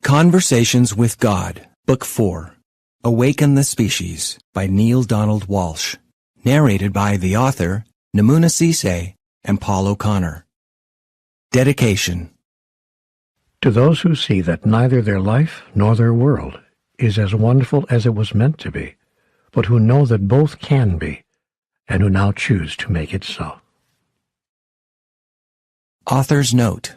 Conversations with God, Book 4, Awaken the Species, by Neale Donald Walsch, narrated by the author, Namuna Cisse, and Paul O'Connor. Dedication. To those who see that neither their life nor their world is as wonderful as it was meant to be, but who know that both can be, and who now choose to make it so. Author's Note.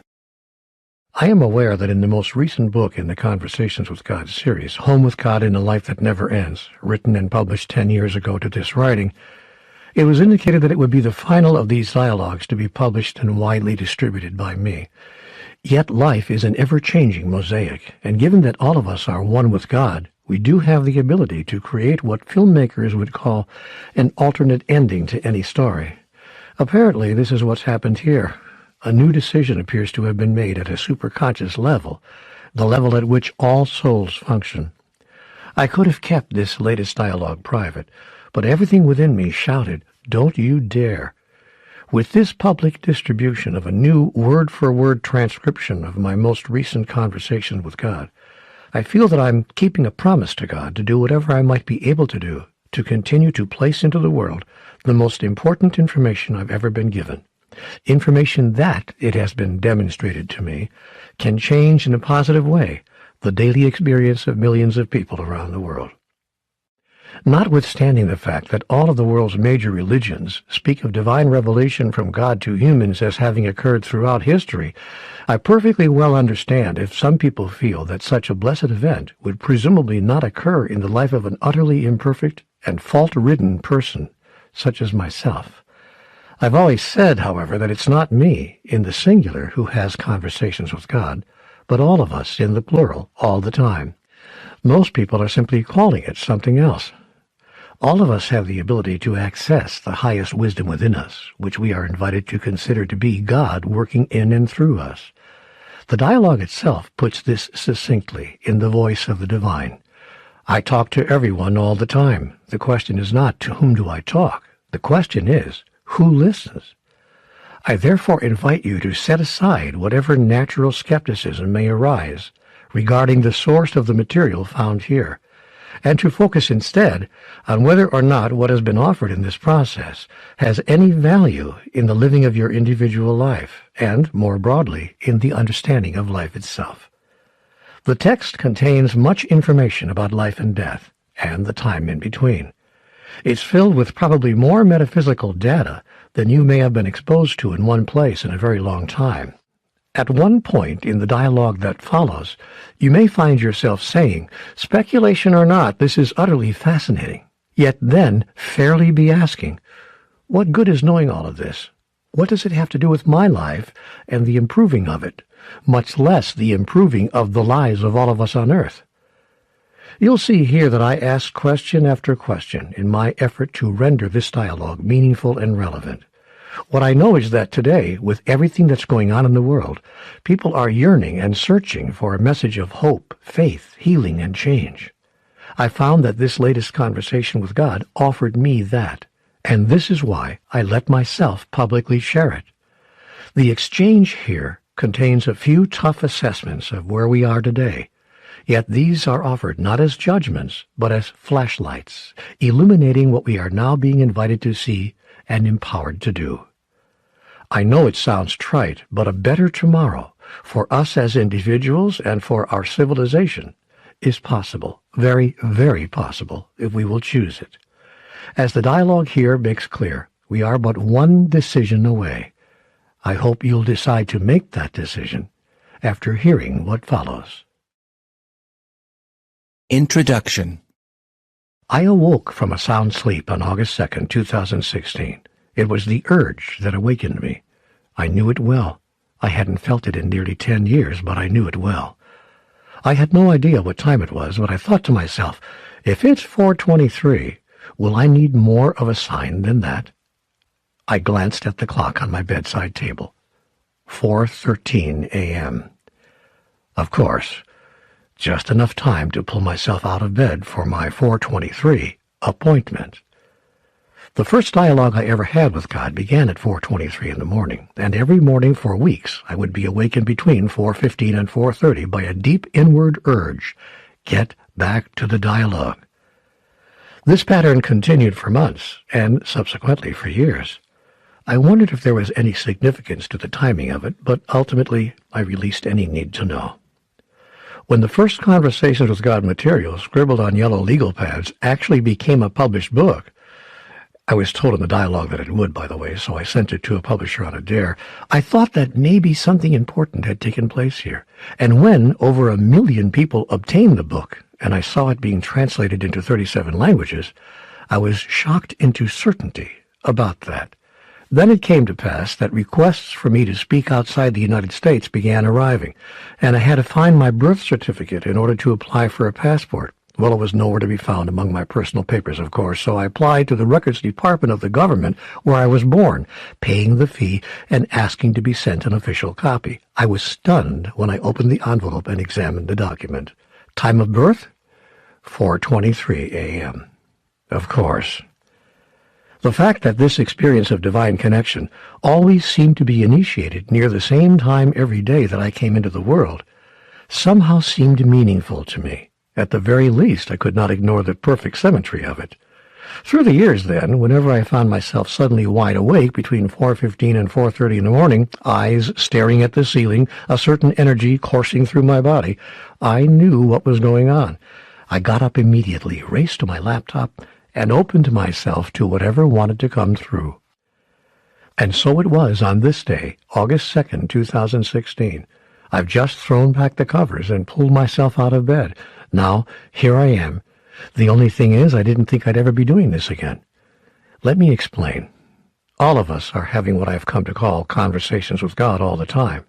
I am aware that in the most recent book in the Conversations with God series, Home with God in a Life That Never Ends, written and published 10 years ago to this writing, it was indicated that it would be the final of these dialogues to be published and widely distributed by me. Yet life is an ever-changing mosaic, and given that all of us are one with God, we do have the ability to create what filmmakers would call an alternate ending to any story. Apparently, this is what's happened here. A new decision appears to have been made at a superconscious level, the level at which all souls function. I could have kept this latest dialogue private, but everything within me shouted, "Don't you dare!" With this public distribution of a new word-for-word transcription of my most recent conversation with God, I feel that I'm keeping a promise to God to do whatever I might be able to do to continue to place into the world the most important information I've ever been given. Information that, it has been demonstrated to me, can change in a positive way the daily experience of millions of people around the world. Notwithstanding the fact that all of the world's major religions speak of divine revelation from God to humans as having occurred throughout history, I perfectly well understand if some people feel that such a blessed event would presumably not occur in the life of an utterly imperfect and fault-ridden person, such as myself. I've always said, however, that it's not me, in the singular, who has conversations with God, but all of us, in the plural, all the time. Most people are simply calling it something else. All of us have the ability to access the highest wisdom within us, which we are invited to consider to be God working in and through us. The dialogue itself puts this succinctly in the voice of the divine. I talk to everyone all the time. The question is not, to whom do I talk? The question is, who listens? I therefore invite you to set aside whatever natural skepticism may arise regarding the source of the material found here, and to focus instead on whether or not what has been offered in this process has any value in the living of your individual life, and, more broadly, in the understanding of life itself. The text contains much information about life and death, and the time in between. It's filled with probably more metaphysical data than you may have been exposed to in one place in a very long time. At one point in the dialogue that follows, you may find yourself saying, "Speculation or not, this is utterly fascinating," yet then fairly be asking, what good is knowing all of this? What does it have to do with my life and the improving of it, much less the improving of the lives of all of us on earth? You'll see here that I ask question after question in my effort to render this dialogue meaningful and relevant. What I know is that today, with everything that's going on in the world, people are yearning and searching for a message of hope, faith, healing, and change. I found that this latest conversation with God offered me that, and this is why I let myself publicly share it. The exchange here contains a few tough assessments of where we are today, yet these are offered not as judgments, but as flashlights, illuminating what we are now being invited to see and empowered to do. I know it sounds trite, but a better tomorrow, for us as individuals and for our civilization, is possible, very, very possible, if we will choose it. As the dialogue here makes clear, we are but one decision away. I hope you'll decide to make that decision after hearing what follows. Introduction. I awoke from a sound sleep on August 2nd, 2016. It was the urge that awakened me. I knew it well. I hadn't felt it in nearly 10 years, but I knew it well. I had no idea what time it was, but I thought to myself, if it's 4:23, will I need more of a sign than that? I glanced at the clock on my bedside table. 4:13 a.m. Of course, just enough time to pull myself out of bed for my 4:23 appointment. The first dialogue I ever had with God began at 4:23 in the morning, and every morning for weeks I would be awakened between 4:15 and 4:30 by a deep inward urge, get back to the dialogue. This pattern continued for months, and subsequently for years. I wondered if there was any significance to the timing of it, but ultimately I released any need to know. When the first Conversations with God material, scribbled on yellow legal pads, actually became a published book, I was told in the dialogue that it would, by the way, so I sent it to a publisher on a dare. I thought that maybe something important had taken place here. And when over 1 million people obtained the book, and I saw it being translated into 37 languages, I was shocked into certainty about that. Then it came to pass that requests for me to speak outside the United States began arriving, and I had to find my birth certificate in order to apply for a passport. Well, it was nowhere to be found among my personal papers, of course, so I applied to the records department of the government where I was born, paying the fee and asking to be sent an official copy. I was stunned when I opened the envelope and examined the document. Time of birth? 4:23 a.m. Of course. The fact that this experience of divine connection always seemed to be initiated near the same time every day that I came into the world somehow seemed meaningful to me. At the very least, I could not ignore the perfect symmetry of it. Through the years, then, whenever I found myself suddenly wide awake between 4:15 and 4:30 in the morning, eyes staring at the ceiling, a certain energy coursing through my body, I knew what was going on. I got up immediately, raced to my laptop, and opened myself to whatever wanted to come through. And so it was on this day, August 2nd, 2016. I've just thrown back the covers and pulled myself out of bed. Now, here I am. The only thing is, I didn't think I'd ever be doing this again. Let me explain. All of us are having what I've come to call conversations with God all the time.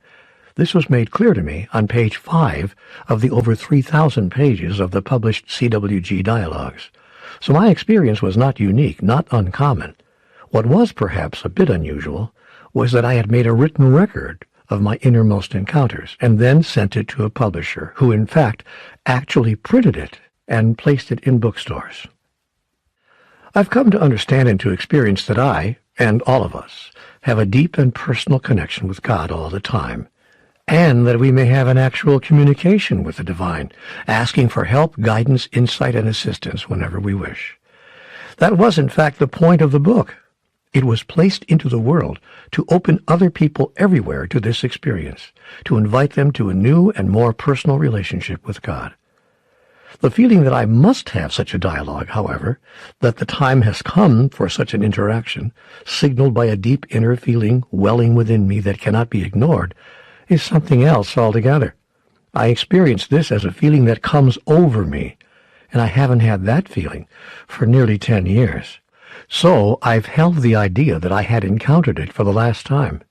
This was made clear to me on page 5 of the over 3,000 pages of the published CWG dialogues. So my experience was not unique, not uncommon. What was perhaps a bit unusual was that I had made a written record of my innermost encounters, and then sent it to a publisher, who in fact actually printed it and placed it in bookstores. I've come to understand and to experience that I, and all of us, have a deep and personal connection with God all the time, and that we may have an actual communication with the divine, asking for help, guidance, insight, and assistance whenever we wish. That was in fact the point of the book. It was placed into the world to open other people everywhere to this experience, to invite them to a new and more personal relationship with God. The feeling that I must have such a dialogue, however, that the time has come for such an interaction, signaled by a deep inner feeling welling within me that cannot be ignored, is something else altogether. I experience this as a feeling that comes over me, and I haven't had that feeling for nearly 10 years. So I've held the idea that I had encountered it for the last time.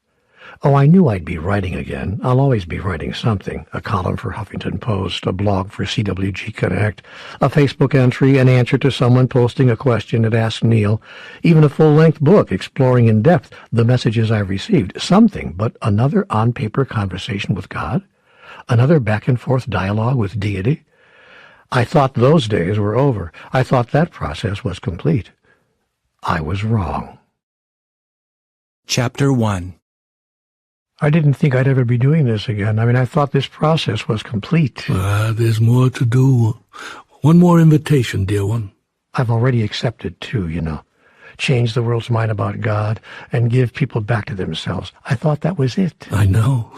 Oh, I knew I'd be writing again. I'll always be writing something. A column for Huffington Post, a blog for CWG Connect, a Facebook entry, an answer to someone posting a question at Ask Neale, even a full-length book exploring in depth the messages I've received. Something, but another on-paper conversation with God? Another back-and-forth dialogue with deity? I thought those days were over. I thought that process was complete. I was wrong. Chapter 1. I didn't think I'd ever be doing this again. I thought this process was complete. There's more to do. One more invitation, dear one. I've already accepted two, Change the world's mind about God and give people back to themselves. I thought that was it. I know.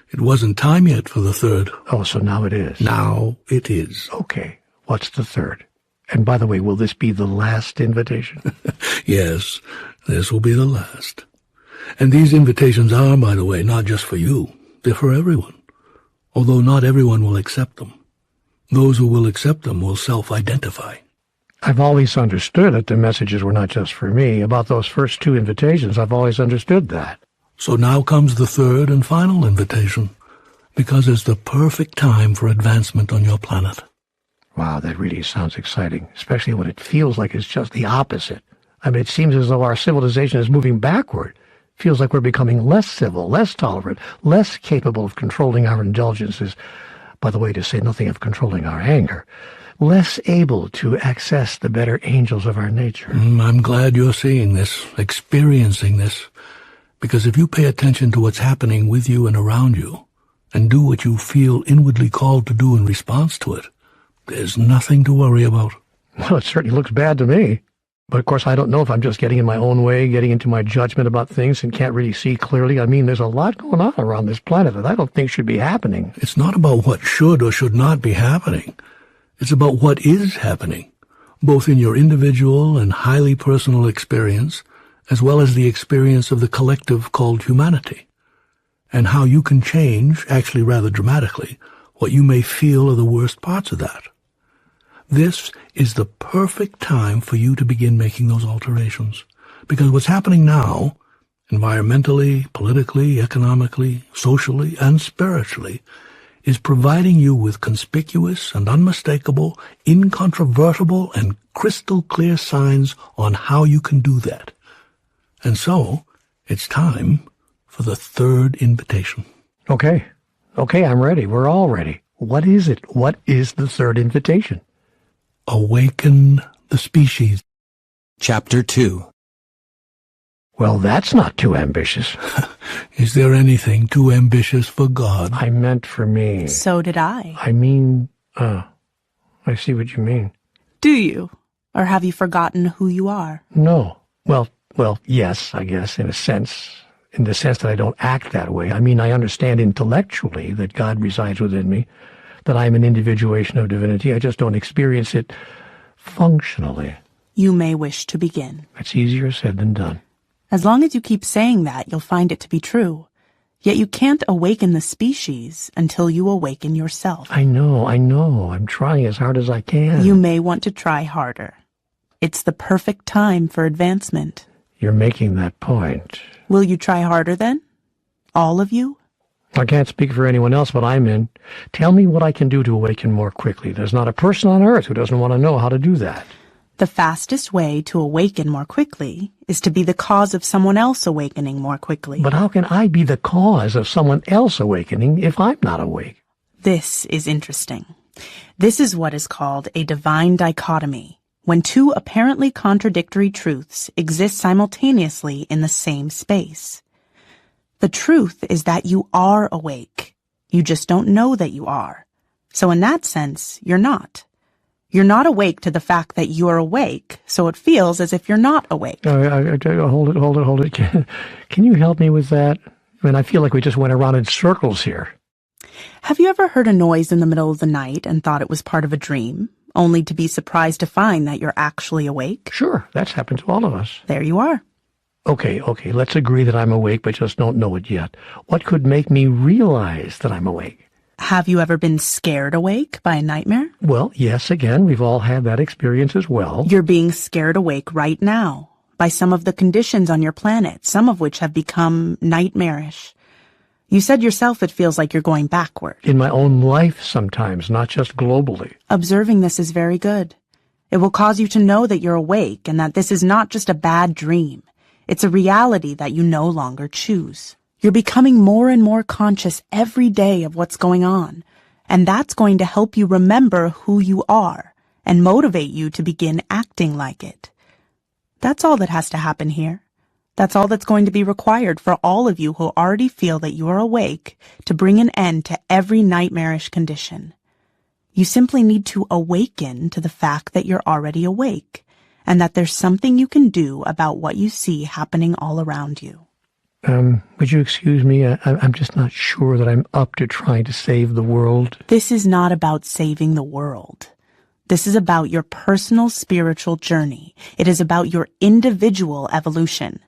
It wasn't time yet for the third. Oh, so now it is. Now it is. Okay. What's the third? And by the way, will this be the last invitation? Yes, this will be the last. And these invitations are, by the way, not just for you. They're for everyone. Although not everyone will accept them. Those who will accept them will self-identify. I've always understood that the messages were not just for me. About those first two invitations, I've always understood that. So now comes the third and final invitation, because it's the perfect time for advancement on your planet. Wow, that really sounds exciting, especially when it feels like it's just the opposite I mean, it seems as though our civilization is moving backward. Feels like we're becoming less civil, less tolerant, less capable of controlling our indulgences. By the way, to say nothing of controlling our anger. Less able to access the better angels of our nature. I'm glad you're seeing this, experiencing this, because if you pay attention to what's happening with you and around you, and do what you feel inwardly called to do in response to it, there's nothing to worry about. Well, it certainly looks bad to me. But of course, I don't know if I'm just getting in my own way, getting into my judgment about things and can't really see clearly. I mean, there's a lot going on around this planet that I don't think should be happening. It's not about what should or should not be happening. It's about what is happening, both in your individual and highly personal experience, as well as the experience of the collective called humanity, and how you can change, actually rather dramatically, what you may feel are the worst parts of that. This is the perfect time for you to begin making those alterations, because what's happening now, environmentally, politically, economically, socially, and spiritually, is providing you with conspicuous and unmistakable, incontrovertible, and crystal clear signs on how you can do that. And so, it's time for the third invitation. Okay, I'm ready. We're all ready. What is it? What is the third invitation? Awaken the Species. Chapter 2. Well, that's not too ambitious. Is there anything too ambitious for God? I meant for me. So did I. I mean, I see what you mean. Do you? Or have you forgotten who you are? No. Well, yes, I guess, in the sense that I don't act that way. I mean, I understand intellectually that God resides within me, that I'm an individuation of divinity. I just don't experience it functionally. You may wish to begin. It's easier said than done. As long as you keep saying that, you'll find it to be true. Yet you can't awaken the species until you awaken yourself. I know. I'm trying as hard as I can. You may want to try harder. It's the perfect time for advancement. You're making that point. Will you try harder then? All of you? I can't speak for anyone else, but I'm in. Tell me what I can do to awaken more quickly. There's not a person on earth who doesn't want to know how to do that. The fastest way to awaken more quickly is to be the cause of someone else awakening more quickly. But how can I be the cause of someone else awakening if I'm not awake? This is interesting. This is what is called a divine dichotomy, when two apparently contradictory truths exist simultaneously in the same space. The truth is that you are awake. You just don't know that you are. So in that sense, you're not. You're not awake to the fact that you're awake, so it feels as if you're not awake. Hold it. Can you help me with that? I mean, I feel like we just went around in circles here. Have you ever heard a noise in the middle of the night and thought it was part of a dream, only to be surprised to find that you're actually awake? Sure, that's happened to all of us. There you are. Okay, let's agree that I'm awake but just don't know it yet. What could make me realize that I'm awake? Have you ever been scared awake by a nightmare? Well, yes, again, we've all had that experience as well. You're being scared awake right now by some of the conditions on your planet, some of which have become nightmarish. You said yourself it feels like you're going backward. In my own life sometimes, not just globally. Observing this is very good. It will cause you to know that you're awake and that this is not just a bad dream. It's a reality that you no longer choose. You're becoming more and more conscious every day of what's going on, and that's going to help you remember who you are and motivate you to begin acting like it. That's all that has to happen here. That's all that's going to be required for all of you who already feel that you are awake to bring an end to every nightmarish condition. You simply need to awaken to the fact that you're already awake, and that there's something you can do about what you see happening all around you. Would you excuse me? I'm just not sure that I'm up to trying to save the world. This is not about saving the world. This is about your personal spiritual journey. It is about your individual evolution.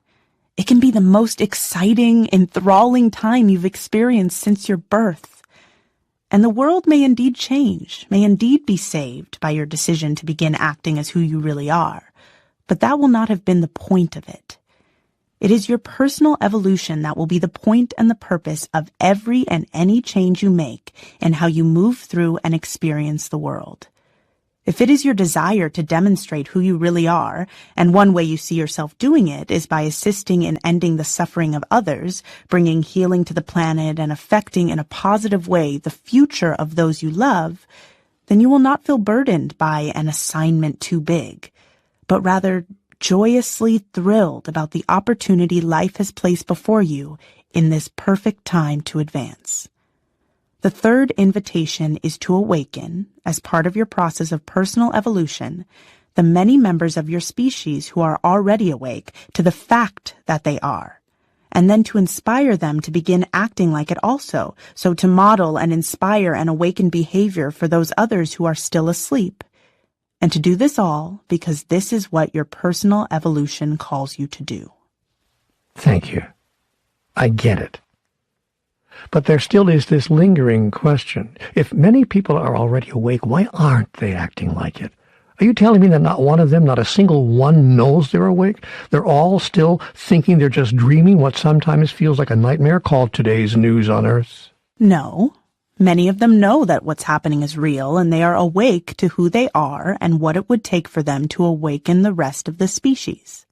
It can be the most exciting, enthralling time you've experienced since your birth. And the world may indeed change, may indeed be saved by your decision to begin acting as who you really are. But that will not have been the point of it. It is your personal evolution that will be the point and the purpose of every and any change you make in how you move through and experience the world. If it is your desire to demonstrate who you really are, and one way you see yourself doing it is by assisting in ending the suffering of others, bringing healing to the planet, and affecting in a positive way the future of those you love, then you will not feel burdened by an assignment too big, but rather joyously thrilled about the opportunity life has placed before you in this perfect time to advance. The third invitation is to awaken, as part of your process of personal evolution, the many members of your species who are already awake to the fact that they are, and then to inspire them to begin acting like it also, so to model and inspire and awaken behavior for those others who are still asleep, and to do this all because this is what your personal evolution calls you to do. Thank you. I get it. But there still is this lingering question. If many people are already awake, why aren't they acting like it? Are you telling me that not one of them, not a single one, knows they're awake? They're all still thinking they're just dreaming what sometimes feels like a nightmare called today's news on Earth? No. Many of them know that what's happening is real, and they are awake to who they are and what it would take for them to awaken the rest of the species.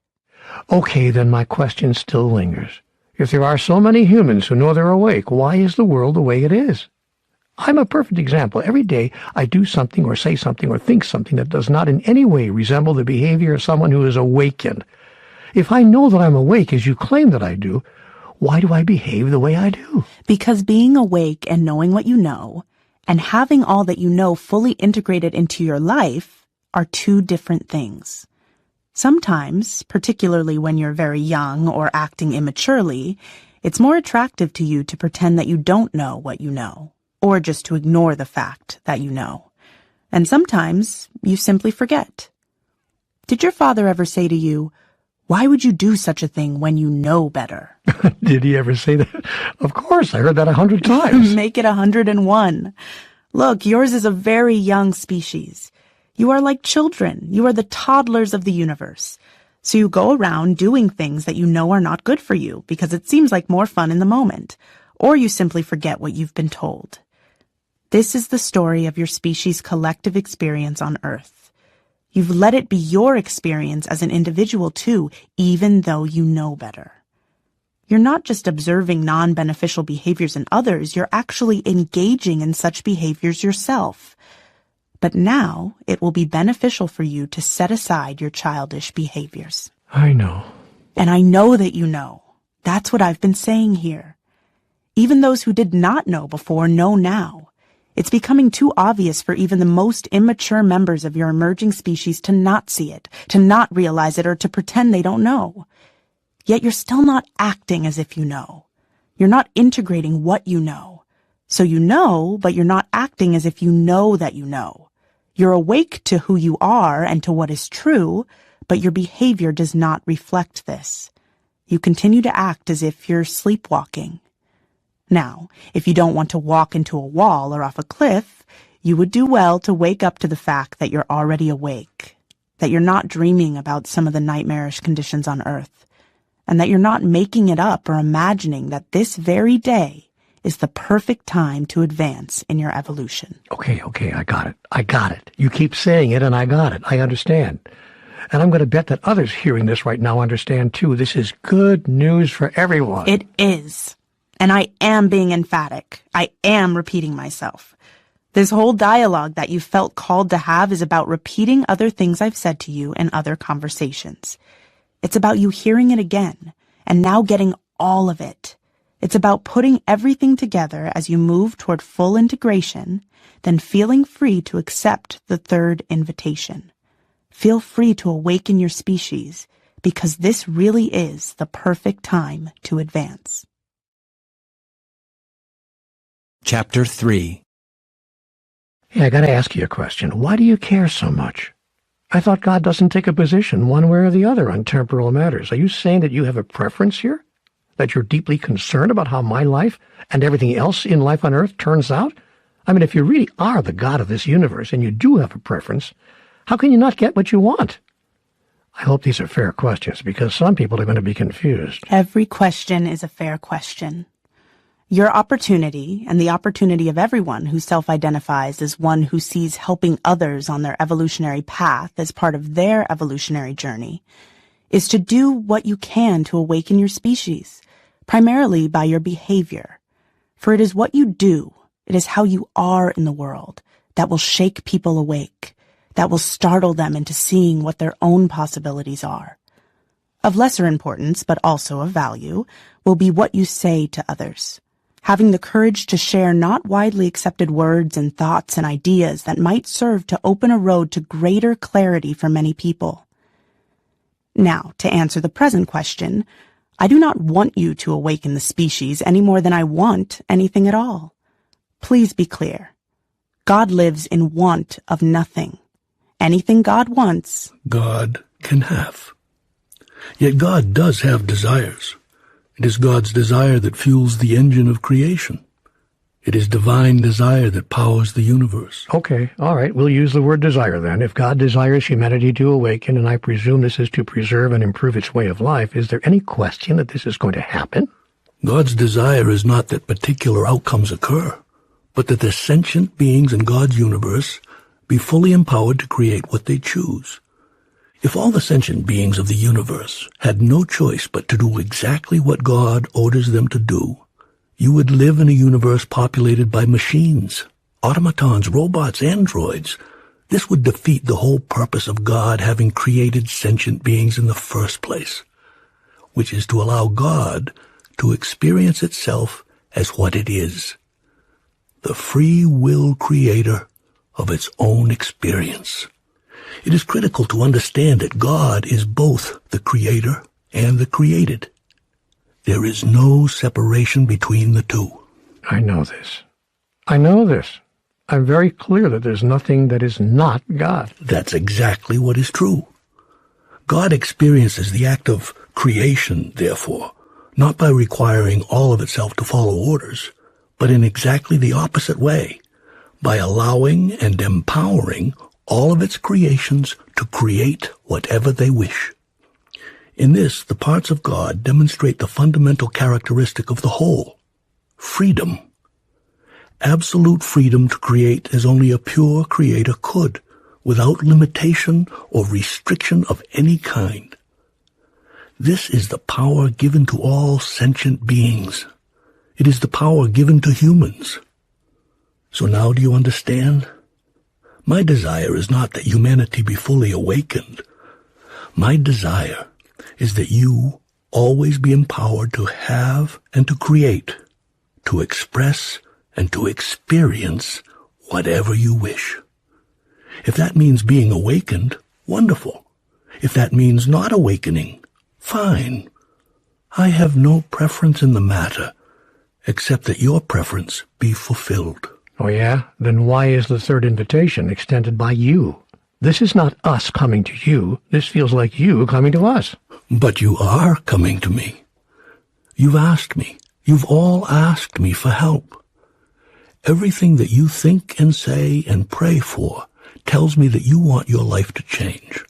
Okay, then my question still lingers. If there are so many humans who know they're awake, why is the world the way it is? I'm a perfect example. Every day I do something or say something or think something that does not in any way resemble the behavior of someone who is awakened. If I know that I'm awake, as you claim that I do, why do I behave the way I do? Because being awake and knowing what you know, and having all that you know fully integrated into your life, are two different things. Sometimes, particularly when you're very young or acting immaturely, it's more attractive to you to pretend that you don't know what you know, or just to ignore the fact that you know. And sometimes you simply forget. Did your father ever say to you, "Why would you do such a thing when you know better?" Did he ever say that? Of course, I heard that 100 times. Make it 101. Look, yours is a very young species. You are like children. You are the toddlers of the universe. So you go around doing things that you know are not good for you because it seems like more fun in the moment, or you simply forget what you've been told. This is the story of your species' collective experience on Earth. You've let it be your experience as an individual too, even though you know better. You're not just observing non-beneficial behaviors in others, you're actually engaging in such behaviors yourself. But now it will be beneficial for you to set aside your childish behaviors. I know. And I know that you know. That's what I've been saying here. Even those who did not know before know now. It's becoming too obvious for even the most immature members of your emerging species to not see it, to not realize it, or to pretend they don't know. Yet you're still not acting as if you know. You're not integrating what you know. So you know, but you're not acting as if you know that you know. You're awake to who you are and to what is true, but your behavior does not reflect this. You continue to act as if you're sleepwalking. Now, if you don't want to walk into a wall or off a cliff, you would do well to wake up to the fact that you're already awake, that you're not dreaming about some of the nightmarish conditions on Earth, and that you're not making it up or imagining that this very day is the perfect time to advance in your evolution. Okay, I got it. You keep saying it, and I got it. I understand. And I'm going to bet that others hearing this right now understand, too. This is good news for everyone. It is. And I am being emphatic. I am repeating myself. This whole dialogue that you felt called to have is about repeating other things I've said to you in other conversations. It's about you hearing it again, and now getting all of it. It's about putting everything together as you move toward full integration, then feeling free to accept the third invitation. Feel free to awaken your species, because this really is the perfect time to advance. Chapter 3. Hey, I gotta ask you a question. Why do you care so much? I thought God doesn't take a position one way or the other on temporal matters. Are you saying that you have a preference here? That you're deeply concerned about how my life and everything else in life on Earth turns out? I mean, if you really are the God of this universe and you do have a preference, how can you not get what you want? I hope these are fair questions, because some people are going to be confused. Every question is a fair question. Your opportunity, and the opportunity of everyone who self-identifies as one who sees helping others on their evolutionary path as part of their evolutionary journey, is to do what you can to awaken your species, primarily by your behavior. For it is what you do, it is how you are in the world, that will shake people awake, that will startle them into seeing what their own possibilities are. Of lesser importance, but also of value, will be what you say to others. Having the courage to share not widely accepted words and thoughts and ideas that might serve to open a road to greater clarity for many people. Now, to answer the present question, I do not want you to awaken the species any more than I want anything at all. Please be clear. God lives in want of nothing. Anything God wants, God can have. Yet God does have desires. It is God's desire that fuels the engine of creation. It is divine desire that powers the universe. Okay, all right, we'll use the word desire then. If God desires humanity to awaken, and I presume this is to preserve and improve its way of life, is there any question that this is going to happen? God's desire is not that particular outcomes occur, but that the sentient beings in God's universe be fully empowered to create what they choose. If all the sentient beings of the universe had no choice but to do exactly what God orders them to do, you would live in a universe populated by machines, automatons, robots, androids. This would defeat the whole purpose of God having created sentient beings in the first place, which is to allow God to experience itself as what it is, the free will creator of its own experience. It is critical to understand that God is both the creator and the created. There is no separation between the two. I know this. I know this. I'm very clear that there's nothing that is not God. That's exactly what is true. God experiences the act of creation, therefore, not by requiring all of itself to follow orders, but in exactly the opposite way, by allowing and empowering all of its creations to create whatever they wish. In this, the parts of God demonstrate the fundamental characteristic of the whole, freedom. Absolute freedom to create as only a pure creator could, without limitation or restriction of any kind. This is the power given to all sentient beings. It is the power given to humans. So now do you understand? My desire is not that humanity be fully awakened. My desire is that you always be empowered to have and to create, to express and to experience whatever you wish. If that means being awakened, wonderful. If that means not awakening, fine. I have no preference in the matter, except that your preference be fulfilled. Oh yeah? Then why is the third invitation extended by you? This is not us coming to you. This feels like you coming to us. But you are coming to me. You've asked me. You've all asked me for help. Everything that you think and say and pray for tells me that you want your life to change,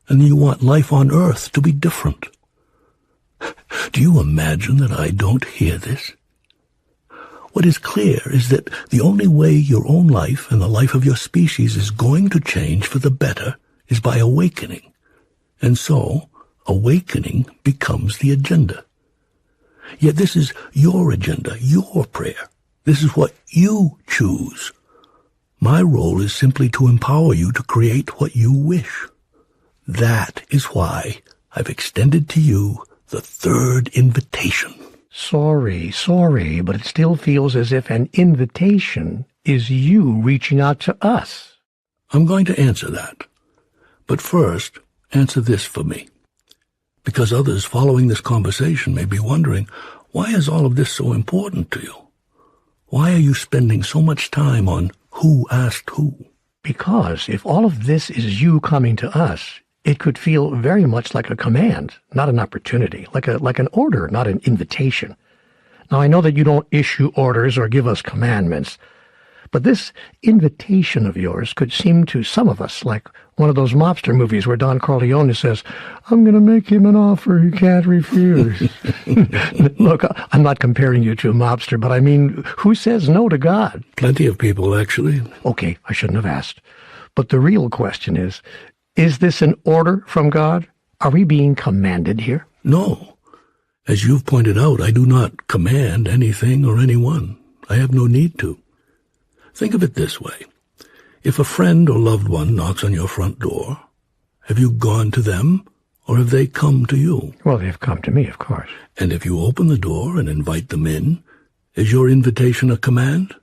and you want life on Earth to be different. Do you imagine that I don't hear this? What is clear is that the only way your own life and the life of your species is going to change for the better is by awakening. And so, awakening becomes the agenda. Yet this is your agenda, your prayer. This is what you choose. My role is simply to empower you to create what you wish. That is why I've extended to you the third invitation. Sorry, but it still feels as if an invitation is you reaching out to us. I'm going to answer that. But first, answer this for me. Because others following this conversation may be wondering, why is all of this so important to you? Why are you spending so much time on who asked who? Because if all of this is you coming to us, it could feel very much like a command, not an opportunity, like an order, not an invitation. Now, I know that you don't issue orders or give us commandments, But this invitation of yours could seem to some of us like one of those mobster movies where Don Corleone says, I'm going to make him an offer he can't refuse. Look, I'm not comparing you to a mobster, but I mean, who says no to God? Plenty of people, actually. Okay, I shouldn't have asked. But the real question is this an order from God? Are we being commanded here? No. As you've pointed out, I do not command anything or anyone. I have no need to. Think of it this way. If a friend or loved one knocks on your front door, have you gone to them, or have they come to you? Well, they've come to me, of course. And if you open the door and invite them in, is your invitation a command,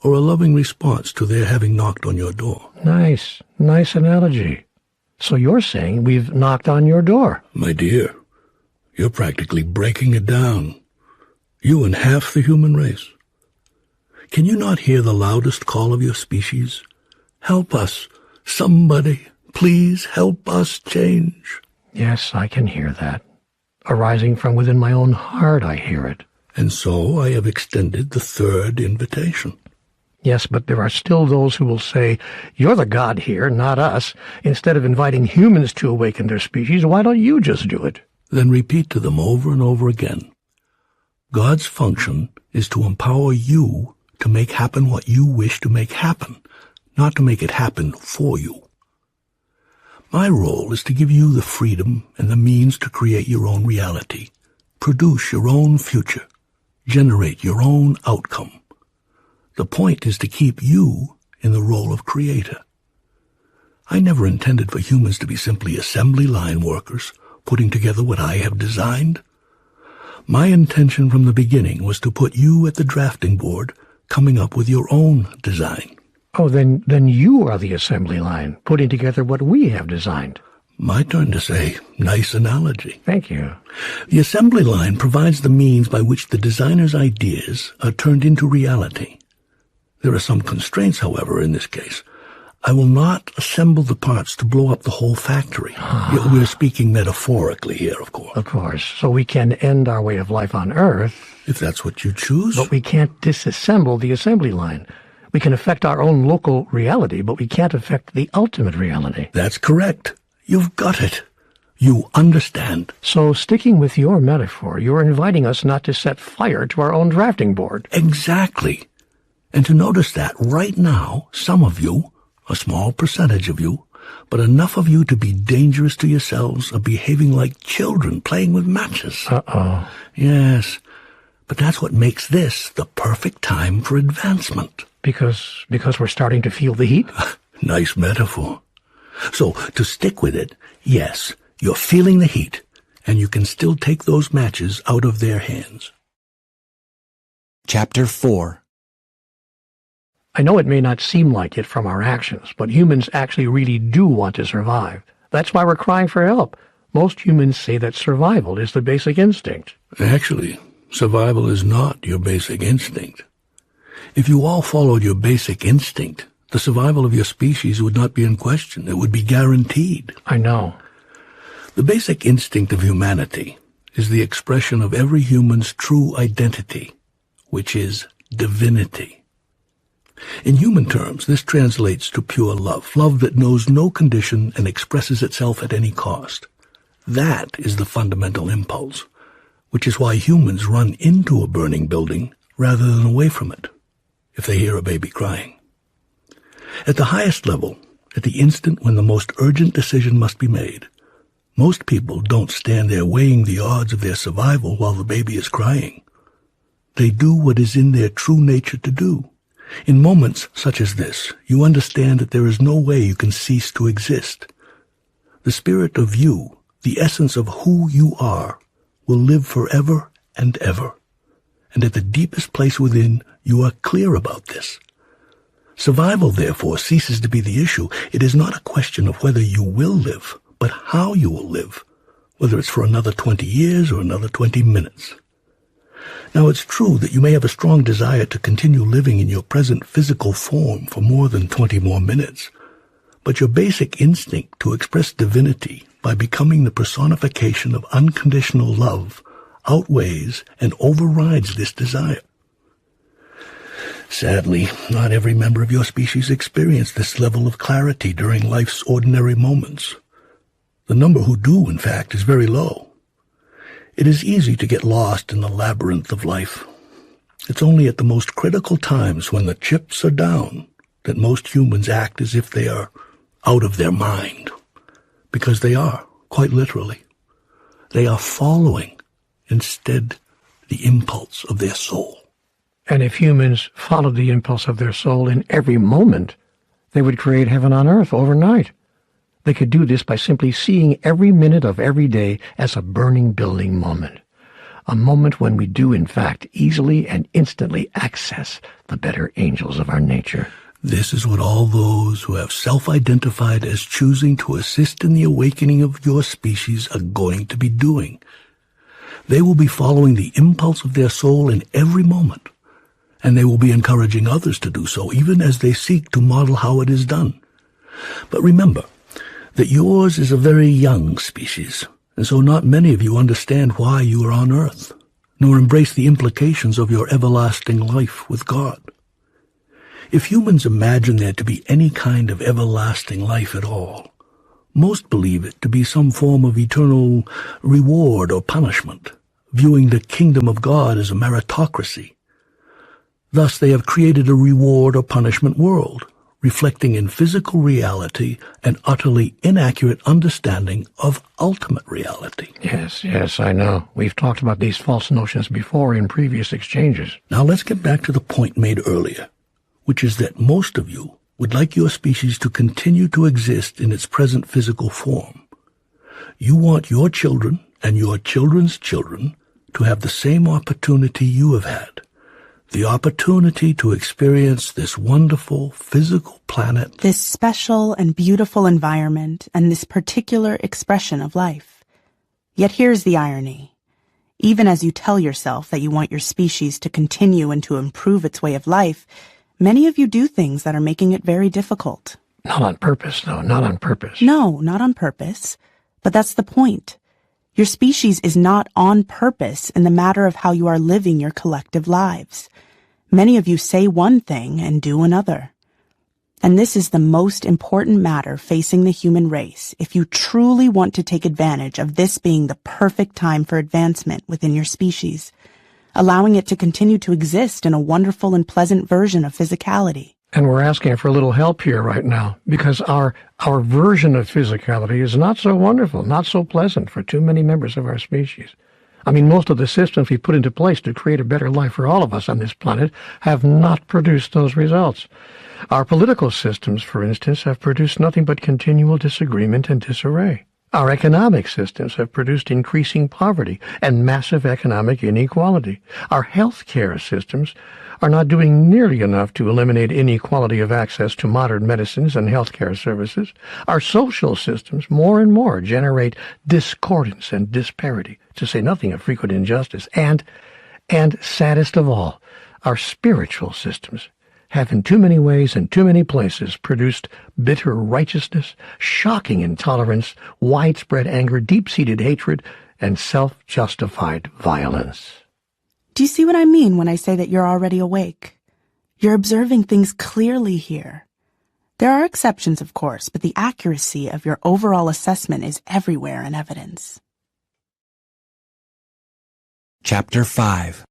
or a loving response to their having knocked on your door? Nice analogy. So you're saying we've knocked on your door? My dear, you're practically breaking it down. You and half the human race. Can you not hear the loudest call of your species? Help us. Somebody, please help us change. Yes, I can hear that. Arising from within my own heart, I hear it. And so I have extended the third invitation. Yes, but there are still those who will say, you're the God here, not us. Instead of inviting humans to awaken their species, why don't you just do it? Then repeat to them over and over again. God's function is to empower you to make happen what you wish to make happen, not to make it happen for you. My role is to give you the freedom and the means to create your own reality, produce your own future, generate your own outcome. The point is to keep you in the role of creator. I never intended for humans to be simply assembly line workers, putting together what I have designed. My intention from the beginning was to put you at the drafting board, coming up with your own design. Oh, then you are the assembly line, putting together what we have designed. My turn to say, nice analogy. Thank you. The assembly line provides the means by which the designer's ideas are turned into reality. There are some constraints, however, in this case. I will not assemble the parts to blow up the whole factory. We're speaking metaphorically here, of course. Of course. So we can end our way of life on Earth. If that's what you choose. But we can't disassemble the assembly line. We can affect our own local reality, but we can't affect the ultimate reality. That's correct. You've got it. You understand. So, sticking with your metaphor, you're inviting us not to set fire to our own drafting board. Exactly. And to notice that right now, some of you, a small percentage of you, but enough of you to be dangerous to yourselves, are behaving like children playing with matches. Uh-oh. Yes, but that's what makes this the perfect time for advancement. Because we're starting to feel the heat? Nice metaphor. So, to stick with it, yes, you're feeling the heat, and you can still take those matches out of their hands. Chapter 4. I know it may not seem like it from our actions, but humans actually really do want to survive. That's why we're crying for help. Most humans say that survival is the basic instinct. Actually, survival is not your basic instinct. If you all followed your basic instinct, the survival of your species would not be in question. It would be guaranteed. I know. The basic instinct of humanity is the expression of every human's true identity, which is divinity. In human terms, this translates to pure love, love that knows no condition and expresses itself at any cost. That is the fundamental impulse, which is why humans run into a burning building rather than away from it, if they hear a baby crying. At the highest level, at the instant when the most urgent decision must be made, most people don't stand there weighing the odds of their survival while the baby is crying. They do what is in their true nature to do. In moments such as this, you understand that there is no way you can cease to exist. The spirit of you, the essence of who you are, will live forever and ever. And at the deepest place within, you are clear about this. Survival, therefore, ceases to be the issue. It is not a question of whether you will live, but how you will live, whether it's for another 20 years or another 20 minutes. Now, it's true that you may have a strong desire to continue living in your present physical form for more than 20 more minutes, but your basic instinct to express divinity by becoming the personification of unconditional love outweighs and overrides this desire. Sadly, not every member of your species experiences this level of clarity during life's ordinary moments. The number who do, in fact, is very low. It is easy to get lost in the labyrinth of life. It's only at the most critical times, when the chips are down, that most humans act as if they are out of their mind. Because they are, quite literally. They are following, instead, the impulse of their soul. And if humans followed the impulse of their soul in every moment, they would create heaven on earth overnight. They could do this by simply seeing every minute of every day as a burning building moment. A moment when we do, in fact, easily and instantly access the better angels of our nature. This is what all those who have self-identified as choosing to assist in the awakening of your species are going to be doing. They will be following the impulse of their soul in every moment, and they will be encouraging others to do so, even as they seek to model how it is done. But remember that yours is a very young species, and so not many of you understand why you are on Earth, nor embrace the implications of your everlasting life with God. If humans imagine there to be any kind of everlasting life at all, most believe it to be some form of eternal reward or punishment, viewing the kingdom of God as a meritocracy. Thus they have created a reward or punishment world, reflecting in physical reality an utterly inaccurate understanding of ultimate reality. Yes, I know. We've talked about these false notions before in previous exchanges. Now let's get back to the point made earlier, which is that most of you would like your species to continue to exist in its present physical form. You want your children and your children's children to have the same opportunity you have had. The opportunity to experience this wonderful physical planet, this special and beautiful environment, and this particular expression of life. Yet here's the irony. Even as you tell yourself that you want your species to continue and to improve its way of life, many of you do things that are making it very difficult. Not on purpose, though. Not on purpose. No, not on purpose. But that's the point. Your species is not on purpose in the matter of how you are living your collective lives. Many of you say one thing and do another. And this is the most important matter facing the human race if you truly want to take advantage of this being the perfect time for advancement within your species, allowing it to continue to exist in a wonderful and pleasant version of physicality. And we're asking for a little help here right now, because our version of physicality is not so wonderful, not so pleasant for too many members of our species. I mean, most of the systems we put into place to create a better life for all of us on this planet have not produced those results. Our political systems, for instance, have produced nothing but continual disagreement and disarray. Our economic systems have produced increasing poverty and massive economic inequality. Our healthcare systems are not doing nearly enough to eliminate inequality of access to modern medicines and healthcare services. Our social systems more and more generate discordance and disparity, to say nothing of frequent injustice. And saddest of all, our spiritual systems have in too many ways and too many places produced bitter righteousness, shocking intolerance, widespread anger, deep-seated hatred, and self-justified violence. Do you see what I mean when I say that you're already awake? You're observing things clearly here. There are exceptions, of course, but the accuracy of your overall assessment is everywhere in evidence. Chapter 5.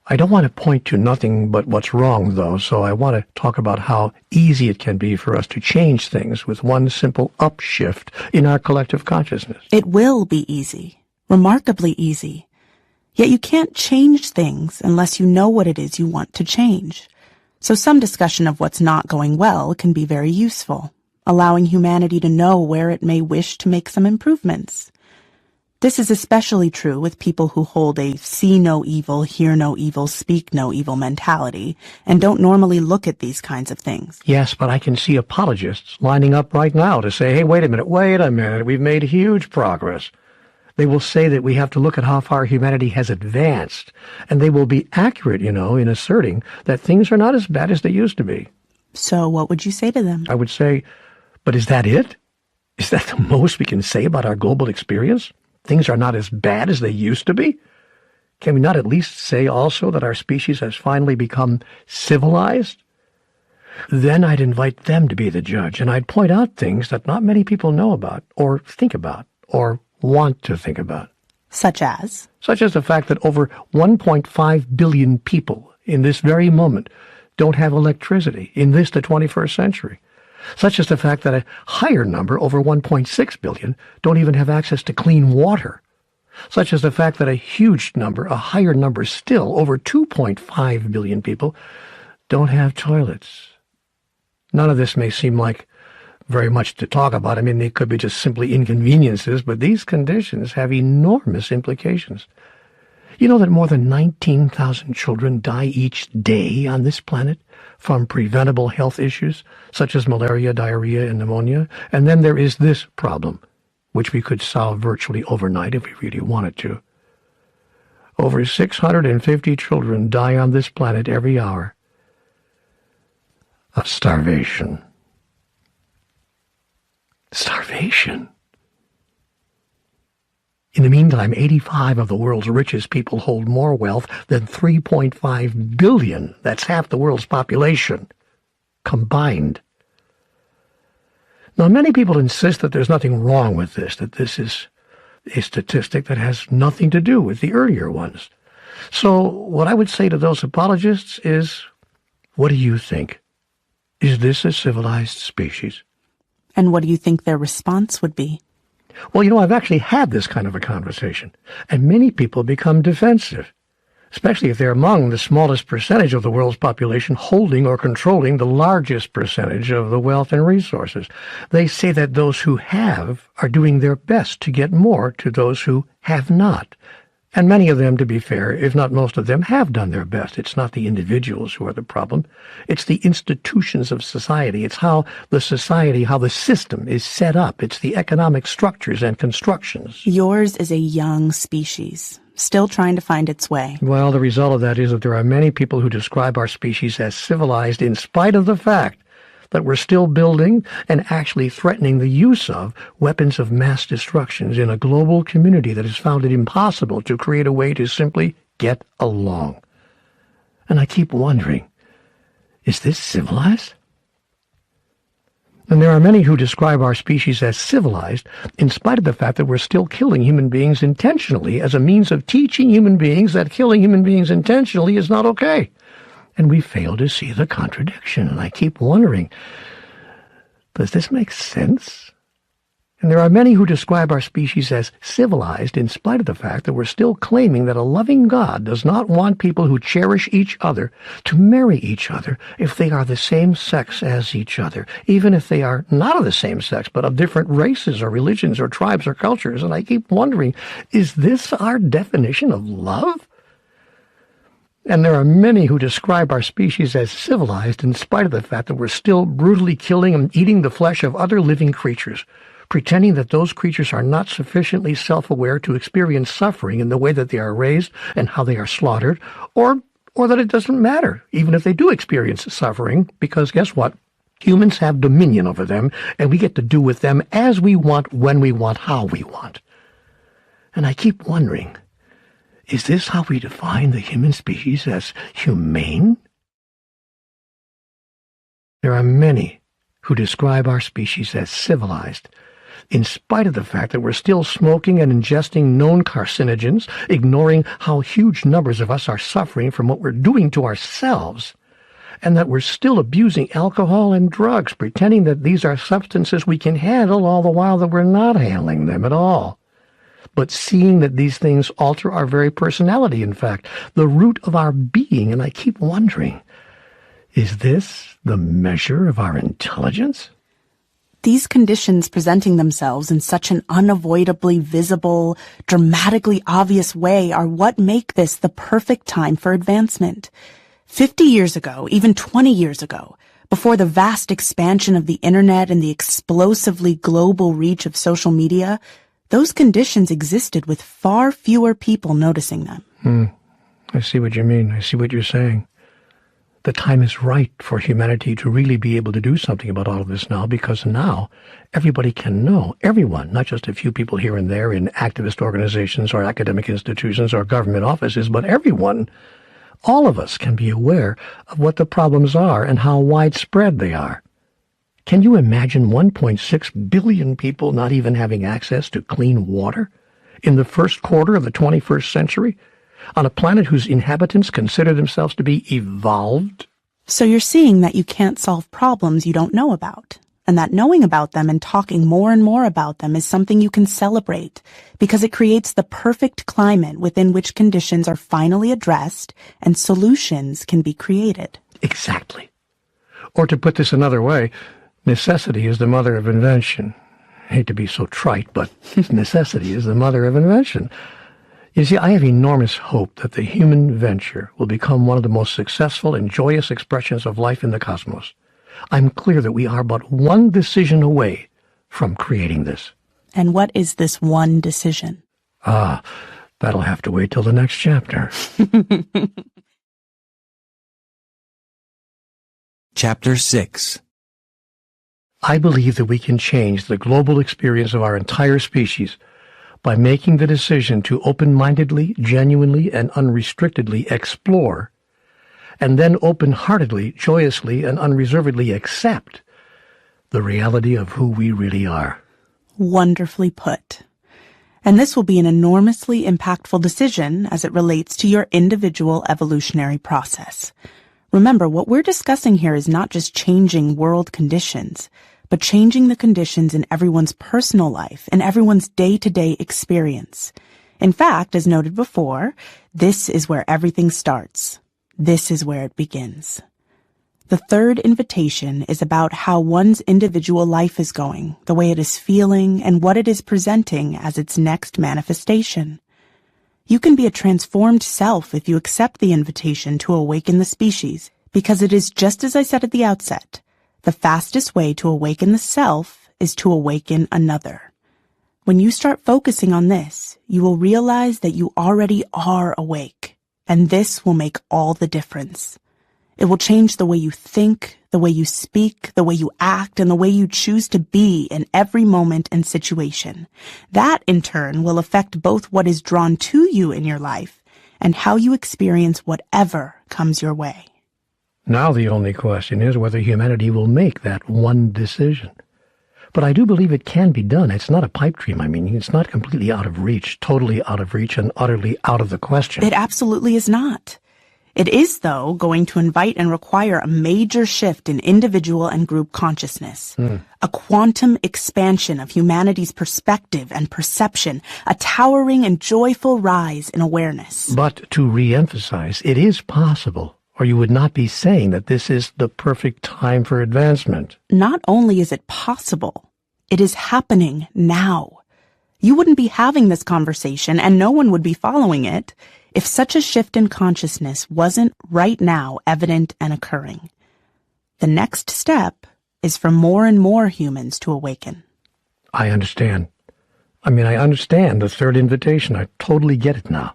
I don't want to point to nothing but what's wrong, though, so I want to talk about how easy it can be for us to change things with one simple upshift in our collective consciousness. It will be easy, remarkably easy. Yet you can't change things unless you know what it is you want to change. So some discussion of what's not going well can be very useful, allowing humanity to know where it may wish to make some improvements. This is especially true with people who hold a see no evil, hear no evil, speak no evil mentality, and don't normally look at these kinds of things. Yes, but I can see apologists lining up right now to say, hey, wait a minute, we've made huge progress. They will say that we have to look at how far humanity has advanced, and they will be accurate, in asserting that things are not as bad as they used to be. So what would you say to them? I would say, but is that it? Is that the most we can say about our global experience? Things are not as bad as they used to be? Can we not at least say also that our species has finally become civilized? Then I'd invite them to be the judge, and I'd point out things that not many people know about, or think about, or want to think about. Such as? Such as the fact that over 1.5 billion people in this very moment don't have electricity in the 21st century. Such as the fact that a higher number, over 1.6 billion, don't even have access to clean water. Such as the fact that a huge number, a higher number still, over 2.5 billion people, don't have toilets. None of this may seem like very much to talk about. I mean, they could be just simply inconveniences, but these conditions have enormous implications. You know that more than 19,000 children die each day on this planet from preventable health issues, such as malaria, diarrhea, and pneumonia? And then there is this problem, which we could solve virtually overnight if we really wanted to. Over 650 children die on this planet every hour of starvation. Starvation. In the meantime, 85 of the world's richest people hold more wealth than 3.5 billion, that's half the world's population, combined. Now, many people insist that there's nothing wrong with this, that this is a statistic that has nothing to do with the earlier ones. So what I would say to those apologists is, what do you think? Is this a civilized species? And what do you think their response would be? Well, you know, I've actually had this kind of a conversation, and many people become defensive, especially if they're among the smallest percentage of the world's population holding or controlling the largest percentage of the wealth and resources. They say that those who have are doing their best to get more to those who have not. And many of them, to be fair, if not most of them, have done their best. It's not the individuals who are the problem. It's the institutions of society. It's how the society, how the system is set up. It's the economic structures and constructions. Yours is a young species, still trying to find its way. Well, the result of that is that there are many people who describe our species as civilized in spite of the fact that we're still building and actually threatening the use of weapons of mass destructions in a global community that has found it impossible to create a way to simply get along. And I keep wondering, is this civilized? And there are many who describe our species as civilized in spite of the fact that we're still killing human beings intentionally as a means of teaching human beings that killing human beings intentionally is not okay. And we fail to see the contradiction. And I keep wondering, does this make sense? And there are many who describe our species as civilized in spite of the fact that we're still claiming that a loving God does not want people who cherish each other to marry each other if they are the same sex as each other, even if they are not of the same sex, but of different races or religions or tribes or cultures. And I keep wondering, is this our definition of love? And there are many who describe our species as civilized in spite of the fact that we're still brutally killing and eating the flesh of other living creatures, pretending that those creatures are not sufficiently self-aware to experience suffering in the way that they are raised and how they are slaughtered, or that it doesn't matter, even if they do experience suffering, because guess what? Humans have dominion over them, and we get to do with them as we want, when we want, how we want. And I keep wondering, is this how we define the human species as humane? There are many who describe our species as civilized, in spite of the fact that we're still smoking and ingesting known carcinogens, ignoring how huge numbers of us are suffering from what we're doing to ourselves, and that we're still abusing alcohol and drugs, pretending that these are substances we can handle, all the while that we're not handling them at all. But seeing that these things alter our very personality, in fact, the root of our being. And I keep wondering, is this the measure of our intelligence? These conditions presenting themselves in such an unavoidably visible, dramatically obvious way are what make this the perfect time for advancement. 50 years ago, even 20 years ago, before the vast expansion of the internet and the explosively global reach of social media, those conditions existed with far fewer people noticing them. I see what you mean. I see what you're saying. The time is right for humanity to really be able to do something about all of this now, because now everybody can know, everyone, not just a few people here and there in activist organizations or academic institutions or government offices, but everyone, all of us can be aware of what the problems are and how widespread they are. Can you imagine 1.6 billion people not even having access to clean water in the first quarter of the 21st century? On a planet whose inhabitants consider themselves to be evolved? So you're seeing that you can't solve problems you don't know about, and that knowing about them and talking more and more about them is something you can celebrate, because it creates the perfect climate within which conditions are finally addressed and solutions can be created. Exactly. Or to put this another way, necessity is the mother of invention. I hate to be so trite, but necessity is the mother of invention. You see, I have enormous hope that the human venture will become one of the most successful and joyous expressions of life in the cosmos. I'm clear that we are but one decision away from creating this. And what is this one decision? That'll have to wait till the next chapter. Chapter 6. I believe that we can change the global experience of our entire species by making the decision to open-mindedly, genuinely, and unrestrictedly explore, and then open-heartedly, joyously, and unreservedly accept the reality of who we really are. Wonderfully put. And this will be an enormously impactful decision as it relates to your individual evolutionary process. Remember, what we're discussing here is not just changing world conditions, but changing the conditions in everyone's personal life and everyone's day-to-day experience. In fact, as noted before, this is where everything starts. This is where it begins. The third invitation is about how one's individual life is going, the way it is feeling, and what it is presenting as its next manifestation. You can be a transformed self if you accept the invitation to awaken the species, because it is just as I said at the outset. The fastest way to awaken the self is to awaken another. When you start focusing on this, you will realize that you already are awake, and this will make all the difference. It will change the way you think, the way you speak, the way you act, and the way you choose to be in every moment and situation. That, in turn, will affect both what is drawn to you in your life and how you experience whatever comes your way. Now the only question is whether humanity will make that one decision. But I do believe it can be done. It's not a pipe dream. I mean, it's not completely out of reach, totally out of reach, and utterly out of the question. It absolutely is not. It is, though, going to invite and require a major shift in individual and group consciousness, a quantum expansion of humanity's perspective and perception, a towering and joyful rise in awareness. But to re-emphasize, it is possible, or you would not be saying that this is the perfect time for advancement. Not only is it possible, it is happening now. You wouldn't be having this conversation, and no one would be following it, if such a shift in consciousness wasn't right now evident and occurring. The next step is for more and more humans to awaken. I understand. I understand the third invitation. I totally get it now.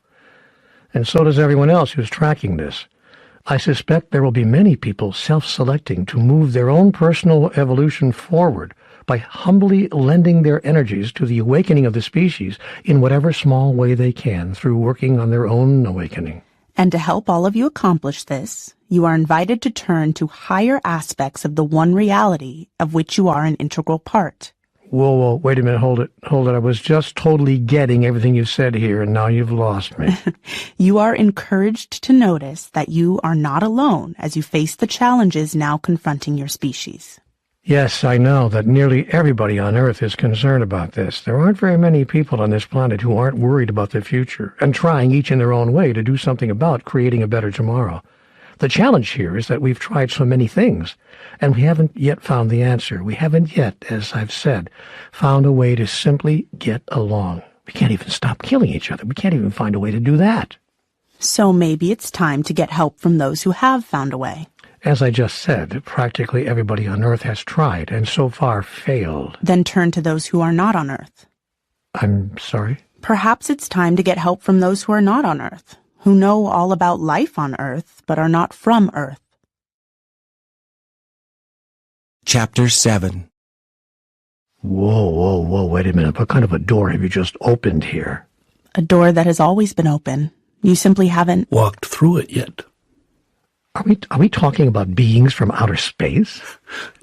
And so does everyone else who's tracking this. I suspect there will be many people self-selecting to move their own personal evolution forward by humbly lending their energies to the awakening of the species in whatever small way they can through working on their own awakening. And to help all of you accomplish this, you are invited to turn to higher aspects of the one reality of which you are an integral part. Whoa, wait a minute, hold it. I was just totally getting everything you said here, and now you've lost me. You are encouraged to notice that you are not alone as you face the challenges now confronting your species. Yes, I know that nearly everybody on Earth is concerned about this. There aren't very many people on this planet who aren't worried about the future and trying each in their own way to do something about creating a better tomorrow. The challenge here is that we've tried so many things, and we haven't yet found the answer. We haven't yet, as I've said, found a way to simply get along. We can't even stop killing each other. We can't even find a way to do that. So maybe it's time to get help from those who have found a way. As I just said, practically everybody on Earth has tried, and so far failed. Then turn to those who are not on Earth. I'm sorry? Perhaps it's time to get help from those who are not on Earth, who know all about life on Earth, but are not from Earth. Chapter 7. Whoa, wait a minute. What kind of a door have you just opened here? A door that has always been open. You simply haven't Walked through it yet. Are we talking about beings from outer space?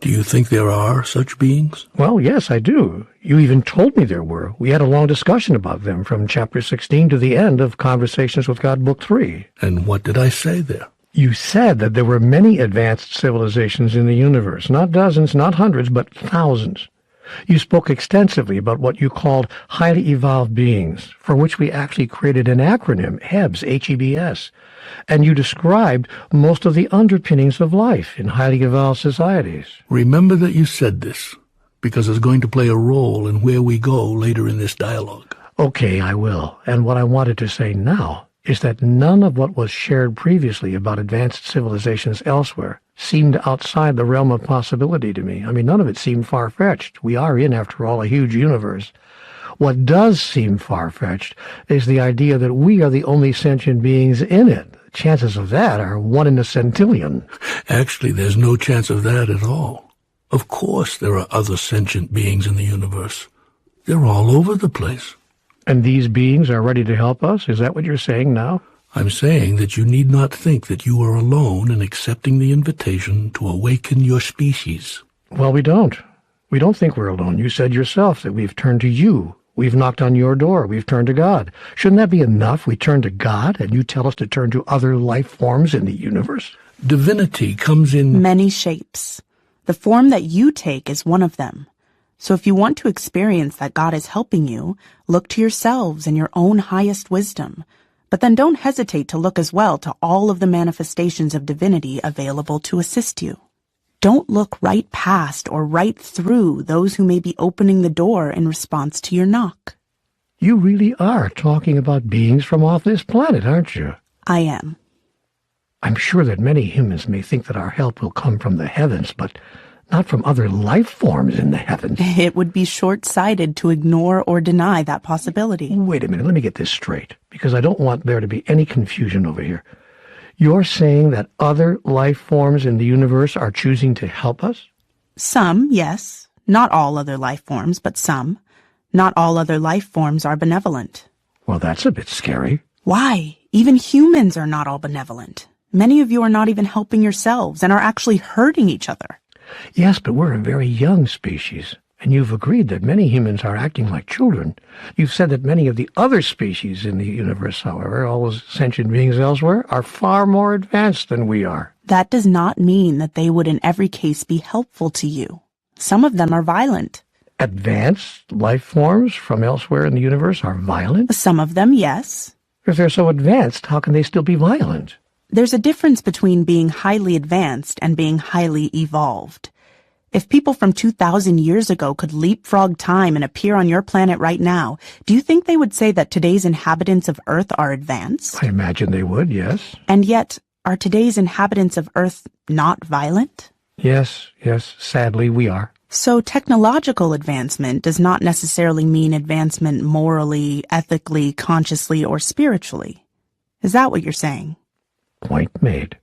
Do you think there are such beings? Well, yes, I do. You even told me there were. We had a long discussion about them from chapter 16 to the end of Conversations with God, Book 3. And what did I say there? You said that there were many advanced civilizations in the universe. Not dozens, not hundreds, but thousands. You spoke extensively about what you called highly evolved beings, for which we actually created an acronym, HEBS, H-E-B-S. And you described most of the underpinnings of life in highly evolved societies. Remember that you said this, because it's going to play a role in where we go later in this dialogue. Okay, I will. And what I wanted to say now is that none of what was shared previously about advanced civilizations elsewhere seemed outside the realm of possibility to me. I mean, none of it seemed far-fetched. We are in, after all, a huge universe. What does seem far-fetched is the idea that we are the only sentient beings in it. The chances of that are 1 in a centillion. Actually, there's no chance of that at all. Of course there are other sentient beings in the universe. They're all over the place. And these beings are ready to help us? Is that what you're saying now? I'm saying that you need not think that you are alone in accepting the invitation to awaken your species. Well, we don't. We don't think we're alone. You said yourself that we've turned to you. We've knocked on your door. We've turned to God. Shouldn't that be enough? We turn to God, and you tell us to turn to other life forms in the universe? Divinity comes in many shapes. The form that you take is one of them. So if you want to experience that God is helping you, look to yourselves and your own highest wisdom. But then don't hesitate to look as well to all of the manifestations of divinity available to assist you. Don't look right past or right through those who may be opening the door in response to your knock. You really are talking about beings from off this planet, aren't you? I am. I'm sure that many humans may think that our help will come from the heavens, but not from other life forms in the heavens. It would be short-sighted to ignore or deny that possibility. Wait a minute, let me get this straight, because I don't want there to be any confusion over here. You're saying that other life forms in the universe are choosing to help us? Some, yes. Not all other life forms, but some. Not all other life forms are benevolent. Well, that's a bit scary. Why? Even humans are not all benevolent. Many of you are not even helping yourselves and are actually hurting each other. Yes, but we're a very young species, and you've agreed that many humans are acting like children. You've said that many of the other species in the universe, however, all those sentient beings elsewhere, are far more advanced than we are. That does not mean that they would in every case be helpful to you. Some of them are violent. Advanced life forms from elsewhere in the universe are violent? Some of them, yes. If they're so advanced, how can they still be violent? There's a difference between being highly advanced and being highly evolved. If people from 2,000 years ago could leapfrog time and appear on your planet right now, do you think they would say that today's inhabitants of Earth are advanced? I imagine they would, yes. And yet, are today's inhabitants of Earth not violent? Yes, sadly we are. So technological advancement does not necessarily mean advancement morally, ethically, consciously, or spiritually. Is that what you're saying? Point made.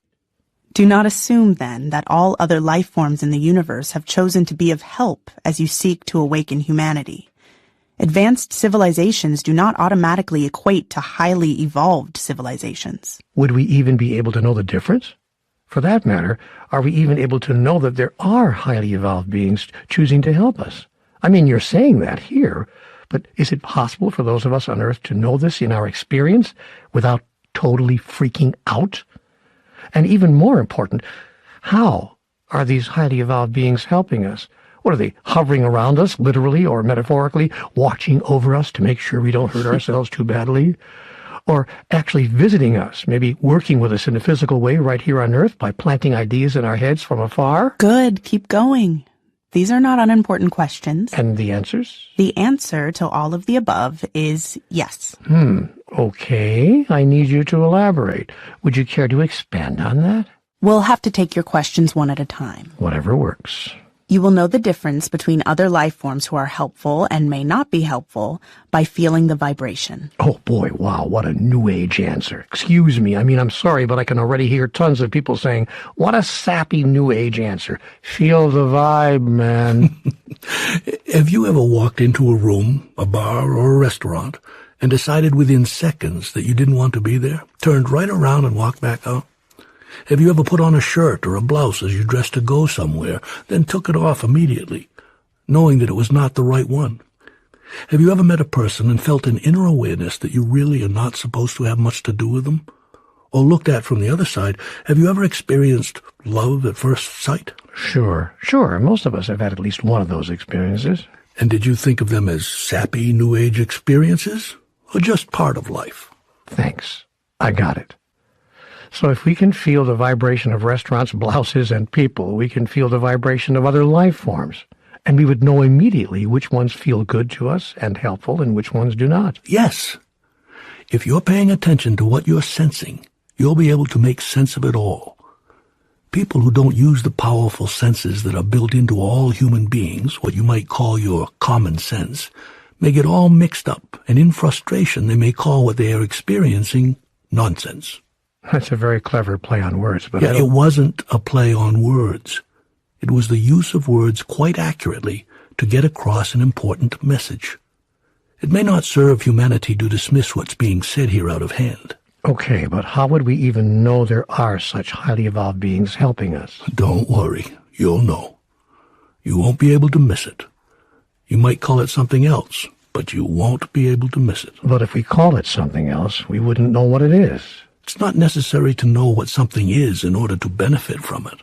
Do not assume, then, that all other life forms in the universe have chosen to be of help as you seek to awaken humanity. Advanced civilizations do not automatically equate to highly evolved civilizations. Would we even be able to know the difference? For that matter, are we even able to know that there are highly evolved beings choosing to help us? I mean, you're saying that here, but is it possible for those of us on Earth to know this in our experience without totally freaking out? And even more important, how are these highly evolved beings helping us? What, are they hovering around us, literally or metaphorically, watching over us to make sure we don't hurt ourselves too badly? Or actually visiting us, maybe working with us in a physical way right here on Earth by planting ideas in our heads from afar? Good, keep going. These are not unimportant questions. And the answers? The answer to all of the above is yes. Okay, I need you to elaborate. Would you care to expand on that? We'll have to take your questions one at a time. Whatever works. You will know the difference between other life forms who are helpful and may not be helpful by feeling the vibration. Oh boy, wow, what a New Age answer. Excuse me, I'm sorry, but I can already hear tons of people saying, what a sappy New Age answer. Feel the vibe, man. Have you ever walked into a room, a bar, or a restaurant, and decided within seconds that you didn't want to be there, turned right around and walked back out? Have you ever put on a shirt or a blouse as you dressed to go somewhere, then took it off immediately, knowing that it was not the right one? Have you ever met a person and felt an inner awareness that you really are not supposed to have much to do with them? Or looked at from the other side, have you ever experienced love at first sight? Sure. Most of us have had at least one of those experiences. And did you think of them as sappy New Age experiences, or just part of life? Thanks. I got it. So if we can feel the vibration of restaurants, blouses, and people, we can feel the vibration of other life forms. And we would know immediately which ones feel good to us and helpful and which ones do not. Yes. If you're paying attention to what you're sensing, you'll be able to make sense of it all. People who don't use the powerful senses that are built into all human beings, what you might call your common sense, may get all mixed up, and in frustration they may call what they are experiencing nonsense. That's a very clever play on words, but it wasn't a play on words. It was the use of words quite accurately to get across an important message. It may not serve humanity to dismiss what's being said here out of hand. Okay, but how would we even know there are such highly evolved beings helping us? Don't worry, you'll know. You won't be able to miss it. You might call it something else, but you won't be able to miss it. But if we call it something else, we wouldn't know what it is. It's not necessary to know what something is in order to benefit from it.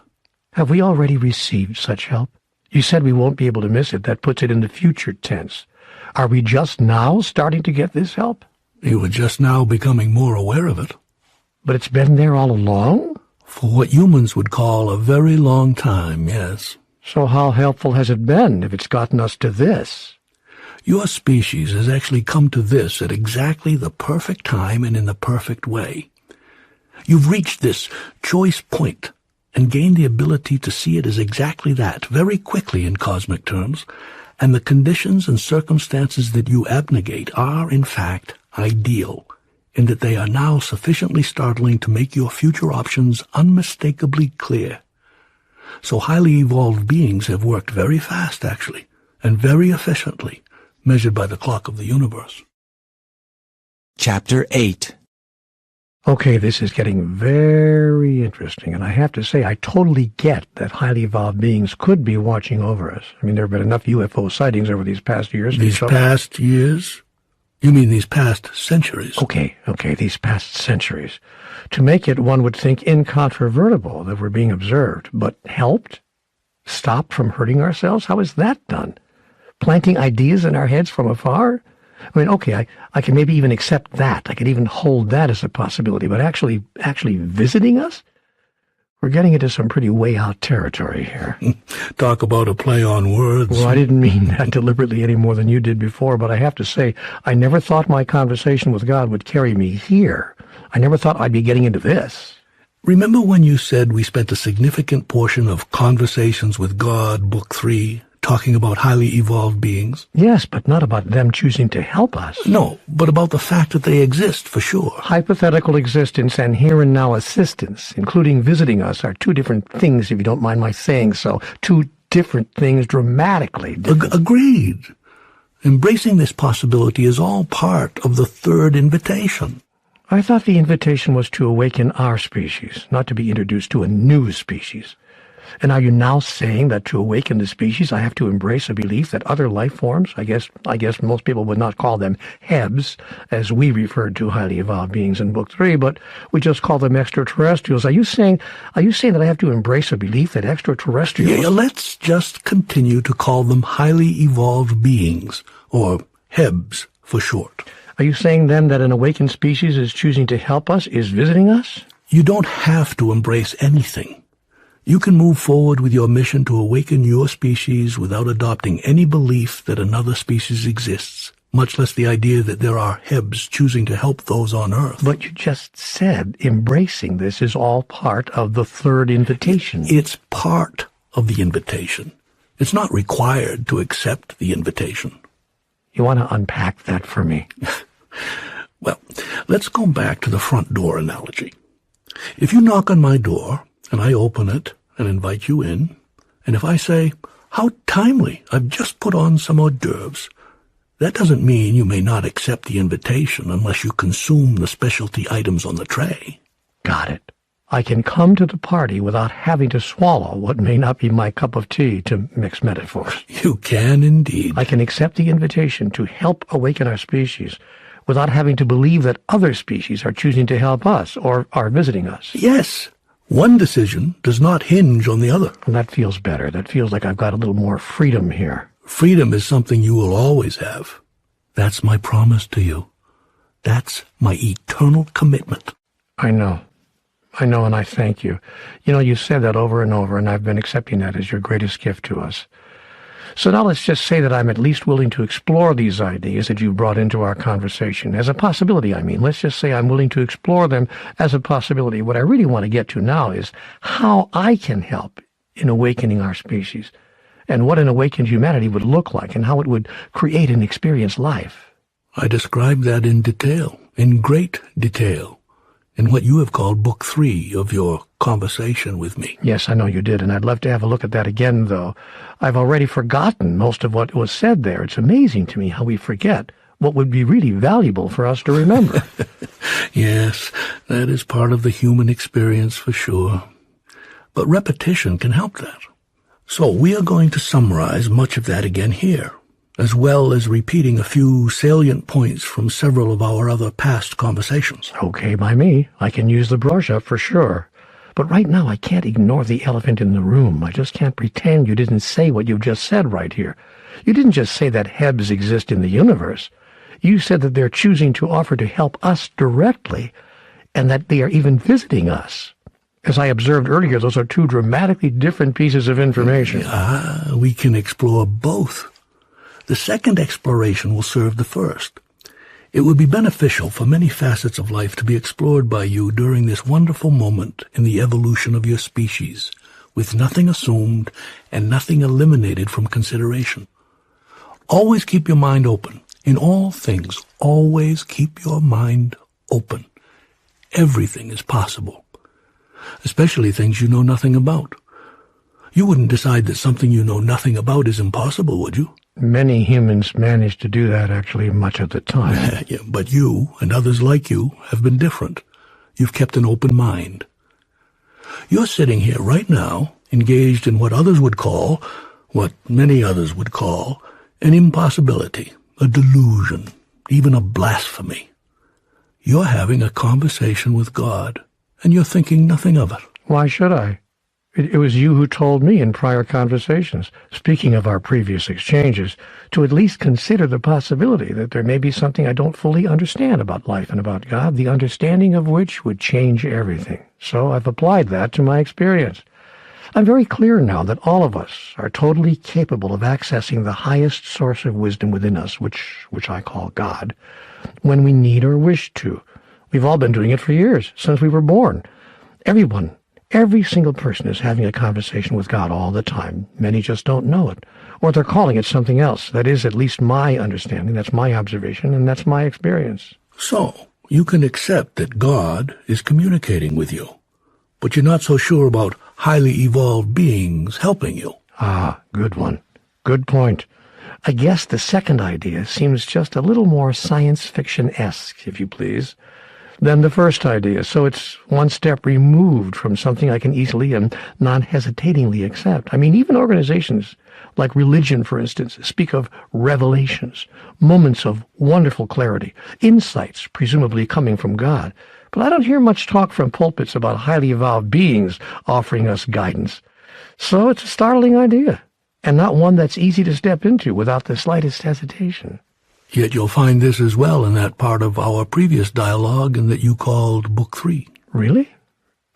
Have we already received such help? You said we won't be able to miss it. That puts it in the future tense. Are we just now starting to get this help? You were just now becoming more aware of it. But it's been there all along? For what humans would call a very long time, yes. So how helpful has it been if it's gotten us to this? Your species has actually come to this at exactly the perfect time and in the perfect way. You've reached this choice point and gained the ability to see it as exactly that, very quickly in cosmic terms, and the conditions and circumstances that you abnegate are, in fact, ideal, in that they are now sufficiently startling to make your future options unmistakably clear. So highly evolved beings have worked very fast, actually, and very efficiently, measured by the clock of the universe. Chapter 8. Okay, this is getting very interesting, and I have to say I totally get that highly evolved beings could be watching over us. There have been enough UFO sightings over these past years. These past years? You mean these past centuries? Okay, these past centuries. To make it, one would think, incontrovertible that we're being observed, but helped? Stopped from hurting ourselves? How is that done? Planting ideas in our heads from afar? Okay, I can maybe even accept that. I can even hold that as a possibility, but actually visiting us? We're getting into some pretty way out territory here. Talk about a play on words. Well, I didn't mean that deliberately any more than you did before, but I have to say, I never thought my conversation with God would carry me here. I never thought I'd be getting into this. Remember when you said we spent a significant portion of Conversations with God, Book 3, talking about highly evolved beings? Yes, but not about them choosing to help us. No, but about the fact that they exist, for sure. Hypothetical existence and here-and-now assistance, including visiting us, are two different things, if you don't mind my saying so. Two different things, dramatically different. Agreed. Embracing this possibility is all part of the third invitation. I thought the invitation was to awaken our species, not to be introduced to a new species. And are you now saying that to awaken the species, I have to embrace a belief that other life forms, I guess most people would not call them Hebs, as we referred to highly evolved beings in Book 3, but we just call them extraterrestrials. Are you saying that I have to embrace a belief that extraterrestrials... Yeah, let's just continue to call them highly evolved beings, or Hebs for short. Are you saying then that an awakened species is choosing to help us, is visiting us? You don't have to embrace anything. You can move forward with your mission to awaken your species without adopting any belief that another species exists, much less the idea that there are Hebs choosing to help those on Earth. But you just said embracing this is all part of the third invitation. It's part of the invitation. It's not required to accept the invitation. You want to unpack that for me? Well, let's go back to the front door analogy. If you knock on my door, and I open it and invite you in, and if I say, "How timely, I've just put on some hors d'oeuvres," that doesn't mean you may not accept the invitation unless you consume the specialty items on the tray. Got it. I can come to the party without having to swallow what may not be my cup of tea, to mix metaphors. You can indeed. I can accept the invitation to help awaken our species without having to believe that other species are choosing to help us or are visiting us. Yes. One decision does not hinge on the other. And that feels better. That feels like I've got a little more freedom here. Freedom is something you will always have. That's my promise to you. That's my eternal commitment. I know, and I thank you. You know, you said that over and over, and I've been accepting that as your greatest gift to us. So now let's just say that I'm at least willing to explore these ideas that you've brought into our conversation. As a possibility, I mean. Let's just say I'm willing to explore them as a possibility. What I really want to get to now is how I can help in awakening our species, and what an awakened humanity would look like, and how it would create and experience life. I described that in detail, in great detail, in what you have called Book 3 of your conversation with me. Yes, I know you did, and I'd love to have a look at that again, though. I've already forgotten most of what was said there. It's amazing to me how we forget what would be really valuable for us to remember. Yes, that is part of the human experience for sure. But repetition can help that. So we are going to summarize much of that again here, as well as repeating a few salient points from several of our other past conversations. Okay, by me. I can use the brush up for sure. But right now I can't ignore the elephant in the room. I just can't pretend you didn't say what you've just said right here. You didn't just say that Hebs exist in the universe. You said that they're choosing to offer to help us directly, and that they are even visiting us. As I observed earlier, those are two dramatically different pieces of information. We can explore both. The second exploration will serve the first. It would be beneficial for many facets of life to be explored by you during this wonderful moment in the evolution of your species, with nothing assumed and nothing eliminated from consideration. Always keep your mind open. In all things, always keep your mind open. Everything is possible, especially things you know nothing about. You wouldn't decide that something you know nothing about is impossible, would you? Many humans manage to do that, actually, much of the time. Yeah, but you and others like you have been different. You've kept an open mind. You're sitting here right now, engaged in what others would call, what many others would call, an impossibility, a delusion, even a blasphemy. You're having a conversation with God, and you're thinking nothing of it. Why should I? It was you who told me in prior conversations, speaking of our previous exchanges, to at least consider the possibility that there may be something I don't fully understand about life and about God, the understanding of which would change everything. So I've applied that to my experience. I'm very clear now that all of us are totally capable of accessing the highest source of wisdom within us, which I call God, when we need or wish to. We've all been doing it for years, since we were born. Every single person is having a conversation with God all the time. Many just don't know it, or they're calling it something else. That is at least my understanding, that's my observation, and that's my experience. So, you can accept that God is communicating with you, but you're not so sure about highly evolved beings helping you. Ah, good one. Good point. I guess the second idea seems just a little more science fiction-esque, if you please, than the first idea, so it's one step removed from something I can easily and non-hesitatingly accept. I mean, even organizations like religion, for instance, speak of revelations, moments of wonderful clarity, insights presumably coming from God. But I don't hear much talk from pulpits about highly evolved beings offering us guidance. So it's a startling idea, and not one that's easy to step into without the slightest hesitation. Yet you'll find this as well in that part of our previous dialogue and that you called Book 3. Really?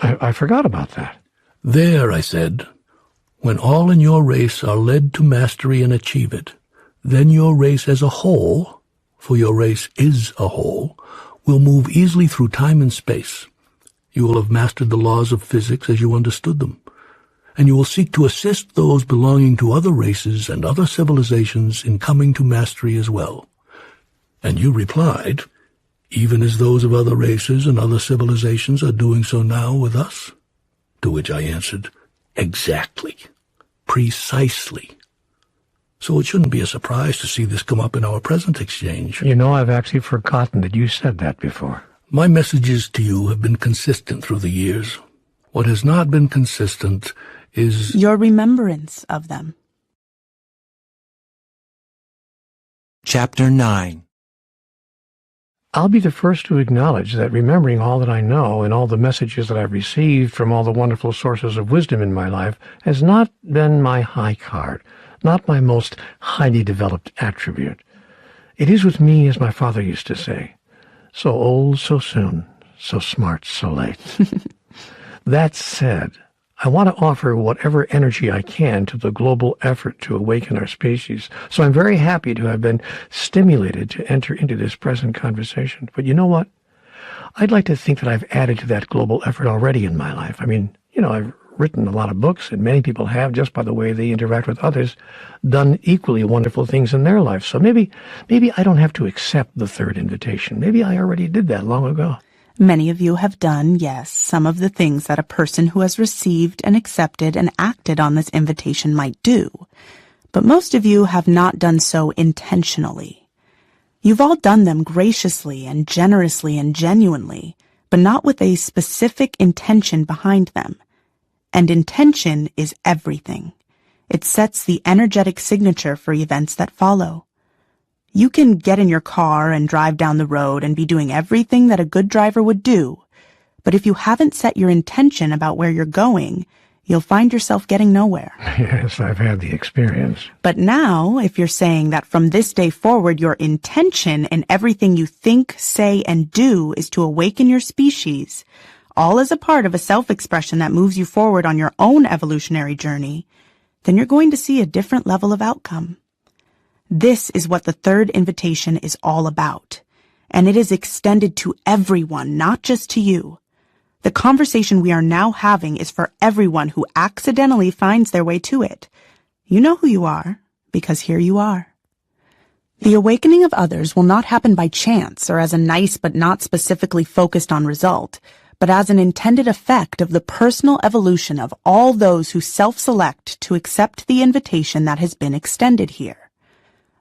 I forgot about that. There, I said, when all in your race are led to mastery and achieve it, then your race as a whole, for your race is a whole, will move easily through time and space. You will have mastered the laws of physics as you understood them, and you will seek to assist those belonging to other races and other civilizations in coming to mastery as well. And you replied, even as those of other races and other civilizations are doing so now with us? To which I answered, exactly, precisely. So it shouldn't be a surprise to see this come up in our present exchange. You know, I've actually forgotten that you said that before. My messages to you have been consistent through the years. What has not been consistent is your remembrance of them. Chapter 9. I'll be the first to acknowledge that remembering all that I know and all the messages that I've received from all the wonderful sources of wisdom in my life has not been my high card, not my most highly developed attribute. It is with me, as my father used to say, so old so soon, so smart so late. That said, I want to offer whatever energy I can to the global effort to awaken our species, so I'm very happy to have been stimulated to enter into this present conversation. But you know what? I'd like to think that I've added to that global effort already in my life. I mean, I've written a lot of books, and many people have, just by the way they interact with others, done equally wonderful things in their life. So maybe I don't have to accept the third invitation. Maybe I already did that long ago. Many of you have done, yes, some of the things that a person who has received and accepted and acted on this invitation might do. But most of you have not done so intentionally. You've all done them graciously and generously and genuinely, but not with a specific intention behind them. And intention is everything. It sets the energetic signature for events that follow. You can get in your car and drive down the road and be doing everything that a good driver would do, but if you haven't set your intention about where you're going, you'll find yourself getting nowhere. Yes, I've had the experience. But now, if you're saying that from this day forward your intention in everything you think, say, and do is to awaken your species, all as a part of a self-expression that moves you forward on your own evolutionary journey, then you're going to see a different level of outcome. This is what the third invitation is all about, and it is extended to everyone, not just to you. The conversation we are now having is for everyone who accidentally finds their way to it. You know who you are, because here you are. The awakening of others will not happen by chance or as a nice but not specifically focused on result, but as an intended effect of the personal evolution of all those who self-select to accept the invitation that has been extended here.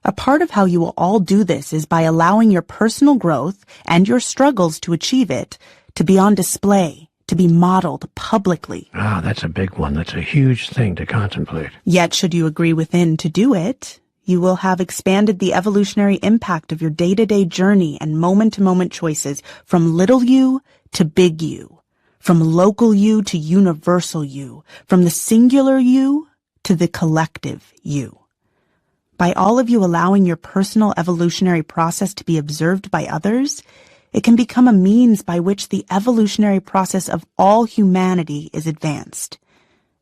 A part of how you will all do this is by allowing your personal growth and your struggles to achieve it to be on display, to be modeled publicly. Ah, that's a big one. That's a huge thing to contemplate. Yet, should you agree within to do it, you will have expanded the evolutionary impact of your day-to-day journey and moment-to-moment choices from little you to big you, from local you to universal you, from the singular you to the collective you. By all of you allowing your personal evolutionary process to be observed by others, it can become a means by which the evolutionary process of all humanity is advanced.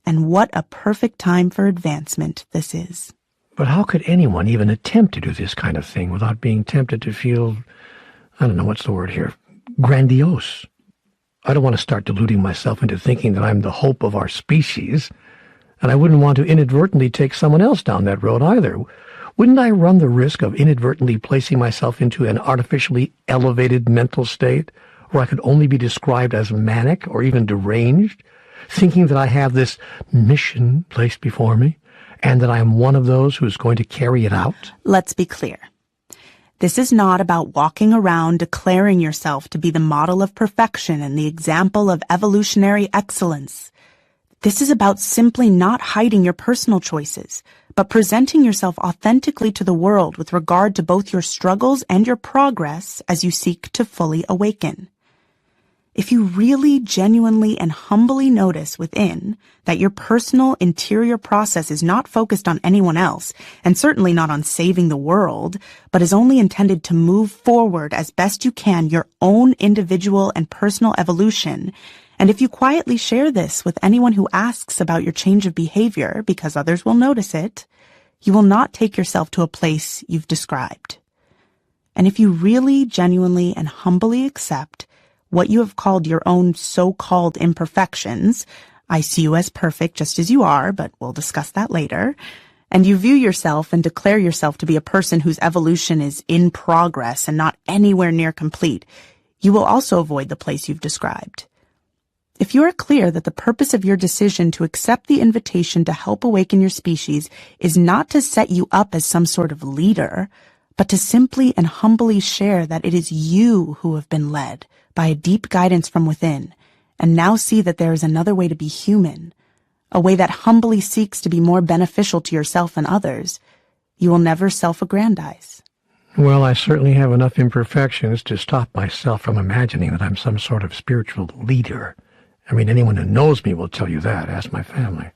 And what a perfect time for advancement this is. But how could anyone even attempt to do this kind of thing without being tempted to feel, I don't know, what's the word here, grandiose? I don't want to start deluding myself into thinking that I'm the hope of our species, and I wouldn't want to inadvertently take someone else down that road either. Wouldn't I run the risk of inadvertently placing myself into an artificially elevated mental state where I could only be described as manic or even deranged, thinking that I have this mission placed before me and that I am one of those who is going to carry it out? Let's be clear. This is not about walking around declaring yourself to be the model of perfection and the example of evolutionary excellence. This is about simply not hiding your personal choices, but presenting yourself authentically to the world with regard to both your struggles and your progress as you seek to fully awaken. If you really, genuinely, and humbly notice within that your personal interior process is not focused on anyone else, and certainly not on saving the world, but is only intended to move forward as best you can your own individual and personal evolution, and if you quietly share this with anyone who asks about your change of behavior, because others will notice it, you will not take yourself to a place you've described. And if you really, genuinely, and humbly accept what you have called your own so-called imperfections, I see you as perfect just as you are, but we'll discuss that later, and you view yourself and declare yourself to be a person whose evolution is in progress and not anywhere near complete, you will also avoid the place you've described. If you are clear that the purpose of your decision to accept the invitation to help awaken your species is not to set you up as some sort of leader, but to simply and humbly share that it is you who have been led by a deep guidance from within, and now see that there is another way to be human, a way that humbly seeks to be more beneficial to yourself and others, you will never self-aggrandize. Well, I certainly have enough imperfections to stop myself from imagining that I'm some sort of spiritual leader. I mean, anyone who knows me will tell you that. Ask my family.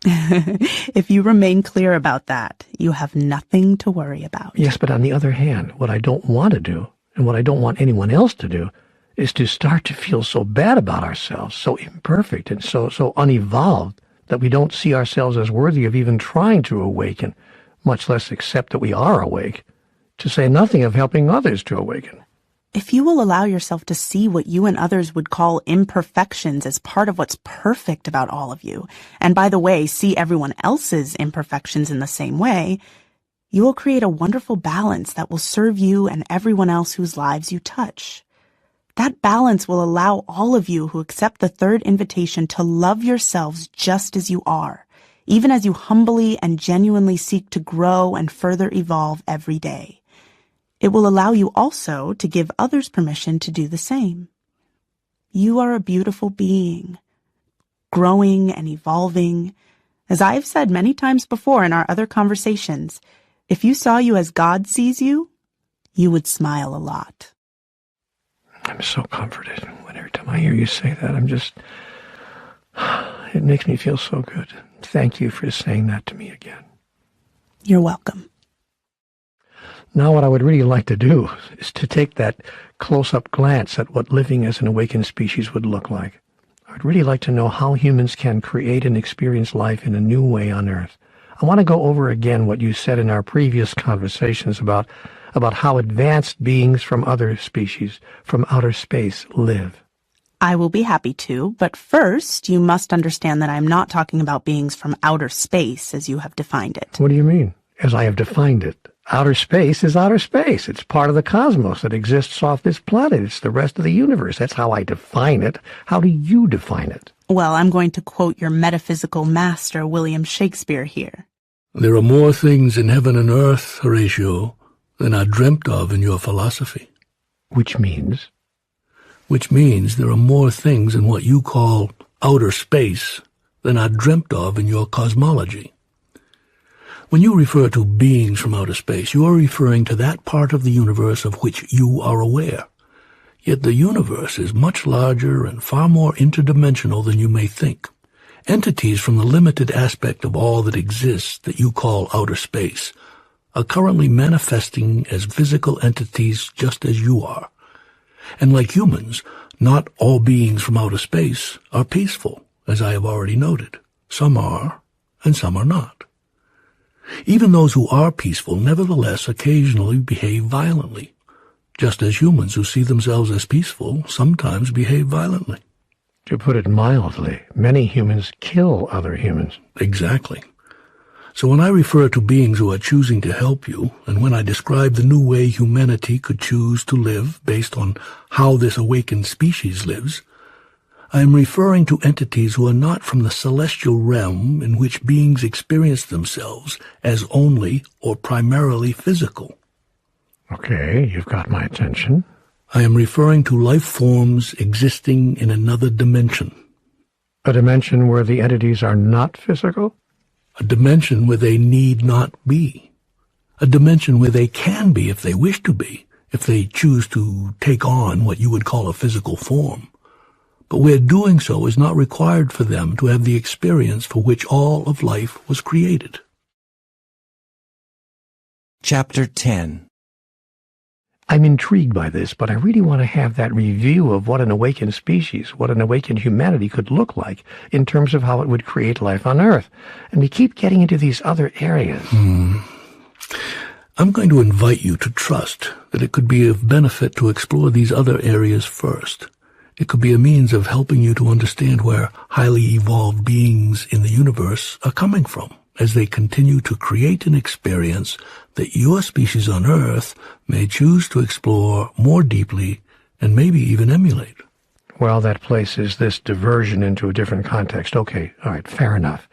If you remain clear about that, you have nothing to worry about. Yes, but on the other hand, what I don't want to do, and what I don't want anyone else to do, is to start to feel so bad about ourselves, so imperfect and so unevolved, that we don't see ourselves as worthy of even trying to awaken, much less accept that we are awake, to say nothing of helping others to awaken. If you will allow yourself to see what you and others would call imperfections as part of what's perfect about all of you, and by the way, see everyone else's imperfections in the same way, you will create a wonderful balance that will serve you and everyone else whose lives you touch. That balance will allow all of you who accept the third invitation to love yourselves just as you are, even as you humbly and genuinely seek to grow and further evolve every day. It will allow you also to give others permission to do the same. You are a beautiful being, growing and evolving. As I have said many times before in our other conversations, if you saw you as God sees you, you would smile a lot. I'm so comforted. Every time I hear you say that, it makes me feel so good. Thank you for saying that to me again. You're welcome. Now what I would really like to do is to take that close-up glance at what living as an awakened species would look like. I would really like to know how humans can create and experience life in a new way on Earth. I want to go over again what you said in our previous conversations about how advanced beings from other species, from outer space, live. I will be happy to, but first you must understand that I'm not talking about beings from outer space as you have defined it. What do you mean? As I have defined it. Outer space is outer space. It's part of the cosmos that exists off this planet. It's the rest of the universe. That's how I define it. How do you define it? Well, I'm going to quote your metaphysical master, William Shakespeare, here. There are more things in heaven and earth, Horatio, than are dreamt of in your philosophy. Which means? Which means there are more things in what you call outer space than are dreamt of in your cosmology. When you refer to beings from outer space, you are referring to that part of the universe of which you are aware. Yet the universe is much larger and far more interdimensional than you may think. Entities from the limited aspect of all that exists that you call outer space are currently manifesting as physical entities just as you are. And like humans, not all beings from outer space are peaceful, as I have already noted. Some are, and some are not. Even those who are peaceful nevertheless occasionally behave violently, just as humans who see themselves as peaceful sometimes behave violently. To put it mildly, many humans kill other humans. Exactly. So when I refer to beings who are choosing to help you, and when I describe the new way humanity could choose to live based on how this awakened species lives, I am referring to entities who are not from the celestial realm in which beings experience themselves as only or primarily physical. Okay, you've got my attention. I am referring to life forms existing in another dimension. A dimension where the entities are not physical? A dimension where they need not be. A dimension where they can be if they wish to be, if they choose to take on what you would call a physical form. But where doing so is not required for them to have the experience for which all of life was created. Chapter 10. I'm intrigued by this, but I really want to have that review of what an awakened species, what an awakened humanity could look like in terms of how it would create life on Earth. And we keep getting into these other areas. I'm going to invite you to trust that it could be of benefit to explore these other areas first, It could be a means of helping you to understand where highly evolved beings in the universe are coming from as they continue to create an experience that your species on Earth may choose to explore more deeply and maybe even emulate. Well, that places this diversion into a different context. Okay, all right, fair enough.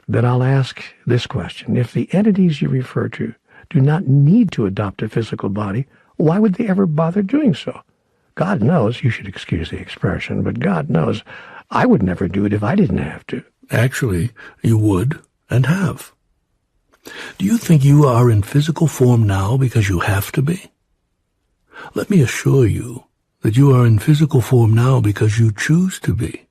Then I'll ask this question. If the entities you refer to do not need to adopt a physical body, why would they ever bother doing so? God knows, you should excuse the expression, but God knows I would never do it if I didn't have to. Actually, you would and have. Do you think you are in physical form now because you have to be? Let me assure you that you are in physical form now because you choose to be.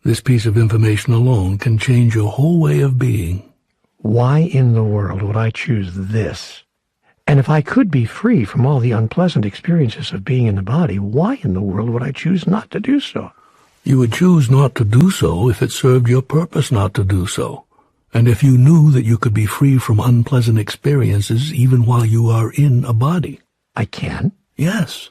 This piece of information alone can change your whole way of being. Why in the world would I choose this? And if I could be free from all the unpleasant experiences of being in the body, why in the world would I choose not to do so? You would choose not to do so if it served your purpose not to do so, and if you knew that you could be free from unpleasant experiences even while you are in a body. I can? Yes.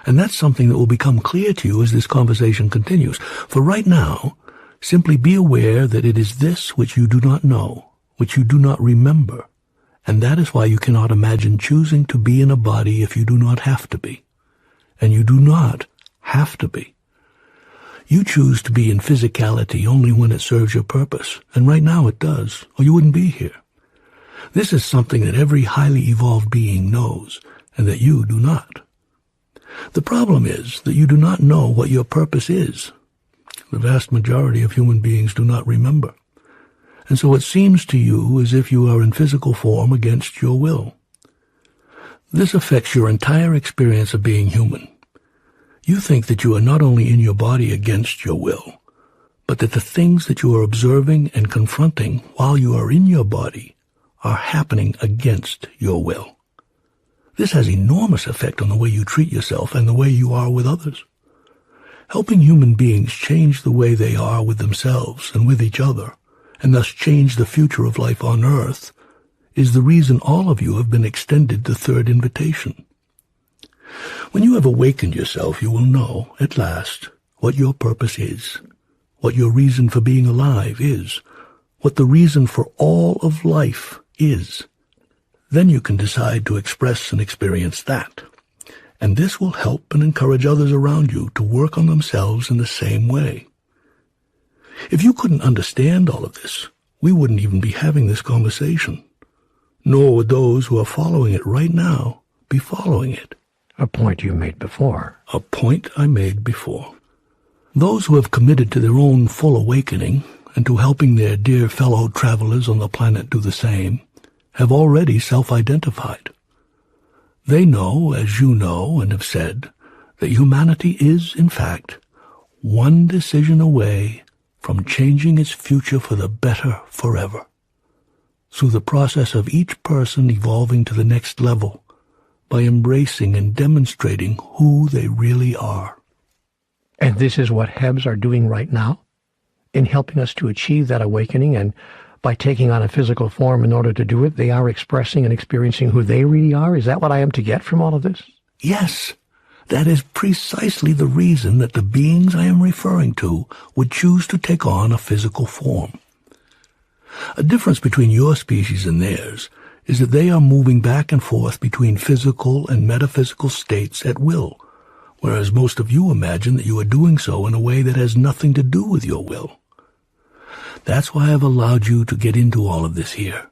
And that's something that will become clear to you as this conversation continues. For right now, simply be aware that it is this which you do not know, which you do not remember, and that is why you cannot imagine choosing to be in a body if you do not have to be. And you do not have to be. You choose to be in physicality only when it serves your purpose, and right now it does, or you wouldn't be here. This is something that every highly evolved being knows, and that you do not. The problem is that you do not know what your purpose is. The vast majority of human beings do not remember. And so it seems to you as if you are in physical form against your will. This affects your entire experience of being human. You think that you are not only in your body against your will, but that the things that you are observing and confronting while you are in your body are happening against your will. This has enormous effect on the way you treat yourself and the way you are with others. Helping human beings change the way they are with themselves and with each other, and thus change the future of life on Earth, is the reason all of you have been extended the third invitation. When you have awakened yourself, you will know, at last, what your purpose is, what your reason for being alive is, what the reason for all of life is. Then you can decide to express and experience that. And this will help and encourage others around you to work on themselves in the same way. If you couldn't understand all of this, we wouldn't even be having this conversation. Nor would those who are following it right now be following it. A point you made before. A point I made before. Those who have committed to their own full awakening and to helping their dear fellow travelers on the planet do the same have already self-identified. They know, as you know and have said, that humanity is, in fact, one decision away from changing its future for the better forever, through the process of each person evolving to the next level by embracing and demonstrating who they really are. And this is what Hebs are doing right now, in helping us to achieve that awakening, and by taking on a physical form in order to do it, they are expressing and experiencing who they really are? Is that what I am to get from all of this? Yes. That is precisely the reason that the beings I am referring to would choose to take on a physical form. A difference between your species and theirs is that they are moving back and forth between physical and metaphysical states at will, whereas most of you imagine that you are doing so in a way that has nothing to do with your will. That's why I've allowed you to get into all of this here.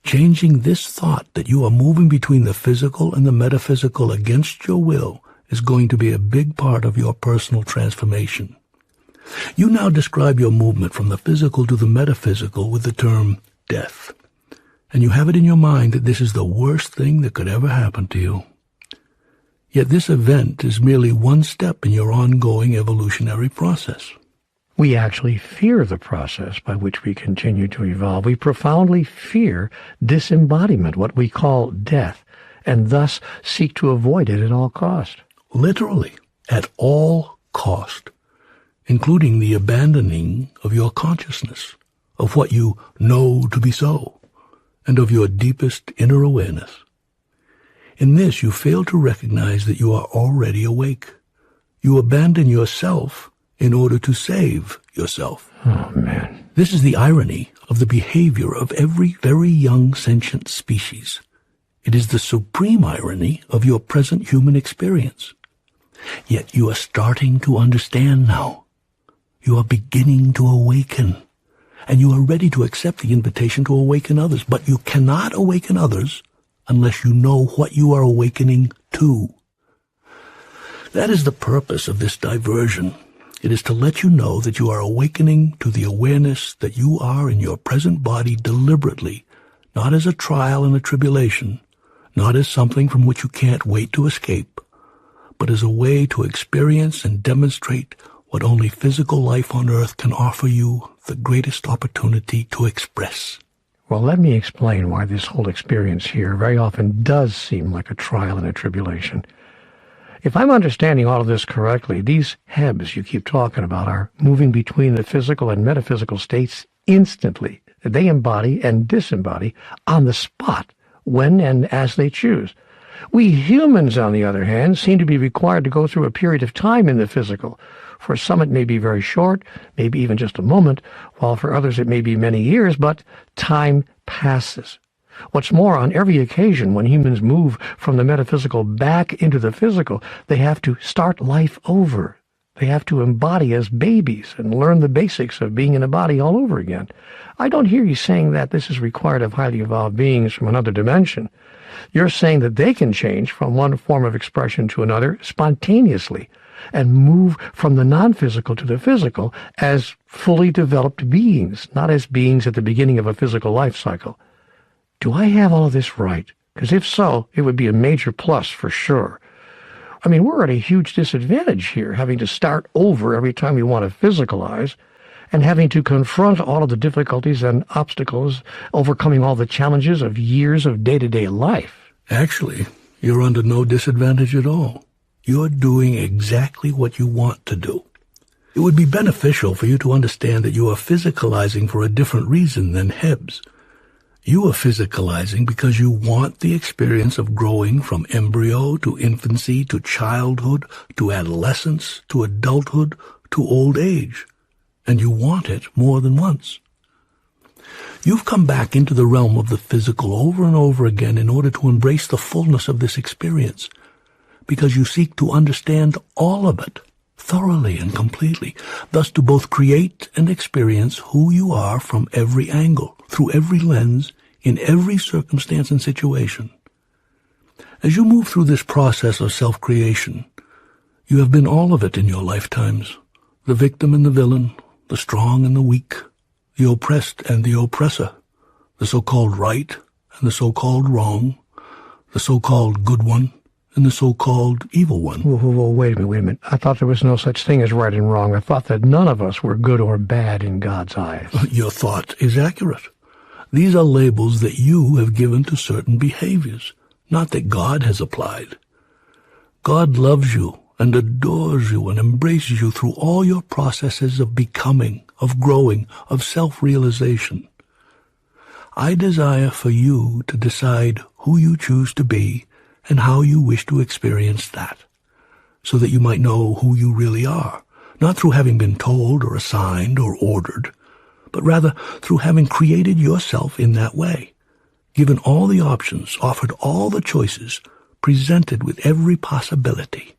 Changing this thought that you are moving between the physical and the metaphysical against your will is going to be a big part of your personal transformation. You now describe your movement from the physical to the metaphysical with the term death, and you have it in your mind that this is the worst thing that could ever happen to you. Yet this event is merely one step in your ongoing evolutionary process. We actually fear the process by which we continue to evolve. We profoundly fear disembodiment, what we call death, and thus seek to avoid it at all cost. Literally, at all cost, including the abandoning of your consciousness, of what you know to be so, and of your deepest inner awareness. In this, you fail to recognize that you are already awake. You abandon yourself in order to save yourself. Oh, man. This is the irony of the behavior of every very young sentient species. It is the supreme irony of your present human experience. Yet you are starting to understand now. You are beginning to awaken, and you are ready to accept the invitation to awaken others. But you cannot awaken others unless you know what you are awakening to. That is the purpose of this diversion. It is to let you know that you are awakening to the awareness that you are in your present body deliberately, not as a trial and a tribulation, not as something from which you can't wait to escape, but as a way to experience and demonstrate what only physical life on earth can offer you the greatest opportunity to express. Well, let me explain why this whole experience here very often does seem like a trial and a tribulation. If I'm understanding all of this correctly, these hebs you keep talking about are moving between the physical and metaphysical states instantly. They embody and disembody on the spot, when and as they choose. We humans, on the other hand, seem to be required to go through a period of time in the physical. For some it may be very short, maybe even just a moment, while for others it may be many years, but time passes. What's more, on every occasion when humans move from the metaphysical back into the physical, they have to start life over. They have to embody as babies and learn the basics of being in a body all over again. I don't hear you saying that this is required of highly evolved beings from another dimension. You're saying that they can change from one form of expression to another spontaneously and move from the non-physical to the physical as fully developed beings, not as beings at the beginning of a physical life cycle. Do I have all of this right? Because if so, it would be a major plus for sure. I mean, we're at a huge disadvantage here, having to start over every time we want to physicalize, and having to confront all of the difficulties and obstacles, overcoming all the challenges of years of day-to-day life. Actually, you're under no disadvantage at all. You're doing exactly what you want to do. It would be beneficial for you to understand that you are physicalizing for a different reason than hebs. You are physicalizing because you want the experience of growing from embryo to infancy to childhood to adolescence to adulthood to old age. And you want it more than once. You've come back into the realm of the physical over and over again in order to embrace the fullness of this experience, because you seek to understand all of it thoroughly and completely, thus to both create and experience who you are from every angle, through every lens, in every circumstance and situation. As you move through this process of self-creation, you have been all of it in your lifetimes, the victim and the villain, the strong and the weak, the oppressed and the oppressor, the so-called right and the so-called wrong, the so-called good one and the so-called evil one. Whoa, wait a minute. I thought there was no such thing as right and wrong. I thought that none of us were good or bad in God's eyes. Your thought is accurate. These are labels that you have given to certain behaviors, not that God has applied. God loves you and adores you and embraces you through all your processes of becoming, of growing, of self-realization. I desire for you to decide who you choose to be and how you wish to experience that, so that you might know who you really are, not through having been told or assigned or ordered, but rather through having created yourself in that way, given all the options, offered all the choices, presented with every possibility.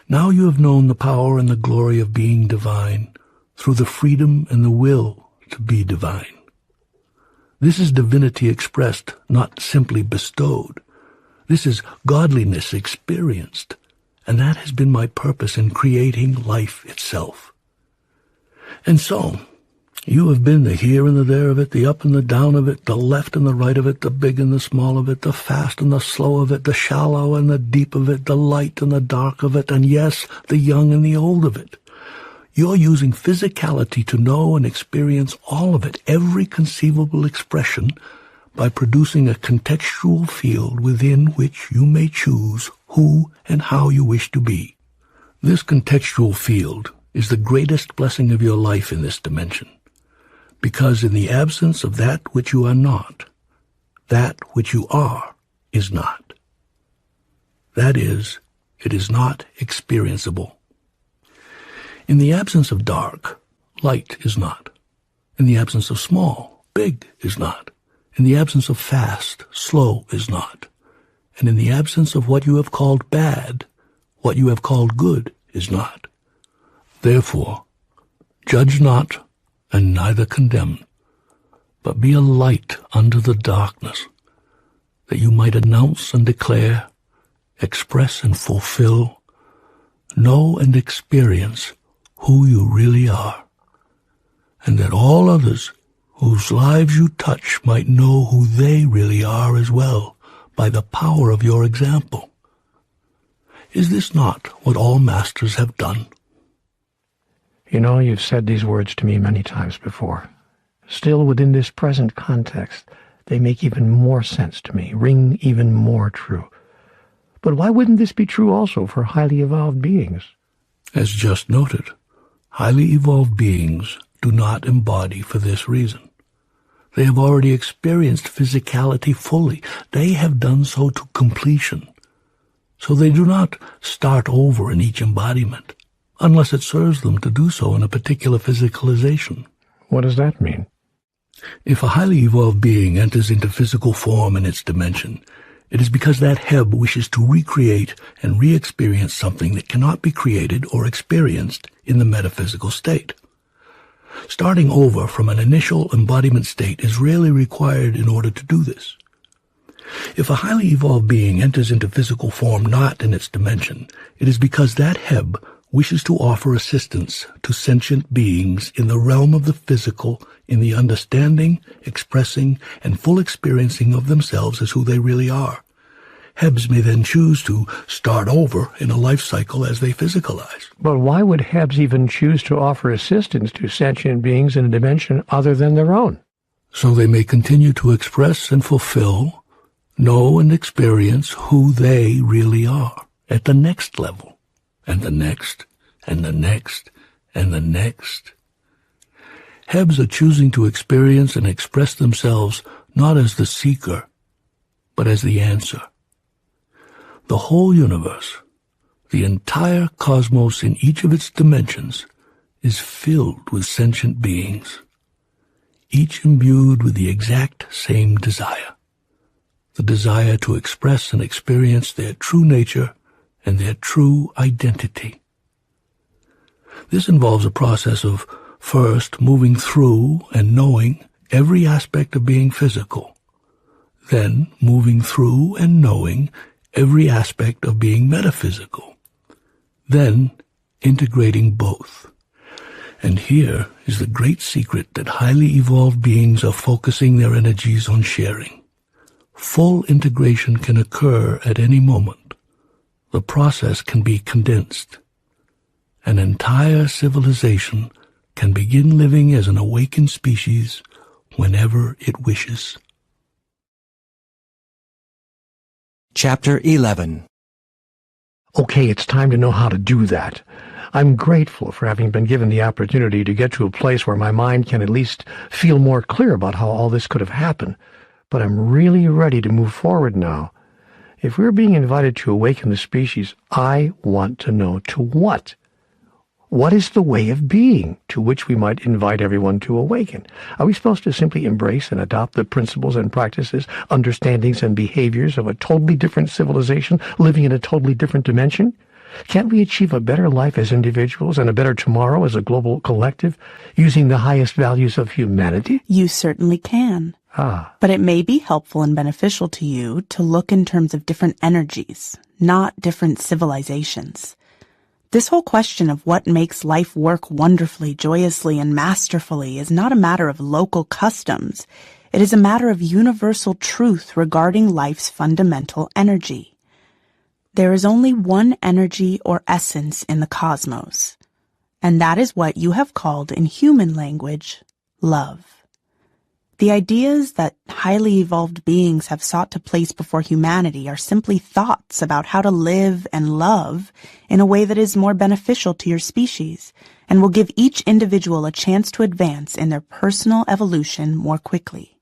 Now you have known the power and the glory of being divine through the freedom and the will to be divine. This is divinity expressed, not simply bestowed. This is godliness experienced, and that has been my purpose in creating life itself. And so, you have been the here and the there of it, the up and the down of it, the left and the right of it, the big and the small of it, the fast and the slow of it, the shallow and the deep of it, the light and the dark of it, and yes, the young and the old of it. You're using physicality to know and experience all of it, every conceivable expression, by producing a contextual field within which you may choose who and how you wish to be. This contextual field is the greatest blessing of your life in this dimension, because in the absence of that which you are not, that which you are is not. That is, it is not experienceable. In the absence of dark, light is not. In the absence of small, big is not. In the absence of fast, slow is not. And in the absence of what you have called bad, what you have called good is not. Therefore, judge not, and neither condemn, but be a light unto the darkness, that you might announce and declare, express and fulfill, know and experience who you really are, and that all others whose lives you touch might know who they really are as well by the power of your example. Is this not what all masters have done? You know, you've said these words to me many times before. Still, within this present context, they make even more sense to me, ring even more true. But why wouldn't this be true also for highly evolved beings? As just noted, highly evolved beings do not embody for this reason. They have already experienced physicality fully. They have done so to completion. So they do not start over in each embodiment, unless it serves them to do so in a particular physicalization. What does that mean? If a highly evolved being enters into physical form in its dimension, it is because that Heb wishes to recreate and re-experience something that cannot be created or experienced in the metaphysical state. Starting over from an initial embodiment state is rarely required in order to do this. If a highly evolved being enters into physical form not in its dimension, it is because that Heb wishes to offer assistance to sentient beings in the realm of the physical in the understanding, expressing, and full experiencing of themselves as who they really are. Hebs may then choose to start over in a life cycle as they physicalize. But why would Hebs even choose to offer assistance to sentient beings in a dimension other than their own? So they may continue to express and fulfill, know and experience who they really are at the next level, and the next, and the next, and the next. Hebs are choosing to experience and express themselves not as the seeker, but as the answer. The whole universe, the entire cosmos in each of its dimensions, is filled with sentient beings, each imbued with the exact same desire, the desire to express and experience their true nature and their true identity. This involves a process of first moving through and knowing every aspect of being physical, then moving through and knowing every aspect of being metaphysical, then integrating both. And here is the great secret that highly evolved beings are focusing their energies on sharing. Full integration can occur at any moment. The process can be condensed. An entire civilization can begin living as an awakened species whenever it wishes. Chapter 11. Okay, it's time to know how to do that. I'm grateful for having been given the opportunity to get to a place where my mind can at least feel more clear about how all this could have happened. But I'm really ready to move forward now. If we're being invited to awaken the species, I want to know to what. What is the way of being to which we might invite everyone to awaken? Are we supposed to simply embrace and adopt the principles and practices, understandings and behaviors of a totally different civilization living in a totally different dimension? Can't we achieve a better life as individuals and a better tomorrow as a global collective using the highest values of humanity? You certainly can. But it may be helpful and beneficial to you to look in terms of different energies, not different civilizations. This whole question of what makes life work wonderfully, joyously, and masterfully is not a matter of local customs. It is a matter of universal truth regarding life's fundamental energy. There is only one energy or essence in the cosmos, and that is what you have called in human language, love. The ideas that highly evolved beings have sought to place before humanity are simply thoughts about how to live and love in a way that is more beneficial to your species and will give each individual a chance to advance in their personal evolution more quickly.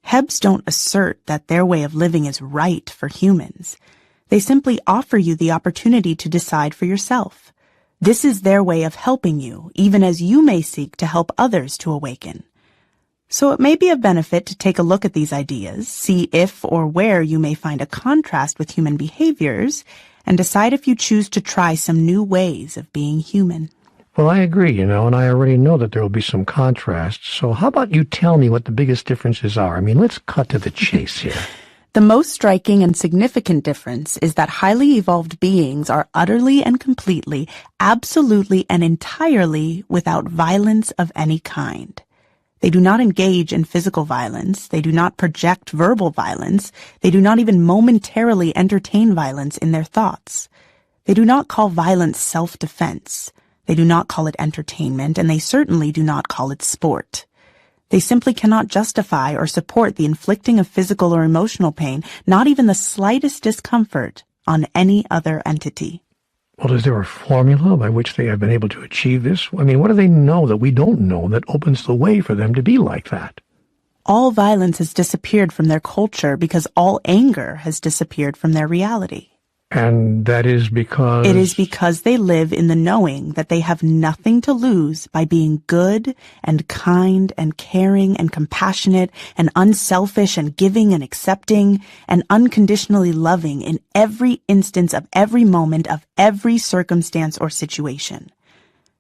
Hebs don't assert that their way of living is right for humans. They simply offer you the opportunity to decide for yourself. This is their way of helping you, even as you may seek to help others to awaken. So it may be of benefit to take a look at these ideas, see if or where you may find a contrast with human behaviors, and decide if you choose to try some new ways of being human. Well, I agree, and I already know that there will be some contrasts. So how about you tell me what the biggest differences are? I mean, let's cut to the chase here. The most striking and significant difference is that highly evolved beings are utterly and completely, absolutely and entirely without violence of any kind. They do not engage in physical violence. They do not project verbal violence. They do not even momentarily entertain violence in their thoughts. They do not call violence self-defense. They do not call it entertainment, and they certainly do not call it sport. They simply cannot justify or support the inflicting of physical or emotional pain, not even the slightest discomfort, on any other entity. Well, is there a formula by which they have been able to achieve this? I mean, what do they know that we don't know that opens the way for them to be like that? All violence has disappeared from their culture because all anger has disappeared from their reality. And that is because... It is because they live in the knowing that they have nothing to lose by being good and kind and caring and compassionate and unselfish and giving and accepting and unconditionally loving in every instance of every moment of every circumstance or situation.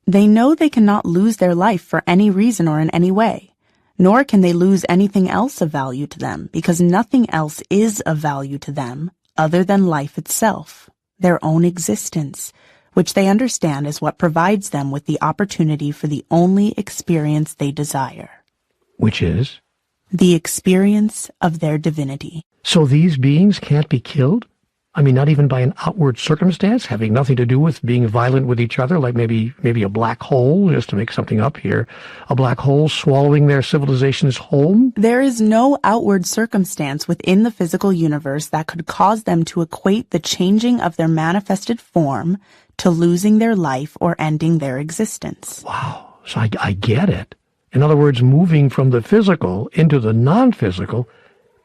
They know they cannot lose their life for any reason or in any way, nor can they lose anything else of value to them because nothing else is of value to them other than life itself, their own existence, which they understand is what provides them with the opportunity for the only experience they desire. Which is? The experience of their divinity. So these beings can't be killed? I mean, not even by an outward circumstance, having nothing to do with being violent with each other, like maybe a black hole, just to make something up here, a black hole swallowing their civilization's home? There is no outward circumstance within the physical universe that could cause them to equate the changing of their manifested form to losing their life or ending their existence. Wow, so I get it. In other words, moving from the physical into the non-physical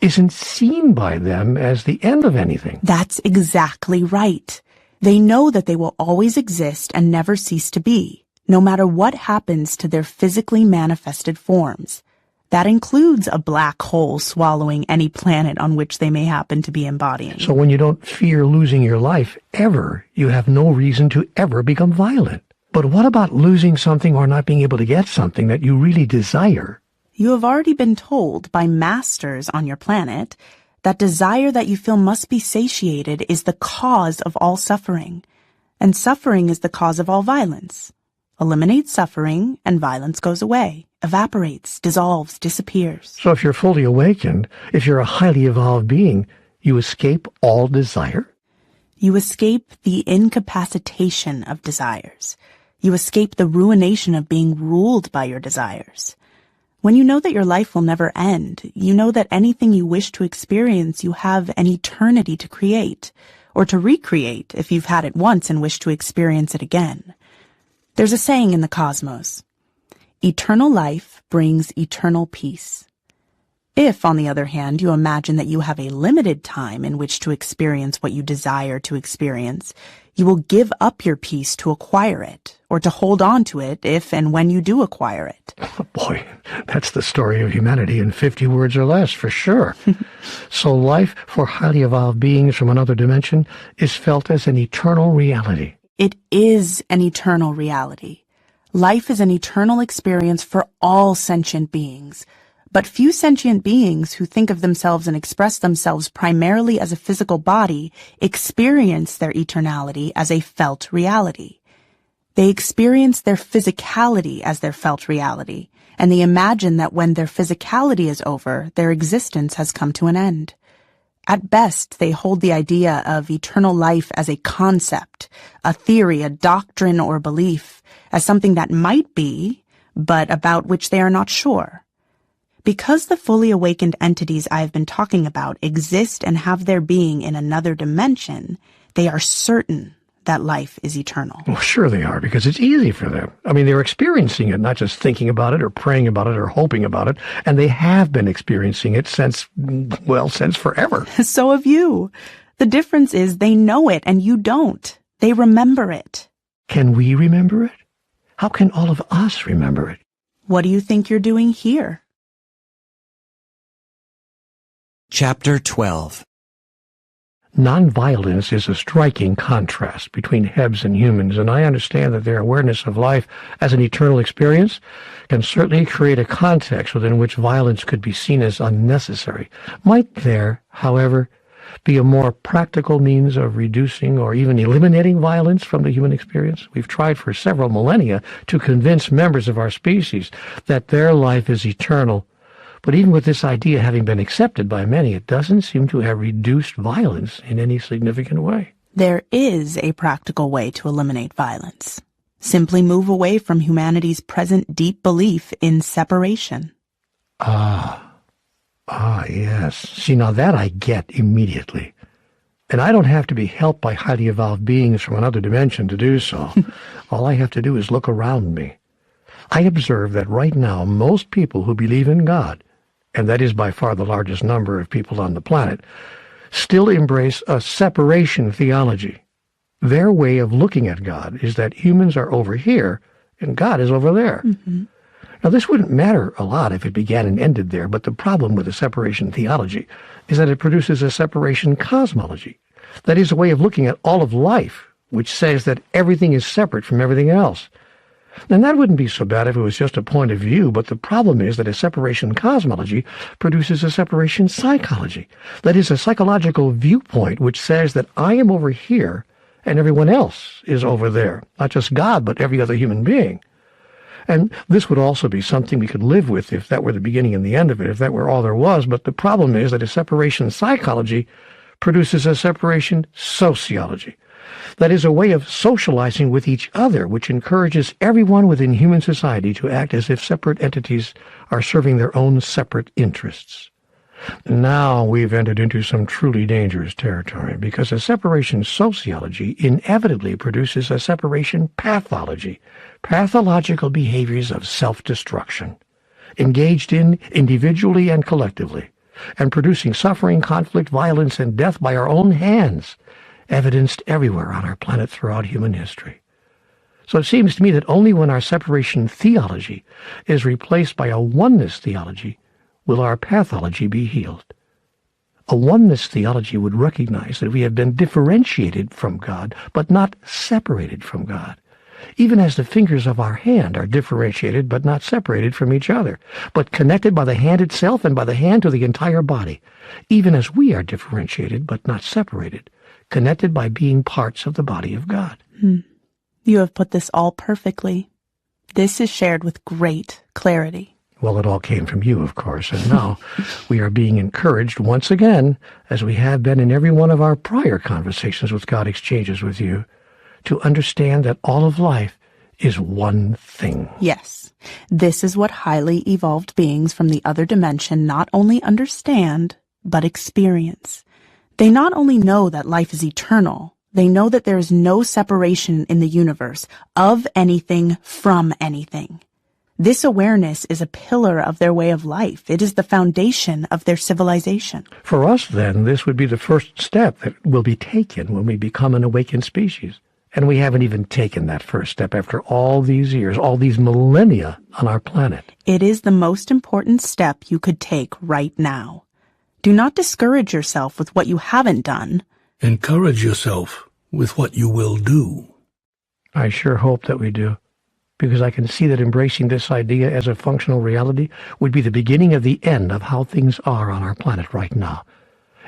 isn't seen by them as the end of anything. That's exactly right. They know that they will always exist and never cease to be, no matter what happens to their physically manifested forms. That includes a black hole swallowing any planet on which they may happen to be embodying. So when you don't fear losing your life ever, you have no reason to ever become violent. But what about losing something or not being able to get something that you really desire? You have already been told by masters on your planet that desire that you feel must be satiated is the cause of all suffering, and suffering is the cause of all violence. Eliminate suffering, and violence goes away, evaporates, dissolves, disappears. So if you're fully awakened, if you're a highly evolved being, you escape all desire? You escape the incapacitation of desires. You escape the ruination of being ruled by your desires. When you know that your life will never end, you know that anything you wish to experience, you have an eternity to create, or to recreate if you've had it once and wish to experience it again. There's a saying in the cosmos, eternal life brings eternal peace. If, on the other hand, you imagine that you have a limited time in which to experience what you desire to experience, you will give up your peace to acquire it, or to hold on to it if and when you do acquire it. Oh boy, that's the story of humanity in 50 words or less, for sure. So life for highly evolved beings from another dimension is felt as an eternal reality. It is an eternal reality. Life is an eternal experience for all sentient beings. But few sentient beings who think of themselves and express themselves primarily as a physical body experience their eternality as a felt reality. They experience their physicality as their felt reality, and they imagine that when their physicality is over, their existence has come to an end. At best, they hold the idea of eternal life as a concept, a theory, a doctrine or belief, as something that might be, but about which they are not sure. Because the fully awakened entities I have been talking about exist and have their being in another dimension, they are certain that life is eternal. Well, sure they are, because it's easy for them. I mean, they're experiencing it, not just thinking about it or praying about it or hoping about it, and they have been experiencing it since forever. So have you. The difference is they know it and you don't. They remember it. Can we remember it? How can all of us remember it? What do you think you're doing here? Chapter 12. Nonviolence is a striking contrast between Hebs and humans, and I understand that their awareness of life as an eternal experience can certainly create a context within which violence could be seen as unnecessary. Might there, however, be a more practical means of reducing or even eliminating violence from the human experience? We've tried for several millennia to convince members of our species that their life is eternal. But even with this idea having been accepted by many, it doesn't seem to have reduced violence in any significant way. There is a practical way to eliminate violence. Simply move away from humanity's present deep belief in separation. Yes. See, now that I get immediately. And I don't have to be helped by highly evolved beings from another dimension to do so. All I have to do is look around me. I observe that right now most people who believe in God, and that is by far the largest number of people on the planet, still embrace a separation theology. Their way of looking at God is that humans are over here and God is over there. Mm-hmm. Now, this wouldn't matter a lot if it began and ended there, but the problem with a separation theology is that it produces a separation cosmology. That is a way of looking at all of life, which says that everything is separate from everything else. And that wouldn't be so bad if it was just a point of view, but the problem is that a separation cosmology produces a separation psychology. That is a psychological viewpoint which says that I am over here and everyone else is over there. Not just God, but every other human being. And this would also be something we could live with if that were the beginning and the end of it, if that were all there was. But the problem is that a separation psychology produces a separation sociology. That is a way of socializing with each other, which encourages everyone within human society to act as if separate entities are serving their own separate interests. Now we've entered into some truly dangerous territory, because a separation sociology inevitably produces a separation pathology, pathological behaviors of self-destruction, engaged in individually and collectively, and producing suffering, conflict, violence, and death by our own hands, evidenced everywhere on our planet throughout human history. So it seems to me that only when our separation theology is replaced by a oneness theology will our pathology be healed. A oneness theology would recognize that we have been differentiated from God, but not separated from God. Even as the fingers of our hand are differentiated but not separated from each other, but connected by the hand itself and by the hand to the entire body. Even as we are differentiated but not separated, connected by being parts of the body of God. You have put this all perfectly. This is shared with great clarity. Well, it all came from you, of course, and now we are being encouraged once again, as we have been in every one of our prior conversations with God exchanges with you, to understand that all of life is one thing. Yes, this is what highly evolved beings from the other dimension not only understand, but experience. They not only know that life is eternal, they know that there is no separation in the universe of anything from anything. This awareness is a pillar of their way of life. It is the foundation of their civilization. For us, then, this would be the first step that will be taken when we become an awakened species. And we haven't even taken that first step after all these years, all these millennia on our planet. It is the most important step you could take right now. Do not discourage yourself with what you haven't done. Encourage yourself with what you will do. I sure hope that we do, because I can see that embracing this idea as a functional reality would be the beginning of the end of how things are on our planet right now.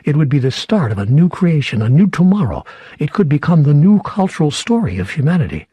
It would be the start of a new creation, a new tomorrow. It could become the new cultural story of humanity.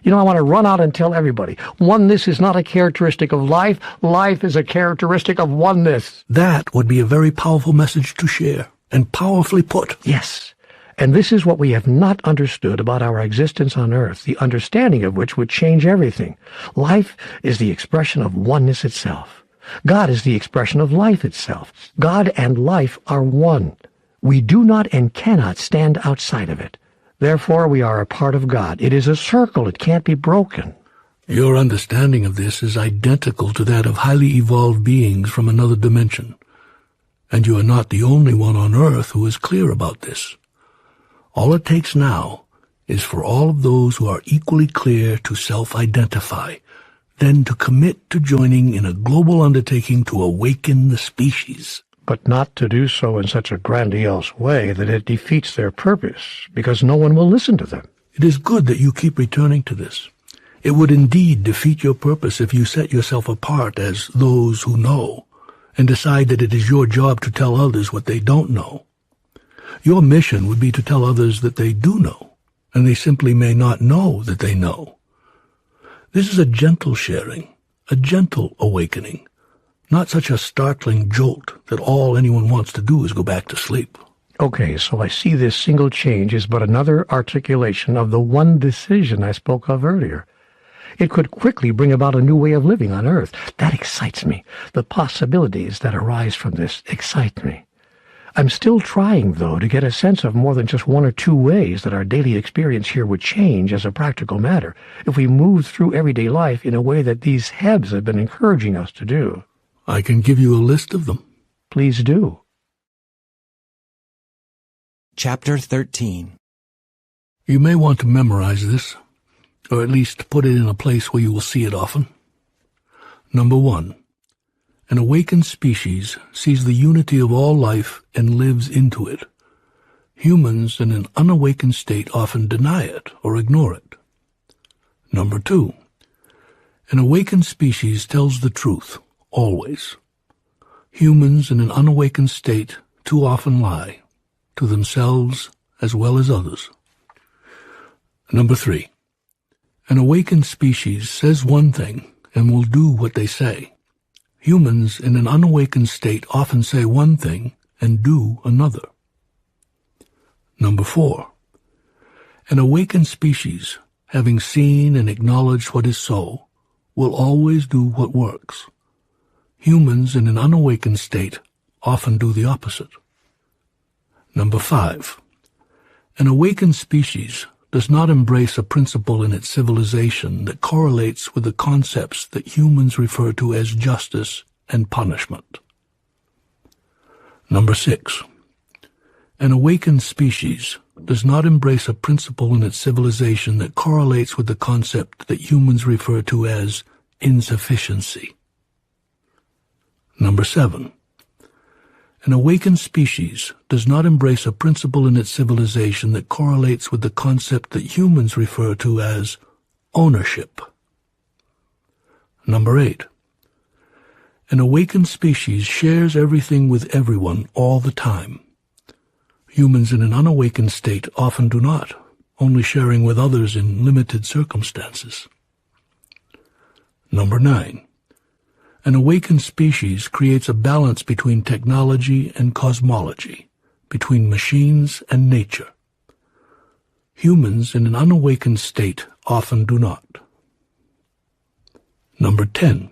You know, I want to run out and tell everybody, oneness is not a characteristic of life. Life is a characteristic of oneness. That would be a very powerful message to share, and powerfully put. Yes. And this is what we have not understood about our existence on Earth, the understanding of which would change everything. Life is the expression of oneness itself. God is the expression of life itself. God and life are one. We do not and cannot stand outside of it. Therefore, we are a part of God. It is a circle. It can't be broken. Your understanding of this is identical to that of highly evolved beings from another dimension. And you are not the only one on Earth who is clear about this. All it takes now is for all of those who are equally clear to self-identify, then to commit to joining in a global undertaking to awaken the species. But not to do so in such a grandiose way that it defeats their purpose, because no one will listen to them. It is good that you keep returning to this. It would indeed defeat your purpose if you set yourself apart as those who know, and decide that it is your job to tell others what they don't know. Your mission would be to tell others that they do know, and they simply may not know that they know. This is a gentle sharing, a gentle awakening, not such a startling jolt that all anyone wants to do is go back to sleep. Okay, so I see this single change is but another articulation of the one decision I spoke of earlier. It could quickly bring about a new way of living on Earth. That excites me. The possibilities that arise from this excite me. I'm still trying, though, to get a sense of more than just one or two ways that our daily experience here would change as a practical matter if we moved through everyday life in a way that these Hebs have been encouraging us to do. I can give you a list of them. Please do. Chapter 13. You may want to memorize this, or at least put it in a place where you will see it often. Number 1. An awakened species sees the unity of all life and lives into it. Humans in an unawakened state often deny it or ignore it. Number 2. An awakened species tells the truth, always. Humans in an unawakened state too often lie, to themselves as well as others. Number 3. An awakened species says one thing and will do what they say. Humans in an unawakened state often say one thing and do another. Number 4. An awakened species, having seen and acknowledged what is so, will always do what works. Humans in an unawakened state often do the opposite. Number 5. An awakened species does not embrace a principle in its civilization that correlates with the concepts that humans refer to as justice and punishment. Number 6. An awakened species does not embrace a principle in its civilization that correlates with the concept that humans refer to as insufficiency. Number 7. An awakened species does not embrace a principle in its civilization that correlates with the concept that humans refer to as ownership. Number 8. An awakened species shares everything with everyone all the time. Humans in an unawakened state often do not, only sharing with others in limited circumstances. Number 9. An awakened species creates a balance between technology and cosmology, between machines and nature. Humans in an unawakened state often do not. Number 10.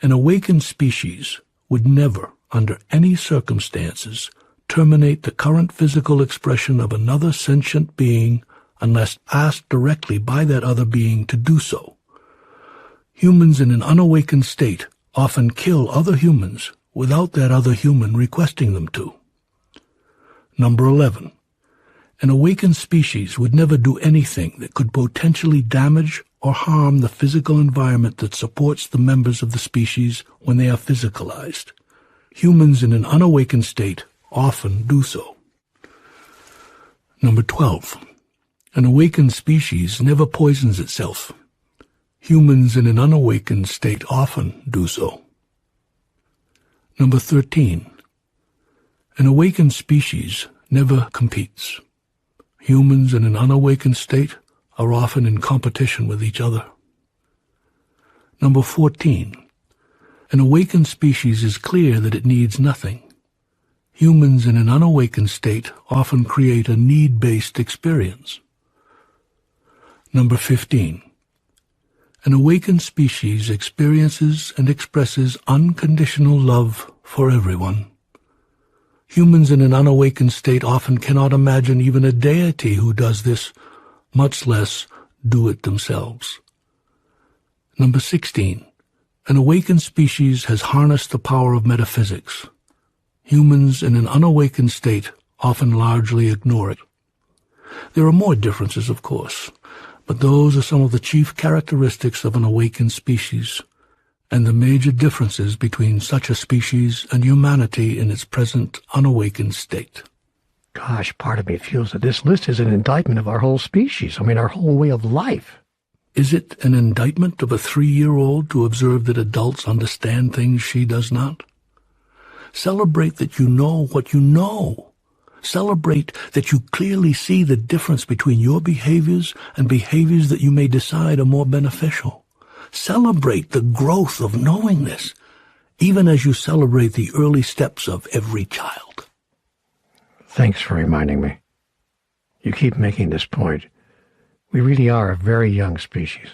An awakened species would never, under any circumstances, terminate the current physical expression of another sentient being unless asked directly by that other being to do so. Humans in an unawakened state often kill other humans without that other human requesting them to. Number 11. An awakened species would never do anything that could potentially damage or harm the physical environment that supports the members of the species when they are physicalized. Humans in an unawakened state often do so. Number 12. An awakened species never poisons itself. Humans in an unawakened state often do so. Number 13. An awakened species never competes. Humans in an unawakened state are often in competition with each other. Number 14. An awakened species is clear that it needs nothing. Humans in an unawakened state often create a need-based experience. Number 15. An awakened species experiences and expresses unconditional love for everyone. Humans in an unawakened state often cannot imagine even a deity who does this, much less do it themselves. Number 16. An awakened species has harnessed the power of metaphysics. Humans in an unawakened state often largely ignore it. There are more differences, of course, but those are some of the chief characteristics of an awakened species, and the major differences between such a species and humanity in its present unawakened state. Gosh, part of me feels that this list is an indictment of our whole species. Our whole way of life. Is it an indictment of a 3-year-old to observe that adults understand things she does not? Celebrate that you know what you know. Celebrate that you clearly see the difference between your behaviors and behaviors that you may decide are more beneficial. Celebrate the growth of knowing this, even as you celebrate the early steps of every child. Thanks for reminding me. You keep making this point. We really are a very young species.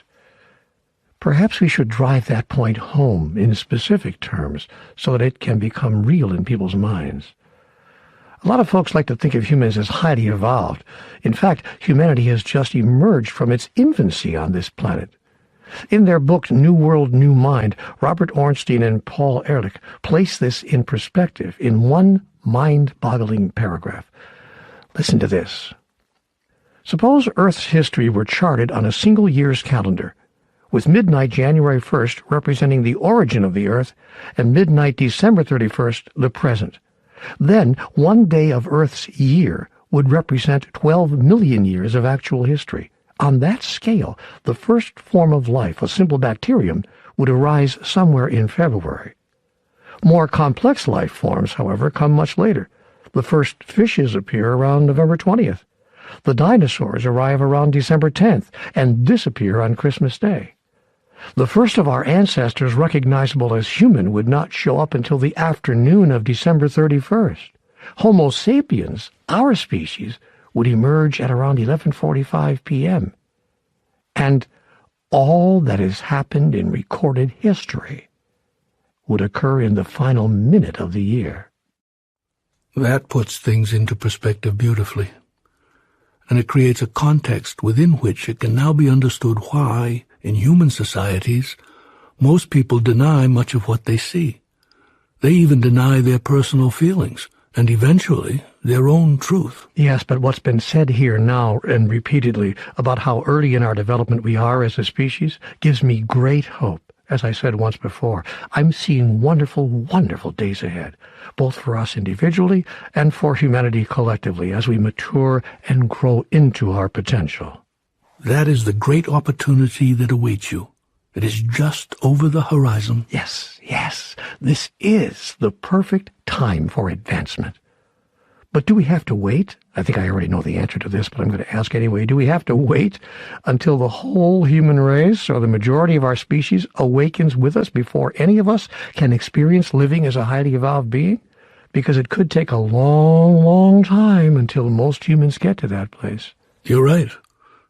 Perhaps we should drive that point home in specific terms so that it can become real in people's minds. A lot of folks like to think of humans as highly evolved. In fact, humanity has just emerged from its infancy on this planet. In their book, New World, New Mind, Robert Ornstein and Paul Ehrlich place this in perspective in one mind-boggling paragraph. Listen to this. Suppose Earth's history were charted on a single year's calendar, with midnight January 1st representing the origin of the Earth and midnight December 31st the present. Then, one day of Earth's year would represent 12 million years of actual history. On that scale, the first form of life, a simple bacterium, would arise somewhere in February. More complex life forms, however, come much later. The first fishes appear around November 20th. The dinosaurs arrive around December 10th and disappear on Christmas Day. The first of our ancestors recognizable as human would not show up until the afternoon of December 31st. Homo sapiens, our species, would emerge at around 11:45 p.m. And all that has happened in recorded history would occur in the final minute of the year. That puts things into perspective beautifully, and it creates a context within which it can now be understood why, in human societies, most people deny much of what they see. They even deny their personal feelings, and eventually their own truth. Yes, but what's been said here now and repeatedly about how early in our development we are as a species gives me great hope. As I said once before, I'm seeing wonderful, wonderful days ahead, both for us individually and for humanity collectively as we mature and grow into our potential. That is the great opportunity that awaits you. It is just over the horizon. Yes, this is the perfect time for advancement. But do we have to wait? I think I already know the answer to this, but I'm going to ask anyway. Do we have to wait until the whole human race or the majority of our species awakens with us before any of us can experience living as a highly evolved being? Because it could take a long, long time until most humans get to that place. You're right.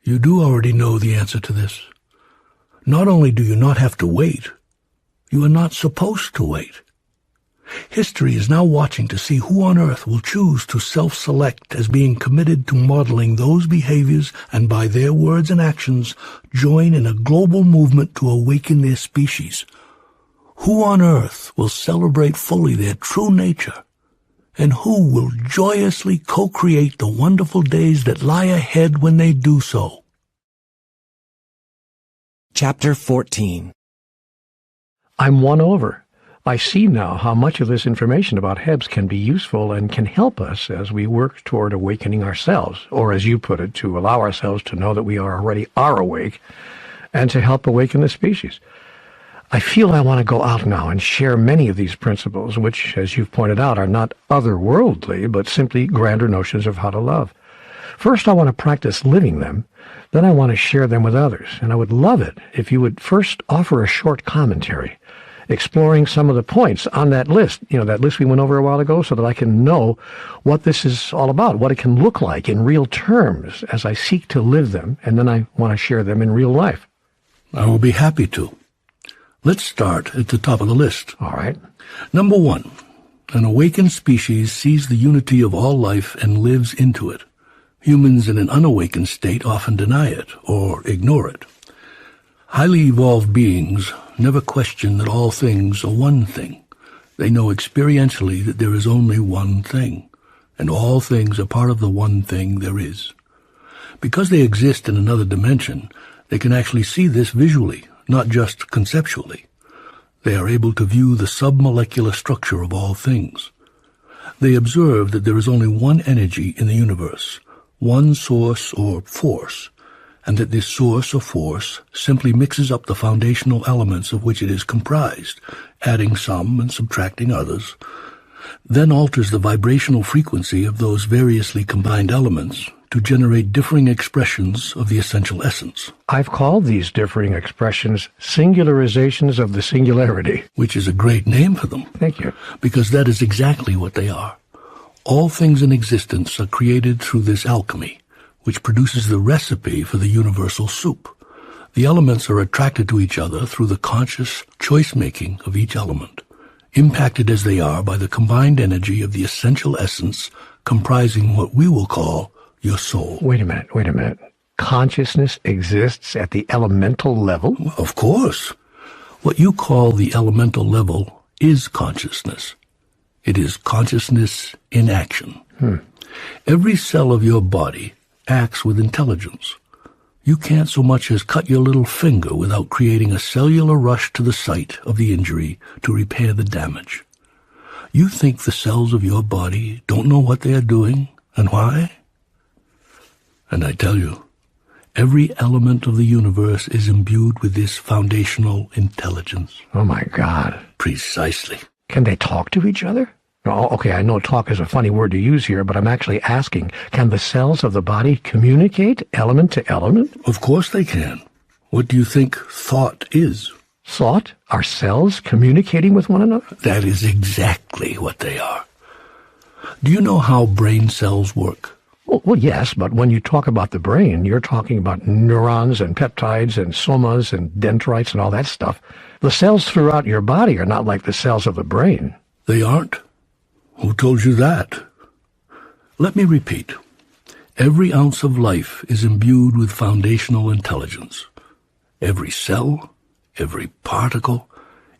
You do already know the answer to this. Not only do you not have to wait, you are not supposed to wait. History is now watching to see who on earth will choose to self-select as being committed to modeling those behaviors and by their words and actions join in a global movement to awaken their species. Who on earth will celebrate fully their true nature, and who will joyously co-create the wonderful days that lie ahead when they do so. Chapter 14. I'm won over. I see now how much of this information about Hebs can be useful and can help us as we work toward awakening ourselves, or as you put it, to allow ourselves to know that we already are awake, and to help awaken the species. I feel I want to go out now and share many of these principles, which, as you've pointed out, are not otherworldly, but simply grander notions of how to love. First, I want to practice living them. Then I want to share them with others, and I would love it if you would first offer a short commentary, exploring some of the points on that list, that list we went over a while ago, so that I can know what this is all about, what it can look like in real terms as I seek to live them, and then I want to share them in real life. I will be happy to. Let's start at the top of the list. All right. Number 1, an awakened species sees the unity of all life and lives into it. Humans in an unawakened state often deny it or ignore it. Highly evolved beings never question that all things are one thing. They know experientially that there is only one thing. and all things are part of the one thing there is. Because they exist in another dimension, they can actually see this visually, not just conceptually. They are able to view the submolecular structure of all things. They observe that there is only one energy in the universe, one source or force, and that this source or force simply mixes up the foundational elements of which it is comprised, adding some and subtracting others, then alters the vibrational frequency of those variously combined elements to generate differing expressions of the essential essence. I've called these differing expressions singularizations of the singularity. Which is a great name for them. Thank you. Because that is exactly what they are. All things in existence are created through this alchemy, which produces the recipe for the universal soup. The elements are attracted to each other through the conscious choice-making of each element, impacted as they are by the combined energy of the essential essence comprising what we will call your soul. Wait a minute. Consciousness exists at the elemental level? Well, of course. What you call the elemental level is consciousness. It is consciousness in action. Every cell of your body acts with intelligence. You can't so much as cut your little finger without creating a cellular rush to the site of the injury to repair the damage. You think the cells of your body don't know what they are doing and why? And I tell you, every element of the universe is imbued with this foundational intelligence. Oh my God. Precisely. Can they talk to each other? Oh, okay, I know talk is a funny word to use here, but I'm actually asking, can the cells of the body communicate element to element? Of course they can. What do you think thought is? Thought? Are cells communicating with one another? That is exactly what they are. Do you know how brain cells work? Well, yes, but when you talk about the brain, you're talking about neurons and peptides and somas and dendrites and all that stuff. The cells throughout your body are not like the cells of the brain. They aren't? Who told you that? Let me repeat. Every ounce of life is imbued with foundational intelligence. Every cell, every particle,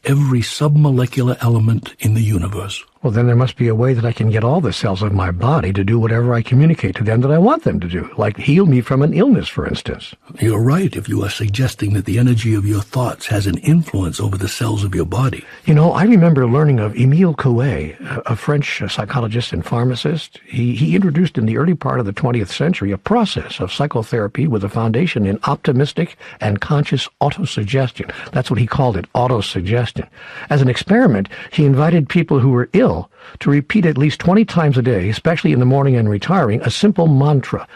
every submolecular element in the universe. Well, then there must be a way that I can get all the cells of my body to do whatever I communicate to them that I want them to do, like heal me from an illness, for instance. You're right if you are suggesting that the energy of your thoughts has an influence over the cells of your body. You know, I remember learning of Émile Coué, a French psychologist and pharmacist. He introduced in the early part of the 20th century a process of psychotherapy with a foundation in optimistic and conscious autosuggestion. That's what he called it, autosuggestion. As an experiment, he invited people who were ill to repeat at least 20 times a day, especially in the morning and retiring, a simple mantra.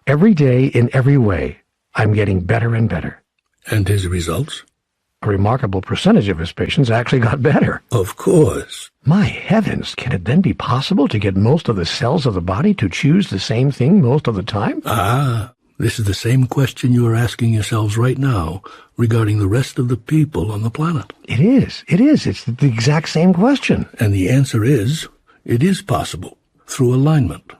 Every day, in every way, I'm getting better and better. And his results? A remarkable percentage of his patients actually got better. Of course. My heavens, can it then be possible to get most of the cells of the body to choose the same thing most of the time? This is the same question you are asking yourselves right now regarding the rest of the people on the planet. It is. It's the exact same question. And the answer is, it is possible, through alignment.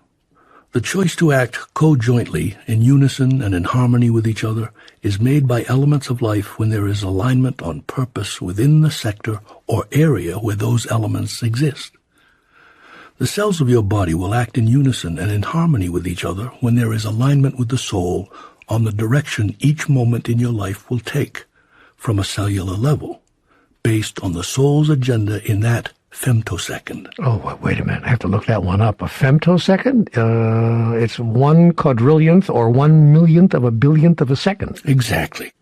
The choice to act co-jointly, in unison and in harmony with each other, is made by elements of life when there is alignment on purpose within the sector or area where those elements exist. The cells of your body will act in unison and in harmony with each other when there is alignment with the soul on the direction each moment in your life will take from a cellular level, based on the soul's agenda in that femtosecond. Oh, wait a minute. I have to look that one up. A femtosecond? It's 1 quadrillionth or 1 millionth of a billionth of a second. Exactly.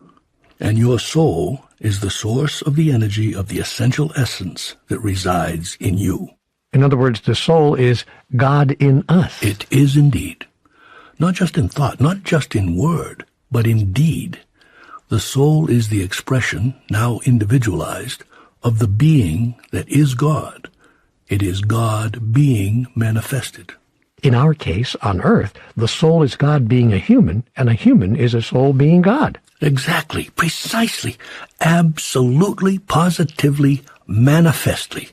And your soul is the source of the energy of the essential essence that resides in you. In other words, the soul is God in us. It is indeed. Not just in thought, not just in word, but in deed. The soul is the expression, now individualized, of the being that is God. It is God being manifested. In our case, on earth, the soul is God being a human, and a human is a soul being God. Exactly, precisely, absolutely, positively, manifestly.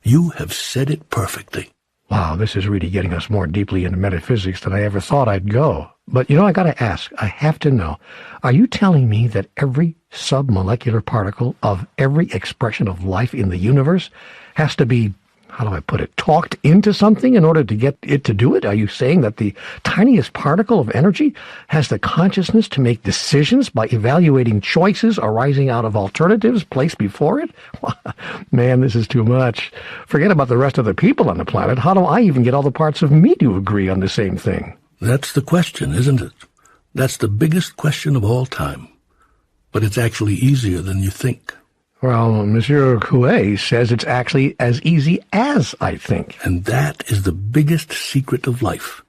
You have said it perfectly. Wow, this is really getting us more deeply into metaphysics than I ever thought I'd go. But, I got to ask, I have to know, are you telling me that every submolecular particle of every expression of life in the universe has to be how do I put it, talked into something in order to get it to do it? Are you saying that the tiniest particle of energy has the consciousness to make decisions by evaluating choices arising out of alternatives placed before it? Man, this is too much. Forget about the rest of the people on the planet. How do I even get all the parts of me to agree on the same thing? That's the question, isn't it? That's the biggest question of all time. But it's actually easier than you think. Well, Monsieur Coué says it's actually as easy as I think. And that is the biggest secret of life.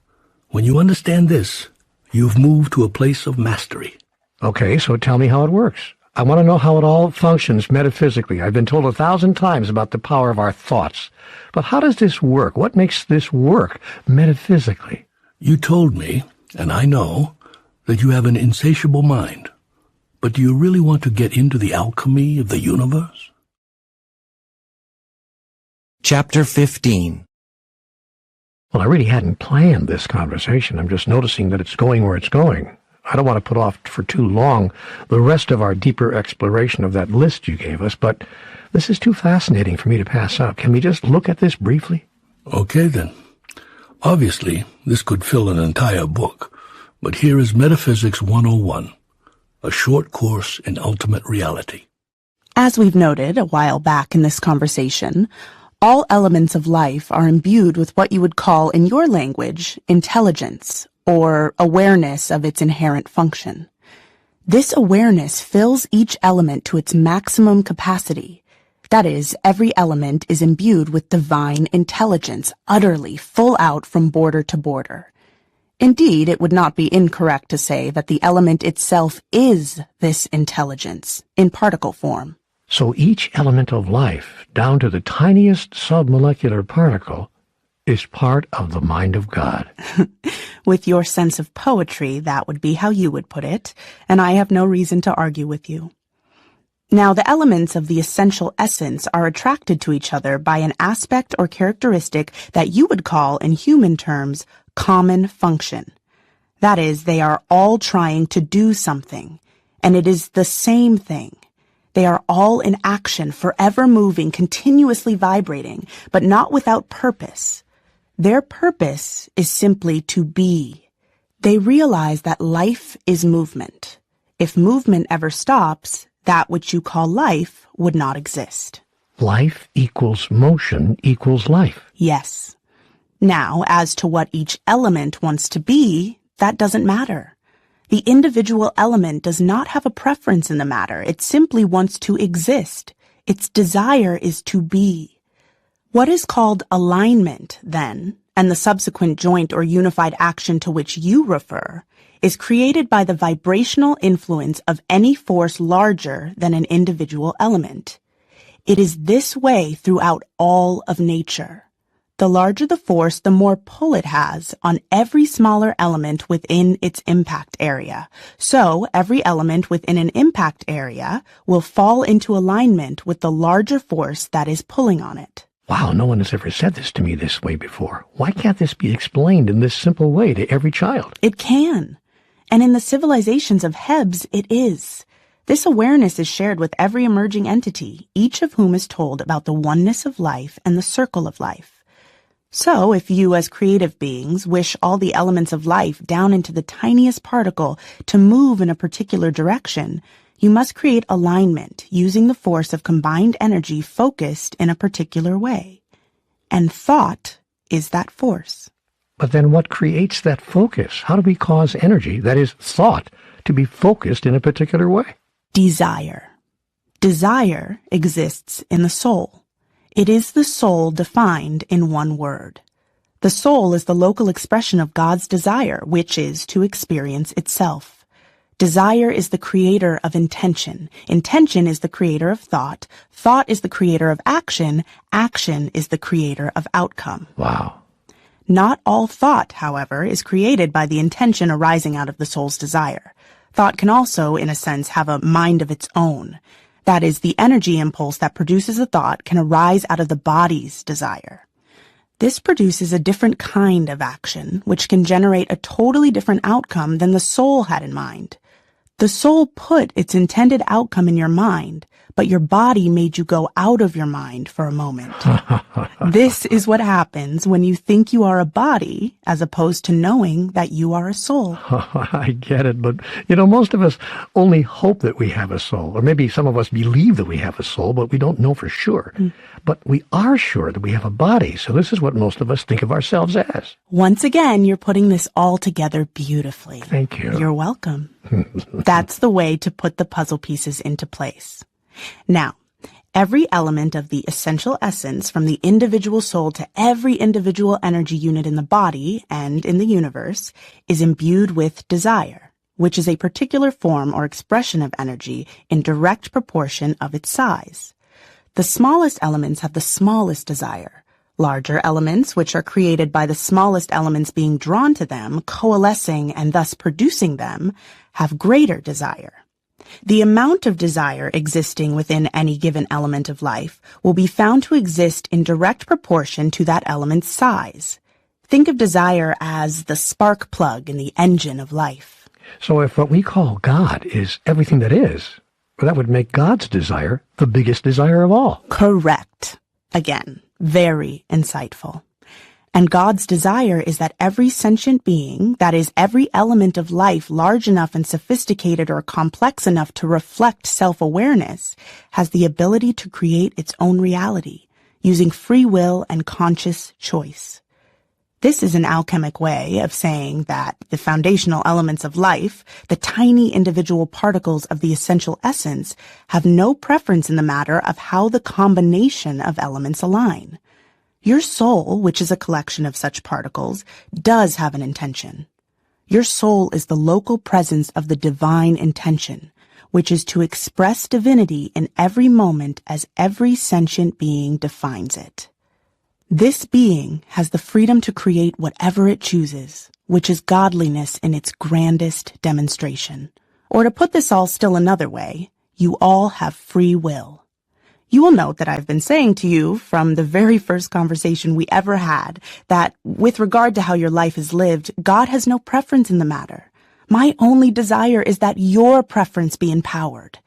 When you understand this, you've moved to a place of mastery. Okay, so tell me how it works. I want to know how it all functions metaphysically. I've been told 1,000 times about the power of our thoughts. But how does this work? What makes this work metaphysically? You told me, and I know, that you have an insatiable mind. But do you really want to get into the alchemy of the universe? Chapter 15. Well, I really hadn't planned this conversation. I'm just noticing that it's going where it's going. I don't want to put off for too long the rest of our deeper exploration of that list you gave us, but this is too fascinating for me to pass up. Can we just look at this briefly? Okay, then. Obviously, this could fill an entire book, but here is Metaphysics 101. A short course in ultimate reality. As we've noted a while back in this conversation, all elements of life are imbued with what you would call, in your language, intelligence, or awareness of its inherent function. This awareness fills each element to its maximum capacity. That is, every element is imbued with divine intelligence, utterly full out from border to border. Indeed, it would not be incorrect to say that the element itself is this intelligence, in particle form. So each element of life, down to the tiniest submolecular particle, is part of the mind of God. With your sense of poetry, that would be how you would put it, and I have no reason to argue with you. Now, the elements of the essential essence are attracted to each other by an aspect or characteristic that you would call, in human terms, common function. That is, they are all trying to do something, and it is the same thing. They are all in action, forever moving, continuously vibrating, but not without purpose. Their purpose is simply to be. They realize that life is movement. If movement ever stops, that which you call life would not exist. Life equals motion equals life. Yes. Now, as to what each element wants to be, that doesn't matter. The individual element does not have a preference in the matter. It simply wants to exist. Its desire is to be. What is called alignment, then, and the subsequent joint or unified action to which you refer, is created by the vibrational influence of any force larger than an individual element. It is this way throughout all of nature. The larger the force, the more pull it has on every smaller element within its impact area. So, every element within an impact area will fall into alignment with the larger force that is pulling on it. Wow, no one has ever said this to me this way before. Why can't this be explained in this simple way to every child? It can. And in the civilizations of Hebs, it is. This awareness is shared with every emerging entity, each of whom is told about the oneness of life and the circle of life. So, if you as creative beings wish all the elements of life down into the tiniest particle to move in a particular direction, you must create alignment using the force of combined energy focused in a particular way. And thought is that force. But then what creates that focus? How do we cause energy, that is, thought, to be focused in a particular way? Desire. Desire exists in the soul. It is the soul defined in one word. The soul is the local expression of God's desire, which is to experience itself. Desire is the creator of intention. Intention is the creator of thought. Thought is the creator of action. Action is the creator of outcome. Wow. Not all thought, however, is created by the intention arising out of the soul's desire. Thought can also, in a sense, have a mind of its own. That is, the energy impulse that produces a thought can arise out of the body's desire. This produces a different kind of action, which can generate a totally different outcome than the soul had in mind. The soul put its intended outcome in your mind, but your body made you go out of your mind for a moment. This is what happens when you think you are a body as opposed to knowing that you are a soul. I get it, but, most of us only hope that we have a soul, or maybe some of us believe that we have a soul, but we don't know for sure. But we are sure that we have a body, so this is what most of us think of ourselves as. Once again, you're putting this all together beautifully. Thank you. You're welcome. That's the way to put the puzzle pieces into place. Now, every element of the essential essence from the individual soul to every individual energy unit in the body and in the universe is imbued with desire, which is a particular form or expression of energy in direct proportion of its size. The smallest elements have the smallest desire. Larger elements, which are created by the smallest elements being drawn to them, coalescing and thus producing them, have greater desire. The amount of desire existing within any given element of life will be found to exist in direct proportion to that element's size. Think of desire as the spark plug in the engine of life. So if what we call God is everything that is, well, that would make God's desire the biggest desire of all. Correct. Again, very insightful. And God's desire is that every sentient being, that is, every element of life large enough and sophisticated or complex enough to reflect self-awareness, has the ability to create its own reality, using free will and conscious choice. This is an alchemic way of saying that the foundational elements of life, the tiny individual particles of the essential essence, have no preference in the matter of how the combination of elements align. Your soul, which is a collection of such particles, does have an intention. Your soul is the local presence of the divine intention, which is to express divinity in every moment as every sentient being defines it. This being has the freedom to create whatever it chooses, which is godliness in its grandest demonstration. Or to put this all still another way, you all have free will. You will note that I've been saying to you from the very first conversation we ever had that with regard to how your life is lived, God has no preference in the matter. My only desire is that your preference be empowered.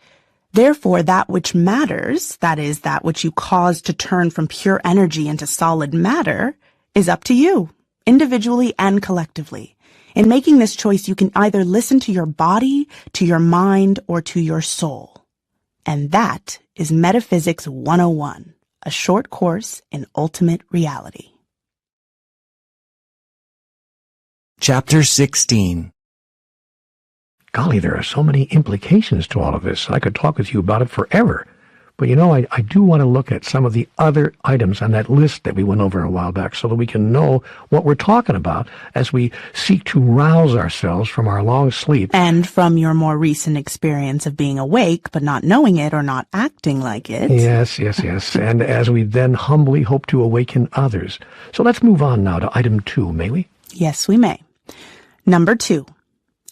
Therefore, that which matters, that is, that which you cause to turn from pure energy into solid matter, is up to you, individually and collectively. In making this choice, you can either listen to your body, to your mind, or to your soul. And that is Metaphysics 101, a short course in ultimate reality. Chapter 16. Golly, there are so many implications to all of this. I could talk with you about it forever. But I do want to look at some of the other items on that list that we went over a while back so that we can know what we're talking about as we seek to rouse ourselves from our long sleep. And from your more recent experience of being awake but not knowing it or not acting like it. Yes. And as we then humbly hope to awaken others. So let's move on now to item 2, may we? Yes, we may. Number 2.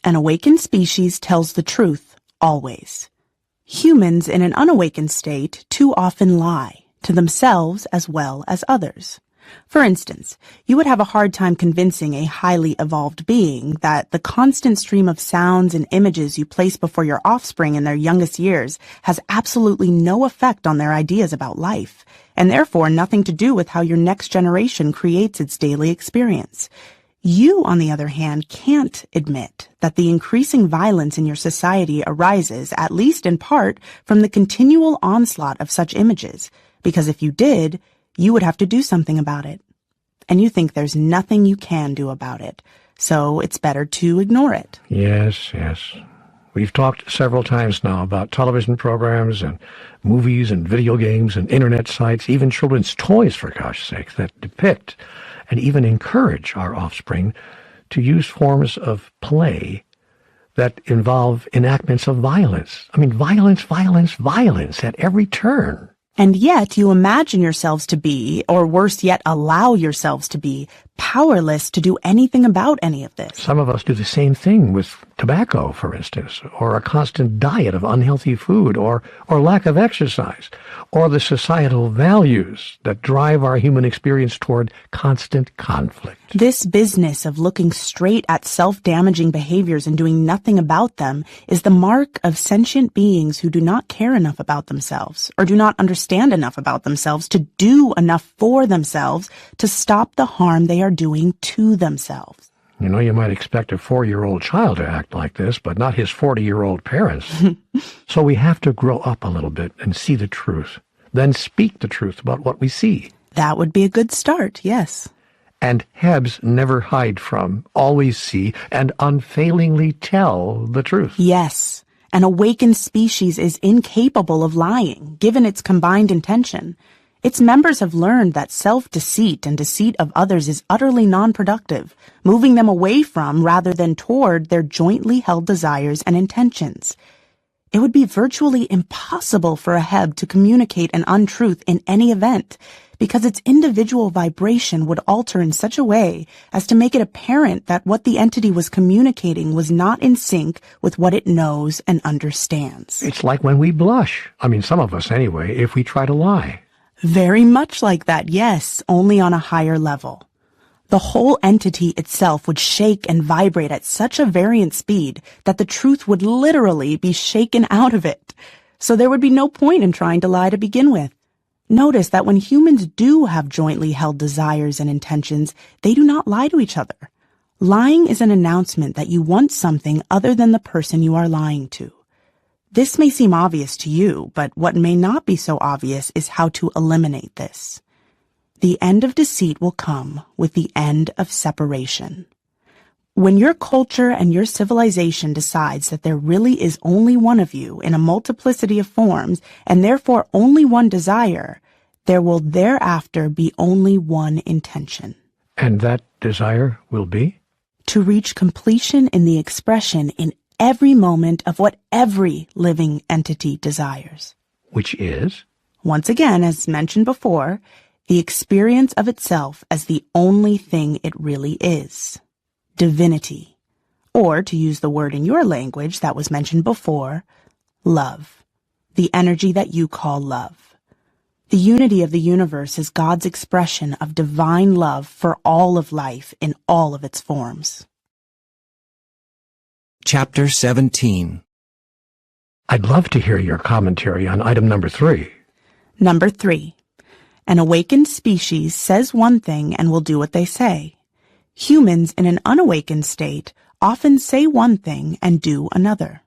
An awakened species tells the truth, always. Humans in an unawakened state too often lie, to themselves as well as others. For instance, you would have a hard time convincing a highly evolved being that the constant stream of sounds and images you place before your offspring in their youngest years has absolutely no effect on their ideas about life, and therefore nothing to do with how your next generation creates its daily experience. You, on the other hand, can't admit that the increasing violence in your society arises, at least in part, from the continual onslaught of such images, because if you did, you would have to do something about it. And you think there's nothing you can do about it, so it's better to ignore it. Yes. We've talked several times now about television programs and movies and video games and internet sites, even children's toys, for gosh sakes, that depict and even encourage our offspring to use forms of play that involve enactments of violence. I mean, violence at every turn. And yet you imagine yourselves to be, or worse yet, allow yourselves to be, powerless to do anything about any of this. Some of us do the same thing with tobacco, for instance, or a constant diet of unhealthy food, or lack of exercise, or the societal values that drive our human experience toward constant conflict. This business of looking straight at self-damaging behaviors and doing nothing about them is the mark of sentient beings who do not care enough about themselves or do not understand enough about themselves to do enough for themselves to stop the harm they are doing to themselves. You know, you might expect a 4-year-old child to act like this, but not his 40-year-old parents. So we have to grow up a little bit and see the truth, then speak the truth about what we see. That would be a good start, yes. And Hebs never hide from, always see, and unfailingly tell the truth. Yes, an awakened species is incapable of lying, given its combined intention. Its members have learned that self-deceit and deceit of others is utterly non-productive, moving them away from rather than toward their jointly held desires and intentions. It would be virtually impossible for a Heb to communicate an untruth in any event, because its individual vibration would alter in such a way as to make it apparent that what the entity was communicating was not in sync with what it knows and understands. It's like when we blush. I mean, some of us anyway, if we try to lie. Very much like that, yes, only on a higher level. The whole entity itself would shake and vibrate at such a variant speed that the truth would literally be shaken out of it. So there would be no point in trying to lie to begin with. Notice that when humans do have jointly held desires and intentions, they do not lie to each other. Lying is an announcement that you want something other than the person you are lying to. This may seem obvious to you, but what may not be so obvious is how to eliminate this. The end of deceit will come with the end of separation. When your culture and your civilization decides that there really is only one of you in a multiplicity of forms, and therefore only one desire, there will thereafter be only one intention. And that desire will be? To reach completion in the expression in every moment of what every living entity desires. Which is? Once again, as mentioned before, the experience of itself as the only thing it really is. Divinity. Or, to use the word in your language that was mentioned before, love. The energy that you call love. The unity of the universe is God's expression of divine love for all of life in all of its forms. Chapter 17. I'd love to hear your commentary on item number 3. Number 3. An awakened species says one thing and will do what they say. Humans in an unawakened state often say one thing and do another.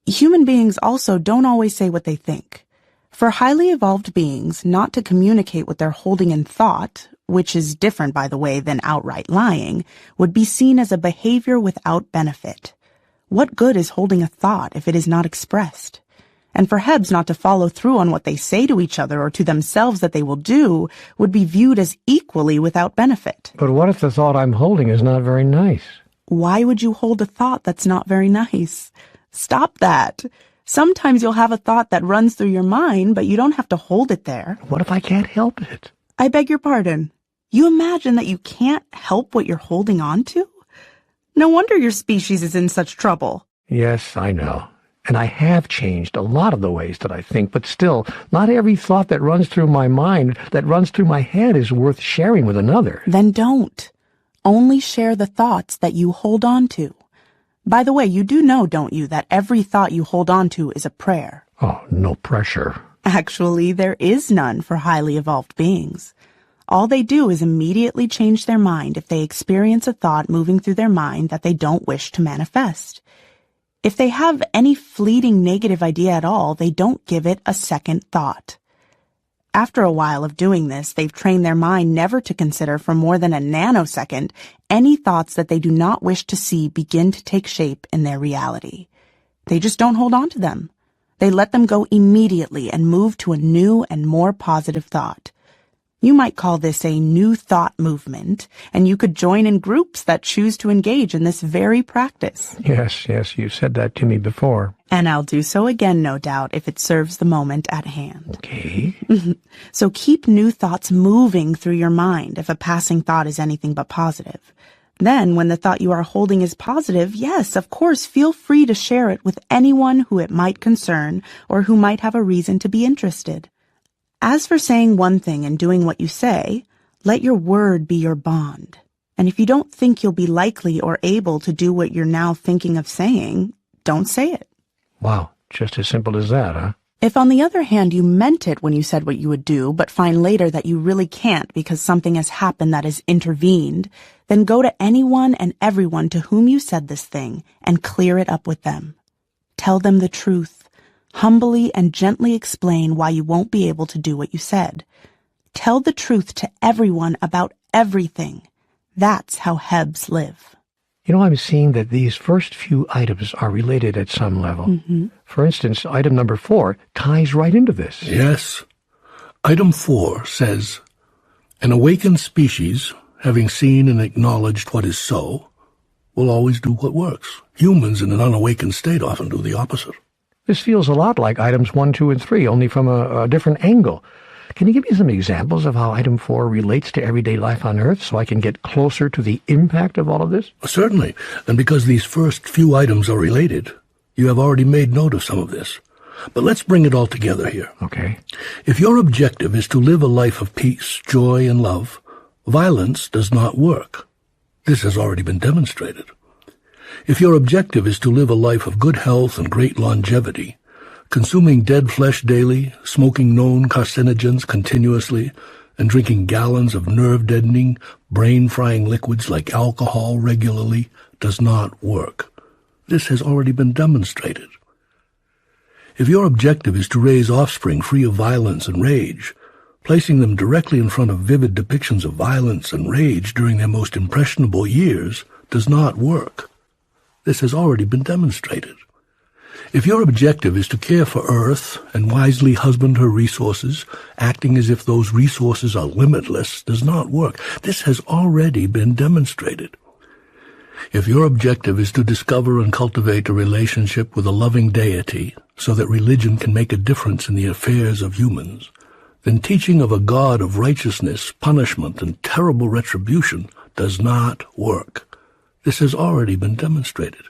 Human beings also don't always say what they think. For highly evolved beings, not to communicate what they're holding in thought, which is different, by the way, than outright lying, would be seen as a behavior without benefit. What good is holding a thought if it is not expressed? And for Hebs not to follow through on what they say to each other or to themselves that they will do would be viewed as equally without benefit. But what if the thought I'm holding is not very nice? Why would you hold a thought that's not very nice? Stop that. Sometimes you'll have a thought that runs through your mind, but you don't have to hold it there. What if I can't help it? I beg your pardon. You imagine that you can't help what you're holding on to? No wonder your species is in such trouble. Yes, I know. And I have changed a lot of the ways that I think, but still, not every thought that runs through my mind, that runs through my head, is worth sharing with another. Then don't. Only share the thoughts that you hold on to. By the way, you do know, don't you, that every thought you hold on to is a prayer? Oh, no pressure. Actually, there is none for highly evolved beings. All they do is immediately change their mind if they experience a thought moving through their mind that they don't wish to manifest. If they have any fleeting negative idea at all, they don't give it a second thought. After a while of doing this, they've trained their mind never to consider for more than a nanosecond any thoughts that they do not wish to see begin to take shape in their reality. They just don't hold on to them. They let them go immediately and move to a new and more positive thought. You might call this a new thought movement, and you could join in groups that choose to engage in this very practice. Yes, you said that to me before. And I'll do so again, no doubt, if it serves the moment at hand. Okay. So keep new thoughts moving through your mind if a passing thought is anything but positive. Then, when the thought you are holding is positive, yes, of course, feel free to share it with anyone who it might concern or who might have a reason to be interested. As for saying one thing and doing what you say, let your word be your bond. And if you don't think you'll be likely or able to do what you're now thinking of saying, don't say it. Wow, just as simple as that, huh? If, on the other hand, you meant it when you said what you would do, but find later that you really can't because something has happened that has intervened, then go to anyone and everyone to whom you said this thing and clear it up with them. Tell them the truth. Humbly and gently explain why you won't be able to do what you said. Tell the truth to everyone about everything. That's how Hebs live. You know, I'm seeing that these first few items are related at some level. For instance, item number 4 ties right into this. Yes. Item 4 says, an awakened species, having seen and acknowledged what is so, will always do what works. Humans in an unawakened state often do the opposite. This feels a lot like items 1, 2, and 3, only from a different angle. Can you give me some examples of how item 4 relates to everyday life on Earth so I can get closer to the impact of all of this? Certainly, and because these first few items are related, you have already made note of some of this. But let's bring it all together here. Okay. If your objective is to live a life of peace, joy, and love, violence does not work. This has already been demonstrated. If your objective is to live a life of good health and great longevity, consuming dead flesh daily, smoking known carcinogens continuously, and drinking gallons of nerve-deadening, brain-frying liquids like alcohol regularly does not work. This has already been demonstrated. If your objective is to raise offspring free of violence and rage, placing them directly in front of vivid depictions of violence and rage during their most impressionable years does not work. This has already been demonstrated. If your objective is to care for Earth and wisely husband her resources, acting as if those resources are limitless does not work. This has already been demonstrated. If your objective is to discover and cultivate a relationship with a loving deity so that religion can make a difference in the affairs of humans, then teaching of a God of righteousness, punishment, and terrible retribution does not work. This has already been demonstrated.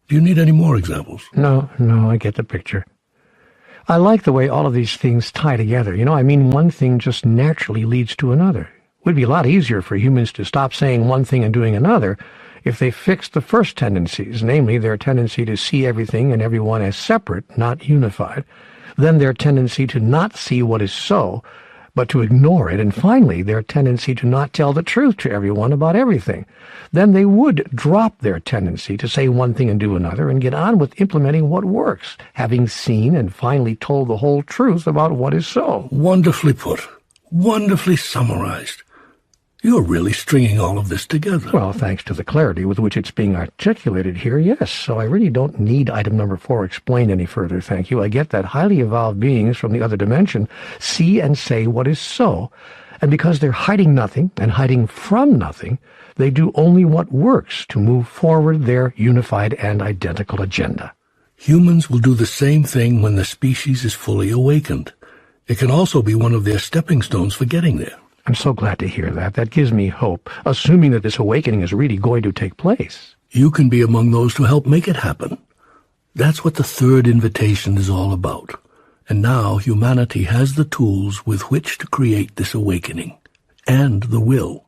Do you need any more examples? No, I get the picture. I like the way all of these things tie together. You know, I mean, one thing just naturally leads to another. It would be a lot easier for humans to stop saying one thing and doing another if they fixed the first tendencies, namely their tendency to see everything and everyone as separate, not unified, then their tendency to not see what is so, but to ignore it, and finally their tendency to not tell the truth to everyone about everything. Then they would drop their tendency to say one thing and do another and get on with implementing what works, having seen and finally told the whole truth about what is so. Wonderfully put. Wonderfully summarized. You're really stringing all of this together. Well, thanks to the clarity with which it's being articulated here, yes. So I really don't need item number 4 explained any further, thank you. I get that highly evolved beings from the other dimension see and say what is so, and because they're hiding nothing and hiding from nothing, they do only what works to move forward their unified and identical agenda. Humans will do the same thing when the species is fully awakened. It can also be one of their stepping stones for getting there. I'm so glad to hear that. That gives me hope, assuming that this awakening is really going to take place. You can be among those to help make it happen. That's what the third invitation is all about. And now humanity has the tools with which to create this awakening, and the will.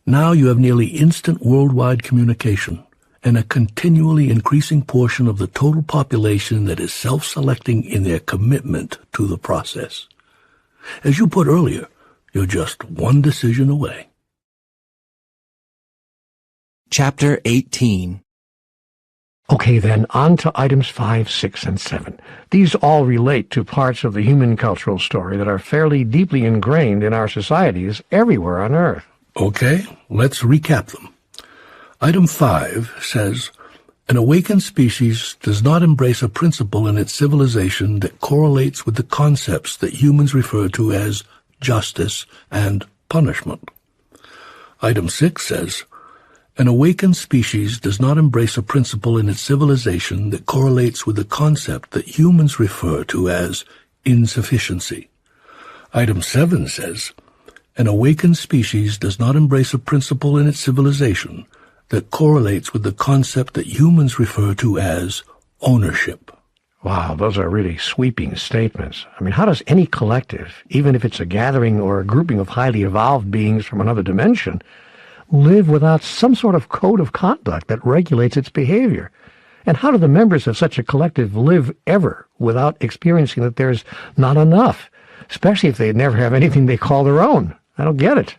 Now you have nearly instant worldwide communication, and a continually increasing portion of the total population that is self-selecting in their commitment to the process. As you put earlier, you're just one decision away. Chapter 18. Okay, then, on to items 5, 6, and 7. These all relate to parts of the human cultural story that are fairly deeply ingrained in our societies everywhere on Earth. Okay, let's recap them. Item 5 says, an awakened species does not embrace a principle in its civilization that correlates with the concepts that humans refer to as justice and punishment. Item 6 says, an awakened species does not embrace a principle in its civilization that correlates with the concept that humans refer to as insufficiency. Item 7 says, an awakened species does not embrace a principle in its civilization that correlates with the concept that humans refer to as ownership. Wow, those are really sweeping statements. I mean, how does any collective, even if it's a gathering or a grouping of highly evolved beings from another dimension, live without some sort of code of conduct that regulates its behavior? And how do the members of such a collective live ever without experiencing that there's not enough, especially if they never have anything they call their own? I don't get it.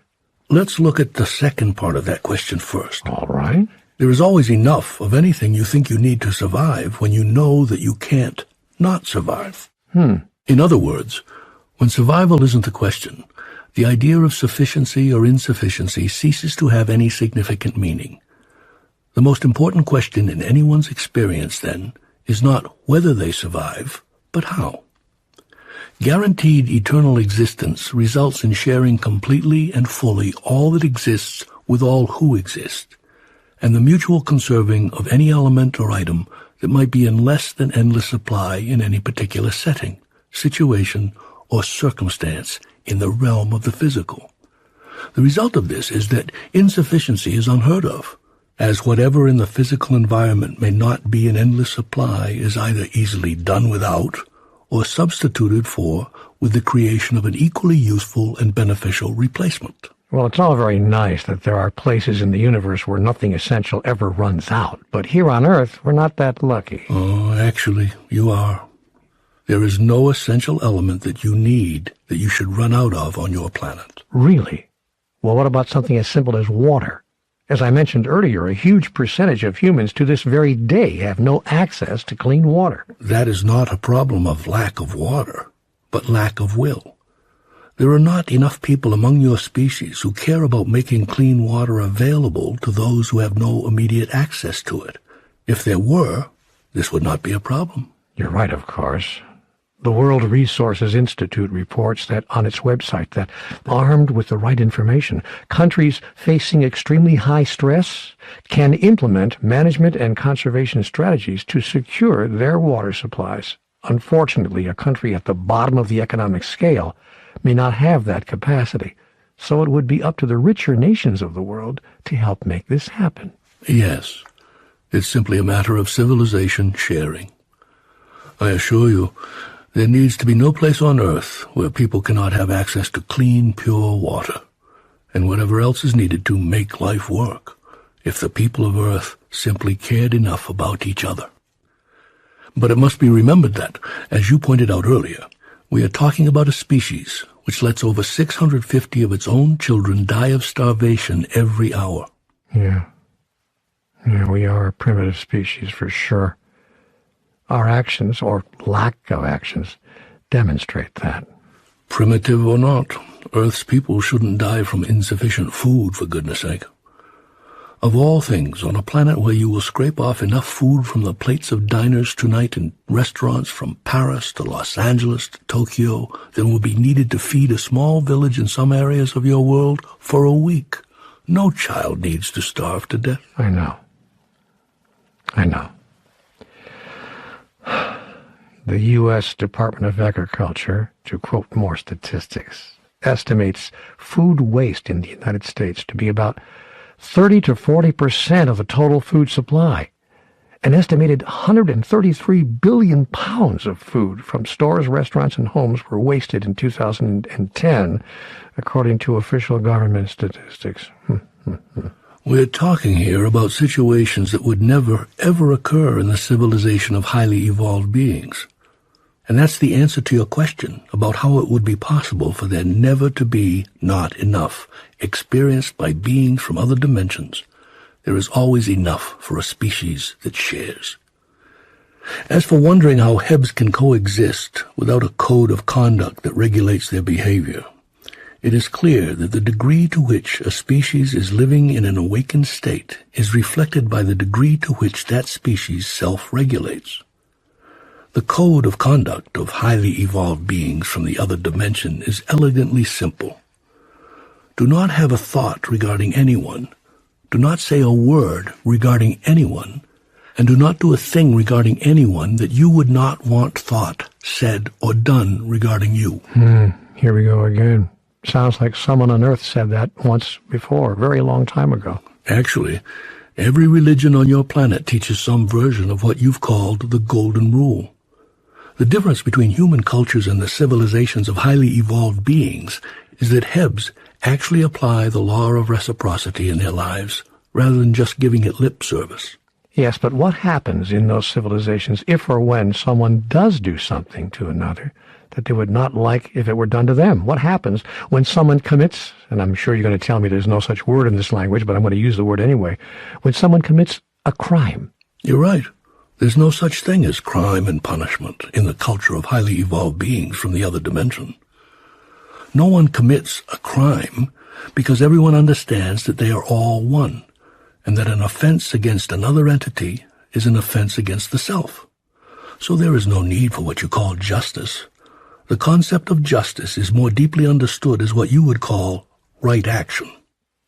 Let's look at the second part of that question first. All right. There is always enough of anything you think you need to survive when you know that you can't not survive. In other words, when survival isn't the question, the idea of sufficiency or insufficiency ceases to have any significant meaning. The most important question in anyone's experience, then, is not whether they survive, but how. Guaranteed eternal existence results in sharing completely and fully all that exists with all who exist, and the mutual conserving of any element or item that might be in less than endless supply in any particular setting, situation, or circumstance in the realm of the physical. The result of this is that insufficiency is unheard of, as whatever in the physical environment may not be in endless supply is either easily done without or substituted for with the creation of an equally useful and beneficial replacement. Well, it's all very nice that there are places in the universe where nothing essential ever runs out. But here on Earth, we're not that lucky. Oh, actually, you are. There is no essential element that you need that you should run out of on your planet. Really? Well, what about something as simple as water? As I mentioned earlier, a huge percentage of humans to this very day have no access to clean water. That is not a problem of lack of water, but lack of will. There are not enough people among your species who care about making clean water available to those who have no immediate access to it. If there were, this would not be a problem. You're right, of course. The World Resources Institute reports that on its website that, armed with the right information, countries facing extremely high stress can implement management and conservation strategies to secure their water supplies. Unfortunately, a country at the bottom of the economic scale may not have that capacity, so it would be up to the richer nations of the world to help make this happen. Yes, it's simply a matter of civilization sharing. I assure you, there needs to be no place on Earth where people cannot have access to clean, pure water, and whatever else is needed to make life work, if the people of Earth simply cared enough about each other. But it must be remembered that, as you pointed out earlier, we are talking about a species which lets over 650 of its own children die of starvation every hour. Yeah, we are a primitive species for sure. Our actions, or lack of actions, demonstrate that. Primitive or not, Earth's people shouldn't die from insufficient food, for goodness sake. Of all things, on a planet where you will scrape off enough food from the plates of diners tonight in restaurants from Paris to Los Angeles to Tokyo that will be needed to feed a small village in some areas of your world for a week. No child needs to starve to death. I know. The U.S. Department of Agriculture, to quote more statistics, estimates food waste in the United States to be about 30 to 40% of the total food supply. An estimated 133 billion pounds of food from stores, restaurants, and homes were wasted in 2010, according to official government statistics. We're talking here about situations that would never, ever occur in the civilization of highly evolved beings. And that's the answer to your question about how it would be possible for there never to be not enough experienced by beings from other dimensions. There is always enough for a species that shares. As for wondering how Hebs can coexist without a code of conduct that regulates their behavior, it is clear that the degree to which a species is living in an awakened state is reflected by the degree to which that species self-regulates. The code of conduct of highly evolved beings from the other dimension is elegantly simple. Do not have a thought regarding anyone. Do not say a word regarding anyone, and do not do a thing regarding anyone that you would not want thought, said, or done regarding you. Here we go again. Sounds like someone on earth said that once before, a very long time ago. Actually, every religion on your planet teaches some version of what you've called the Golden Rule. The difference between human cultures and the civilizations of highly evolved beings is that Hebs actually apply the law of reciprocity in their lives, rather than just giving it lip service. Yes, but what happens in those civilizations if or when someone does do something to another that they would not like if it were done to them? What happens when someone commits, and I'm sure you're going to tell me there's no such word in this language, but I'm going to use the word anyway, when someone commits a crime? You're right. There's no such thing as crime and punishment in the culture of highly evolved beings from the other dimension. No one commits a crime because everyone understands that they are all one, and that an offense against another entity is an offense against the self. So there is no need for what you call justice. The concept of justice is more deeply understood as what you would call right action.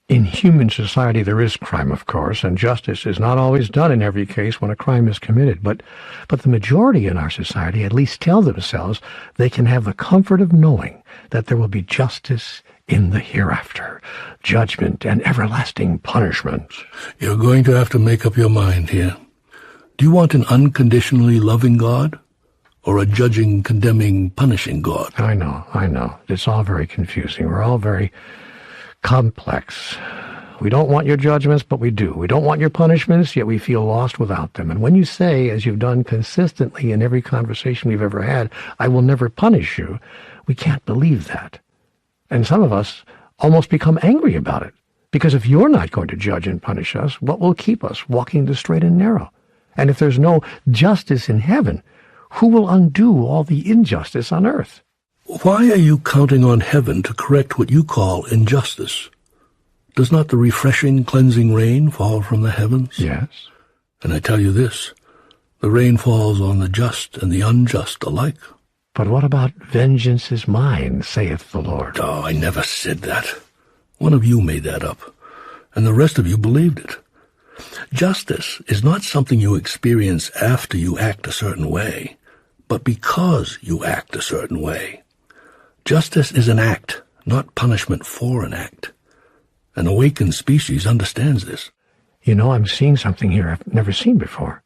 In human society there is crime, of course, and justice is not always done in every case when a crime is committed, but the majority in our society at least tell themselves they can have the comfort of knowing that there will be justice in the hereafter, judgment and everlasting punishment. You're going to have to make up your mind here. Do you want an unconditionally loving God, or a judging, condemning, punishing God? I know. It's all very confusing. We're all very complex. We don't want your judgments, but we do. We don't want your punishments, yet we feel lost without them. And when you say, as you've done consistently in every conversation we've ever had, I will never punish you, we can't believe that. And some of us almost become angry about it, because if you're not going to judge and punish us, what will keep us walking the straight and narrow? And if there's no justice in heaven, who will undo all the injustice on earth? Why are you counting on heaven to correct what you call injustice? Does not the refreshing, cleansing rain fall from the heavens? Yes. And I tell you this, the rain falls on the just and the unjust alike. But what about vengeance is mine, saith the Lord? Oh, I never said that. One of you made that up, and the rest of you believed it. Justice is not something you experience after you act a certain way, but because you act a certain way. Justice is an act, not punishment for an act. An awakened species understands this. You know, I'm seeing something here I've never seen before.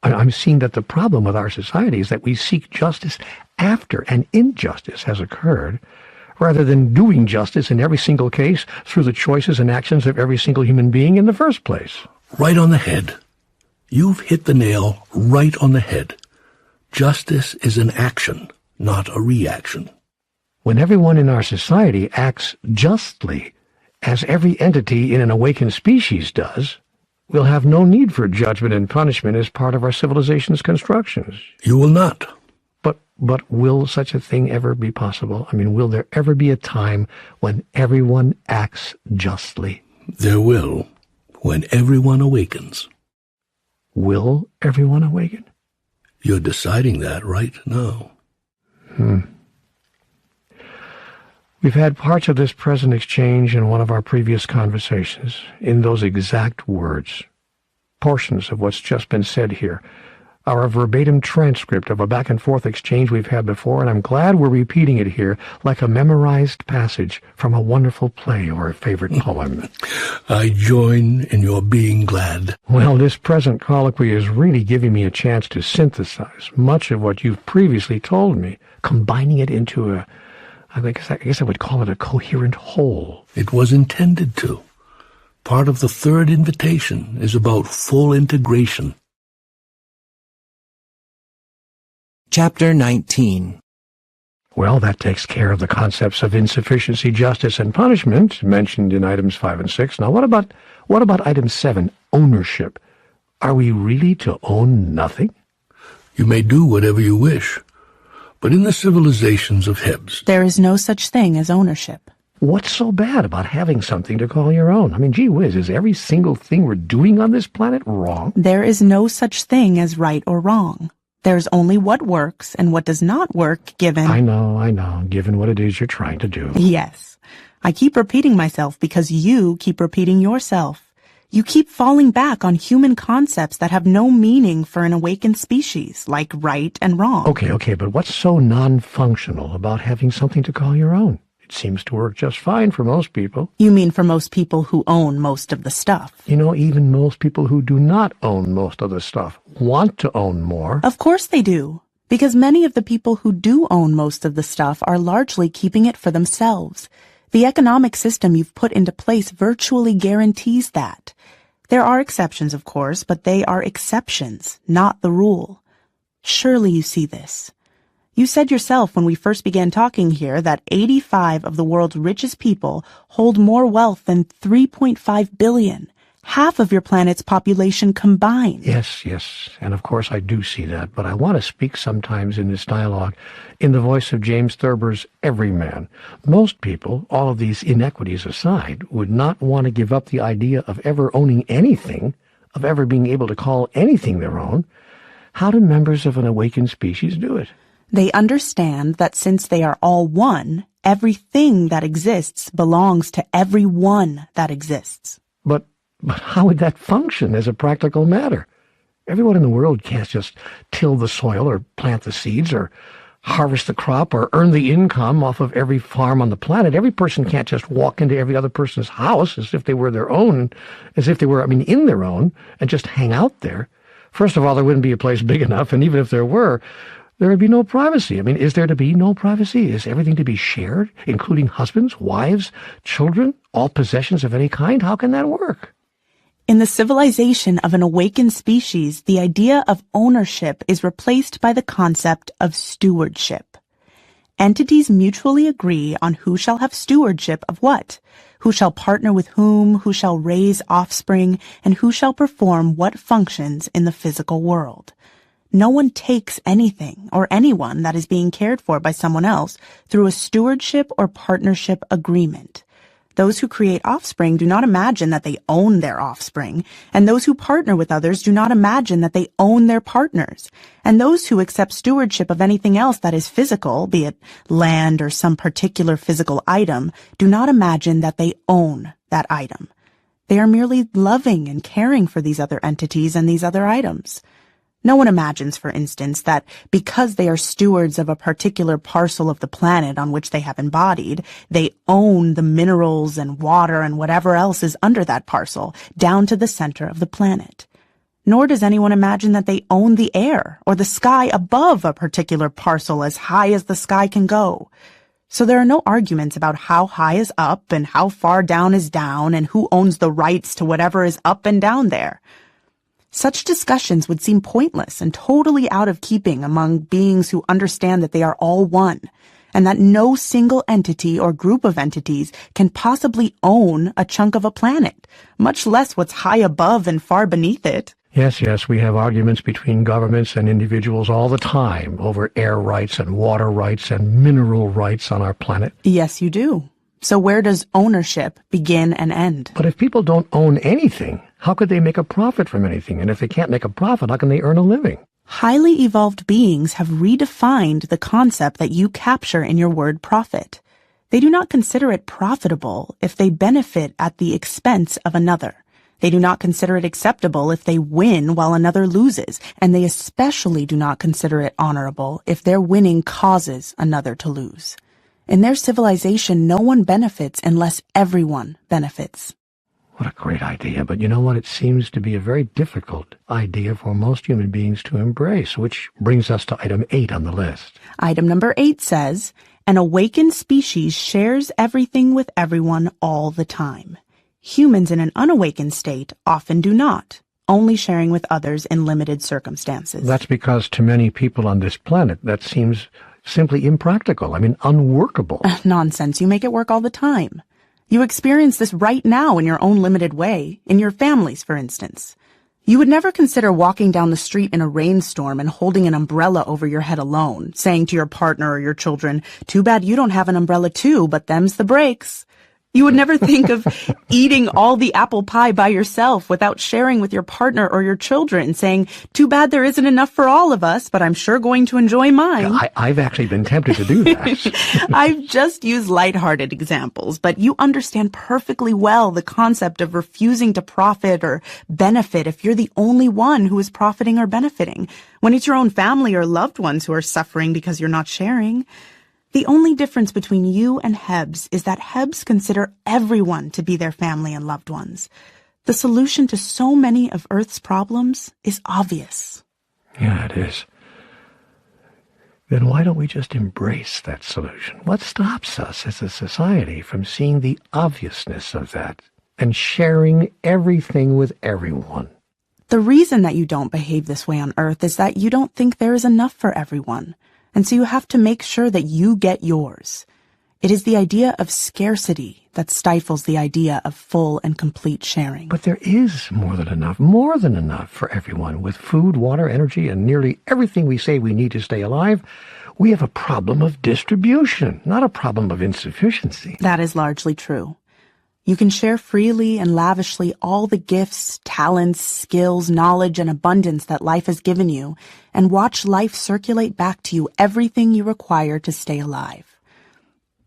I'm seeing that the problem with our society is that we seek justice after an injustice has occurred, rather than doing justice in every single case through the choices and actions of every single human being in the first place. Right on the head. You've hit the nail right on the head. Justice is an action, not a reaction. When everyone in our society acts justly, as every entity in an awakened species does, we'll have no need for judgment and punishment as part of our civilization's constructions. You will not. But will such a thing ever be possible? I mean, will there ever be a time when everyone acts justly? There will, when everyone awakens. Will everyone awaken? You're deciding that right now. We've had parts of this present exchange in one of our previous conversations, in those exact words. Portions of what's just been said here are a verbatim transcript of a back-and-forth exchange we've had before, and I'm glad we're repeating it here like a memorized passage from a wonderful play or a favorite poem. I join in your being glad. Well, this present colloquy is really giving me a chance to synthesize much of what you've previously told me, combining it into I guess I would call it a coherent whole. It was intended to. Part of the third invitation is about full integration. Chapter 19. Well, that takes care of the concepts of insufficiency, justice, and punishment mentioned in items 5 and 6. Now, what about item 7, ownership? Are we really to own nothing? You may do whatever you wish, but in the civilizations of Hebs, There is no such thing as ownership. What's so bad about having something to call your own? I mean, gee whiz, is every single thing we're doing on this planet wrong? There is no such thing as right or wrong. There's only what works and what does not work given... I know, given what it is you're trying to do. Yes. I keep repeating myself because you keep repeating yourself. You keep falling back on human concepts that have no meaning for an awakened species, like right and wrong. Okay, but what's so non-functional about having something to call your own? It seems to work just fine for most people. You mean for most people who own most of the stuff? You know, even most people who do not own most of the stuff want to own more. Of course they do, because many of the people who do own most of the stuff are largely keeping it for themselves. The economic system you've put into place virtually guarantees that. There are exceptions, of course, but they are exceptions, not the rule. Surely you see this. You said yourself when we first began talking here that 85 of the world's richest people hold more wealth than 3.5 billion, half of your planet's population combined. Yes, and of course I do see that, but I want to speak sometimes in this dialogue in the voice of James Thurber's Everyman. Most people, all of these inequities aside, would not want to give up the idea of ever owning anything, of ever being able to call anything their own. How do members of an awakened species do it? They understand that since they are all one, everything that exists belongs to everyone that exists. But how would that function as a practical matter? Everyone in the world can't just till the soil or plant the seeds or harvest the crop or earn the income off of every farm on the planet. Every person can't just walk into every other person's house as if they were their own, as if they were, in their own, and just hang out there. First of all, there wouldn't be a place big enough, and even if there were, there would be no privacy. Is there to be no privacy? Is everything to be shared, including husbands, wives, children, all possessions of any kind? How can that work? In the civilization of an awakened species, the idea of ownership is replaced by the concept of stewardship. Entities mutually agree on who shall have stewardship of what, who shall partner with who shall raise offspring, and who shall perform what functions in the physical world. No one takes anything or anyone that is being cared for by someone else through a stewardship or partnership agreement. Those who create offspring do not imagine that they own their offspring, and those who partner with others do not imagine that they own their partners. And those who accept stewardship of anything else that is physical, be it land or some particular physical item, do not imagine that they own that item. They are merely loving and caring for these other entities and these other items. No one imagines, for instance, that because they are stewards of a particular parcel of the planet on which they have embodied, they own the minerals and water and whatever else is under that parcel, down to the center of the planet. Nor does anyone imagine that they own the air or the sky above a particular parcel as high as the sky can go. So there are no arguments about how high is up and how far down is down and who owns the rights to whatever is up and down there. Such discussions would seem pointless and totally out of keeping among beings who understand that they are all one, and that no single entity or group of entities can possibly own a chunk of a planet, much less what's high above and far beneath it. Yes, we have arguments between governments and individuals all the time over air rights and water rights and mineral rights on our planet. Yes, you do. So where does ownership begin and end? But if people don't own anything, how could they make a profit from anything? And if they can't make a profit, how can they earn a living? Highly evolved beings have redefined the concept that you capture in your word profit. They do not consider it profitable if they benefit at the expense of another. They do not consider it acceptable if they win while another loses, and they especially do not consider it honorable if their winning causes another to lose. In their civilization, no one benefits unless everyone benefits. What a great idea, but you know what? It seems to be a very difficult idea for most human beings to embrace, which brings us to item 8 on the list. Item number 8 says, an awakened species shares everything with everyone all the time. Humans in an unawakened state often do not, only sharing with others in limited circumstances. That's because to many people on this planet, that seems simply impractical. Unworkable. Nonsense. You make it work all the time. You experience this right now in your own limited way, in your families, for instance. You would never consider walking down the street in a rainstorm and holding an umbrella over your head alone, saying to your partner or your children, too bad you don't have an umbrella too, but them's the breaks. You would never think of eating all the apple pie by yourself without sharing with your partner or your children, saying, too bad there isn't enough for all of us, but I'm sure going to enjoy mine. I've actually been tempted to do that. I've just used lighthearted examples, but you understand perfectly well the concept of refusing to profit or benefit if you're the only one who is profiting or benefiting, when it's your own family or loved ones who are suffering because you're not sharing. The only difference between you and Hebs is that Hebs consider everyone to be their family and loved ones. The solution to so many of Earth's problems is obvious. Yeah, it is. Then why don't we just embrace that solution? What stops us as a society from seeing the obviousness of that and sharing everything with everyone? The reason that you don't behave this way on Earth is that you don't think there is enough for everyone. And so you have to make sure that you get yours. It is the idea of scarcity that stifles the idea of full and complete sharing. But there is more than enough for everyone. With food, water, energy, and nearly everything we say we need to stay alive, we have a problem of distribution, not a problem of insufficiency. That is largely true. You can share freely and lavishly all the gifts, talents, skills, knowledge, and abundance that life has given you, and watch life circulate back to you everything you require to stay alive.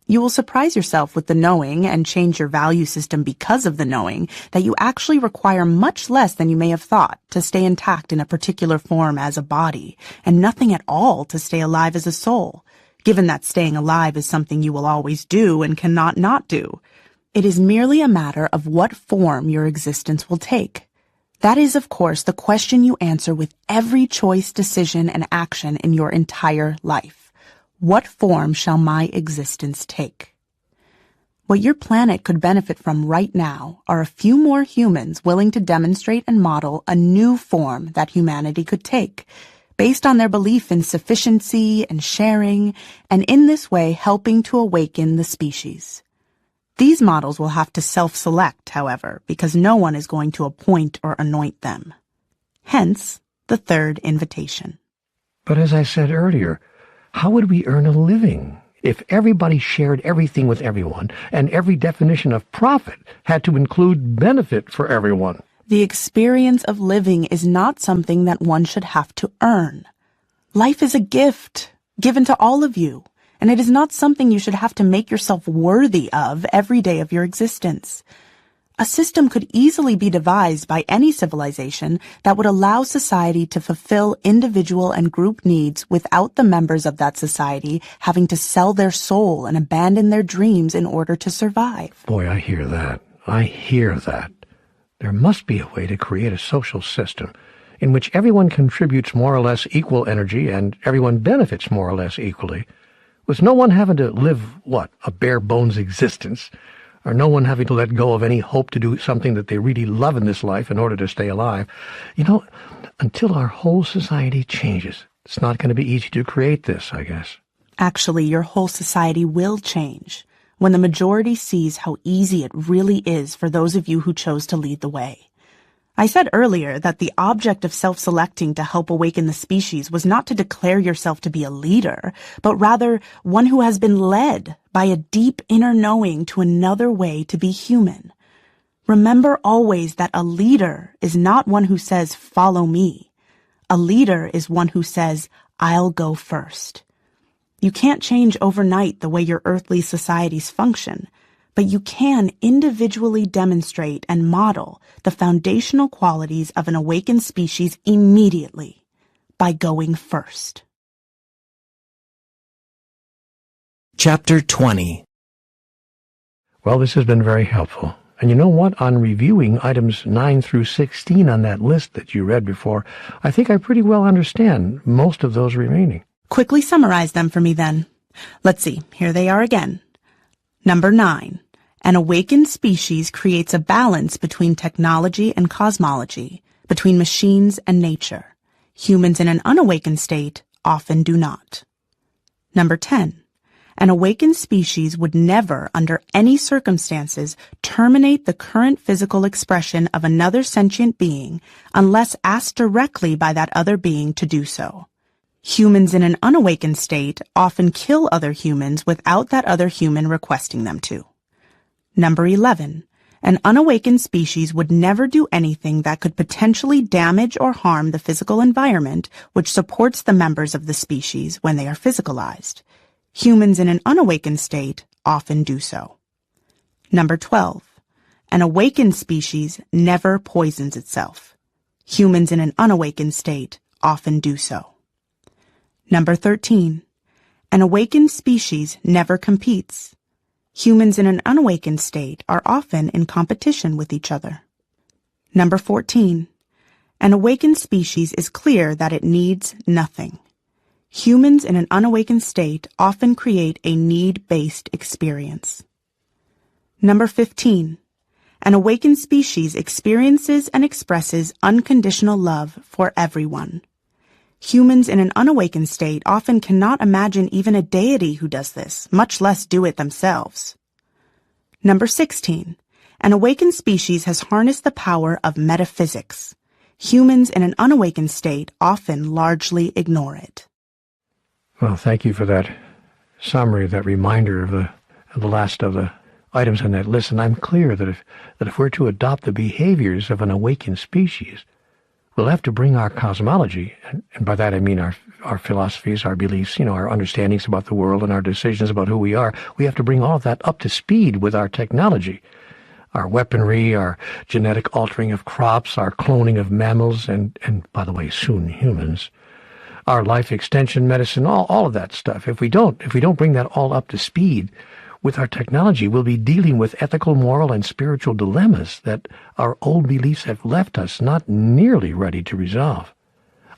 You will surprise yourself with the knowing and change your value system because of the knowing that you actually require much less than you may have thought to stay intact in a particular form as a body, and nothing at all to stay alive as a soul, given that staying alive is something you will always do and cannot not do. It is merely a matter of what form your existence will take. That is, of course, the question you answer with every choice, decision, and action in your entire life. What form shall my existence take? What your planet could benefit from right now are a few more humans willing to demonstrate and model a new form that humanity could take, based on their belief in sufficiency and sharing, and in this way helping to awaken the species. These models will have to self-select, however, because no one is going to appoint or anoint them. Hence, the third invitation. But as I said earlier, how would we earn a living if everybody shared everything with everyone and every definition of profit had to include benefit for everyone? The experience of living is not something that one should have to earn. Life is a gift given to all of you. And it is not something you should have to make yourself worthy of every day of your existence. A system could easily be devised by any civilization that would allow society to fulfill individual and group needs without the members of that society having to sell their soul and abandon their dreams in order to survive. Boy, I hear that. There must be a way to create a social system in which everyone contributes more or less equal energy and everyone benefits more or less equally, with no one having to live, a bare-bones existence, or no one having to let go of any hope to do something that they really love in this life in order to stay alive. Until our whole society changes, it's not going to be easy to create this, I guess. Actually, your whole society will change when the majority sees how easy it really is for those of you who chose to lead the way. I said earlier that the object of self-selecting to help awaken the species was not to declare yourself to be a leader, but rather one who has been led by a deep inner knowing to another way to be human. Remember always that a leader is not one who says, "Follow me." A leader is one who says, "I'll go first." You can't change overnight the way your earthly societies function, but you can individually demonstrate and model the foundational qualities of an awakened species immediately by going first. Chapter 20. Well, this has been very helpful. And you know what? On reviewing items 9 through 16 on that list that you read before, I think I pretty well understand most of those remaining. Quickly summarize them for me then. Let's see. Here they are again. Number 9. An awakened species creates a balance between technology and cosmology, between machines and nature. Humans in an unawakened state often do not. Number 10. An awakened species would never, under any circumstances, terminate the current physical expression of another sentient being unless asked directly by that other being to do so. Humans in an unawakened state often kill other humans without that other human requesting them to. Number 11. An unawakened species would never do anything that could potentially damage or harm the physical environment which supports the members of the species when they are physicalized. Humans in an unawakened state often do so. Number 12. An awakened species never poisons itself. Humans in an unawakened state often do so. Number 13. An awakened species never competes. Humans in an unawakened state are often in competition with each other. Number 14. An awakened species is clear that it needs nothing. Humans in an unawakened state often create a need-based experience. Number 15. An awakened species experiences and expresses unconditional love for everyone. Humans in an unawakened state often cannot imagine even a deity who does this, much less do it themselves. Number 16. An awakened species has harnessed the power of metaphysics. Humans in an unawakened state often largely ignore it. Well, thank you for that summary, that reminder of the last of the items on that list. And I'm clear that if we're to adopt the behaviors of an awakened species, we'll have to bring our cosmology, and by that I mean our philosophies, our beliefs, our understandings about the world and our decisions about who we are. We have to bring all of that up to speed with our technology, our weaponry, our genetic altering of crops, our cloning of mammals, and by the way, soon humans, our life extension medicine, all of that stuff. If we don't bring that all up to speed with our technology, we'll be dealing with ethical, moral, and spiritual dilemmas that our old beliefs have left us not nearly ready to resolve.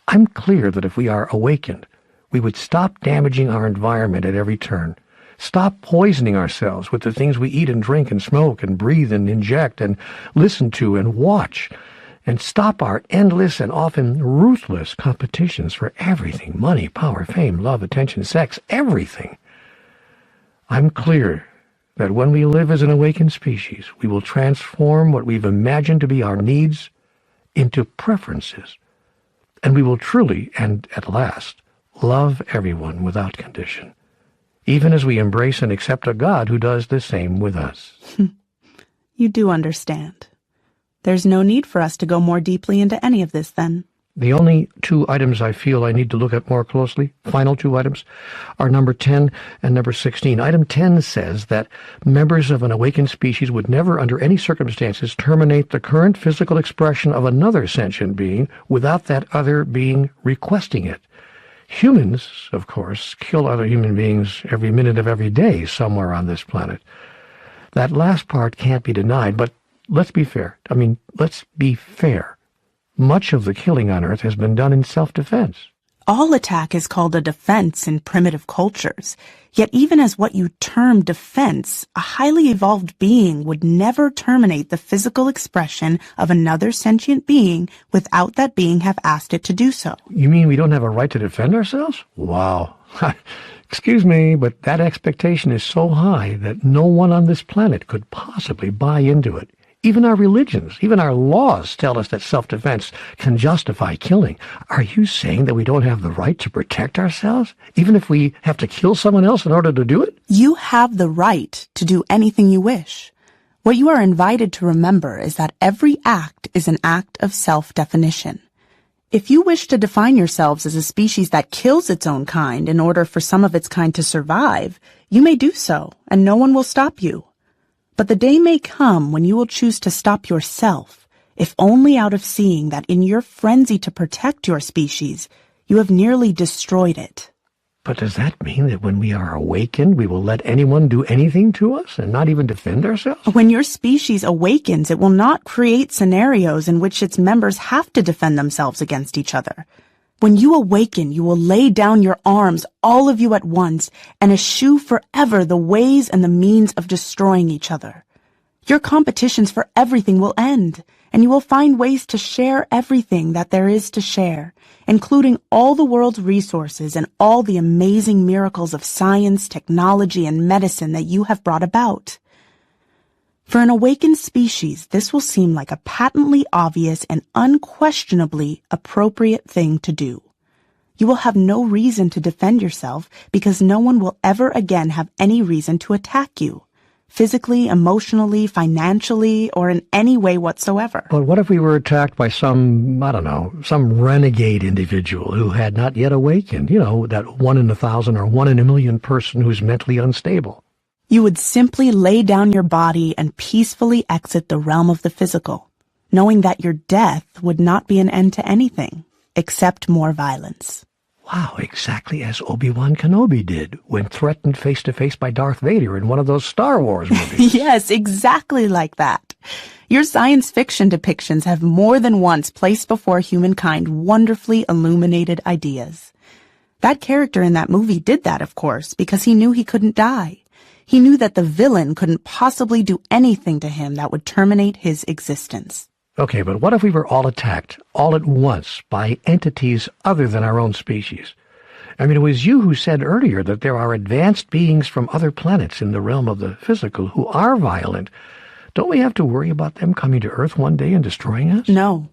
I'm clear that if we are awakened, we would stop damaging our environment at every turn, stop poisoning ourselves with the things we eat and drink and smoke and breathe and inject and listen to and watch, and stop our endless and often ruthless competitions for everything: money, power, fame, love, attention, sex, everything. I'm clear that when we live as an awakened species, we will transform what we've imagined to be our needs into preferences, and we will truly, and at last, love everyone without condition, even as we embrace and accept a God who does the same with us. You do understand. There's no need for us to go more deeply into any of this, then. The only two items I feel I need to look at more closely, final two items, are number 10 and number 16. Item 10 says that members of an awakened species would never, under any circumstances, terminate the current physical expression of another sentient being without that other being requesting it. Humans, of course, kill other human beings every minute of every day somewhere on this planet. That last part can't be denied, but let's be fair. Let's be fair. Much of the killing on Earth has been done in self-defense. All attack is called a defense in primitive cultures. Yet even as what you term defense, a highly evolved being would never terminate the physical expression of another sentient being without that being have asked it to do so. You mean we don't have a right to defend ourselves? Wow. Excuse me, but that expectation is so high that no one on this planet could possibly buy into it. Even our religions, even our laws tell us that self-defense can justify killing. Are you saying that we don't have the right to protect ourselves, even if we have to kill someone else in order to do it? You have the right to do anything you wish. What you are invited to remember is that every act is an act of self-definition. If you wish to define yourselves as a species that kills its own kind in order for some of its kind to survive, you may do so, and no one will stop you. But the day may come when you will choose to stop yourself, if only out of seeing that in your frenzy to protect your species, you have nearly destroyed it. But does that mean that when we are awakened, we will let anyone do anything to us and not even defend ourselves? When your species awakens, it will not create scenarios in which its members have to defend themselves against each other. When you awaken, you will lay down your arms, all of you at once, and eschew forever the ways and the means of destroying each other. Your competitions for everything will end, and you will find ways to share everything that there is to share, including all the world's resources and all the amazing miracles of science, technology, and medicine that you have brought about. For an awakened species, this will seem like a patently obvious and unquestionably appropriate thing to do. You will have no reason to defend yourself because no one will ever again have any reason to attack you. physically, emotionally, financially, or in any way whatsoever. But what if we were attacked by some renegade individual who had not yet awakened? You know, that 1 in 1,000 or 1 in a million person who's mentally unstable. You would simply lay down your body and peacefully exit the realm of the physical, knowing that your death would not be an end to anything, except more violence. Wow, exactly as Obi-Wan Kenobi did when threatened face-to-face by Darth Vader in one of those Star Wars movies. Yes, exactly like that. Your science fiction depictions have more than once placed before humankind wonderfully illuminated ideas. That character in that movie did that, of course, because he knew he couldn't die. He knew that the villain couldn't possibly do anything to him that would terminate his existence. Okay, but what if we were all attacked, all at once, by entities other than our own species? I mean, it was you who said earlier that there are advanced beings from other planets in the realm of the physical who are violent. Don't we have to worry about them coming to Earth one day and destroying us? No.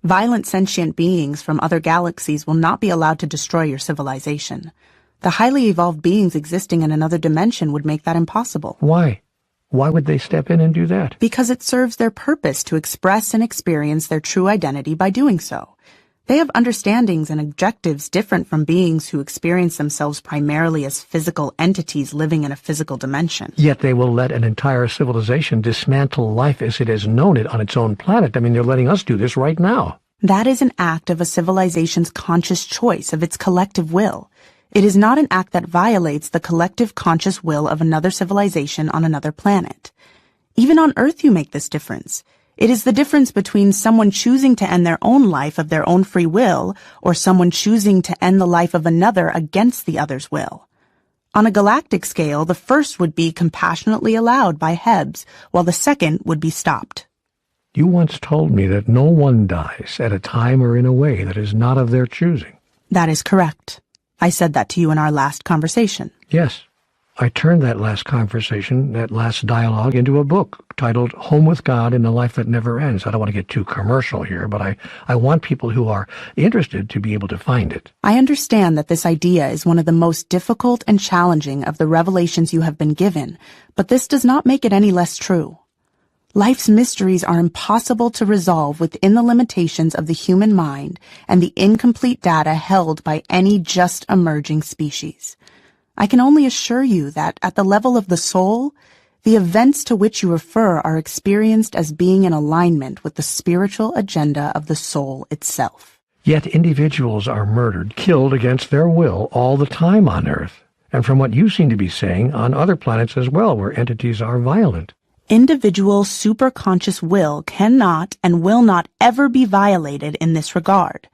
Violent sentient beings from other galaxies will not be allowed to destroy your civilization. The highly evolved beings existing in another dimension would make that impossible. Why? Why would they step in and do that? Because it serves their purpose to express and experience their true identity by doing so. They have understandings and objectives different from beings who experience themselves primarily as physical entities living in a physical dimension. Yet they will let an entire civilization dismantle life as it has known it on its own planet. I mean, they're letting us do this right now. That is an act of a civilization's conscious choice of its collective will. It is not an act that violates the collective conscious will of another civilization on another planet. Even on Earth you make this difference. It is the difference between someone choosing to end their own life of their own free will or someone choosing to end the life of another against the other's will. On a galactic scale, the first would be compassionately allowed by Hebs, while the second would be stopped. You once told me that no one dies at a time or in a way that is not of their choosing. That is correct. I said that to you in our last conversation. Yes. I turned that last conversation, that last dialogue, into a book titled Home with God in the Life That Never Ends. I don't want to get too commercial here, but I want people who are interested to be able to find it. I understand that this idea is one of the most difficult and challenging of the revelations you have been given, but this does not make it any less true. Life's mysteries are impossible to resolve within the limitations of the human mind and the incomplete data held by any just emerging species. I can only assure you that at the level of the soul, the events to which you refer are experienced as being in alignment with the spiritual agenda of the soul itself. Yet individuals are murdered, killed against their will all the time on Earth, and from what you seem to be saying, on other planets as well, where entities are violent. Individual superconscious will cannot and will not ever be violated in this regard.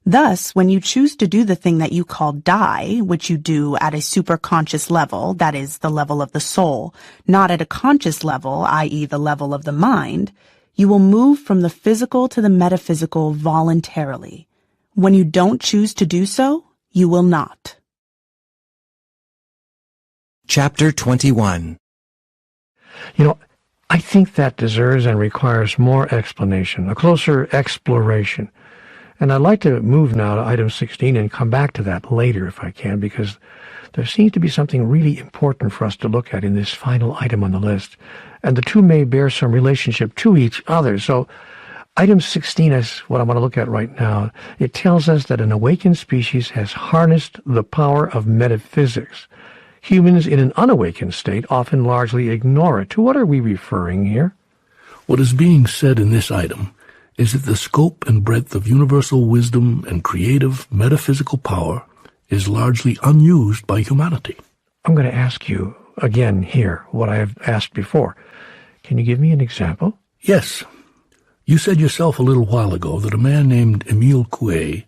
Thus, when you choose to do the thing that you call die, which you do at a superconscious level, that is, the level of the soul, not at a conscious level, i.e. the level of the mind, you will move from the physical to the metaphysical voluntarily. When you don't choose to do so, you will not. Chapter 21. You know, I think that deserves and requires more explanation, a closer exploration. And I'd like to move now to item 16 and come back to that later if I can, because there seems to be something really important for us to look at in this final item on the list. And the two may bear some relationship to each other. So item 16 is what I want to look at right now. It tells us that an awakened species has harnessed the power of metaphysics. Humans in an unawakened state often largely ignore it. To what are we referring here? What is being said in this item is that the scope and breadth of universal wisdom and creative metaphysical power is largely unused by humanity. I'm going to ask you again here what I have asked before. Can you give me an example? Yes. You said yourself a little while ago that a man named Emile Coué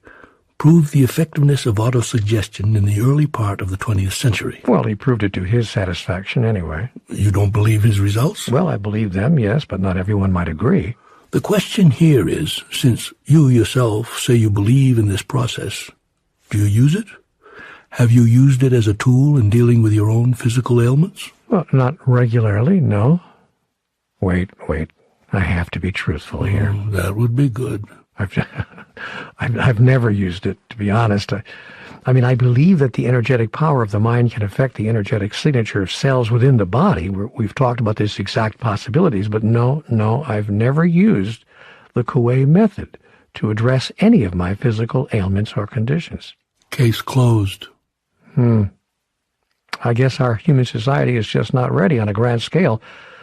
proved the effectiveness of autosuggestion in the early part of the 20th century. Well, he proved it to his satisfaction anyway. You don't believe his results? Well, I believe them, yes, but not everyone might agree. The question here is, since you yourself say you believe in this process, do you use it? Have you used it as a tool in dealing with your own physical ailments? Well, not regularly, no. Wait. I have to be truthful here. That would be good. I've never used it, to be honest. I believe that the energetic power of the mind can affect the energetic signature of cells within the body. We've talked about this exact possibilities, but no, I've never used the Coué method to address any of my physical ailments or conditions. Case closed. I guess our human society is just not ready on a grand scale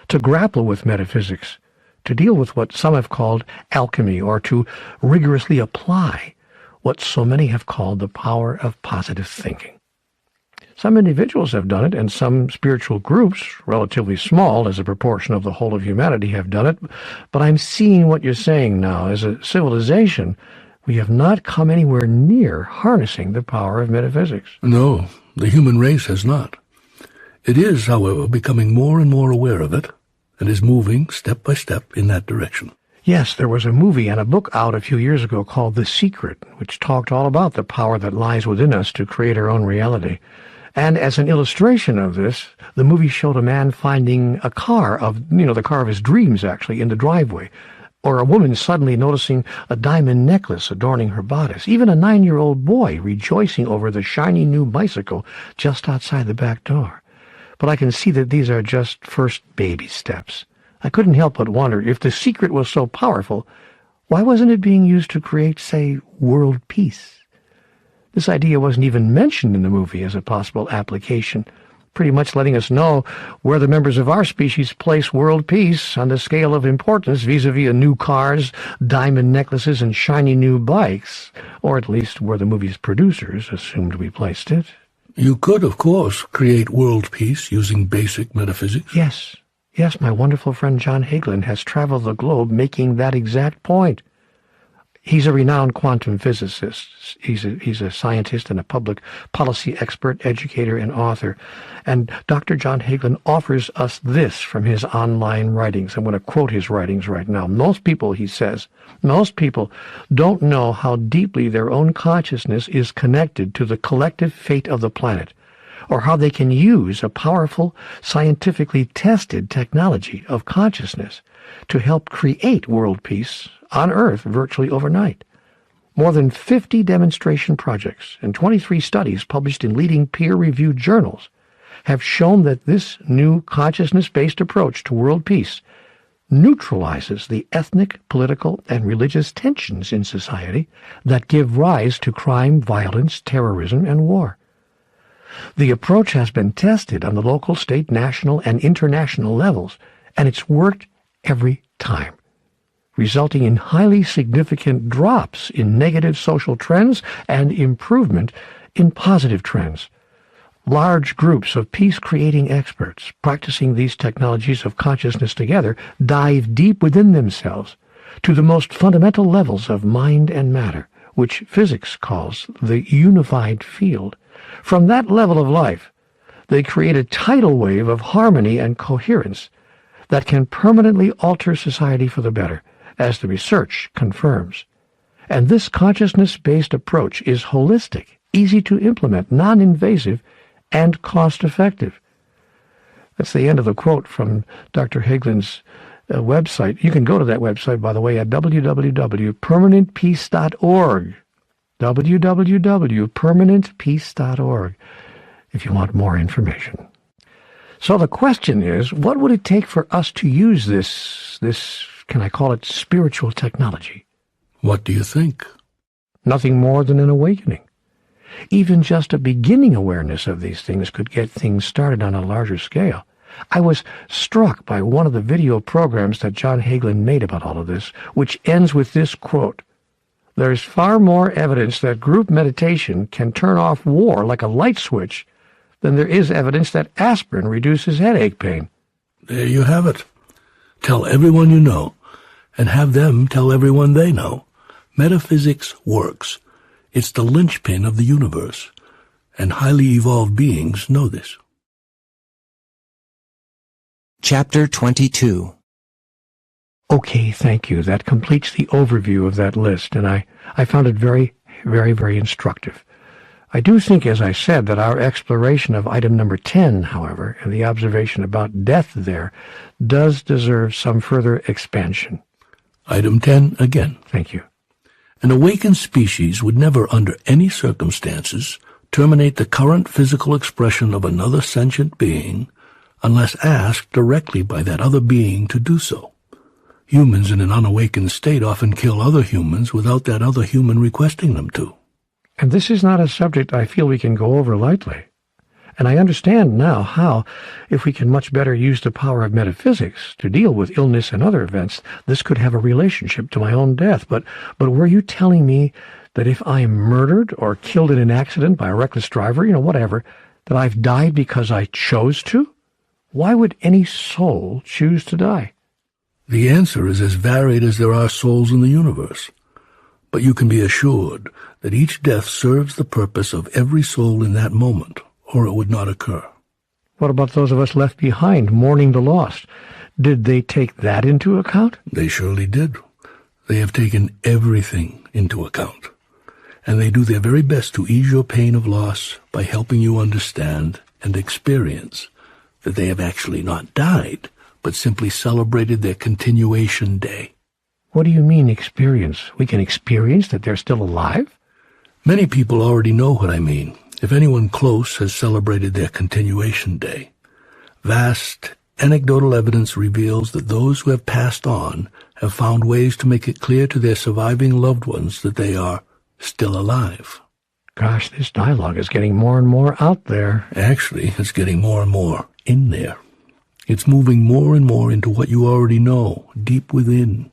to grapple with metaphysics, to deal with what some have called alchemy, or to rigorously apply what so many have called the power of positive thinking. Some individuals have done it, and some spiritual groups, relatively small as a proportion of the whole of humanity, have done it, but I'm seeing what you're saying now. As a civilization, we have not come anywhere near harnessing the power of metaphysics. No, the human race has not. It is, however, becoming more and more aware of it, and is moving step by step in that direction. Yes, there was a movie and a book out a few years ago called The Secret, which talked all about the power that lies within us to create our own reality. And as an illustration of this, the movie showed a man finding a car the car of his dreams, actually, in the driveway, or a woman suddenly noticing a diamond necklace adorning her bodice, even a 9-year-old boy rejoicing over the shiny new bicycle just outside the back door. But I can see that these are just first baby steps. I couldn't help but wonder, if the secret was so powerful, why wasn't it being used to create, say, world peace? This idea wasn't even mentioned in the movie as a possible application, pretty much letting us know where the members of our species place world peace on the scale of importance vis-a-vis new cars, diamond necklaces, and shiny new bikes, or at least where the movie's producers assumed we placed it. You could, of course, create world peace using basic metaphysics. Yes, my wonderful friend John Hagelin has traveled the globe making that exact point. He's a renowned quantum physicist. He's a scientist and a public policy expert, educator, and author. And Dr. John Hagelin offers us this from his online writings. I'm going to quote his writings right now. Most people, he says, don't know how deeply their own consciousness is connected to the collective fate of the planet, or how they can use a powerful, scientifically tested technology of consciousness to help create world peace on Earth virtually overnight. More than 50 demonstration projects and 23 studies published in leading peer-reviewed journals have shown that this new consciousness-based approach to world peace neutralizes the ethnic, political, and religious tensions in society that give rise to crime, violence, terrorism, and war. The approach has been tested on the local, state, national, and international levels, and it's worked every time, resulting in highly significant drops in negative social trends and improvement in positive trends. Large groups of peace-creating experts practicing these technologies of consciousness together dive deep within themselves to the most fundamental levels of mind and matter, which physics calls the unified field. From that level of life, they create a tidal wave of harmony and coherence that can permanently alter society for the better, as the research confirms. And this consciousness-based approach is holistic, easy to implement, non-invasive, and cost-effective. That's the end of the quote from Dr. Hagelin's website. You can go to that website, by the way, at www.permanentpeace.org. www.permanentpeace.org if you want more information. So the question is, what would it take for us to use this, can I call it, spiritual technology? What do you think? Nothing more than an awakening. Even just a beginning awareness of these things could get things started on a larger scale. I was struck by one of the video programs that John Hagelin made about all of this, which ends with this quote: "There's far more evidence that group meditation can turn off war like a light switch than there is evidence that aspirin reduces headache pain." There you have it. Tell everyone you know, and have them tell everyone they know. Metaphysics works. It's the linchpin of the universe, and highly evolved beings know this. Chapter 22. Okay, thank you. That completes the overview of that list, and I found it very, very, very instructive. I do think, as I said, that our exploration of item number 10, however, and the observation about death there, does deserve some further expansion. Item 10 again. Thank you. An awakened species would never, under any circumstances, terminate the current physical expression of another sentient being unless asked directly by that other being to do so. Humans in an unawakened state often kill other humans without that other human requesting them to. And this is not a subject I feel we can go over lightly. And I understand now how, if we can much better use the power of metaphysics to deal with illness and other events, this could have a relationship to my own death. But were you telling me that if I am murdered or killed in an accident by a reckless driver, whatever, that I've died because I chose to? Why would any soul choose to die? The answer is as varied as there are souls in the universe. But you can be assured that each death serves the purpose of every soul in that moment, or it would not occur. What about those of us left behind, mourning the lost? Did they take that into account? They surely did. They have taken everything into account. And they do their very best to ease your pain of loss by helping you understand and experience that they have actually not died, but simply celebrated their continuation day. What do you mean, experience? We can experience that they're still alive? Many people already know what I mean. If anyone close has celebrated their continuation day, vast anecdotal evidence reveals that those who have passed on have found ways to make it clear to their surviving loved ones that they are still alive. Gosh, this dialogue is getting more and more out there. Actually, it's getting more and more in there. It's moving more and more into what you already know, deep within,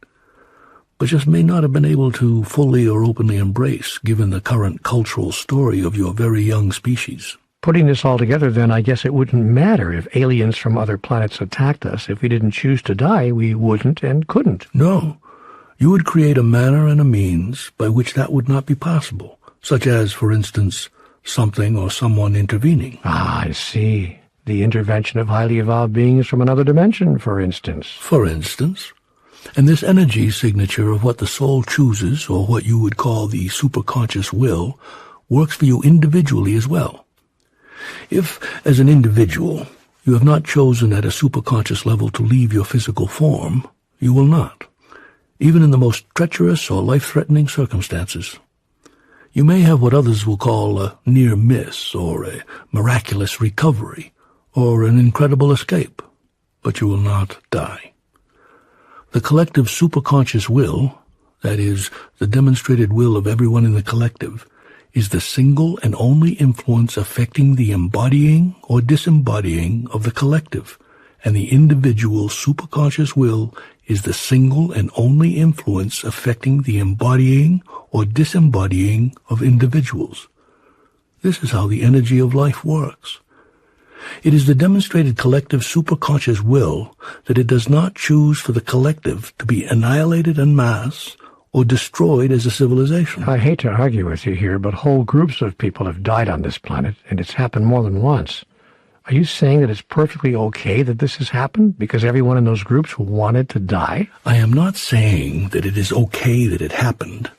but just may not have been able to fully or openly embrace, given the current cultural story of your very young species. Putting this all together, then, I guess it wouldn't matter if aliens from other planets attacked us. If we didn't choose to die, we wouldn't and couldn't. No. You would create a manner and a means by which that would not be possible, such as, for instance, something or someone intervening. Ah, I see. The intervention of highly evolved beings from another dimension, for instance. For instance. And this energy signature of what the soul chooses, or what you would call the superconscious will, works for you individually as well. If, as an individual, you have not chosen at a superconscious level to leave your physical form, you will not, even in the most treacherous or life-threatening circumstances. You may have what others will call a near miss, or a miraculous recovery, or an incredible escape, but you will not die. The collective superconscious will, that is, the demonstrated will of everyone in the collective, is the single and only influence affecting the embodying or disembodying of the collective, and the individual superconscious will is the single and only influence affecting the embodying or disembodying of individuals. This is how the energy of life works. It is the demonstrated collective superconscious will that it does not choose for the collective to be annihilated en masse or destroyed as a civilization. I hate to argue with you here, but whole groups of people have died on this planet, and it's happened more than once. Are you saying that it's perfectly okay that this has happened because everyone in those groups wanted to die? I am not saying that it is okay that it happened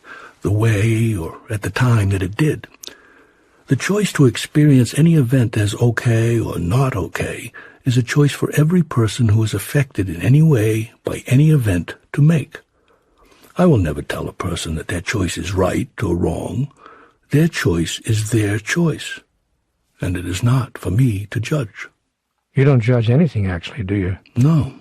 the way or at the time that it did. The choice to experience any event as okay or not okay is a choice for every person who is affected in any way by any event to make. I will never tell a person that their choice is right or wrong. Their choice is their choice, and it is not for me to judge. You don't judge anything, actually, do you? No.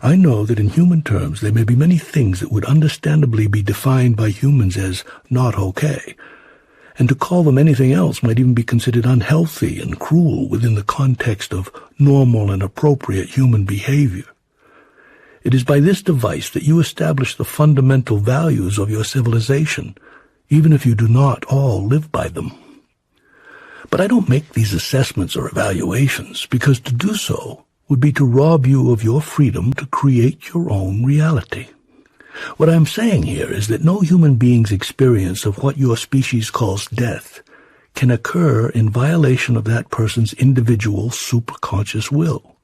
I know that in human terms there may be many things that would understandably be defined by humans as not okay, and to call them anything else might even be considered unhealthy and cruel within the context of normal and appropriate human behavior. It is by this device that you establish the fundamental values of your civilization, even if you do not all live by them. But I don't make these assessments or evaluations, because to do so would be to rob you of your freedom to create your own reality. What I'm saying here is that no human being's experience of what your species calls death can occur in violation of that person's individual superconscious will.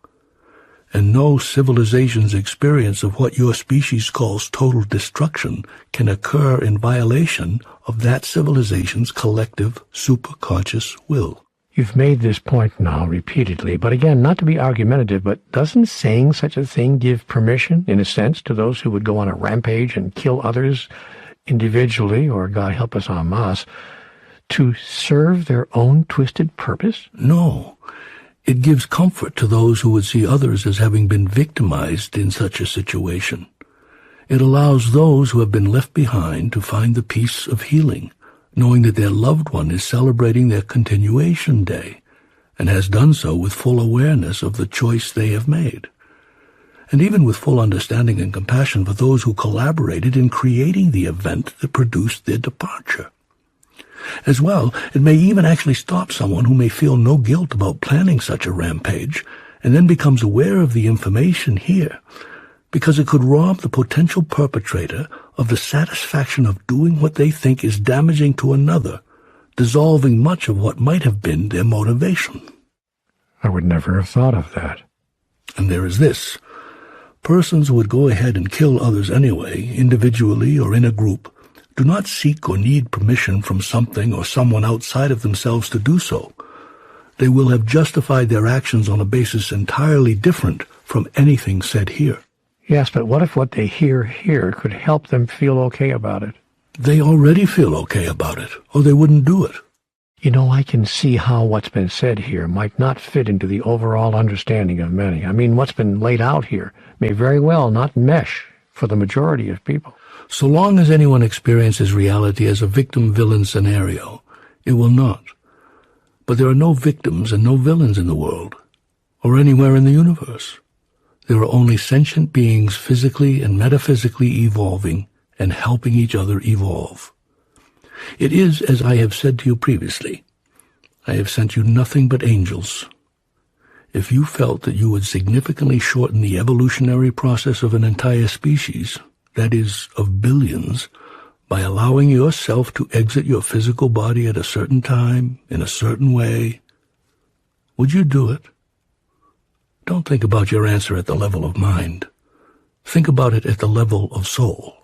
And no civilization's experience of what your species calls total destruction can occur in violation of that civilization's collective superconscious will. You've made this point now repeatedly, but again, not to be argumentative, but doesn't saying such a thing give permission, in a sense, to those who would go on a rampage and kill others individually, or God help us en masse, To serve their own twisted purpose? No. It gives comfort to those who would see others as having been victimized in such a situation. It allows those who have been left behind to find the peace of healing, knowing that their loved one is celebrating their continuation day, and has done so with full awareness of the choice they have made, and even with full understanding and compassion for those who collaborated in creating the event that produced their departure. As well, it may even actually stop someone who may feel no guilt about planning such a rampage, and then becomes aware of the information here, because it could rob the potential perpetrator of the satisfaction of doing what they think is damaging to another, dissolving much of what might have been their motivation. I would never have thought of that. And there is this. Persons who would go ahead and kill others anyway, individually or in a group, do not seek or need permission from something or someone outside of themselves to do so. They will have justified their actions on a basis entirely different from anything said here. Yes, but what if what they hear here could help them feel okay about it? They already feel okay about it, or they wouldn't do it. You know, I can see how what's been said here might not fit into the overall understanding of many. I mean, what's been laid out here may very well not mesh for the majority of people. So long as anyone experiences reality as a victim-villain scenario, it will not. But there are no victims and no villains in the world, or anywhere in the universe. There are only sentient beings physically and metaphysically evolving and helping each other evolve. It is, as I have said to you previously, I have sent you nothing but angels. If you felt that you would significantly shorten the evolutionary process of an entire species, that is, of billions, by allowing yourself to exit your physical body at a certain time, in a certain way, would you do it? Don't think about your answer at the level of mind. Think about it at the level of soul.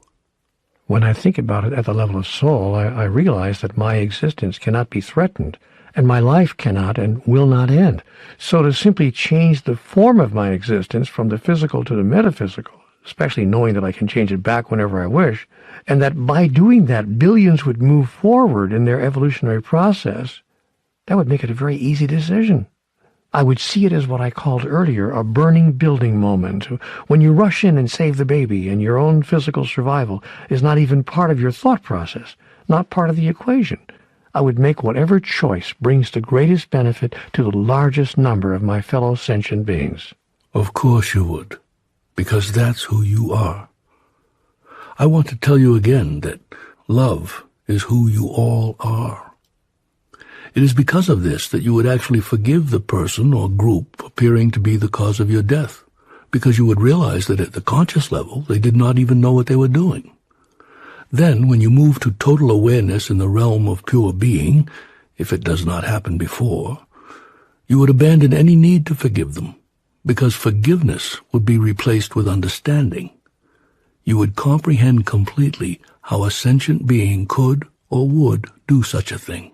When I think about it at the level of soul, I realize that my existence cannot be threatened, and my life cannot and will not end. So to simply change the form of my existence from the physical to the metaphysical, especially knowing that I can change it back whenever I wish, and that by doing that billions would move forward in their evolutionary process, that would make it a very easy decision. I would see it as what I called earlier a burning building moment, when you rush in and save the baby and your own physical survival is not even part of your thought process, not part of the equation. I would make whatever choice brings the greatest benefit to the largest number of my fellow sentient beings. Of course you would, because that's who you are. I want to tell you again that love is who you all are. It is because of this that you would actually forgive the person or group appearing to be the cause of your death, because you would realize that at the conscious level they did not even know what they were doing. Then, when you move to total awareness in the realm of pure being, if it does not happen before, you would abandon any need to forgive them, because forgiveness would be replaced with understanding. You would comprehend completely how a sentient being could or would do such a thing.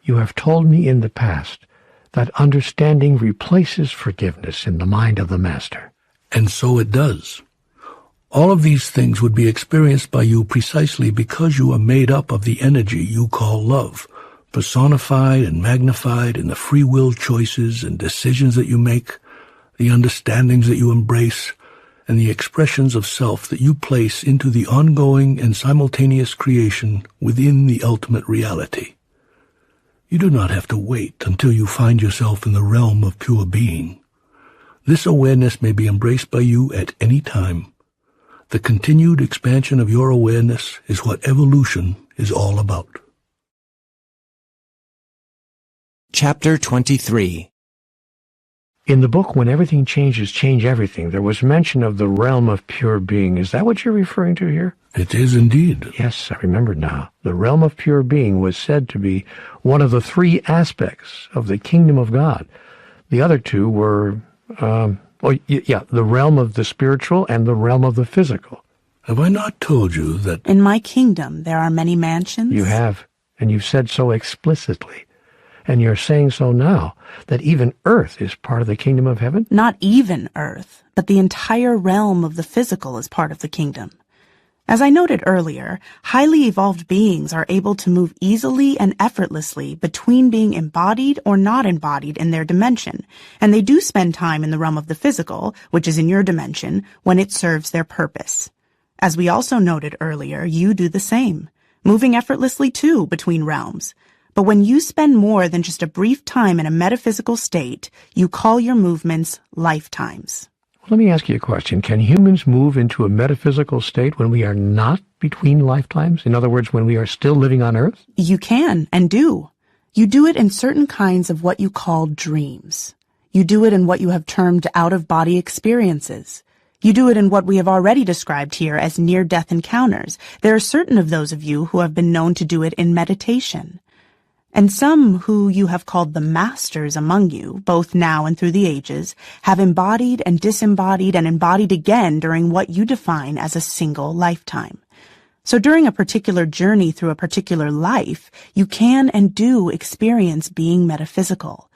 You have told me in the past that understanding replaces forgiveness in the mind of the Master. And so it does. All of these things would be experienced by you precisely because you are made up of the energy you call love, personified and magnified in the free will choices and decisions that you make, the understandings that you embrace, and the expressions of self that you place into the ongoing and simultaneous creation within the ultimate reality. You do not have to wait until you find yourself in the realm of pure being. This awareness may be embraced by you at any time. The continued expansion of your awareness is what evolution is all about. Chapter 23. In the book, When Everything Changes, Change Everything, there was mention of the realm of pure being. Is that what you're referring to here? It is indeed. Yes, I remember now. The realm of pure being was said to be one of the three aspects of the kingdom of God. The other two were, the realm of the spiritual and the realm of the physical. Have I not told you that... In my kingdom there are many mansions? You have, and you've said so explicitly. And you're saying so now, that even earth is part of the kingdom of heaven? Not even earth, but the entire realm of the physical is part of the kingdom. As I noted earlier, highly evolved beings are able to move easily and effortlessly between being embodied or not embodied in their dimension, and they do spend time in the realm of the physical, which is in your dimension, when it serves their purpose. As we also noted earlier, you do the same, moving effortlessly too between realms. But when you spend more than just a brief time in a metaphysical state, you call your movements lifetimes. Let me ask you a question. Can humans move into a metaphysical state when we are not between lifetimes? In other words, when we are still living on Earth? You can and do. You do it in certain kinds of what you call dreams. You do it in what you have termed out-of-body experiences. You do it in what we have already described here as near-death encounters. There are certain of those of you who have been known to do it in meditation. And some who you have called the masters among you, both now and through the ages, have embodied and disembodied and embodied again during what you define as a single lifetime. So during a particular journey through a particular life, you can and do experience being metaphysical.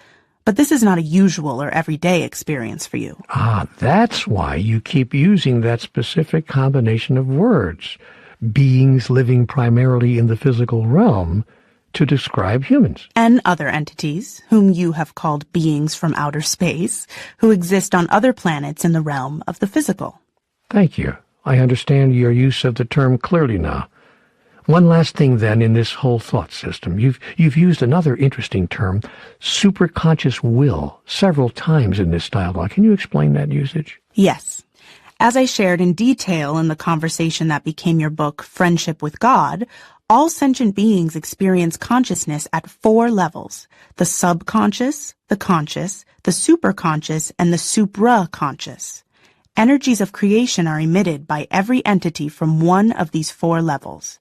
But this is not a usual or everyday experience for you. That's why you keep using that specific combination of words, beings living primarily in the physical realm, to describe humans. And other entities, whom you have called beings from outer space, who exist on other planets in the realm of the physical. Thank you. I understand your use of the term clearly now. One last thing, then, in this whole thought system. You've used another interesting term, superconscious will, several times in this dialogue. Can you explain that usage? Yes. As I shared in detail in the conversation that became your book, Friendship with God, all sentient beings experience consciousness at 4 levels: the subconscious, the conscious, the superconscious, and the supraconscious. Energies of creation are emitted by every entity from one of these 4 levels.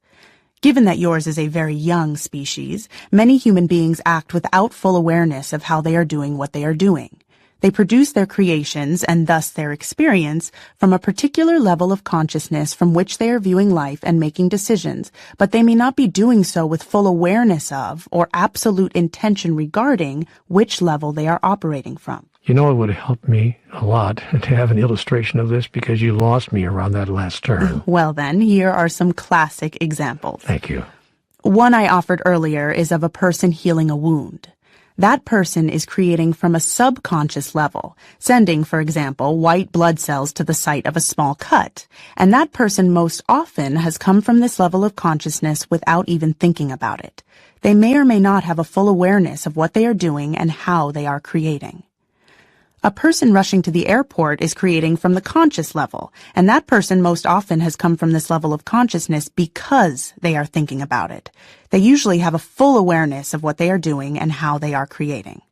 Given that yours is a very young species, many human beings act without full awareness of how they are doing what they are doing. They produce their creations, and thus their experience, from a particular level of consciousness from which they are viewing life and making decisions, but they may not be doing so with full awareness of or absolute intention regarding which level they are operating from. You know, it would help me a lot to have an illustration of this because you lost me around that last term. Well then, here are some classic examples. Thank you. One I offered earlier is of a person healing a wound. That person is creating from a subconscious level, sending, for example, white blood cells to the site of a small cut, and that person most often has come from this level of consciousness without even thinking about it. They may or may not have a full awareness of what they are doing and how they are creating. A person rushing to the airport is creating from the conscious level, and that person most often has come from this level of consciousness because they are thinking about it. They usually have a full awareness of what they are doing and how they are creating.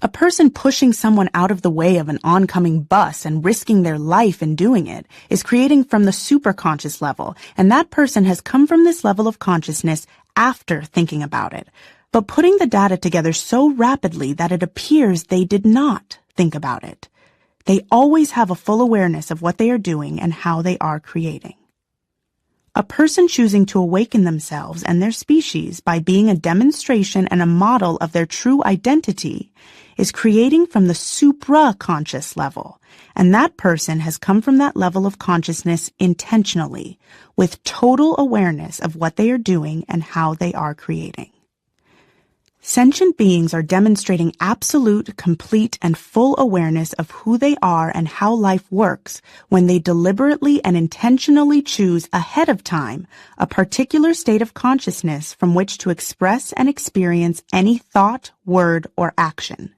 A person pushing someone out of the way of an oncoming bus and risking their life in doing it is creating from the superconscious level, and that person has come from this level of consciousness after thinking about it, but putting the data together so rapidly that it appears they did not think about it. They always have a full awareness of what they are doing and how they are creating. A person choosing to awaken themselves and their species by being a demonstration and a model of their true identity is creating from the supraconscious level, and that person has come from that level of consciousness intentionally, with total awareness of what they are doing and how they are creating. Sentient beings are demonstrating absolute, complete, and full awareness of who they are and how life works when they deliberately and intentionally choose ahead of time a particular state of consciousness from which to express and experience any thought, word, or action.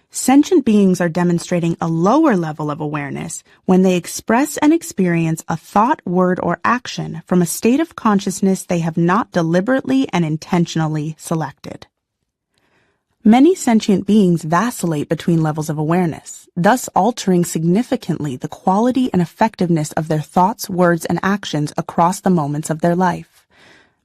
Sentient beings are demonstrating a lower level of awareness when they express and experience a thought, word, or action from a state of consciousness they have not deliberately and intentionally selected. Many sentient beings vacillate between levels of awareness, thus altering significantly the quality and effectiveness of their thoughts, words, and actions across the moments of their life.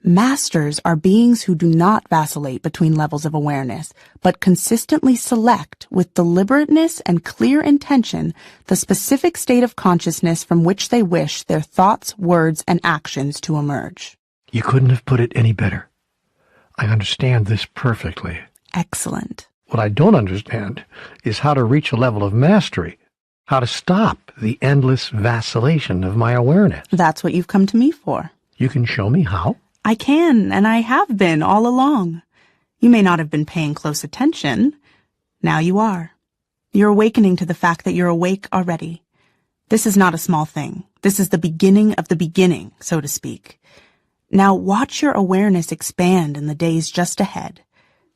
Masters are beings who do not vacillate between levels of awareness, but consistently select, with deliberateness and clear intention, the specific state of consciousness from which they wish their thoughts, words, and actions to emerge. You couldn't have put it any better. I understand this perfectly. Excellent. What I don't understand is how to reach a level of mastery How to stop the endless vacillation of my awareness. That's what you've come to me for. You can show me how? I can, and I have been all along. You may not have been paying close attention. Now you are. You're awakening to the fact that you're awake already. This is not a small thing. This is the beginning of the beginning, so to speak. Now watch your awareness expand in the days just ahead.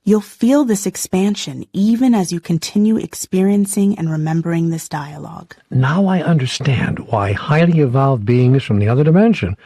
You'll feel this expansion even as you continue experiencing and remembering this dialogue. Now I understand why highly evolved beings from the other dimension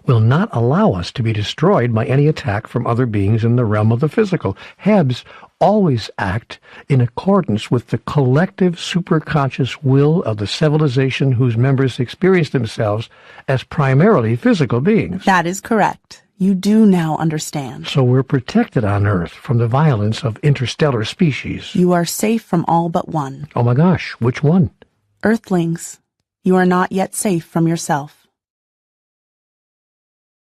will not allow us to be destroyed by any attack from other beings in the realm of the physical. Hebs always act in accordance with the collective superconscious will of the civilization whose members experience themselves as primarily physical beings. That is correct. You do now understand. So we're protected on Earth from the violence of interstellar species. You are safe from all but one. Oh my gosh, which one? Earthlings, you are not yet safe from yourself.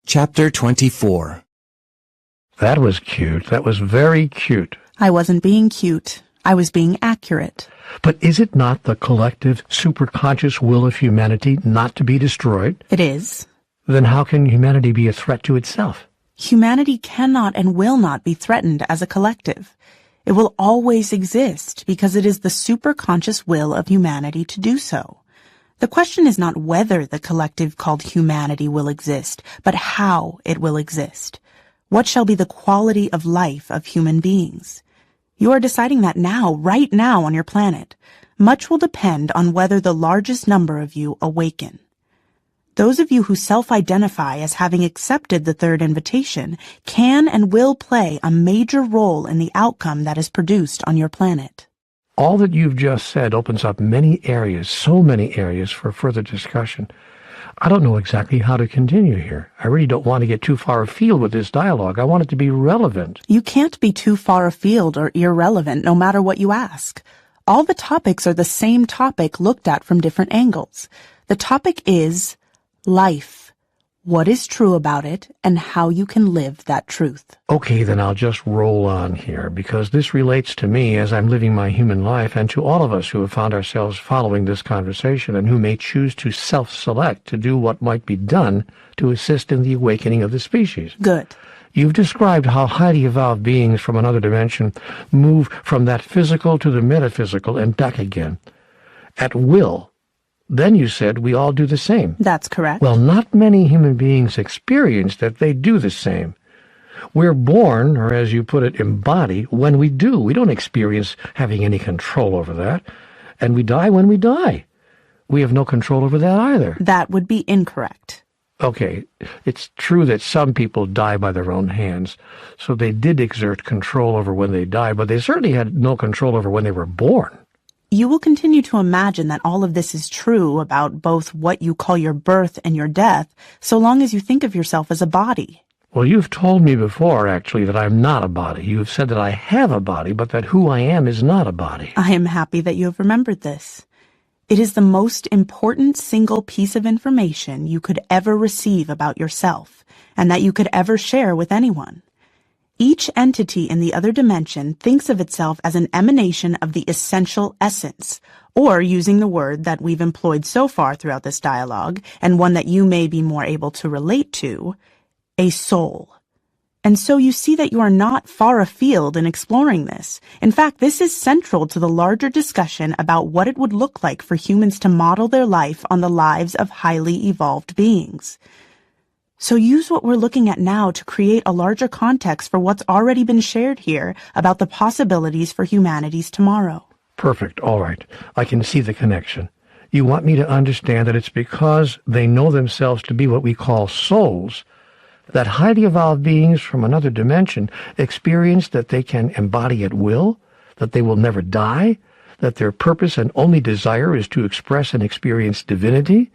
Chapter 24. That was cute. That was very cute. I wasn't being cute. I was being accurate. But is it not the collective superconscious will of humanity not to be destroyed? It is. Then how can humanity be a threat to itself? Humanity cannot and will not be threatened as a collective. It will always exist because it is the superconscious will of humanity to do so. The question is not whether the collective called humanity will exist, but how it will exist. What shall be the quality of life of human beings? You are deciding that now, right now on your planet. Much will depend on whether the largest number of you awaken. Those of you who self-identify as having accepted the third invitation can and will play a major role in the outcome that is produced on your planet. All that you've just said opens up many areas, so many areas for further discussion. I don't know exactly how to continue here. I really don't want to get too far afield with this dialogue. I want it to be relevant. You can't be too far afield or irrelevant no matter what you ask. All the topics are the same topic looked at from different angles. The topic is life, what is true about it, and how you can live that truth. Okay, then I'll just roll on here, because this relates to me as I'm living my human life and to all of us who have found ourselves following this conversation and who may choose to self-select to do what might be done to assist in the awakening of the species. Good. You've described how highly evolved beings from another dimension move from that physical to the metaphysical and back again, at will. Then you said we all do the same. That's correct. Well, not many human beings experience that they do the same. We're born, or as you put it, embody, when we do. We don't experience having any control over that. And we die when we die. We have no control over that either. That would be incorrect. Okay, it's true that some people die by their own hands, so they did exert control over when they died, but they certainly had no control over when they were born. You will continue to imagine that all of this is true about both what you call your birth and your death, so long as you think of yourself as a body. Well, you've told me before, actually, that I'm not a body. You've said that I have a body, but that who I am is not a body. I am happy that you have remembered this. It is the most important single piece of information you could ever receive about yourself, and that you could ever share with anyone. Each entity in the other dimension thinks of itself as an emanation of the essential essence, or using the word that we've employed so far throughout this dialogue, and one that you may be more able to relate to, a soul. And so you see that you are not far afield in exploring this. In fact, this is central to the larger discussion about what it would look like for humans to model their life on the lives of highly evolved beings. So use what we're looking at now to create a larger context for what's already been shared here about the possibilities for humanity's tomorrow. Perfect. All right. I can see the connection. You want me to understand that it's because they know themselves to be what we call souls, that highly evolved beings from another dimension experience that they can embody at will, that they will never die, that their purpose and only desire is to express and experience divinity,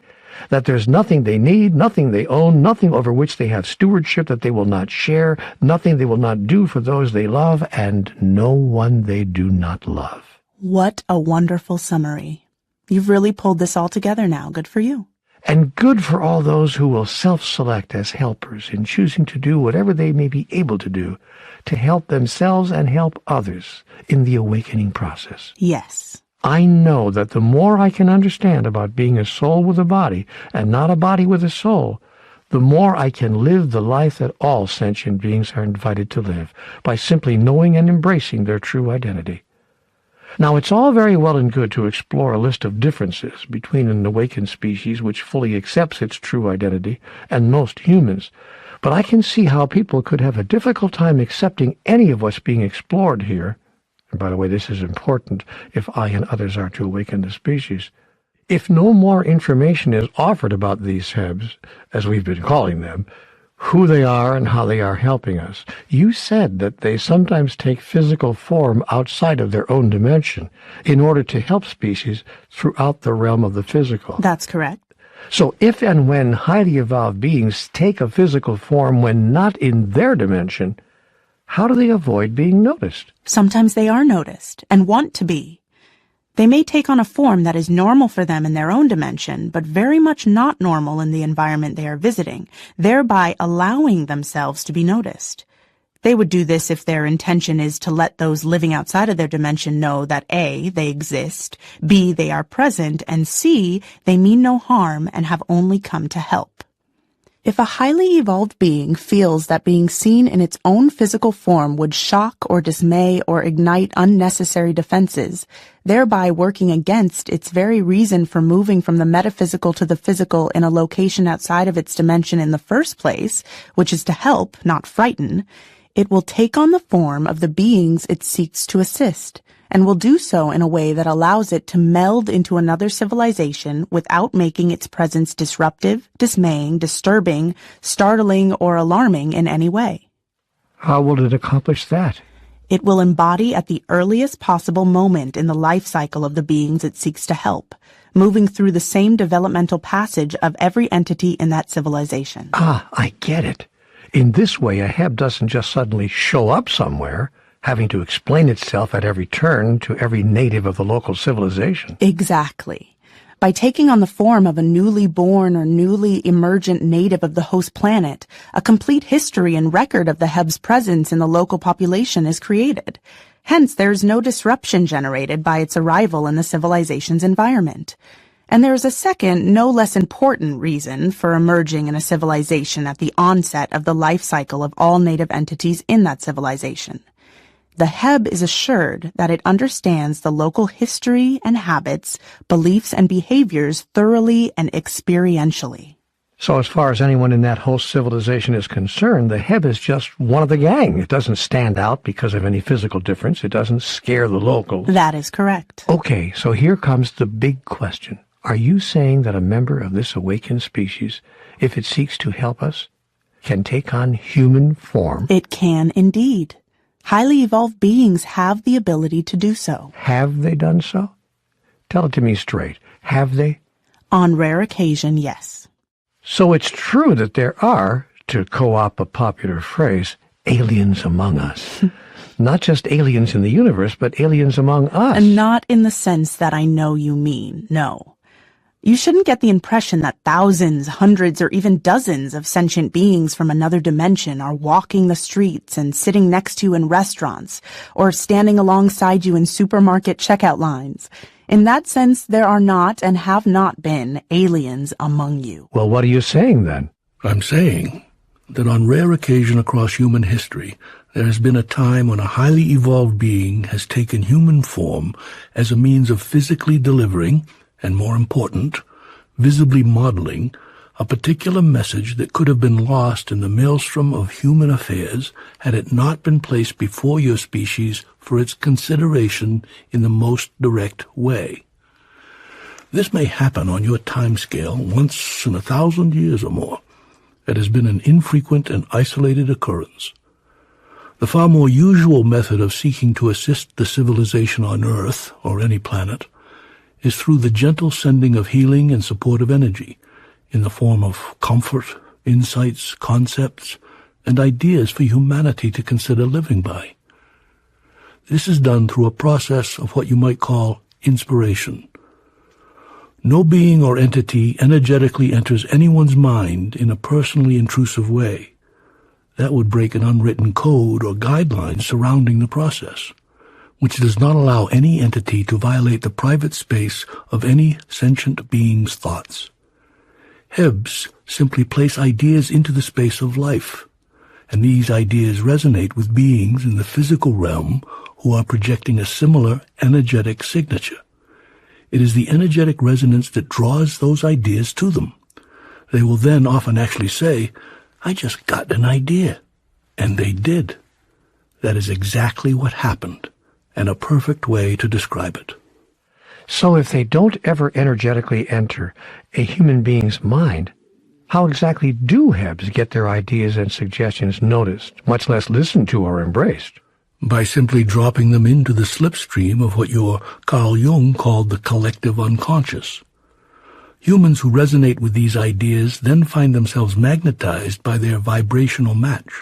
that there's nothing they need, nothing they own, nothing over which they have stewardship that they will not share, nothing they will not do for those they love, and no one they do not love. What a wonderful summary. You've really pulled this all together now. Good for you. And good for all those who will self-select as helpers in choosing to do whatever they may be able to do to help themselves and help others in the awakening process. Yes. I know that the more I can understand about being a soul with a body and not a body with a soul, the more I can live the life that all sentient beings are invited to live, by simply knowing and embracing their true identity. Now, it's all very well and good to explore a list of differences between an awakened species which fully accepts its true identity and most humans, but I can see how people could have a difficult time accepting any of what's being explored here. And by the way, this is important if I and others are to awaken the species. If no more information is offered about these Hebs, as we've been calling them, who they are and how they are helping us. You said that they sometimes take physical form outside of their own dimension in order to help species throughout the realm of the physical. That's correct. So if and when highly evolved beings take a physical form when not in their dimension, how do they avoid being noticed? Sometimes they are noticed and want to be. They may take on a form that is normal for them in their own dimension, but very much not normal in the environment they are visiting, thereby allowing themselves to be noticed. They would do this if their intention is to let those living outside of their dimension know that A, they exist, B, they are present, and C, they mean no harm and have only come to help. If a highly evolved being feels that being seen in its own physical form would shock or dismay or ignite unnecessary defenses, thereby working against its very reason for moving from the metaphysical to the physical in a location outside of its dimension in the first place, which is to help, not frighten, it will take on the form of the beings it seeks to assist, and will do so in a way that allows it to meld into another civilization without making its presence disruptive, dismaying, disturbing, startling, or alarming in any way. How will it accomplish that? It will embody at the earliest possible moment in the life cycle of the beings it seeks to help, moving through the same developmental passage of every entity in that civilization. Ah, I get it. In this way, a Heb doesn't just suddenly show up somewhere, having to explain itself at every turn to every native of the local civilization. Exactly. By taking on the form of a newly born or newly emergent native of the host planet, a complete history and record of the Heb's presence in the local population is created. Hence, there is no disruption generated by its arrival in the civilization's environment. And there is a second, no less important reason for emerging in a civilization at the onset of the life cycle of all native entities in that civilization. The Heb is assured that it understands the local history and habits, beliefs and behaviors thoroughly and experientially. So as far as anyone in that host civilization is concerned, the Heb is just one of the gang. It doesn't stand out because of any physical difference. It doesn't scare the locals. That is correct. Okay, so here comes the big question. Are you saying that a member of this awakened species, if it seeks to help us, can take on human form? It can indeed. Highly evolved beings have the ability to do so. Have they done so? Tell it to me straight. Have they? On rare occasion, yes. So it's true that there are, to co-opt a popular phrase, aliens among us. Not just aliens in the universe, but aliens among us. And not in the sense that I know you mean, no. You shouldn't get the impression that thousands, hundreds, or even dozens of sentient beings from another dimension are walking the streets and sitting next to you in restaurants, or standing alongside you in supermarket checkout lines. In that sense, there are not and have not been aliens among you. Well, what are you saying then? I'm saying that on rare occasion across human history, there has been a time when a highly evolved being has taken human form as a means of physically delivering, and more important, visibly modeling, a particular message that could have been lost in the maelstrom of human affairs had it not been placed before your species for its consideration in the most direct way. This may happen on your timescale once in 1,000 years or more. It has been an infrequent and isolated occurrence. The far more usual method of seeking to assist the civilization on Earth, or any planet, is through the gentle sending of healing and supportive energy in the form of comfort, insights, concepts, and ideas for humanity to consider living by. This is done through a process of what you might call inspiration. No being or entity energetically enters anyone's mind in a personally intrusive way. That would break an unwritten code or guidelines surrounding the process. which does not allow any entity to violate the private space of any sentient being's thoughts. Hebs simply place ideas into the space of life, and these ideas resonate with beings in the physical realm who are projecting a similar energetic signature. It is the energetic resonance that draws those ideas to them. They will then often actually say, "I just got an idea." And they did. That is exactly what happened, and a perfect way to describe it. So if they don't ever energetically enter a human being's mind, how exactly do Hebs get their ideas and suggestions noticed, much less listened to or embraced? By simply dropping them into the slipstream of what your Carl Jung called the collective unconscious. Humans who resonate with these ideas then find themselves magnetized by their vibrational match.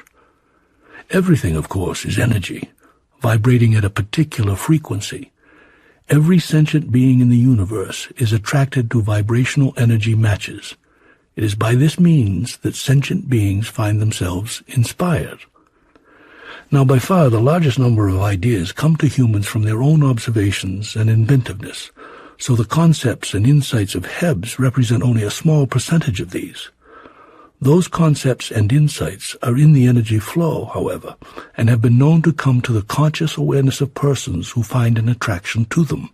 Everything, of course, is energy, vibrating at a particular frequency. Every sentient being in the universe is attracted to vibrational energy matches. It is by this means that sentient beings find themselves inspired. Now, by far the largest number of ideas come to humans from their own observations and inventiveness, so the concepts and insights of Hebs represent only a small percentage of these. Those concepts and insights are in the energy flow, however, and have been known to come to the conscious awareness of persons who find an attraction to them.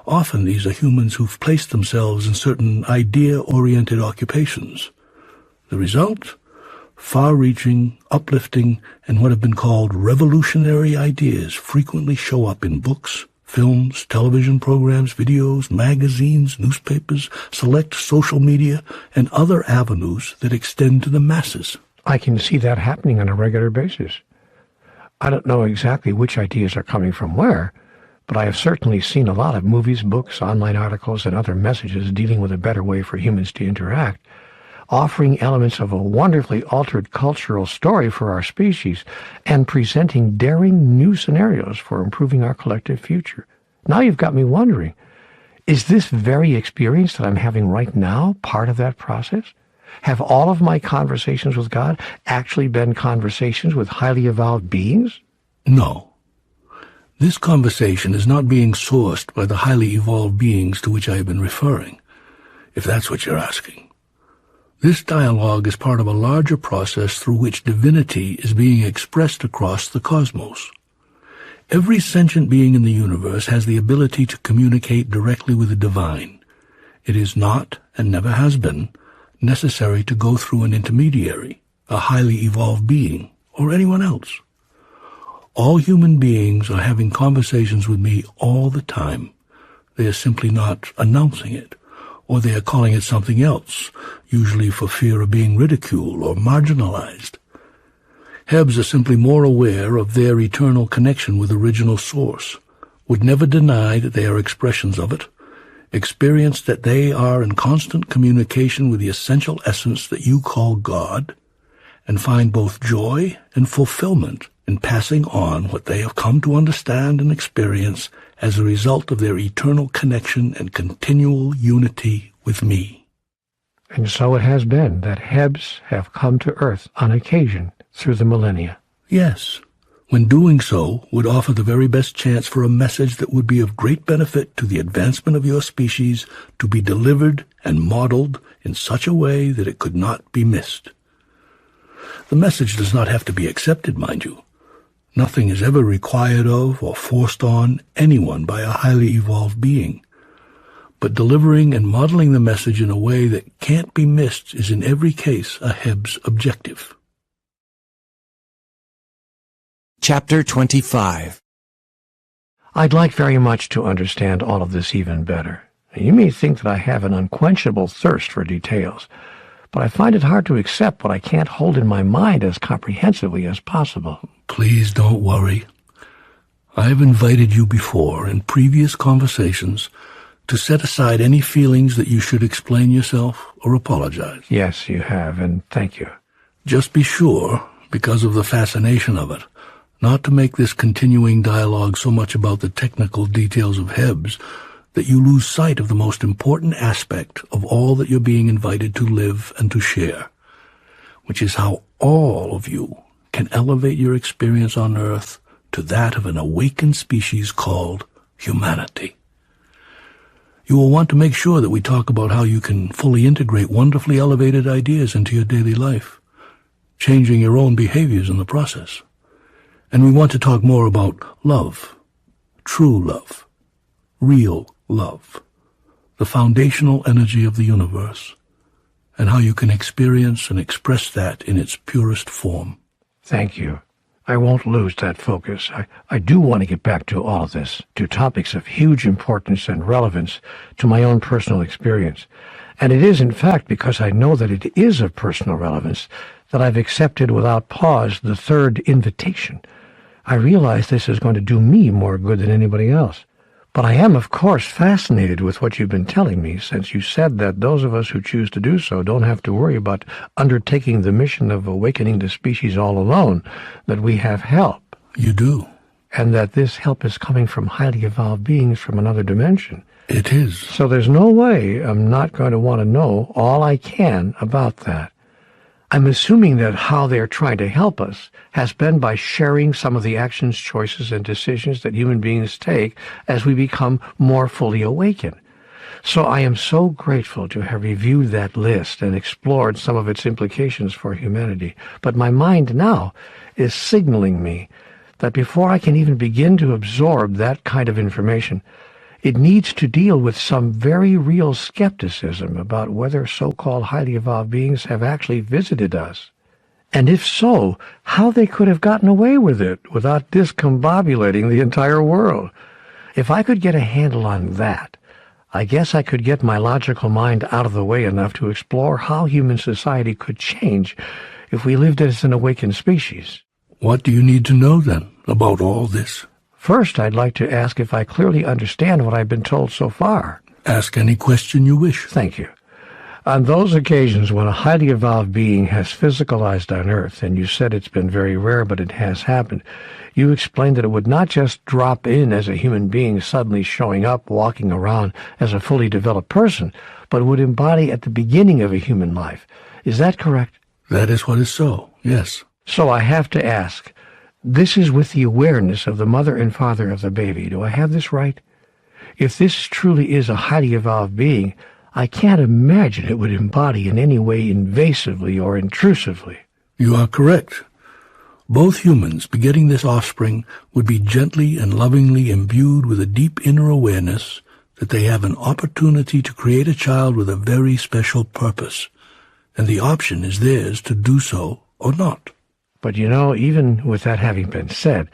Often these are humans who've placed themselves in certain idea-oriented occupations. The result? Far-reaching, uplifting, and what have been called revolutionary ideas frequently show up in books, films, television programs, videos, magazines, newspapers, select social media, and other avenues that extend to the masses. I can see that happening on a regular basis. I don't know exactly which ideas are coming from where, but I have certainly seen a lot of movies, books, online articles, and other messages dealing with a better way for humans to interact, offering elements of a wonderfully altered cultural story for our species, and presenting daring new scenarios for improving our collective future. Now you've got me wondering, is this very experience that I'm having right now part of that process? Have all of my conversations with God actually been conversations with highly evolved beings? No. This conversation is not being sourced by the highly evolved beings to which I have been referring, if that's what you're asking. This dialogue is part of a larger process through which divinity is being expressed across the cosmos. Every sentient being in the universe has the ability to communicate directly with the divine. It is not, and never has been, necessary to go through an intermediary, a highly evolved being, or anyone else. All human beings are having conversations with me all the time. They are simply not announcing it, or they are calling it something else, usually for fear of being ridiculed or marginalized. Hebs are simply more aware of their eternal connection with original source, would never deny that they are expressions of it, experience that they are in constant communication with the essential essence that you call God, and find both joy and fulfillment in passing on what they have come to understand and experience as a result of their eternal connection and continual unity with me. And so it has been that Hebs have come to Earth on occasion through the millennia. Yes, when doing so would offer the very best chance for a message that would be of great benefit to the advancement of your species to be delivered and modeled in such a way that it could not be missed. The message does not have to be accepted, mind you. Nothing is ever required of or forced on anyone by a highly evolved being. But delivering and modeling the message in a way that can't be missed is in every case a Hebs objective. Chapter 25. I'd like very much to understand all of this even better. You may think that I have an unquenchable thirst for details, but I find it hard to accept what I can't hold in my mind as comprehensively as possible. Please don't worry. I have invited you before in previous conversations to set aside any feelings that you should explain yourself or apologize. Yes, you have, and thank you. Just be sure, because of the fascination of it, not to make this continuing dialogue so much about the technical details of Hebs that you lose sight of the most important aspect of all that you're being invited to live and to share, which is how all of you can elevate your experience on Earth to that of an awakened species called humanity. You will want to make sure that we talk about how you can fully integrate wonderfully elevated ideas into your daily life, changing your own behaviors in the process. And we want to talk more about love, true love, real love, the foundational energy of the universe, and how you can experience and express that in its purest form. Thank you. I won't lose that focus. I do want to get back to all of this, to topics of huge importance and relevance to my own personal experience. And it is, in fact, because I know that it is of personal relevance that I've accepted without pause the third invitation. I realize this is going to do me more good than anybody else. But I am, of course, fascinated with what you've been telling me, since you said that those of us who choose to do so don't have to worry about undertaking the mission of awakening the species all alone, that we have help. You do. And that this help is coming from highly evolved beings from another dimension. It is. So there's no way I'm not going to want to know all I can about that. I'm assuming that how they're trying to help us has been by sharing some of the actions, choices, and decisions that human beings take as we become more fully awakened. So I am so grateful to have reviewed that list and explored some of its implications for humanity. But my mind now is signaling me that before I can even begin to absorb that kind of information, it needs to deal with some very real skepticism about whether so-called highly evolved beings have actually visited us. And if so, how they could have gotten away with it without discombobulating the entire world. If I could get a handle on that, I guess I could get my logical mind out of the way enough to explore how human society could change if we lived as an awakened species. What do you need to know, then, about all this? First, I'd like to ask if I clearly understand what I've been told so far. Ask any question you wish. Thank you. On those occasions when a highly evolved being has physicalized on Earth, and you said it's been very rare, but it has happened, you explained that it would not just drop in as a human being suddenly showing up, walking around as a fully developed person, but would embody at the beginning of a human life. Is that correct? That is what is so, yes. So I have to ask, this is with the awareness of the mother and father of the baby. Do I have this right? If this truly is a highly evolved being, I can't imagine it would embody in any way invasively or intrusively. You are correct. Both humans begetting this offspring would be gently and lovingly imbued with a deep inner awareness that they have an opportunity to create a child with a very special purpose, and the option is theirs to do so or not. But you know, even with that having been said,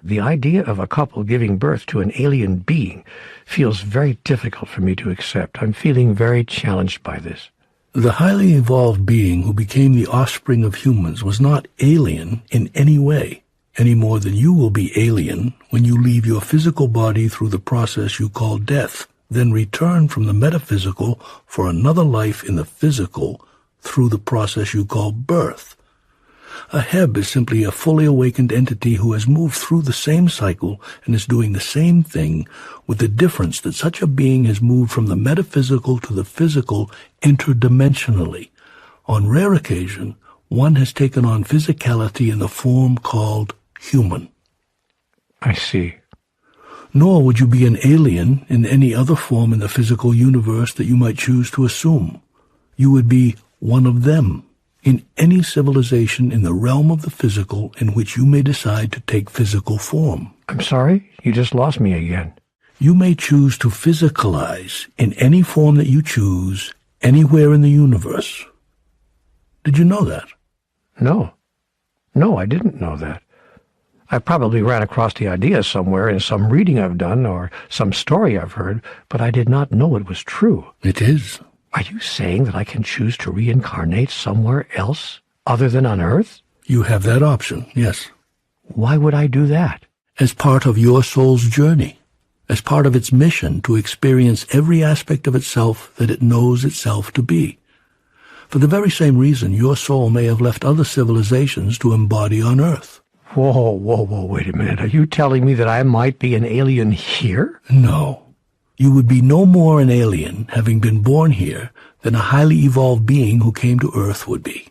the idea of a couple giving birth to an alien being feels very difficult for me to accept. I'm feeling very challenged by this. The highly evolved being who became the offspring of humans was not alien in any way, any more than you will be alien when you leave your physical body through the process you call death, then return from the metaphysical for another life in the physical through the process you call birth. A Heb is simply a fully awakened entity who has moved through the same cycle and is doing the same thing, with the difference that such a being has moved from the metaphysical to the physical interdimensionally. On rare occasion, one has taken on physicality in the form called human. I see. Nor would you be an alien in any other form in the physical universe that you might choose to assume. You would be one of them in any civilization in the realm of the physical in which you may decide to take physical form. I'm sorry? You just lost me again. You may choose to physicalize in any form that you choose anywhere in the universe. Did you know that? No. No, I didn't know that. I probably ran across the idea somewhere in some reading I've done or some story I've heard, but I did not know it was true. It is. Are you saying that I can choose to reincarnate somewhere else other than on Earth? You have that option, yes. Why would I do that? As part of your soul's journey, as part of its mission to experience every aspect of itself that it knows itself to be. For the very same reason your soul may have left other civilizations to embody on Earth. Whoa, wait a minute. Are you telling me that I might be an alien here? No. You would be no more an alien, having been born here, than a highly evolved being who came to Earth would be.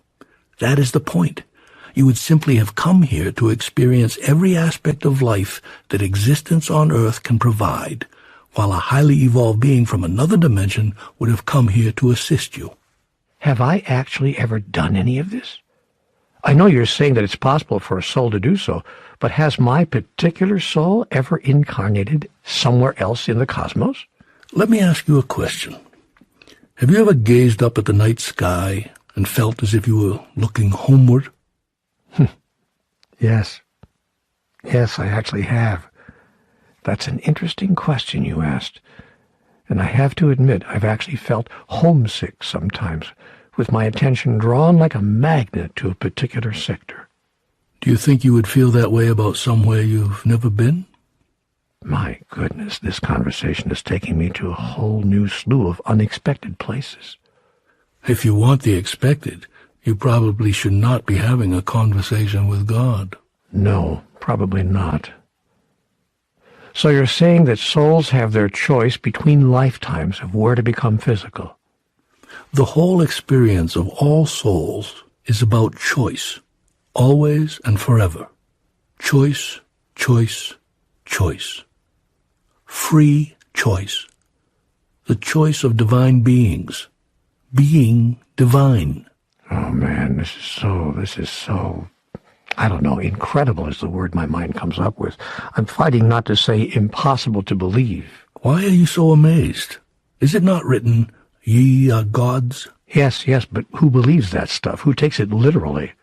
That is the point. You would simply have come here to experience every aspect of life that existence on Earth can provide, while a highly evolved being from another dimension would have come here to assist you. Have I actually ever done any of this? I know you're saying that it's possible for a soul to do so, but has my particular soul ever incarnated somewhere else in the cosmos? Let me ask you a question. Have you ever gazed up at the night sky and felt as if you were looking homeward? Yes. Yes, I actually have. That's an interesting question you asked. And I have to admit, I've actually felt homesick sometimes, with my attention drawn like a magnet to a particular sector. Do you think you would feel that way about somewhere you've never been? My goodness, this conversation is taking me to a whole new slew of unexpected places. If you want the expected, you probably should not be having a conversation with God. No, probably not. So you're saying that souls have their choice between lifetimes of where to become physical? The whole experience of all souls is about choice, always and forever. Choice, choice, choice. Free choice. The choice of divine beings. Being divine. Oh man, this is so, I don't know, incredible is the word my mind comes up with. I'm fighting not to say impossible to believe. Why are you so amazed? Is it not written, "Ye are gods"? Yes, but who believes that stuff? Who takes it literally?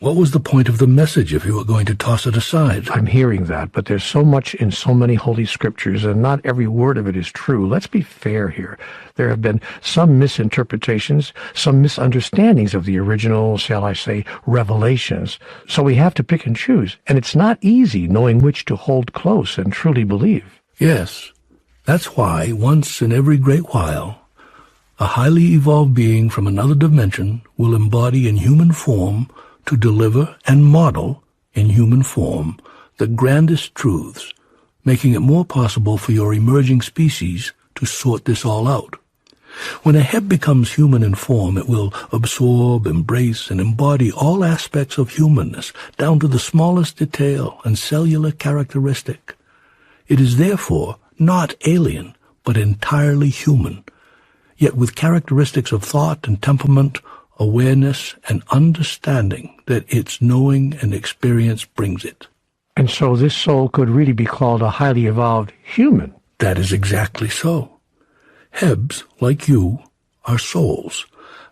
What was the point of the message if you were going to toss it aside? I'm hearing that, but there's so much in so many holy scriptures, and not every word of it is true. Let's be fair here. There have been some misinterpretations, some misunderstandings of the original, shall I say, revelations. So we have to pick and choose, and it's not easy knowing which to hold close and truly believe. Yes, that's why once in every great while, a highly evolved being from another dimension will embody in human form to deliver and model in human form the grandest truths, making it more possible for your emerging species to sort this all out. When a Heb becomes human in form, it will absorb, embrace, and embody all aspects of humanness, down to the smallest detail and cellular characteristic. It is therefore not alien, but entirely human, yet with characteristics of thought and temperament, awareness and understanding that its knowing and experience brings it. And so this soul could really be called a highly evolved human. That is exactly so. Hebs, like you, are souls,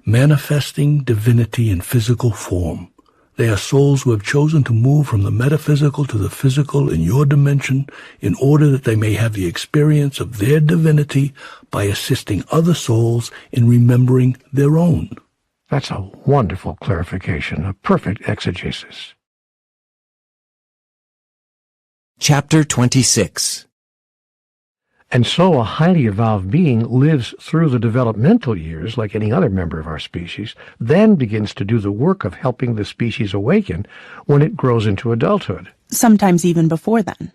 manifesting divinity in physical form. They are souls who have chosen to move from the metaphysical to the physical in your dimension in order that they may have the experience of their divinity by assisting other souls in remembering their own. That's a wonderful clarification, a perfect exegesis. Chapter 26. And so a highly evolved being lives through the developmental years like any other member of our species, then begins to do the work of helping the species awaken when it grows into adulthood. Sometimes even before then.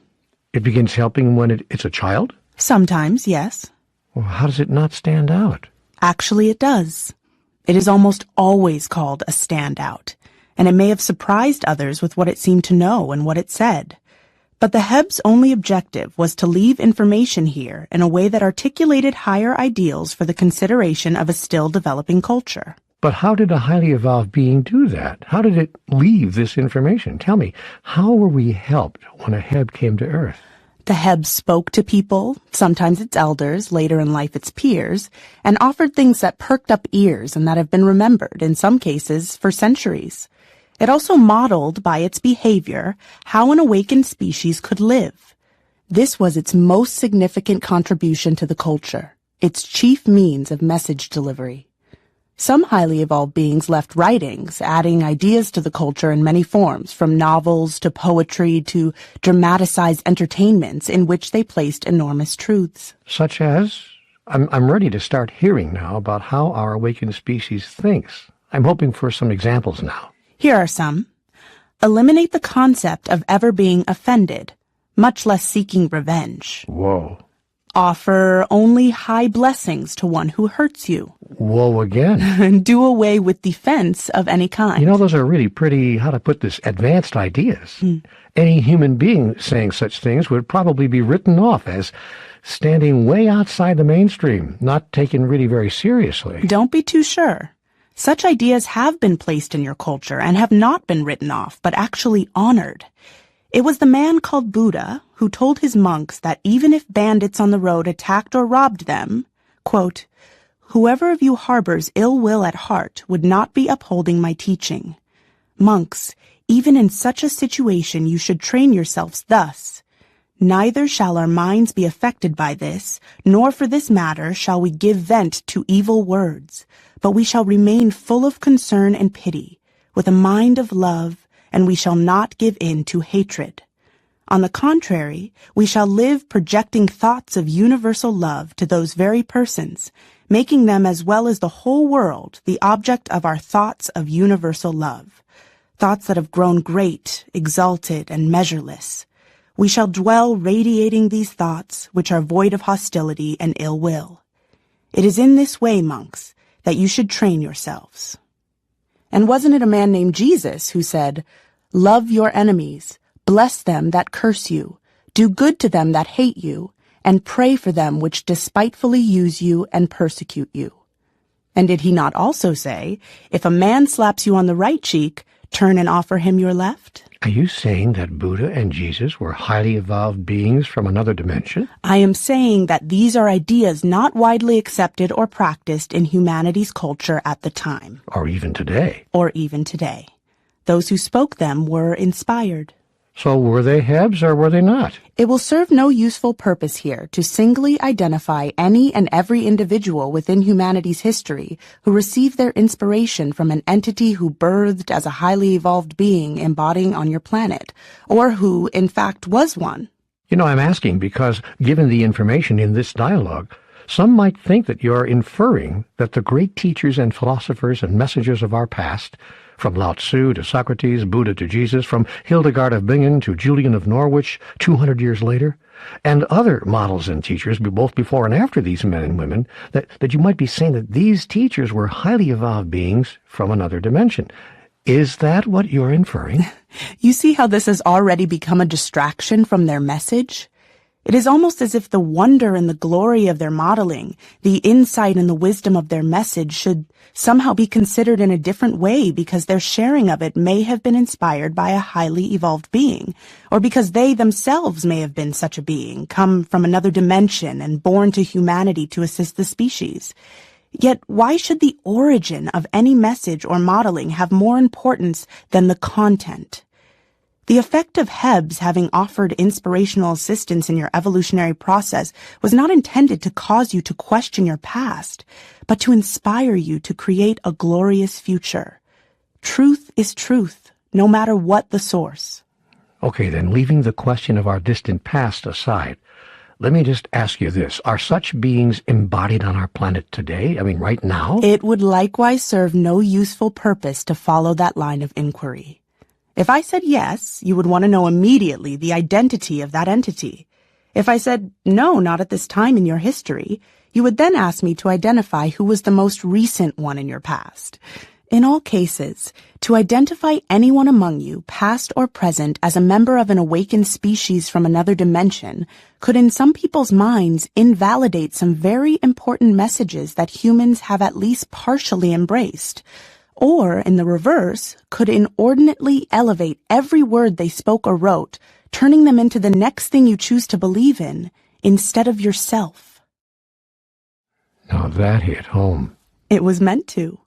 It begins helping when it's a child? Sometimes, yes. Well, how does it not stand out? Actually, it does. It is almost always called a standout, and it may have surprised others with what it seemed to know and what it said. But the Heb's only objective was to leave information here in a way that articulated higher ideals for the consideration of a still developing culture. But how did a highly evolved being do that? How did it leave this information? Tell me, how were we helped when a Heb came to Earth? The Heb spoke to people, sometimes its elders, later in life its peers, and offered things that perked up ears and that have been remembered, in some cases, for centuries. It also modeled by its behavior how an awakened species could live. This was its most significant contribution to the culture, its chief means of message delivery. Some highly evolved beings left writings, adding ideas to the culture in many forms, from novels to poetry to dramatized entertainments in which they placed enormous truths. Such as? I'm ready to start hearing now about how our awakened species thinks. I'm hoping for some examples now. Here are some. Eliminate the concept of ever being offended, much less seeking revenge. Whoa. Offer only high blessings to one who hurts you. Whoa again. And do away with defense of any kind. You know, those are really pretty, how to put this, advanced ideas. Any human being saying such things would probably be written off as standing way outside the mainstream, not taken really very seriously. Don't be too sure. Such ideas have been placed in your culture and have not been written off, but actually honored. It was the man called Buddha who told his monks that even if bandits on the road attacked or robbed them, quote, "Whoever of you harbors ill will at heart would not be upholding my teaching. Monks, even in such a situation you should train yourselves thus. Neither shall our minds be affected by this, nor for this matter shall we give vent to evil words, but we shall remain full of concern and pity, with a mind of love, and we shall not give in to hatred. On the contrary, we shall live projecting thoughts of universal love to those very persons, making them as well as the whole world the object of our thoughts of universal love, thoughts that have grown great, exalted, and measureless. We shall dwell radiating these thoughts, which are void of hostility and ill will. It is in this way, monks, that you should train yourselves." And wasn't it a man named Jesus who said, "Love your enemies, bless them that curse you, do good to them that hate you, and pray for them which despitefully use you and persecute you"? And did he not also say, "If a man slaps you on the right cheek, turn and offer him your left"? Are you saying that Buddha and Jesus were highly evolved beings from another dimension? I am saying that these are ideas not widely accepted or practiced in humanity's culture at the time. Or even today? Or even today. Those who spoke them were inspired. So were they Hebs or were they not? It will serve no useful purpose here to singly identify any and every individual within humanity's history who received their inspiration from an entity who birthed as a highly evolved being embodying on your planet, or who, in fact, was one. You know, I'm asking because, given the information in this dialogue, some might think that you're inferring that the great teachers and philosophers and messengers of our past, from Lao Tzu to Socrates, Buddha to Jesus, from Hildegard of Bingen to Julian of Norwich 200 years later, and other models and teachers, both before and after these men and women, that you might be saying that these teachers were highly evolved beings from another dimension. Is that what you're inferring? You see how this has already become a distraction from their message? It is almost as if the wonder and the glory of their modeling, the insight and the wisdom of their message should somehow be considered in a different way because their sharing of it may have been inspired by a highly evolved being, or because they themselves may have been such a being, come from another dimension and born to humanity to assist the species. Yet why should the origin of any message or modeling have more importance than the content? The effect of Hebs having offered inspirational assistance in your evolutionary process was not intended to cause you to question your past, but to inspire you to create a glorious future. Truth is truth, no matter what the source. Okay, then, leaving the question of our distant past aside, let me just ask you this. Are such beings embodied on our planet today? I mean, right now? It would likewise serve no useful purpose to follow that line of inquiry. If I said yes, you would want to know immediately the identity of that entity. If I said no, not at this time in your history, you would then ask me to identify who was the most recent one in your past. In all cases, to identify anyone among you, past or present, as a member of an awakened species from another dimension could in some people's minds invalidate some very important messages that humans have at least partially embraced. Or, in the reverse, could inordinately elevate every word they spoke or wrote, turning them into the next thing you choose to believe in, instead of yourself. Now that hit home. It was meant to.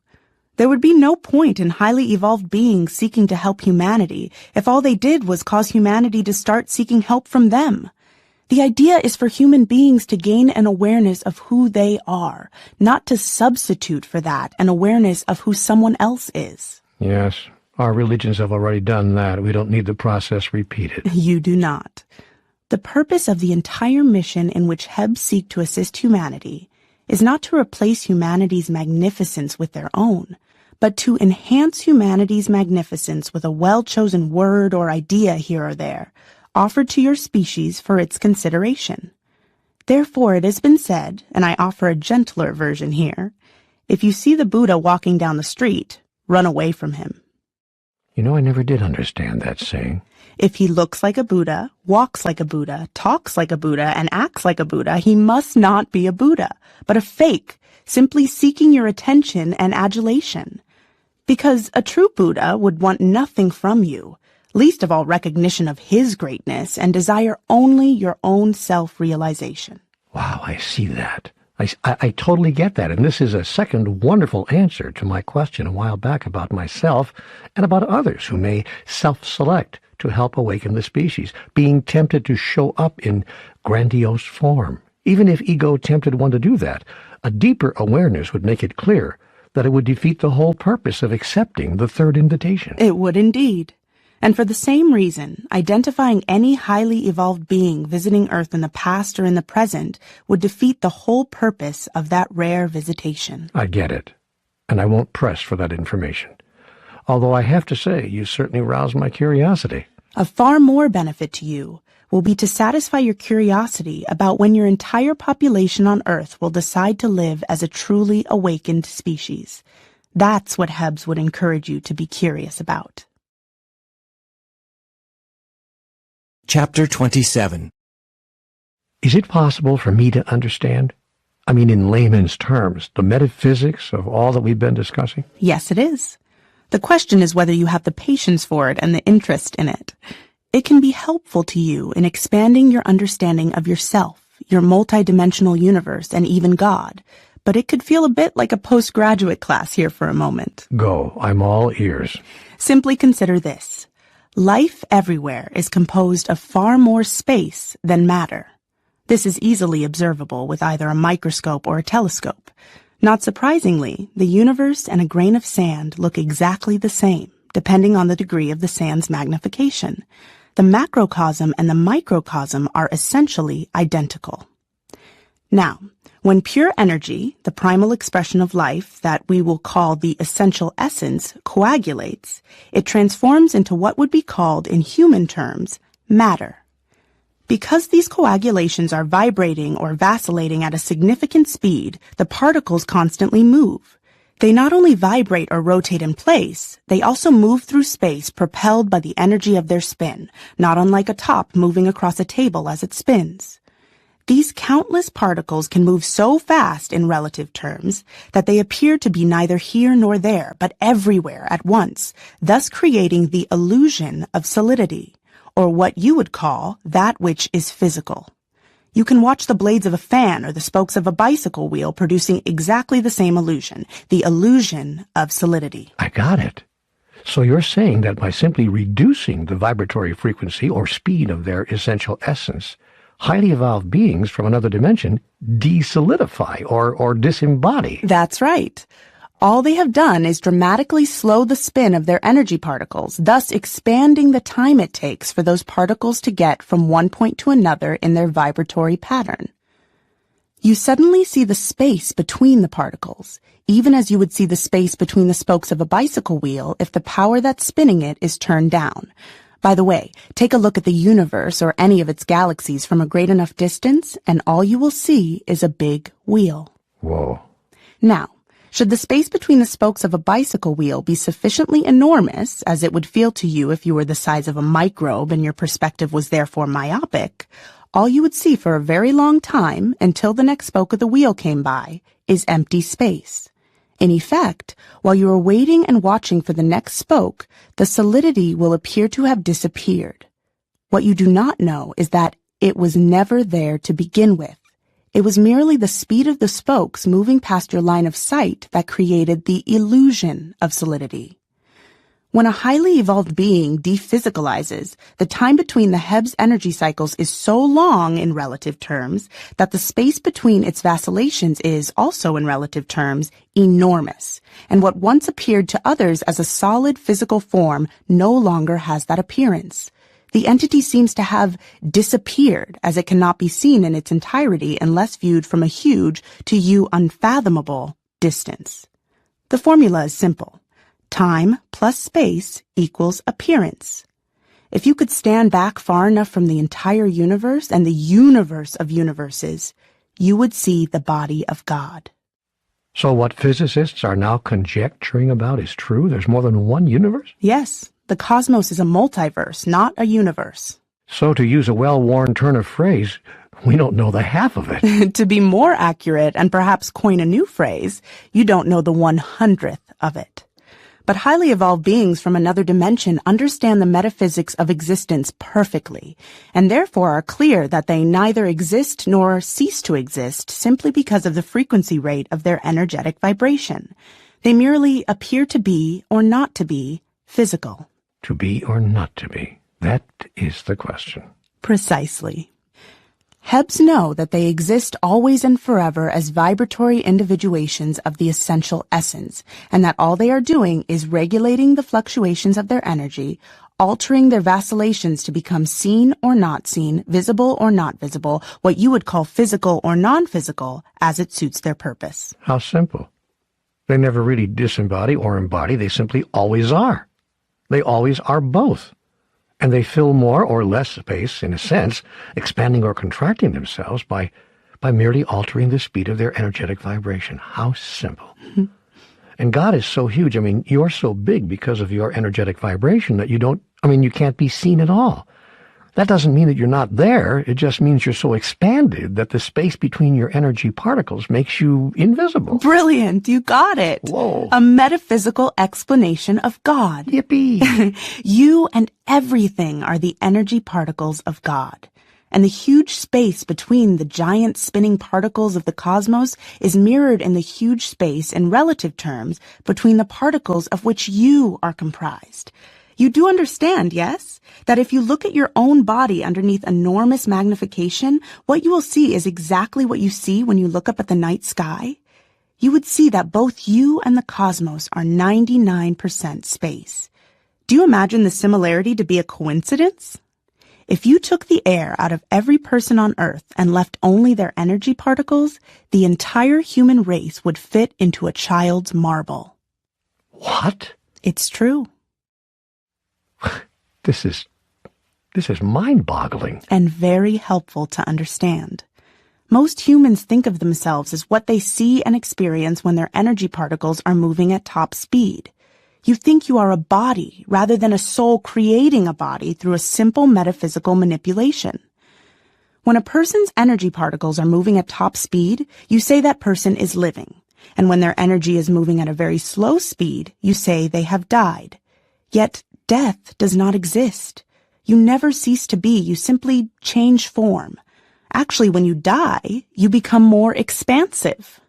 There would be no point in highly evolved beings seeking to help humanity if all they did was cause humanity to start seeking help from them. The idea is for human beings to gain an awareness of who they are, not to substitute for that an awareness of who someone else is. Yes, our religions have already done that. We don't need the process repeated. You do not. The purpose of the entire mission in which Hebs seek to assist humanity is not to replace humanity's magnificence with their own, but to enhance humanity's magnificence with a well-chosen word or idea here or there, offered to your species for its consideration. Therefore it has been said, and I offer a gentler version here, if you see the Buddha walking down the street, run away from him. You know, I never did understand that saying. If he looks like a Buddha, walks like a Buddha, talks like a Buddha, and acts like a Buddha, he must not be a Buddha, but a fake, simply seeking your attention and adulation. Because a true Buddha would want nothing from you, least of all recognition of his greatness, and desire only your own self-realization. Wow, I see that. I totally get that, and this is a second wonderful answer to my question a while back about myself and about others who may self-select to help awaken the species, being tempted to show up in grandiose form. Even if ego tempted one to do that, a deeper awareness would make it clear that it would defeat the whole purpose of accepting the third invitation. It would indeed. And for the same reason, identifying any highly evolved being visiting Earth in the past or in the present would defeat the whole purpose of that rare visitation. I get it, and I won't press for that information. Although I have to say, you certainly roused my curiosity. Of far more benefit to you will be to satisfy your curiosity about when your entire population on Earth will decide to live as a truly awakened species. That's what Hebs would encourage you to be curious about. Chapter 27. Is it possible for me to understand, I mean in layman's terms, the metaphysics of all that we've been discussing? Yes, it is. The question is whether you have the patience for it and the interest in it. It can be helpful to you in expanding your understanding of yourself, your multidimensional universe, and even God, but it could feel a bit like a postgraduate class here for a moment. Go, I'm all ears. Simply consider this. Life everywhere is composed of far more space than matter. This is easily observable with either a microscope or a telescope. Not surprisingly, the universe and a grain of sand look exactly the same, depending on the degree of the sand's magnification. The macrocosm and the microcosm are essentially identical. Now, when pure energy, the primal expression of life that we will call the essential essence, coagulates, it transforms into what would be called, in human terms, matter. Because these coagulations are vibrating or vacillating at a significant speed, the particles constantly move. They not only vibrate or rotate in place, they also move through space propelled by the energy of their spin, not unlike a top moving across a table as it spins. These countless particles can move so fast in relative terms that they appear to be neither here nor there, but everywhere at once, thus creating the illusion of solidity, or what you would call that which is physical. You can watch the blades of a fan or the spokes of a bicycle wheel producing exactly the same illusion, the illusion of solidity. I got it. So you're saying that by simply reducing the vibratory frequency or speed of their essential essence, highly evolved beings from another dimension desolidify or disembody. That's right. All they have done is dramatically slow the spin of their energy particles, thus expanding the time it takes for those particles to get from one point to another in their vibratory pattern. You suddenly see the space between the particles, even as you would see the space between the spokes of a bicycle wheel if the power that's spinning it is turned down. By the way, take a look at the universe or any of its galaxies from a great enough distance, and all you will see is a big wheel. Whoa. Now, should the space between the spokes of a bicycle wheel be sufficiently enormous, as it would feel to you if you were the size of a microbe and your perspective was therefore myopic, all you would see for a very long time, until the next spoke of the wheel came by, is empty space. In effect, while you are waiting and watching for the next spoke, the solidity will appear to have disappeared. What you do not know is that it was never there to begin with. It was merely the speed of the spokes moving past your line of sight that created the illusion of solidity. When a highly evolved being dephysicalizes, the time between the Hebs energy cycles is so long in relative terms that the space between its vacillations is, also in relative terms, enormous, and what once appeared to others as a solid physical form no longer has that appearance. The entity seems to have disappeared, as it cannot be seen in its entirety unless viewed from a huge, to you unfathomable, distance. The formula is simple. Time plus space equals appearance. If you could stand back far enough from the entire universe and the universe of universes, you would see the body of God. So what physicists are now conjecturing about is true? There's more than one universe? Yes, the cosmos is a multiverse, not a universe. So to use a well-worn turn of phrase, we don't know the half of it. To be more accurate and perhaps coin a new phrase, you don't know the 100th of it. But highly evolved beings from another dimension understand the metaphysics of existence perfectly, and therefore are clear that they neither exist nor cease to exist simply because of the frequency rate of their energetic vibration. They merely appear to be or not to be physical. To be or not to be? That is the question. Precisely. Hebs know that they exist always and forever as vibratory individuations of the essential essence, and that all they are doing is regulating the fluctuations of their energy, altering their vacillations to become seen or not seen, visible or not visible, what you would call physical or non-physical, as it suits their purpose. How simple. They never really disembody or embody, they simply always are. They always are both. And they fill more or less space, in a sense, expanding or contracting themselves by merely altering the speed of their energetic vibration. How simple. Mm-hmm. And God is so huge. I mean, you're so big because of your energetic vibration that you can't be seen at all. That doesn't mean that you're not there. It just means you're so expanded that the space between your energy particles makes you invisible. Brilliant. You got it. Whoa. A metaphysical explanation of God. Yippee. You and everything are the energy particles of God. And the huge space between the giant spinning particles of the cosmos is mirrored in the huge space in relative terms between the particles of which you are comprised. You do understand, yes? That if you look at your own body underneath enormous magnification, what you will see is exactly what you see when you look up at the night sky. You would see that both you and the cosmos are 99% space. Do you imagine the similarity to be a coincidence? If you took the air out of every person on Earth and left only their energy particles, the entire human race would fit into a child's marble. What? It's true. This is mind-boggling. And very helpful to understand. Most humans think of themselves as what they see and experience when their energy particles are moving at top speed. You think you are a body rather than a soul creating a body through a simple metaphysical manipulation. When a person's energy particles are moving at top speed, you say that person is living. And when their energy is moving at a very slow speed, you say they have died. Yet, death does not exist. You never cease to be, you simply change form. Actually, when you die, you become more expansive.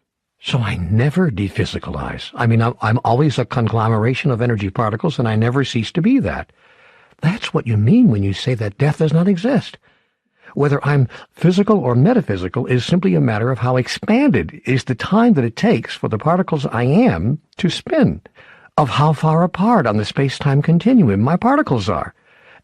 So I never dephysicalize. I mean, I'm always a conglomeration of energy particles, and I never cease to be that. That's what you mean when you say that death does not exist. Whether I'm physical or metaphysical is simply a matter of how expanded is the time that it takes for the particles I am to spin, of how far apart on the space-time continuum my particles are.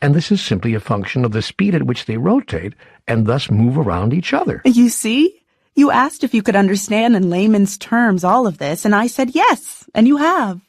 And this is simply a function of the speed at which they rotate and thus move around each other. You see? You asked if you could understand in layman's terms all of this, and I said yes, and you have.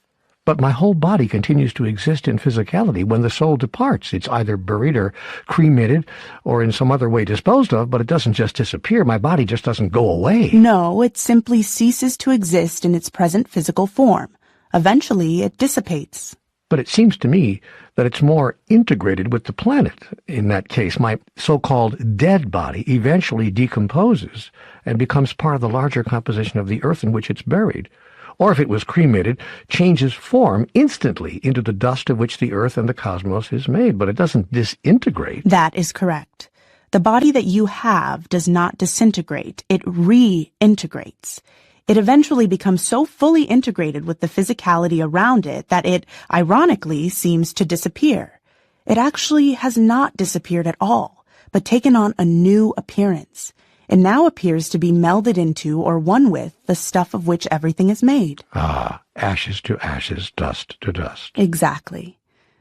But my whole body continues to exist in physicality when the soul departs. It's either buried or cremated or in some other way disposed of, but it doesn't just disappear. My body just doesn't go away. No, it simply ceases to exist in its present physical form. Eventually, it dissipates. But it seems to me that it's more integrated with the planet. In that case, my so-called dead body eventually decomposes and becomes part of the larger composition of the earth in which it's buried. Or if it was cremated, changes form instantly into the dust of which the earth and the cosmos is made, but it doesn't disintegrate. That is correct. The body that you have does not disintegrate. It reintegrates. It eventually becomes so fully integrated with the physicality around it that it, ironically, seems to disappear. It actually has not disappeared at all, but taken on a new appearance. It now appears to be melded into or one with the stuff of which everything is made. Ah, ashes to ashes, dust to dust. Exactly.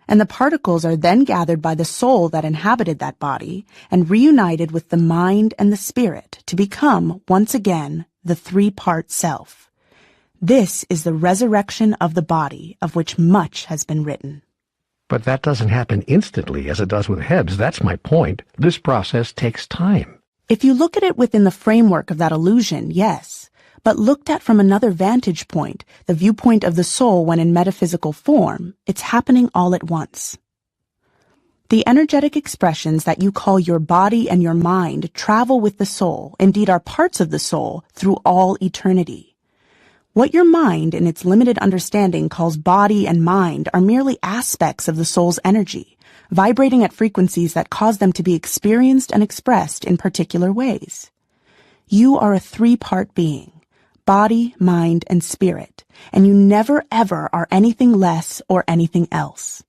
And the particles are then gathered by the soul that inhabited that body and reunited with the mind and the spirit to become, once again, the three-part self. This is the resurrection of the body of which much has been written. But that doesn't happen instantly as it does with Hebs. That's my point. This process takes time. If you look at it within the framework of that illusion, yes. But looked at from another vantage point, the viewpoint of the soul when in metaphysical form, it's happening all at once. The energetic expressions that you call your body and your mind travel with the soul, indeed are parts of the soul, through all eternity. What your mind, in its limited understanding, calls body and mind are merely aspects of the soul's energy, vibrating at frequencies that cause them to be experienced and expressed in particular ways. You are a three-part being, body, mind, and spirit, and you never ever are anything less or anything else.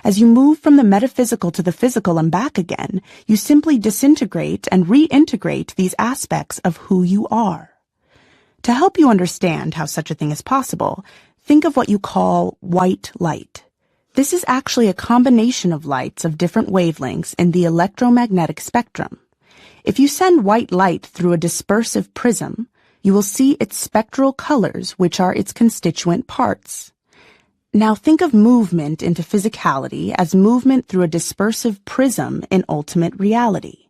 As you move from the metaphysical to the physical and back again, you simply disintegrate and reintegrate these aspects of who you are. To help you understand how such a thing is possible, think of what you call white light. This is actually a combination of lights of different wavelengths in the electromagnetic spectrum. If you send white light through a dispersive prism, you will see its spectral colors, which are its constituent parts. Now think of movement into physicality as movement through a dispersive prism in ultimate reality.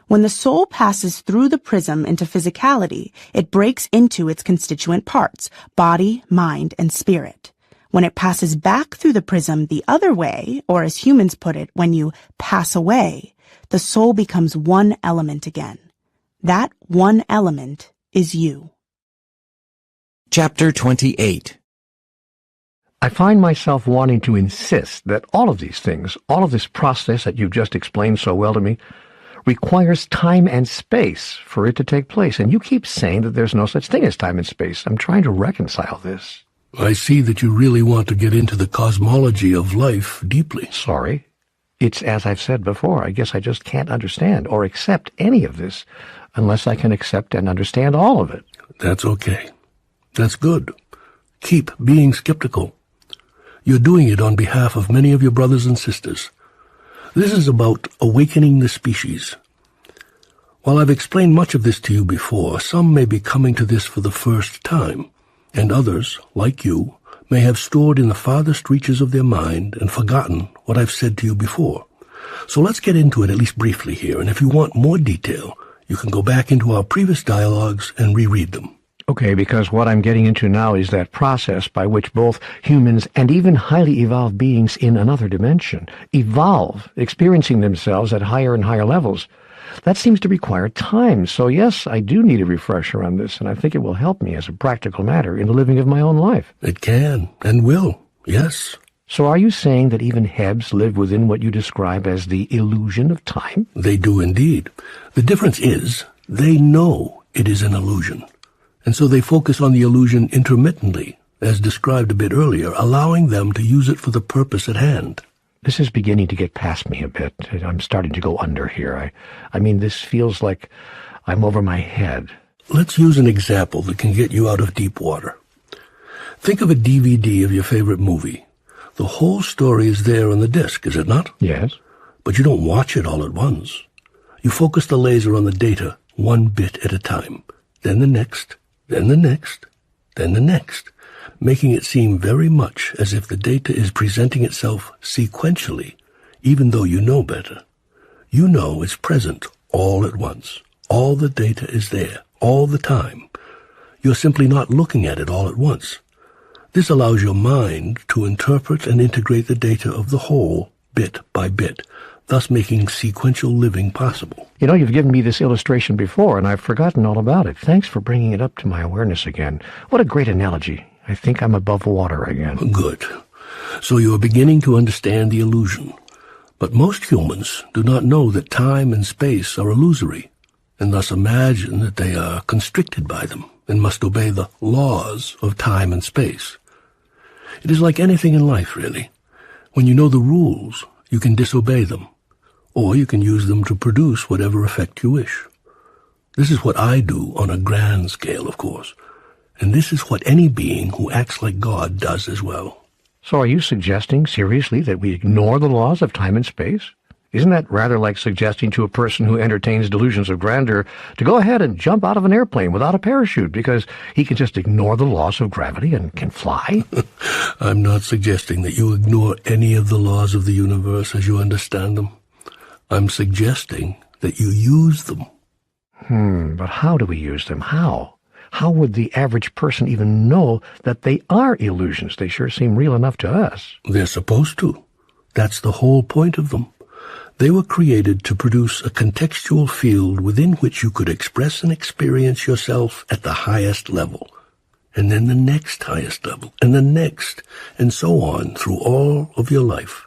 When the soul passes through the prism into physicality, it breaks into its constituent parts, body, mind, and spirit. When it passes back through the prism the other way, or as humans put it, when you pass away, the soul becomes one element again. That one element is you. Chapter 28. I find myself wanting to insist that all of these things, all of this process that you've just explained so well to me, requires time and space for it to take place. And you keep saying that there's no such thing as time and space. I'm trying to reconcile this. I see that you really want to get into the cosmology of life deeply. Sorry. It's as I've said before. I guess I just can't understand or accept any of this unless I can accept and understand all of it. That's okay. That's good. Keep being skeptical. You're doing it on behalf of many of your brothers and sisters. This is about awakening the species. While I've explained much of this to you before, some may be coming to this for the first time, and others, like you, may have stored in the farthest reaches of their mind and forgotten what I've said to you before. So let's get into it at least briefly here, and if you want more detail, you can go back into our previous dialogues and reread them. Okay, because what I'm getting into now is that process by which both humans and even highly evolved beings in another dimension evolve, experiencing themselves at higher and higher levels. That seems to require time, so yes, I do need a refresher on this, and I think it will help me as a practical matter in the living of my own life. It can, and will, yes. So are you saying that even Hebs live within what you describe as the illusion of time? They do indeed. The difference is, they know it is an illusion. And so they focus on the illusion intermittently, as described a bit earlier, allowing them to use it for the purpose at hand. This is beginning to get past me a bit. I'm starting to go under here. I mean, this feels like I'm over my head. Let's use an example that can get you out of deep water. Think of a DVD of your favorite movie. The whole story is there on the disc, is it not? Yes. But you don't watch it all at once. You focus the laser on the data one bit at a time, then the next, then the next, then the next, making it seem very much as if the data is presenting itself sequentially, even though you know better. You know it's present all at once. All the data is there, all the time. You're simply not looking at it all at once. This allows your mind to interpret and integrate the data of the whole, bit by bit, thus making sequential living possible. You know, you've given me this illustration before, and I've forgotten all about it. Thanks for bringing it up to my awareness again. What a great analogy. I think I'm above water again. Good. So you are beginning to understand the illusion. But most humans do not know that time and space are illusory, and thus imagine that they are constricted by them and must obey the laws of time and space. It is like anything in life, really. When you know the rules, you can disobey them, or you can use them to produce whatever effect you wish. This is what I do on a grand scale, of course, and this is what any being who acts like God does as well. So are you suggesting, seriously, that we ignore the laws of time and space? Isn't that rather like suggesting to a person who entertains delusions of grandeur to go ahead and jump out of an airplane without a parachute because he can just ignore the laws of gravity and can fly? I'm not suggesting that you ignore any of the laws of the universe as you understand them. I'm suggesting that you use them. But how do we use them? How? How would the average person even know that they are illusions? They sure seem real enough to us. They're supposed to. That's the whole point of them. They were created to produce a contextual field within which you could express and experience yourself at the highest level, and then the next highest level, and the next, and so on through all of your life,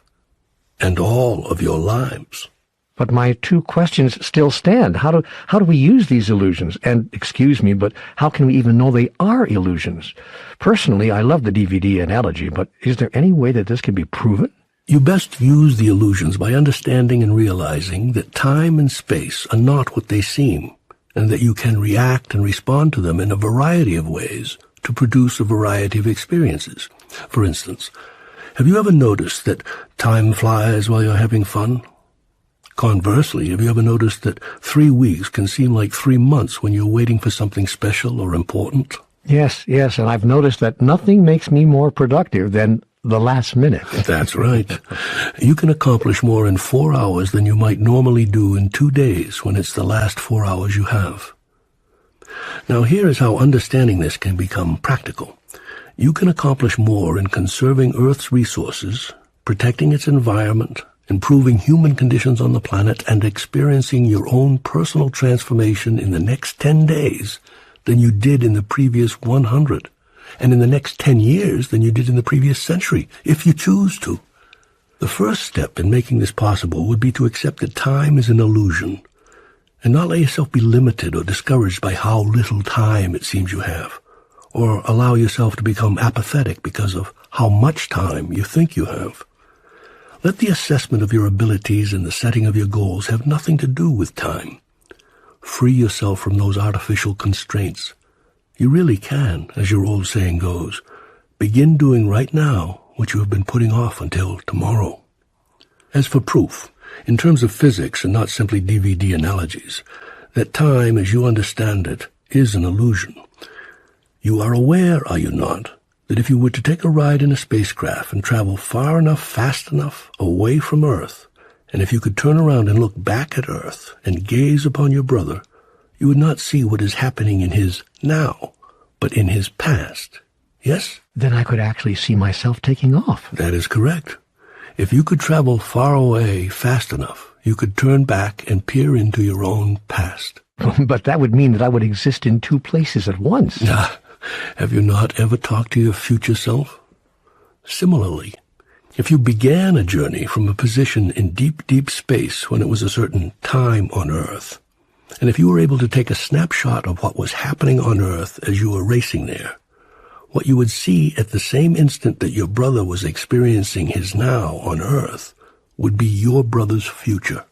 and all of your lives. But my two questions still stand. How do we use these illusions? And, excuse me, but how can we even know they are illusions? Personally, I love the DVD analogy, but is there any way that this can be proven? You best use the illusions by understanding and realizing that time and space are not what they seem, and that you can react and respond to them in a variety of ways to produce a variety of experiences. For instance, have you ever noticed that time flies while you're having fun? Conversely, have you ever noticed that 3 weeks can seem like 3 months when you're waiting for something special or important? Yes, and I've noticed that nothing makes me more productive than the last minute. That's right. You can accomplish more in 4 hours than you might normally do in 2 days when it's the last 4 hours you have. Now here is how understanding this can become practical. You can accomplish more in conserving Earth's resources, protecting its environment, improving human conditions on the planet, and experiencing your own personal transformation in the next 10 days than you did in the previous 100. And in the next 10 years than you did in the previous century, if you choose to. The first step in making this possible would be to accept that time is an illusion, and not let yourself be limited or discouraged by how little time it seems you have, or allow yourself to become apathetic because of how much time you think you have. Let the assessment of your abilities and the setting of your goals have nothing to do with time. Free yourself from those artificial constraints. You really can, as your old saying goes, begin doing right now what you have been putting off until tomorrow. As for proof, in terms of physics and not simply DVD analogies, that time, as you understand it, is an illusion. You are aware, are you not, that if you were to take a ride in a spacecraft and travel far enough, fast enough away from Earth, and if you could turn around and look back at Earth and gaze upon your brother, you would not see what is happening in his now, but in his past. Yes? Then I could actually see myself taking off. That is correct. If you could travel far away fast enough, you could turn back and peer into your own past. But that would mean that I would exist in 2 places at once. Have you not ever talked to your future self? Similarly, if you began a journey from a position in deep, deep space when it was a certain time on Earth, and if you were able to take a snapshot of what was happening on Earth as you were racing there, what you would see at the same instant that your brother was experiencing his now on Earth would be your brother's future.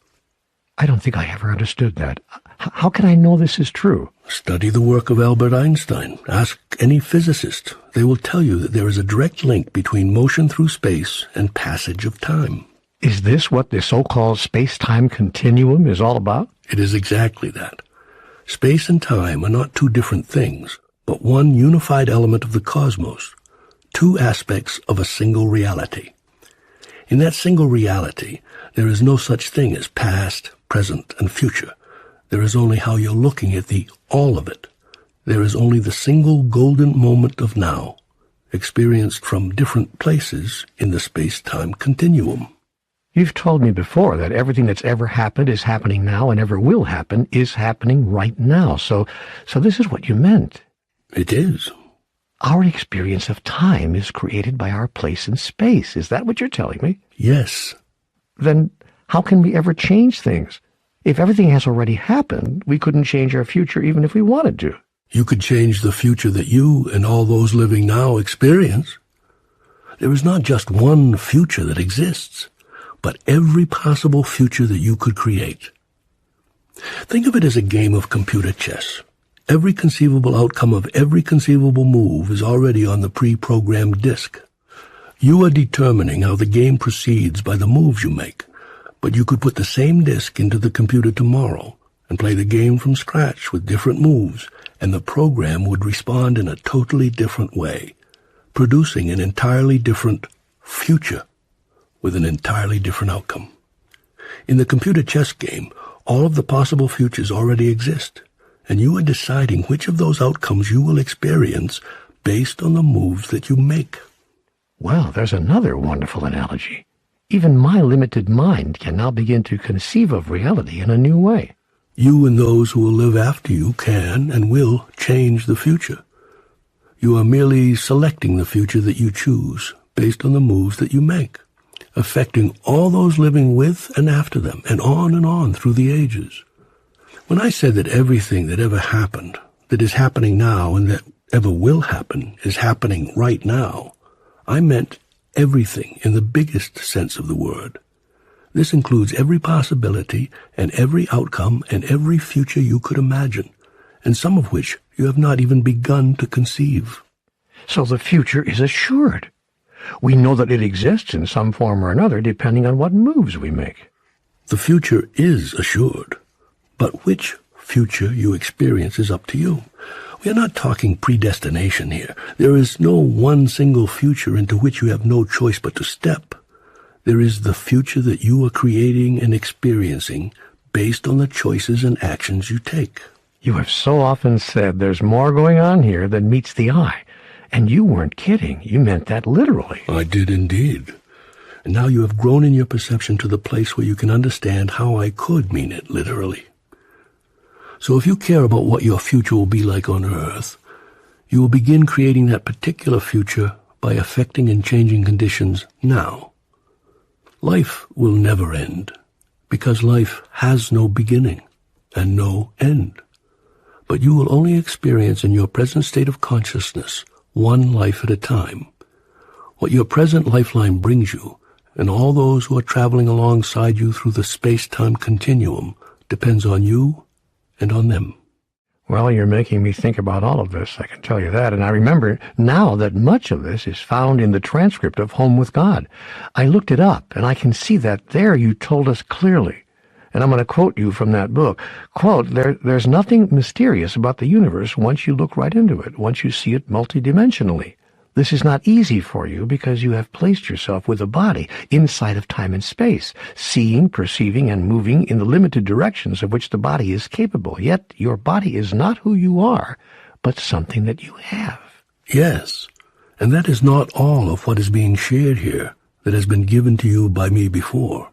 I don't think I ever understood that. How can I know this is true? Study the work of Albert Einstein. Ask any physicist. They will tell you that there is a direct link between motion through space and passage of time. Is this what the so-called space-time continuum is all about? It is exactly that. Space and time are not 2 different things, but one unified element of the cosmos, 2 aspects of a single reality. In that single reality, there is no such thing as past, present, and future. There is only how you're looking at the all of it. There is only the single golden moment of now, experienced from different places in the space-time continuum. You've told me before that everything that's ever happened is happening now and ever will happen is happening right now. So this is what you meant. It is. Our experience of time is created by our place in space. Is that what you're telling me? Yes. Then how can we ever change things? If everything has already happened, we couldn't change our future even if we wanted to. You could change the future that you and all those living now experience. There is not just one future that exists, but every possible future that you could create. Think of it as a game of computer chess. Every conceivable outcome of every conceivable move is already on the pre-programmed disk. You are determining how the game proceeds by the moves you make, But you could put the same disk into the computer tomorrow and play the game from scratch with different moves, and the program would respond in a totally different way, producing an entirely different future with an entirely different outcome. In the computer chess game, all of the possible futures already exist, and you are deciding which of those outcomes you will experience based on the moves that you make. Well, there's another wonderful analogy. Even my limited mind can now begin to conceive of reality in a new way. You and those who will live after you can and will change the future. You are merely selecting the future that you choose based on the moves that you make, affecting all those living with and after them, and on through the ages. When I said that everything that ever happened, that is happening now, and that ever will happen is happening right now, I meant everything in the biggest sense of the word. This includes every possibility and every outcome and every future you could imagine, and some of which you have not even begun to conceive. So the future is assured. We know that it exists in some form or another depending on what moves we make. The future is assured, but which future you experience is up to you. We are not talking predestination here. There is no one single future into which you have no choice but to step. There is the future that you are creating and experiencing based on the choices and actions you take. You have so often said there's more going on here than meets the eye. And you weren't kidding. You meant that literally. I did indeed. And now you have grown in your perception to the place where you can understand how I could mean it literally. So if you care about what your future will be like on Earth, you will begin creating that particular future by affecting and changing conditions now. Life will never end, because life has no beginning and no end. But you will only experience in your present state of consciousness one life at a time. What your present lifeline brings you, and all those who are traveling alongside you through the space-time continuum, depends on you and on them. Well, you're making me think about all of this, I can tell you that. And I remember now that much of this is found in the transcript of Home with God. I looked it up, and I can see that there you told us clearly. And I'm going to quote you from that book. Quote, there's nothing mysterious about the universe once you look right into it, once you see it multidimensionally. This is not easy for you because you have placed yourself with a body inside of time and space, seeing, perceiving, and moving in the limited directions of which the body is capable. Yet your body is not who you are, but something that you have. Yes, and that is not all of what is being shared here that has been given to you by me before.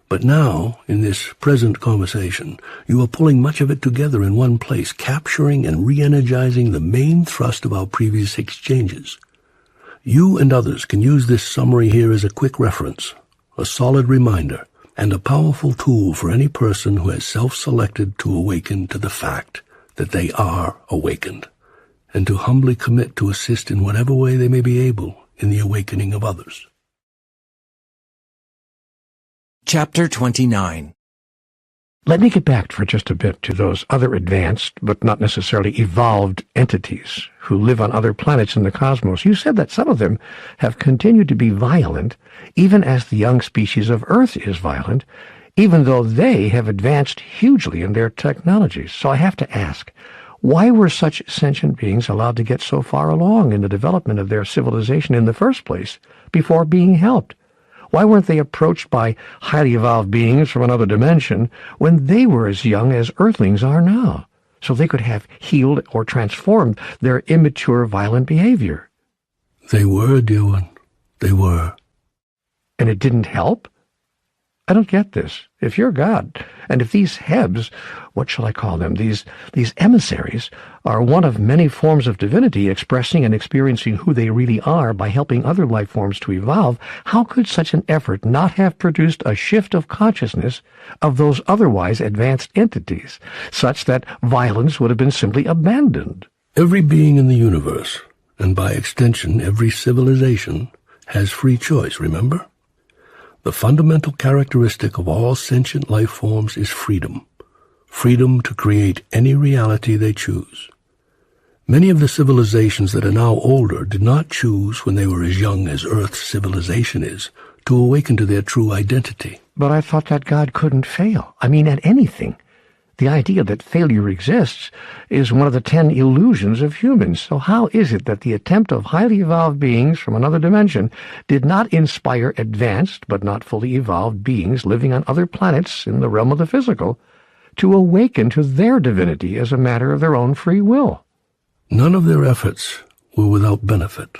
But now, in this present conversation, you are pulling much of it together in one place, capturing and re-energizing the main thrust of our previous exchanges. You and others can use this summary here as a quick reference, a solid reminder, and a powerful tool for any person who has self-selected to awaken to the fact that they are awakened, and to humbly commit to assist in whatever way they may be able in the awakening of others. Chapter 29. Let me get back for just a bit to those other advanced, but not necessarily evolved entities who live on other planets in the cosmos. You said that some of them have continued to be violent, even as the young species of Earth is violent, even though they have advanced hugely in their technologies. So I have to ask, why were such sentient beings allowed to get so far along in the development of their civilization in the first place before being helped? Why weren't they approached by highly evolved beings from another dimension when they were as young as Earthlings are now, so they could have healed or transformed their immature, violent behavior? They were, dear one. They were. And it didn't help? I don't get this. If you're God, and if these Hebs, what shall I call them, these emissaries, are one of many forms of divinity expressing and experiencing who they really are by helping other life forms to evolve, how could such an effort not have produced a shift of consciousness of those otherwise advanced entities, such that violence would have been simply abandoned? Every being in the universe, and by extension every civilization, has free choice, remember? The fundamental characteristic of all sentient life forms is freedom. Freedom to create any reality they choose. Many of the civilizations that are now older did not choose when they were as young as Earth's civilization is to awaken to their true identity. But I thought that God couldn't fail. I mean, at anything. The idea that failure exists is one of the 10 illusions of humans. So how is it that the attempt of highly evolved beings from another dimension did not inspire advanced but not fully evolved beings living on other planets in the realm of the physical to awaken to their divinity as a matter of their own free will? None of their efforts were without benefit.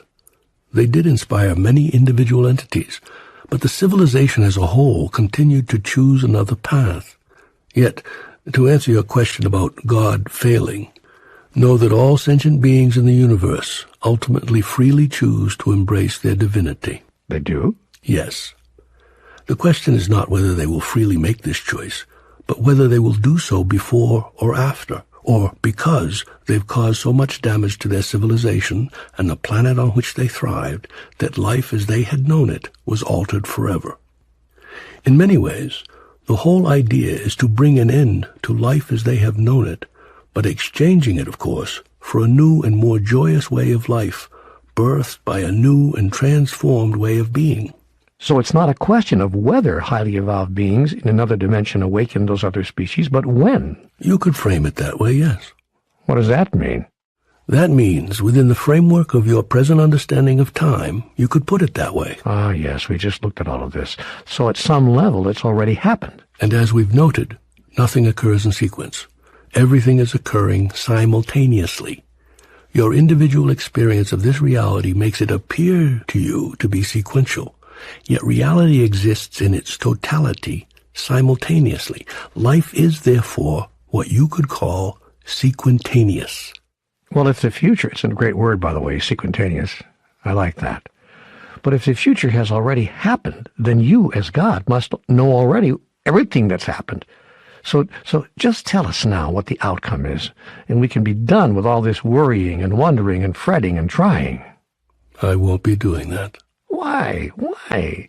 They did inspire many individual entities, but the civilization as a whole continued to choose another path. Yet, to answer your question about God failing, know that all sentient beings in the universe ultimately freely choose to embrace their divinity. They do? Yes. The question is not whether they will freely make this choice, but whether they will do so before or after, or because they've caused so much damage to their civilization and the planet on which they thrived that life as they had known it was altered forever. In many ways, the whole idea is to bring an end to life as they have known it, but exchanging it, of course, for a new and more joyous way of life, birthed by a new and transformed way of being. So it's not a question of whether highly evolved beings in another dimension awaken those other species, but when. You could frame it that way, yes. What does that mean? That means, within the framework of your present understanding of time, you could put it that way. Ah, yes, we just looked at all of this. So at some level, it's already happened. And as we've noted, nothing occurs in sequence. Everything is occurring simultaneously. Your individual experience of this reality makes it appear to you to be sequential, yet reality exists in its totality simultaneously. Life is, therefore, what you could call sequentaneous. Well, if the future, it's a great word, by the way, sequentaneous. I like that. But if the future has already happened, then you, as God, must know already everything that's happened. So just tell us now what the outcome is, and we can be done with all this worrying and wondering and fretting and trying. I won't be doing that. Why? Why?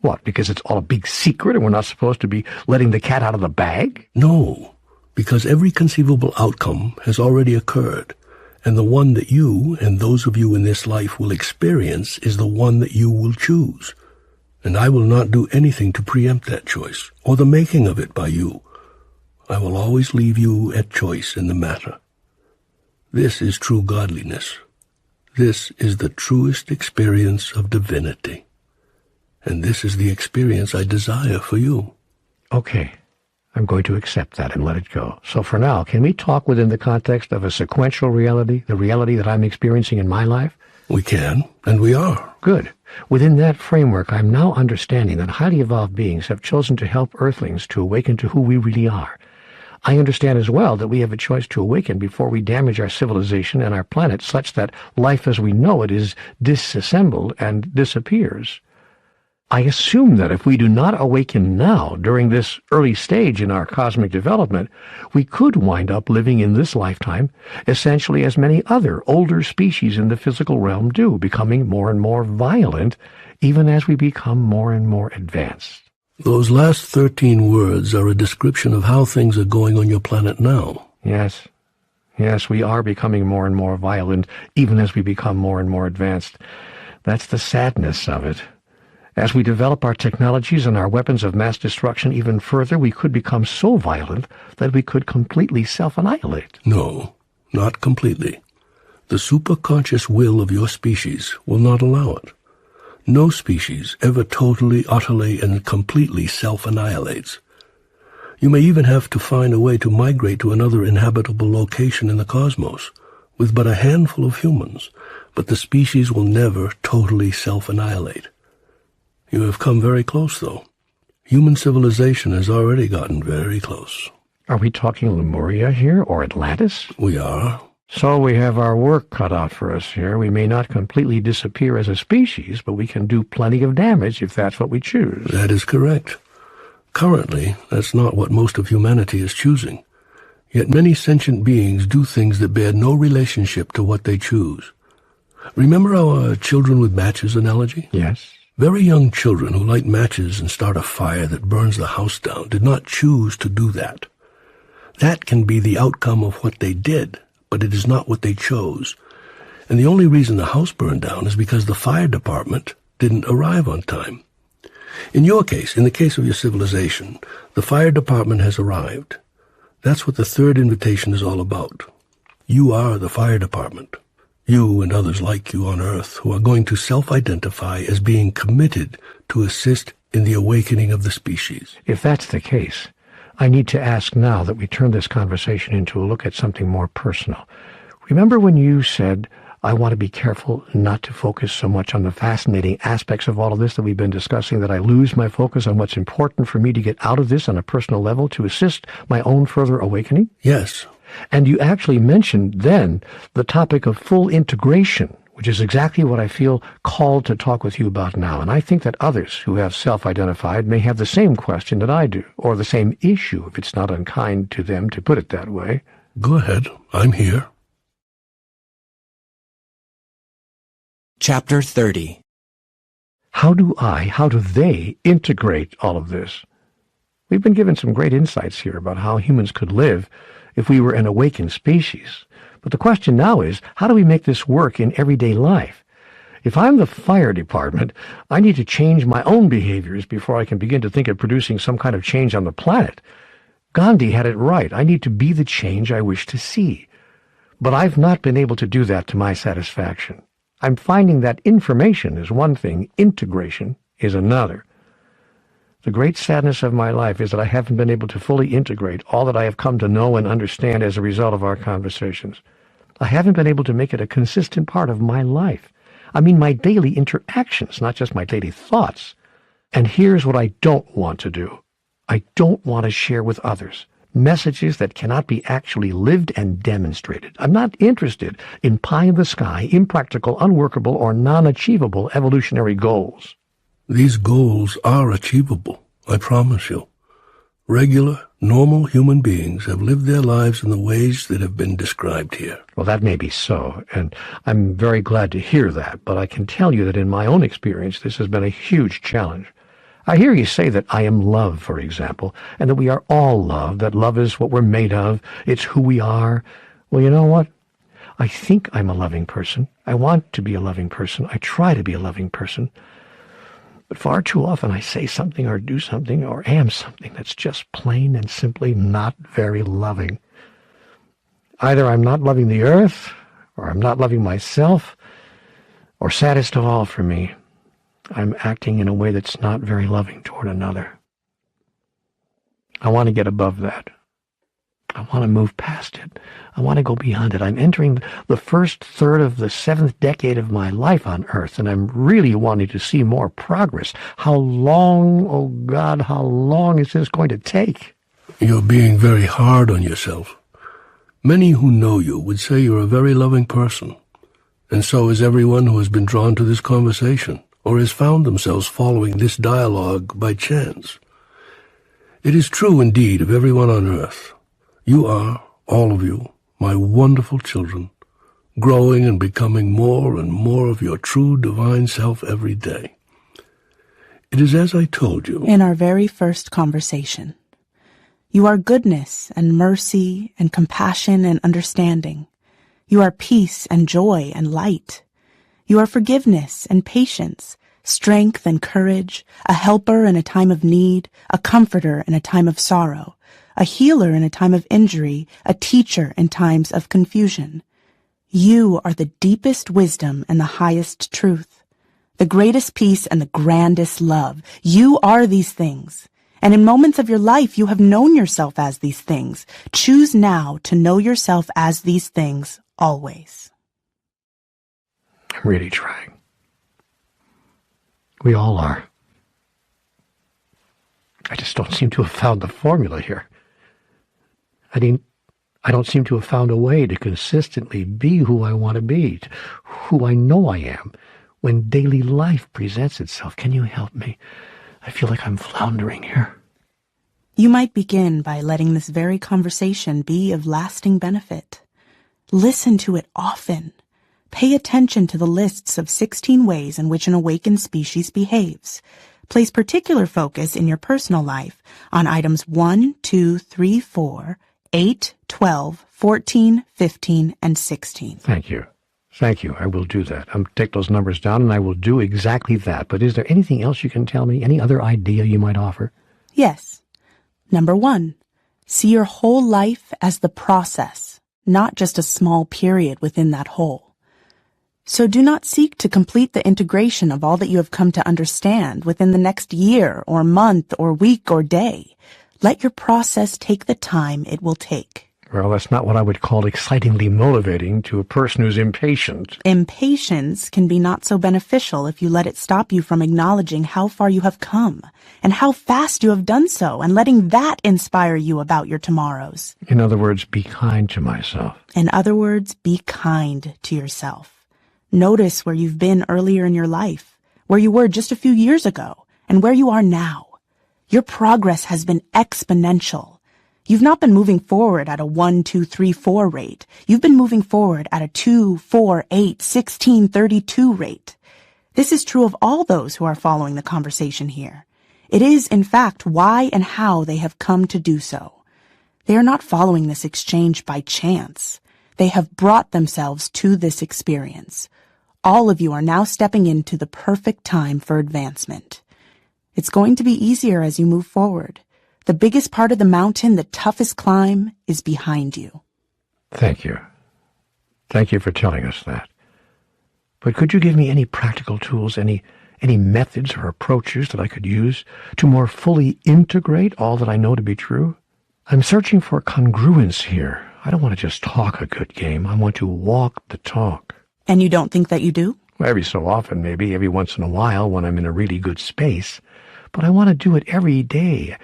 What, because it's all a big secret and we're not supposed to be letting the cat out of the bag? No, because every conceivable outcome has already occurred. And the one that you and those of you in this life will experience is the one that you will choose. And I will not do anything to preempt that choice, or the making of it by you. I will always leave you at choice in the matter. This is true godliness. This is the truest experience of divinity. And this is the experience I desire for you. Okay. I'm going to accept that and let it go. So for now, can we talk within the context of a sequential reality, the reality that I'm experiencing in my life? We can, and we are. Good. Within that framework, I'm now understanding that highly evolved beings have chosen to help Earthlings to awaken to who we really are. I understand as well that we have a choice to awaken before we damage our civilization and our planet such that life as we know it is disassembled and disappears. I assume that if we do not awaken now, during this early stage in our cosmic development, we could wind up living in this lifetime essentially as many other older species in the physical realm do, becoming more and more violent, even as we become more and more advanced. Those last 13 words are a description of how things are going on your planet now. Yes, we are becoming more and more violent, even as we become more and more advanced. That's the sadness of it. As we develop our technologies and our weapons of mass destruction even further, we could become so violent that we could completely self-annihilate. No, not completely. The superconscious will of your species will not allow it. No species ever totally, utterly, and completely self-annihilates. You may even have to find a way to migrate to another inhabitable location in the cosmos, with but a handful of humans, but the species will never totally self-annihilate. You have come very close, though. Human civilization has already gotten very close. Are we talking Lemuria here, or Atlantis? We are. So we have our work cut out for us here. We may not completely disappear as a species, but we can do plenty of damage if that's what we choose. That is correct. Currently, that's not what most of humanity is choosing. Yet many sentient beings do things that bear no relationship to what they choose. Remember our children with matches analogy? Yes. Very young children who light matches and start a fire that burns the house down did not choose to do that. That can be the outcome of what they did, but it is not what they chose. And the only reason the house burned down is because the fire department didn't arrive on time. In your case, in the case of your civilization, the fire department has arrived. That's what the third invitation is all about. You are the fire department. You and others like you on Earth who are going to self-identify as being committed to assist in the awakening of the species. If that's the case, I need to ask now that we turn this conversation into a look at something more personal. Remember when you said, I want to be careful not to focus so much on the fascinating aspects of all of this that we've been discussing, that I lose my focus on what's important for me to get out of this on a personal level to assist my own further awakening? Yes. And you actually mentioned then the topic of full integration, which is exactly what I feel called to talk with you about now. And I think that others who have self-identified may have the same question that I do, or the same issue, if it's not unkind to them to put it that way. Go ahead. I'm here. Chapter 30. How do they integrate all of this? We've been given some great insights here about how humans could live if we were an awakened species. But the question now is, how do we make this work in everyday life? If I'm the fire department, I need to change my own behaviors before I can begin to think of producing some kind of change on the planet. Gandhi had it right. I need to be the change I wish to see. But I've not been able to do that to my satisfaction. I'm finding that information is one thing, integration is another. The great sadness of my life is that I haven't been able to fully integrate all that I have come to know and understand as a result of our conversations. I haven't been able to make it a consistent part of my life. I mean my daily interactions, not just my daily thoughts. And here's what I don't want to do. I don't want to share with others messages that cannot be actually lived and demonstrated. I'm not interested in pie-in-the-sky, impractical, unworkable, or non-achievable evolutionary goals. These goals are achievable, I promise you. Regular, normal human beings have lived their lives in the ways that have been described here. Well, that may be so, and I'm very glad to hear that, but I can tell you that in my own experience, this has been a huge challenge. I hear you say that I am love, for example, and that we are all love, that love is what we're made of, it's who we are. Well, you know what? I think I'm a loving person. I want to be a loving person. I try to be a loving person. But far too often I say something or do something or am something that's just plain and simply not very loving. Either I'm not loving the earth, or I'm not loving myself, or saddest of all for me, I'm acting in a way that's not very loving toward another. I want to get above that. I want to move past it. I want to go beyond it. I'm entering the first third of the 7th decade of my life on Earth, and I'm really wanting to see more progress. How long, oh God, how long is this going to take? You're being very hard on yourself. Many who know you would say you're a very loving person, and so is everyone who has been drawn to this conversation or has found themselves following this dialogue by chance. It is true indeed of everyone on Earth. You are, all of you, my wonderful children, growing and becoming more and more of your true divine self every day. It is as I told you in our very first conversation. You are goodness and mercy and compassion and understanding. You are peace and joy and light. You are forgiveness and patience, strength and courage, a helper in a time of need, a comforter in a time of sorrow, a healer in a time of injury, a teacher in times of confusion. You are the deepest wisdom and the highest truth, the greatest peace and the grandest love. You are these things. And in moments of your life, you have known yourself as these things. Choose now to know yourself as these things always. I'm really trying. We all are. I just don't seem to have found the formula here. I don't seem to have found a way to consistently be who I want to be, who I know I am, when daily life presents itself. Can you help me? I feel like I'm floundering here. You might begin by letting this very conversation be of lasting benefit. Listen to it often. Pay attention to the lists of 16 ways in which an awakened species behaves. Place particular focus in your personal life on items 1, 2, 3, 4, 8, 12, 14, 15, and 16. Thank you. Thank you. I will do that. I'll take those numbers down, and I will do exactly that. But is there anything else you can tell me? Any other idea you might offer? Yes. Number 1, see your whole life as the process, not just a small period within that whole. So do not seek to complete the integration of all that you have come to understand within the next year or month or week or day. Let your process take the time it will take. Well, that's not what I would call excitingly motivating to a person who's impatient. Impatience can be not so beneficial if you let it stop you from acknowledging how far you have come and how fast you have done so, and letting that inspire you about your tomorrows. In other words, be kind to myself. In other words, be kind to yourself. Notice where you've been earlier in your life, where you were just a few years ago, and where you are now. Your progress has been exponential. You've not been moving forward at a 1, 2, 3, 4 rate. You've been moving forward at a 2, 4, 8, 16, 32 rate. This is true of all those who are following the conversation here. It is, in fact, why and how they have come to do so. They are not following this exchange by chance. They have brought themselves to this experience. All of you are now stepping into the perfect time for advancement. It's going to be easier as you move forward. The biggest part of the mountain, the toughest climb, is behind you. Thank you. Thank you for telling us that. But could you give me any practical tools, any methods or approaches that I could use to more fully integrate all that I know to be true? I'm searching for congruence here. I don't want to just talk a good game. I want to walk the talk. And you don't think that you do? Every so often, maybe, every once in a while when I'm in a really good space. But I want to do it every day.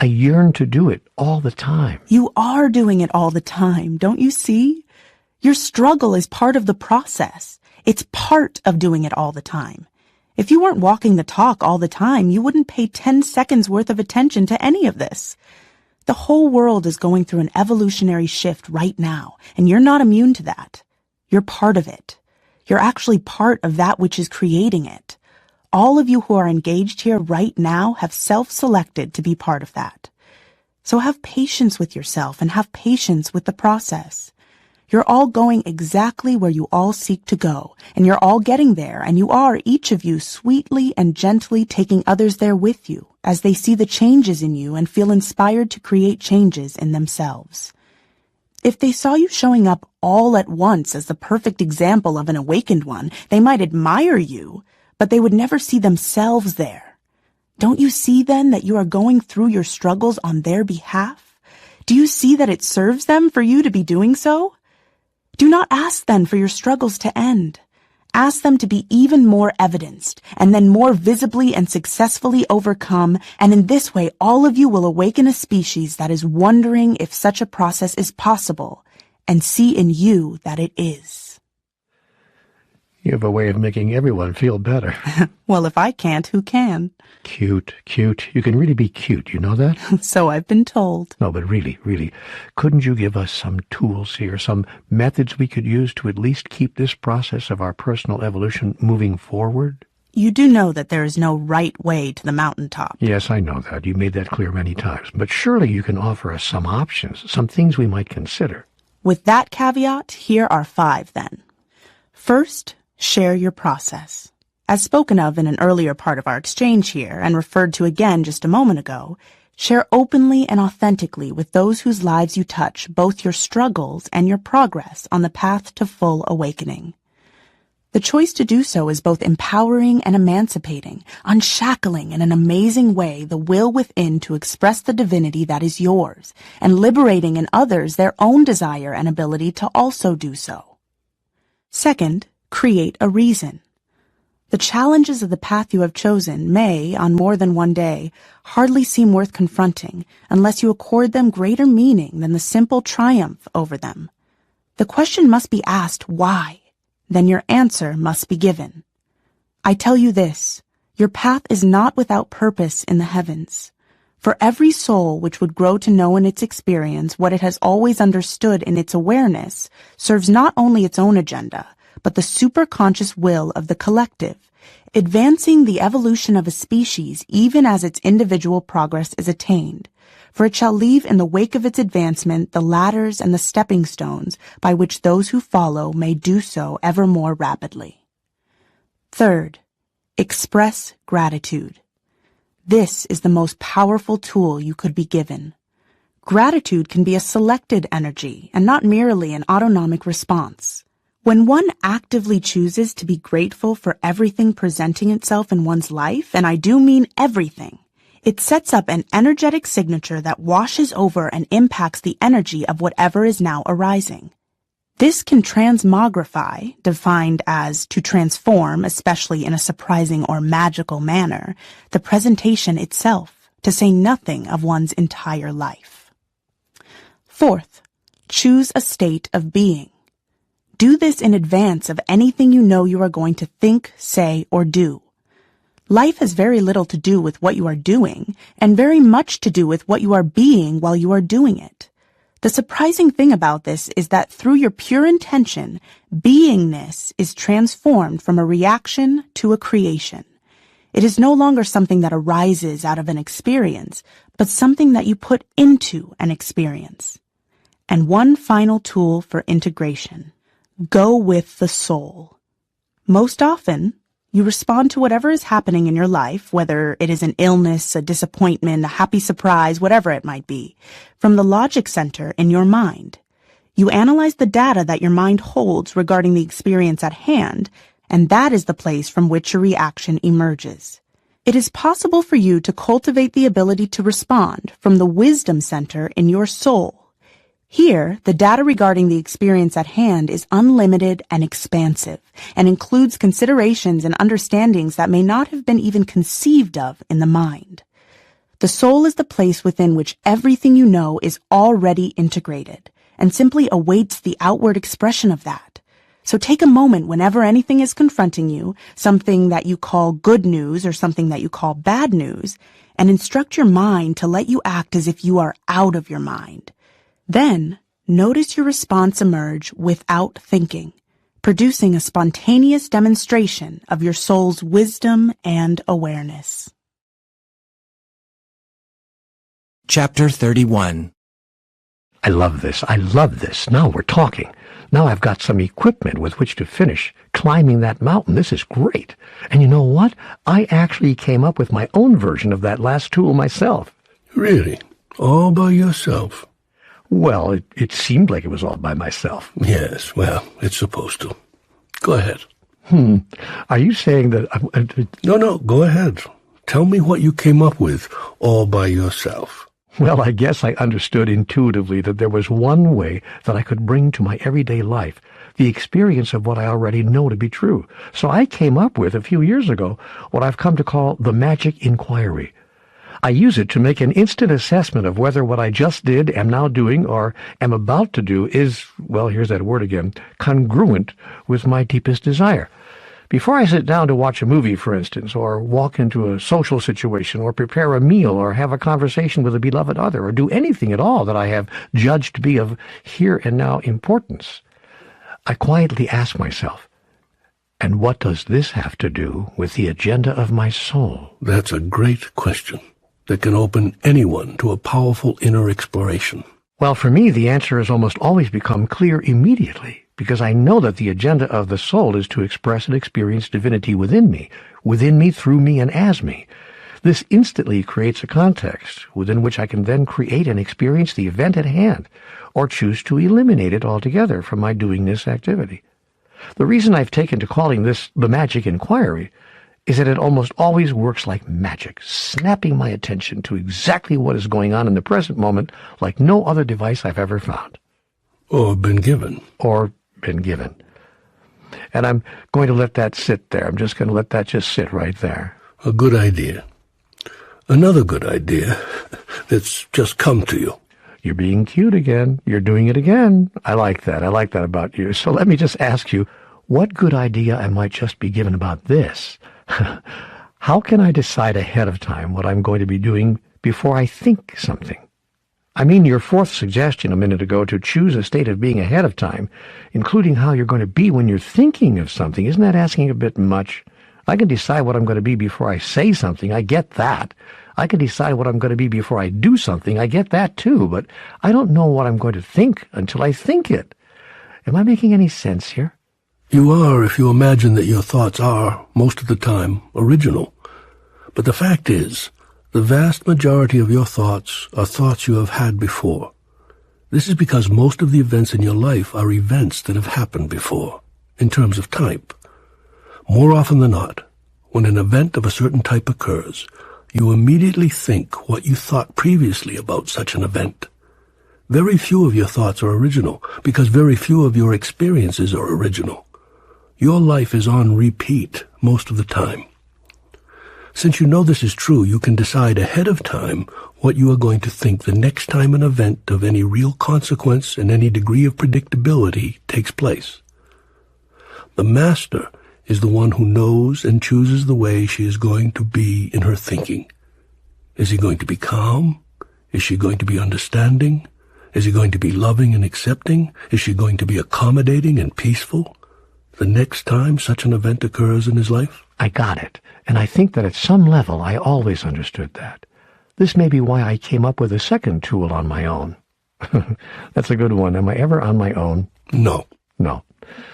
I yearn to do it all the time. You are doing it all the time, don't you see? Your struggle is part of the process. It's part of doing it all the time. If you weren't walking the talk all the time, you wouldn't pay 10 seconds worth of attention to any of this. The whole world is going through an evolutionary shift right now, and you're not immune to that. You're part of it. You're actually part of that which is creating it. All of you who are engaged here right now have self-selected to be part of that. So have patience with yourself and have patience with the process. You're all going exactly where you all seek to go, and you're all getting there, and you are, each of you, sweetly and gently taking others there with you as they see the changes in you and feel inspired to create changes in themselves. If they saw you showing up all at once as the perfect example of an awakened one, they might admire you, but they would never see themselves there. Don't you see then that you are going through your struggles on their behalf? Do you see that it serves them for you to be doing so? Do not ask then for your struggles to end. Ask them to be even more evidenced, and then more visibly and successfully overcome, and in this way all of you will awaken a species that is wondering if such a process is possible, and see in you that it is. You have a way of making everyone feel better. Well, if I can't, who can? Cute. You can really be cute, you know that? So I've been told. No, but really, couldn't you give us some tools here, some methods we could use to at least keep this process of our personal evolution moving forward? You do know that there is no right way to the mountaintop. Yes, I know that. You made that clear many times. But surely you can offer us some options, some things we might consider. With that caveat, here are 5 then. First, share your process. As spoken of in an earlier part of our exchange here, and referred to again just a moment ago, share openly and authentically with those whose lives you touch both your struggles and your progress on the path to full awakening. The choice to do so is both empowering and emancipating, unshackling in an amazing way the will within to express the divinity that is yours, and liberating in others their own desire and ability to also do so. Second, create a reason. The challenges of the path you have chosen may, on more than one day, hardly seem worth confronting unless you accord them greater meaning than the simple triumph over them. The question must be asked, why? Then your answer must be given. I tell you this, your path is not without purpose in the heavens. For every soul which would grow to know in its experience what it has always understood in its awareness serves not only its own agenda, but the superconscious will of the collective, advancing the evolution of a species even as its individual progress is attained, for it shall leave in the wake of its advancement the ladders and the stepping stones by which those who follow may do so ever more rapidly. Third, express gratitude. This is the most powerful tool you could be given. Gratitude can be a selected energy and not merely an autonomic response. When one actively chooses to be grateful for everything presenting itself in one's life, and I do mean everything, it sets up an energetic signature that washes over and impacts the energy of whatever is now arising. This can transmogrify, defined as to transform, especially in a surprising or magical manner, the presentation itself, to say nothing of one's entire life. Fourth, choose a state of being. Do this in advance of anything you know you are going to think, say, or do. Life has very little to do with what you are doing, and very much to do with what you are being while you are doing it. The surprising thing about this is that through your pure intention, beingness is transformed from a reaction to a creation. It is no longer something that arises out of an experience, but something that you put into an experience. And one final tool for integration. Go with the soul. Most often, you respond to whatever is happening in your life, whether it is an illness, a disappointment, a happy surprise, whatever it might be, from the logic center in your mind. You analyze the data that your mind holds regarding the experience at hand, and that is the place from which your reaction emerges. It is possible for you to cultivate the ability to respond from the wisdom center in your soul. Here, the data regarding the experience at hand is unlimited and expansive, and includes considerations and understandings that may not have been even conceived of in the mind. The soul is the place within which everything you know is already integrated, and simply awaits the outward expression of that. So take a moment whenever anything is confronting you, something that you call good news or something that you call bad news, and instruct your mind to let you act as if you are out of your mind. Then, notice your response emerge without thinking, producing a spontaneous demonstration of your soul's wisdom and awareness. Chapter 31. I love this. I love this. Now we're talking. Now I've got some equipment with which to finish climbing that mountain. This is great. And you know what? I actually came up with my own version of that last tool myself. Really? All by yourself? Well, it seemed like it was all by myself. Yes, well, it's supposed to. Go ahead. Are you saying that... No, go ahead. Tell me what you came up with all by yourself. Well, I guess I understood intuitively that there was one way that I could bring to my everyday life the experience of what I already know to be true. So I came up with, a few years ago, what I've come to call the magic inquiry. I use it to make an instant assessment of whether what I just did, am now doing, or am about to do is, well, here's that word again, congruent with my deepest desire. Before I sit down to watch a movie, for instance, or walk into a social situation, or prepare a meal, or have a conversation with a beloved other, or do anything at all that I have judged to be of here and now importance, I quietly ask myself, and what does this have to do with the agenda of my soul? That's a great question that can open anyone to a powerful inner exploration. Well, for me, the answer has almost always become clear immediately, because I know that the agenda of the soul is to express and experience divinity within me, through me, and as me. This instantly creates a context within which I can then create and experience the event at hand, or choose to eliminate it altogether from my doingness activity. The reason I've taken to calling this the magic inquiry is that it almost always works like magic, snapping my attention to exactly what is going on in the present moment like no other device I've ever found. Or been given. And I'm going to let that sit there. I'm just going to let that just sit right there. A good idea. Another good idea that's just come to you. You're being cute again. You're doing it again. I like that. I like that about you. So let me just ask you, what good idea I might just be given about this? How can I decide ahead of time what I'm going to be doing before I think something? I mean, your fourth suggestion a minute ago to choose a state of being ahead of time, including how you're going to be when you're thinking of something, isn't that asking a bit much? I can decide what I'm going to be before I say something. I get that. I can decide what I'm going to be before I do something. I get that too, but I don't know what I'm going to think until I think it. Am I making any sense here? You are if you imagine that your thoughts are, most of the time, original. But the fact is, the vast majority of your thoughts are thoughts you have had before. This is because most of the events in your life are events that have happened before, in terms of type. More often than not, when an event of a certain type occurs, you immediately think what you thought previously about such an event. Very few of your thoughts are original, because very few of your experiences are original. Your life is on repeat most of the time. Since you know this is true, you can decide ahead of time what you are going to think the next time an event of any real consequence and any degree of predictability takes place. The master is the one who knows and chooses the way she is going to be in her thinking. Is he going to be calm? Is she going to be understanding? Is he going to be loving and accepting? Is she going to be accommodating and peaceful the next time such an event occurs in his life? I got it, and I think that at some level I always understood that. This may be why I came up with a second tool on my own. That's a good one. Am I ever on my own? No. No.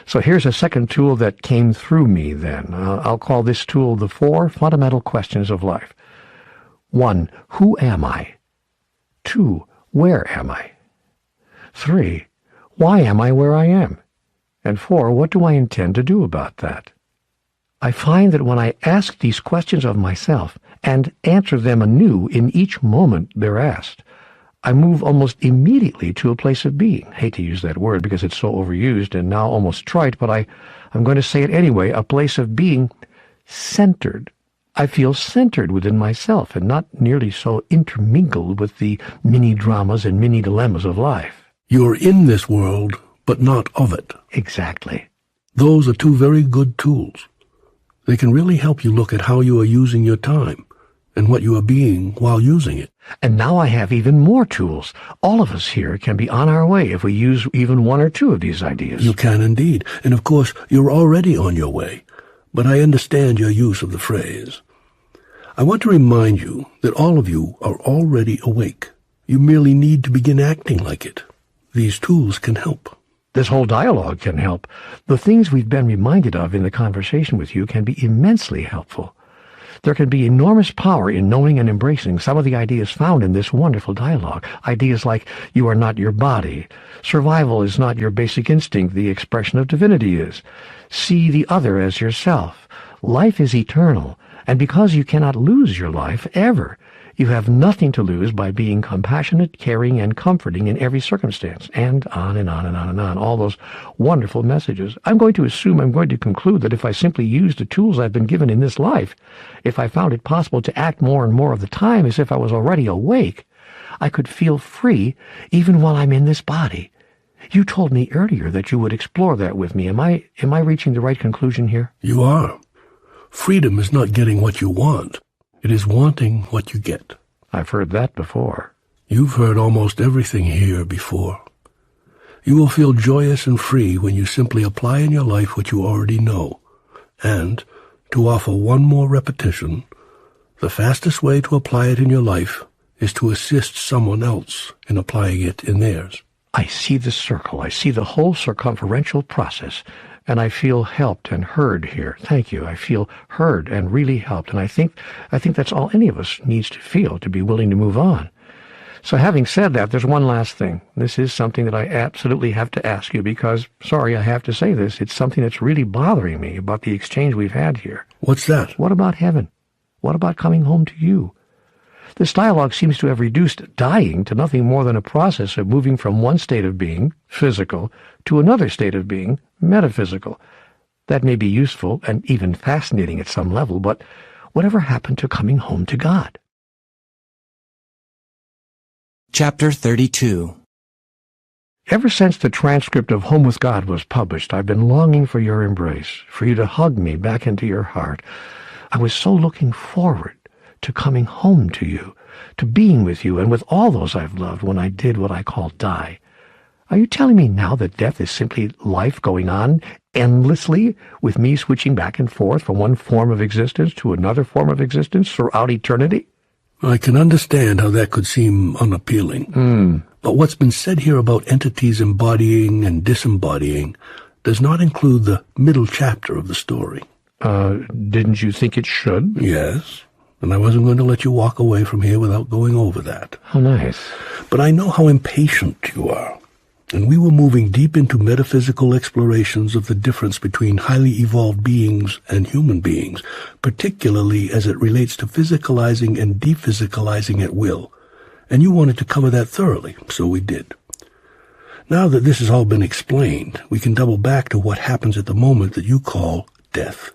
So here's a second tool that came through me then. I'll call this tool the 4 fundamental questions of life. 1. Who am I? 2. Where am I? 3. Why am I where I am? And 4. What do I intend to do about that? I find that when I ask these questions of myself and answer them anew in each moment they're asked, I move almost immediately to a place of being. I hate to use that word because it's so overused and now almost trite, but I'm going to say it anyway, a place of being centered. I feel centered within myself and not nearly so intermingled with the mini-dramas and mini-dilemmas of life. You're in this world, but not of it. Exactly. Those are 2 very good tools. They can really help you look at how you are using your time and what you are being while using it. And now I have even more tools. All of us here can be on our way if we use even 1 or 2 of these ideas. You can indeed. And of course, you're already on your way. But I understand your use of the phrase. I want to remind you that all of you are already awake. You merely need to begin acting like it. These tools can help. This whole dialogue can help. The things we've been reminded of in the conversation with you can be immensely helpful. There can be enormous power in knowing and embracing some of the ideas found in this wonderful dialogue. Ideas like, you are not your body. Survival is not your basic instinct. The expression of divinity is. See the other as yourself. Life is eternal. And because you cannot lose your life, ever, you have nothing to lose by being compassionate, caring, and comforting in every circumstance, and on and on and on and on, all those wonderful messages. I'm going to conclude that if I simply used the tools I've been given in this life, if I found it possible to act more and more of the time as if I was already awake, I could feel free even while I'm in this body. You told me earlier that you would explore that with me. Am I reaching the right conclusion here? You are. Freedom is not getting what you want. It is wanting what you get. I've heard that before. You've heard almost everything here before. You will feel joyous and free when you simply apply in your life what you already know. And, to offer one more repetition, the fastest way to apply it in your life is to assist someone else in applying it in theirs. I see the circle. I see the whole circumferential process. And I feel helped and heard here. Thank you. I feel heard and really helped. And I think that's all any of us needs to feel to be willing to move on. So having said that, there's one last thing. This is something that I absolutely have to ask you because, sorry, I have to say this. It's something that's really bothering me about the exchange we've had here. What's that? What about heaven? What about coming home to you? This dialogue seems to have reduced dying to nothing more than a process of moving from one state of being, physical, to another state of being, metaphysical. That may be useful and even fascinating at some level, but whatever happened to coming home to God? Chapter 32. Ever since the transcript of Home with God was published, I've been longing for your embrace, for you to hug me back into your heart. I was so looking forward to coming home to you, to being with you and with all those I've loved when I did what I call die. Are you telling me now that death is simply life going on endlessly, with me switching back and forth from one form of existence to another form of existence throughout eternity? I can understand how that could seem unappealing. But what's been said here about entities embodying and disembodying does not include the middle chapter of the story. Didn't you think it should? Yes, and I wasn't going to let you walk away from here without going over that. How nice. But I know how impatient you are, and we were moving deep into metaphysical explorations of the difference between highly evolved beings and human beings, particularly as it relates to physicalizing and dephysicalizing at will. And you wanted to cover that thoroughly, so we did. Now that this has all been explained, we can double back to what happens at the moment that you call death.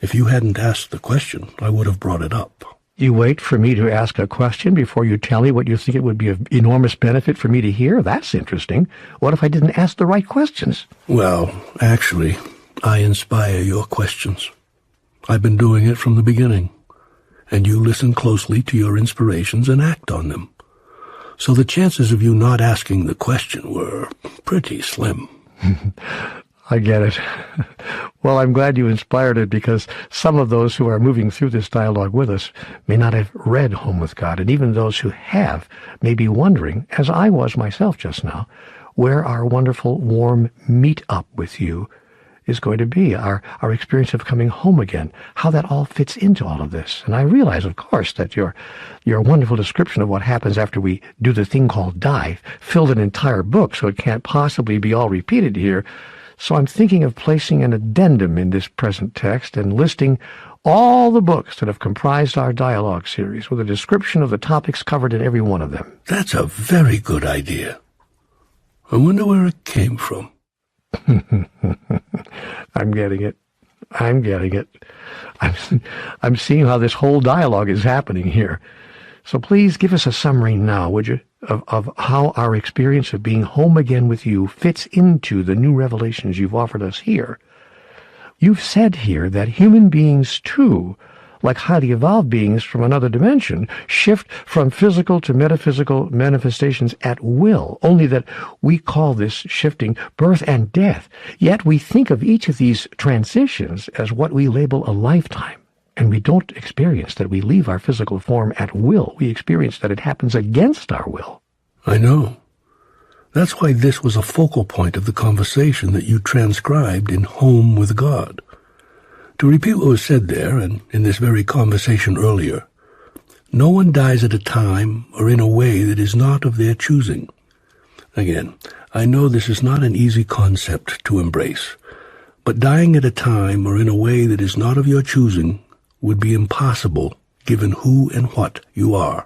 If you hadn't asked the question, I would have brought it up. You wait for me to ask a question before you tell me what you think it would be of enormous benefit for me to hear? That's interesting. What if I didn't ask the right questions? Well, actually, I inspire your questions. I've been doing it from the beginning, and you listen closely to your inspirations and act on them. So the chances of you not asking the question were pretty slim. I get it. Well, I'm glad you inspired it, because some of those who are moving through this dialogue with us may not have read Home with God, and even those who have may be wondering, as I was myself just now, where our wonderful, warm meet-up with you is going to be, our experience of coming home again, how that all fits into all of this. And I realize, of course, that your wonderful description of what happens after we do the thing called die filled an entire book, so it can't possibly be all repeated here. So I'm thinking of placing an addendum in this present text and listing all the books that have comprised our dialogue series with a description of the topics covered in every one of them. That's a very good idea. I wonder where it came from. I'm getting it. I'm seeing how this whole dialogue is happening here. So please give us a summary now, would you, of how our experience of being home again with you fits into the new revelations you've offered us here. You've said here that human beings, too, like highly evolved beings from another dimension, shift from physical to metaphysical manifestations at will, only that we call this shifting birth and death. Yet we think of each of these transitions as what we label a lifetime. And we don't experience that we leave our physical form at will. We experience that it happens against our will. I know. That's why this was a focal point of the conversation that you transcribed in Home with God. To repeat what was said there, and in this very conversation earlier, no one dies at a time or in a way that is not of their choosing. Again, I know this is not an easy concept to embrace, but dying at a time or in a way that is not of your choosing would be impossible given who and what you are.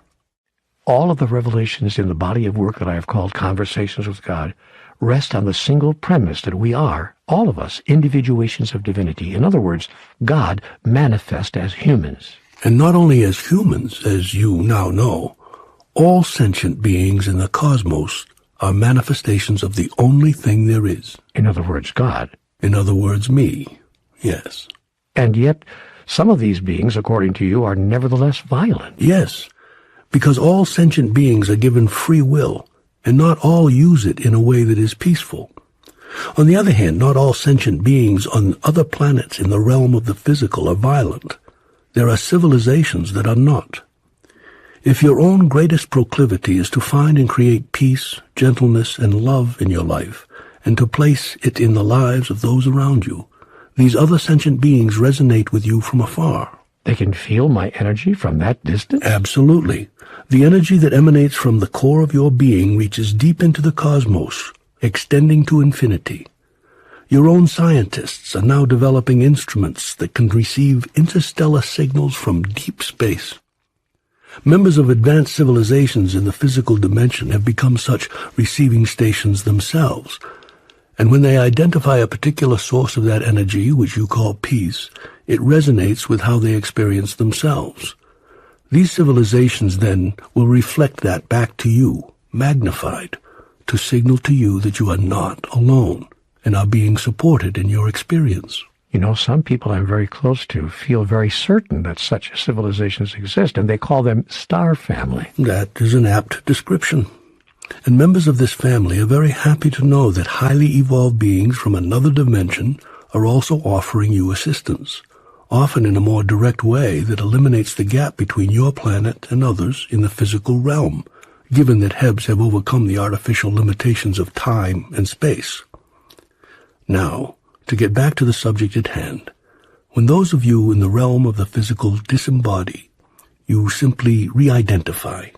All of the revelations in the body of work that I have called Conversations with God rest on the single premise that we are, all of us, individuations of divinity. In other words, God manifest as humans. And not only as humans, as you now know, all sentient beings in the cosmos are manifestations of the only thing there is. In other words, God. In other words, me. Yes. And yet, some of these beings, according to you, are nevertheless violent. Yes, because all sentient beings are given free will, and not all use it in a way that is peaceful. On the other hand, not all sentient beings on other planets in the realm of the physical are violent. There are civilizations that are not. If your own greatest proclivity is to find and create peace, gentleness, and love in your life, and to place it in the lives of those around you, these other sentient beings resonate with you from afar. They can feel my energy from that distance? Absolutely. The energy that emanates from the core of your being reaches deep into the cosmos, extending to infinity. Your own scientists are now developing instruments that can receive interstellar signals from deep space. Members of advanced civilizations in the physical dimension have become such receiving stations themselves, and when they identify a particular source of that energy, which you call peace, it resonates with how they experience themselves. These civilizations then will reflect that back to you, magnified, to signal to you that you are not alone and are being supported in your experience. You know, some people I'm very close to feel very certain that such civilizations exist, and they call them star family. That is an apt description. And members of this family are very happy to know that highly evolved beings from another dimension are also offering you assistance, often in a more direct way that eliminates the gap between your planet and others in the physical realm, given that Hebs have overcome the artificial limitations of time and space. Now, to get back to the subject at hand, when those of you in the realm of the physical disembody, you simply re-identify.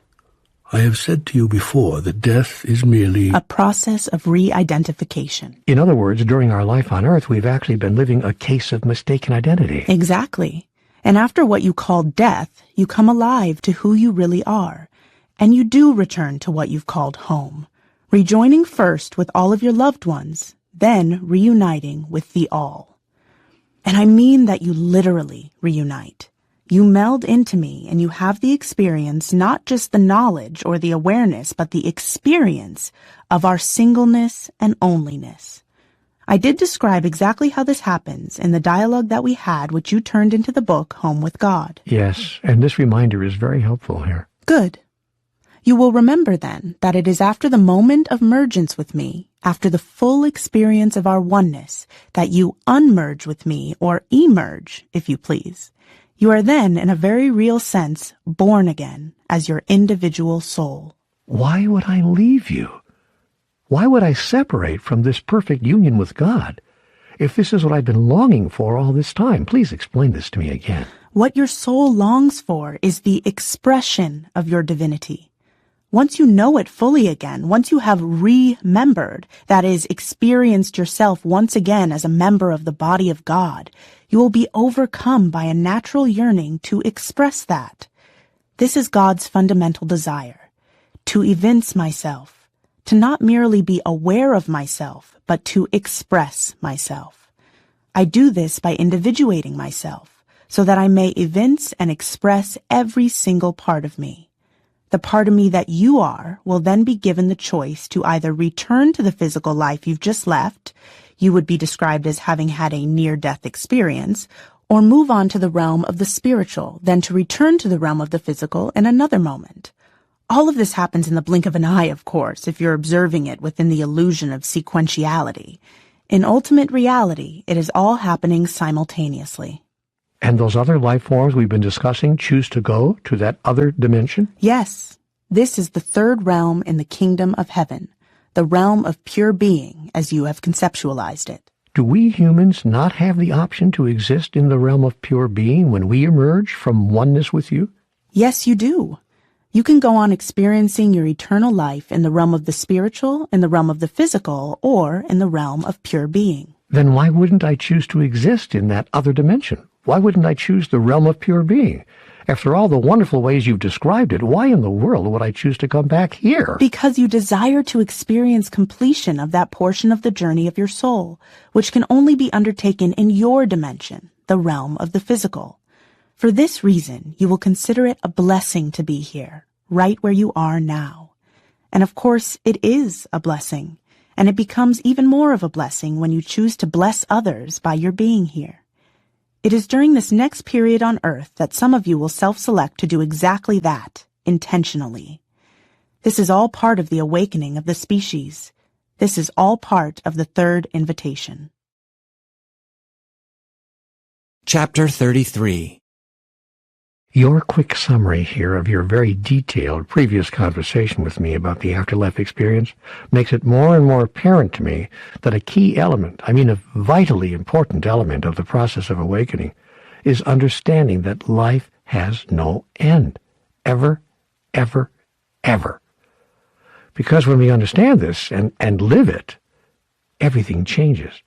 I have said to you before that death is merely a process of re-identification. In other words, during our life on Earth, we've actually been living a case of mistaken identity. Exactly. And after what you call death, you come alive to who you really are. And you do return to what you've called home, rejoining first with all of your loved ones, then reuniting with the all. And I mean that you literally reunite. You meld into me and you have the experience, not just the knowledge or the awareness, but the experience of our singleness and onlyness. I did describe exactly how this happens in the dialogue that we had, which you turned into the book Home with God. Yes, and this reminder is very helpful here. Good. You will remember then that it is after the moment of mergence with me, after the full experience of our oneness, that you unmerge with me, or emerge, if you please. You are then, in a very real sense, born again as your individual soul. Why would I leave you? Why would I separate from this perfect union with God? If this is what I've been longing for all this time, please explain this to me again. What your soul longs for is the expression of your divinity. Once you know it fully again, once you have remembered, that is, experienced yourself once again as a member of the body of God, you will be overcome by a natural yearning to express that. This is God's fundamental desire, to evince myself, to not merely be aware of myself, but to express myself. I do this by individuating myself, so that I may evince and express every single part of me. The part of me that you are will then be given the choice to either return to the physical life you've just left, you would be described as having had a near-death experience, or move on to the realm of the spiritual, then to return to the realm of the physical in another moment. All of this happens in the blink of an eye, of course, if you're observing it within the illusion of sequentiality. In ultimate reality, it is all happening simultaneously. And those other life forms we've been discussing choose to go to that other dimension? Yes. This is the third realm in the kingdom of heaven, the realm of pure being, as you have conceptualized it. Do we humans not have the option to exist in the realm of pure being when we emerge from oneness with you? Yes, you do. You can go on experiencing your eternal life in the realm of the spiritual, in the realm of the physical, or in the realm of pure being. Then why wouldn't I choose to exist in that other dimension? Why wouldn't I choose the realm of pure being? After all the wonderful ways you've described it, why in the world would I choose to come back here? Because you desire to experience completion of that portion of the journey of your soul, which can only be undertaken in your dimension, the realm of the physical. For this reason, you will consider it a blessing to be here, right where you are now. And of course, it is a blessing, and it becomes even more of a blessing when you choose to bless others by your being here. It is during this next period on Earth that some of you will self-select to do exactly that, intentionally. This is all part of the awakening of the species. This is all part of the third invitation. Chapter 33. Your quick summary here of your very detailed previous conversation with me about the afterlife experience makes it more and more apparent to me that a key element, a vitally important element of the process of awakening, is understanding that life has no end. Ever, ever, ever. Because when we understand this and live it, everything changes.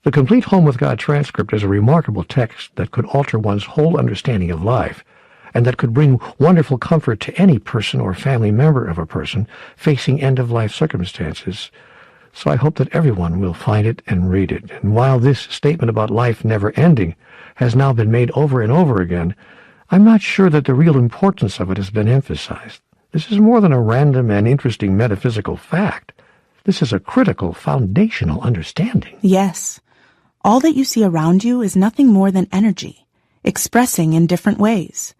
The complete Home with God transcript is a remarkable text that could alter one's whole understanding of life, and that could bring wonderful comfort to any person or family member of a person facing end-of-life circumstances. So I hope that everyone will find it and read it. And while this statement about life never ending has now been made over and over again, I'm not sure that the real importance of it has been emphasized. This is more than a random and interesting metaphysical fact. This is a critical, foundational understanding. Yes. All that you see around you is nothing more than energy, expressing in different ways.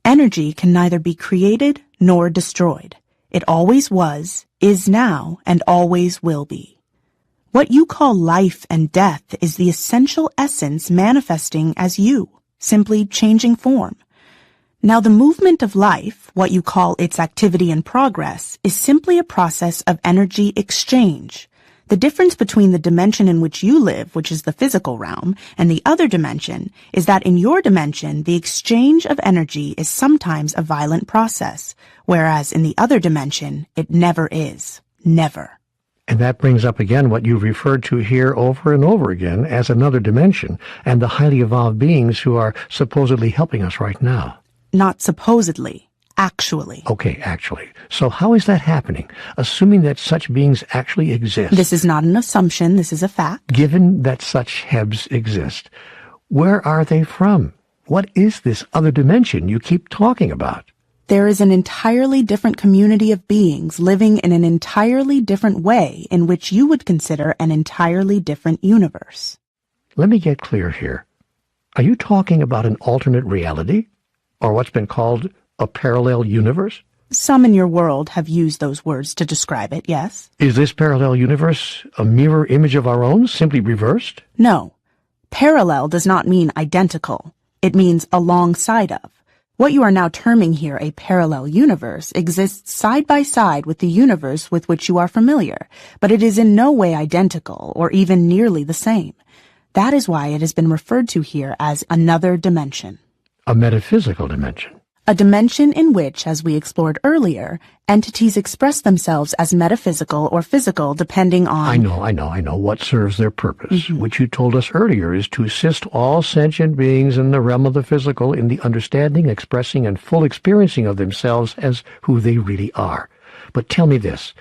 Energy can neither be created nor destroyed. It always was, is now, and always will be. What you call life and death is the essential essence manifesting as you, simply changing form. Now, the movement of life, what you call its activity and progress, is simply a process of energy exchange. The difference between the dimension in which you live, which is the physical realm, and the other dimension is that in your dimension, the exchange of energy is sometimes a violent process, whereas in the other dimension, it never is. Never. And that brings up again what you've referred to here over and over again as another dimension, and the highly evolved beings who are supposedly helping us right now. Not supposedly. Actually. Okay, actually. So how is that happening, assuming that such beings actually exist? This is not an assumption, this is a fact. Given that such Hebs exist, where are they from? What is this other dimension you keep talking about? There is an entirely different community of beings living in an entirely different way in which you would consider an entirely different universe. Let me get clear here. Are you talking about an alternate reality, or what's been called a parallel universe? Some in your world have used those words to describe it, yes. Is this parallel universe a mirror image of our own, simply reversed? No. Parallel does not mean identical. It means alongside of. What you are now terming here a parallel universe exists side by side with the universe with which you are familiar, but it is in no way identical or even nearly the same. That is why it has been referred to here as another dimension. A metaphysical dimension. A dimension in which, as we explored earlier, entities express themselves as metaphysical or physical depending on... I know what serves their purpose, which you told us earlier is to assist all sentient beings in the realm of the physical in the understanding, expressing, and full experiencing of themselves as who they really are. But tell me this,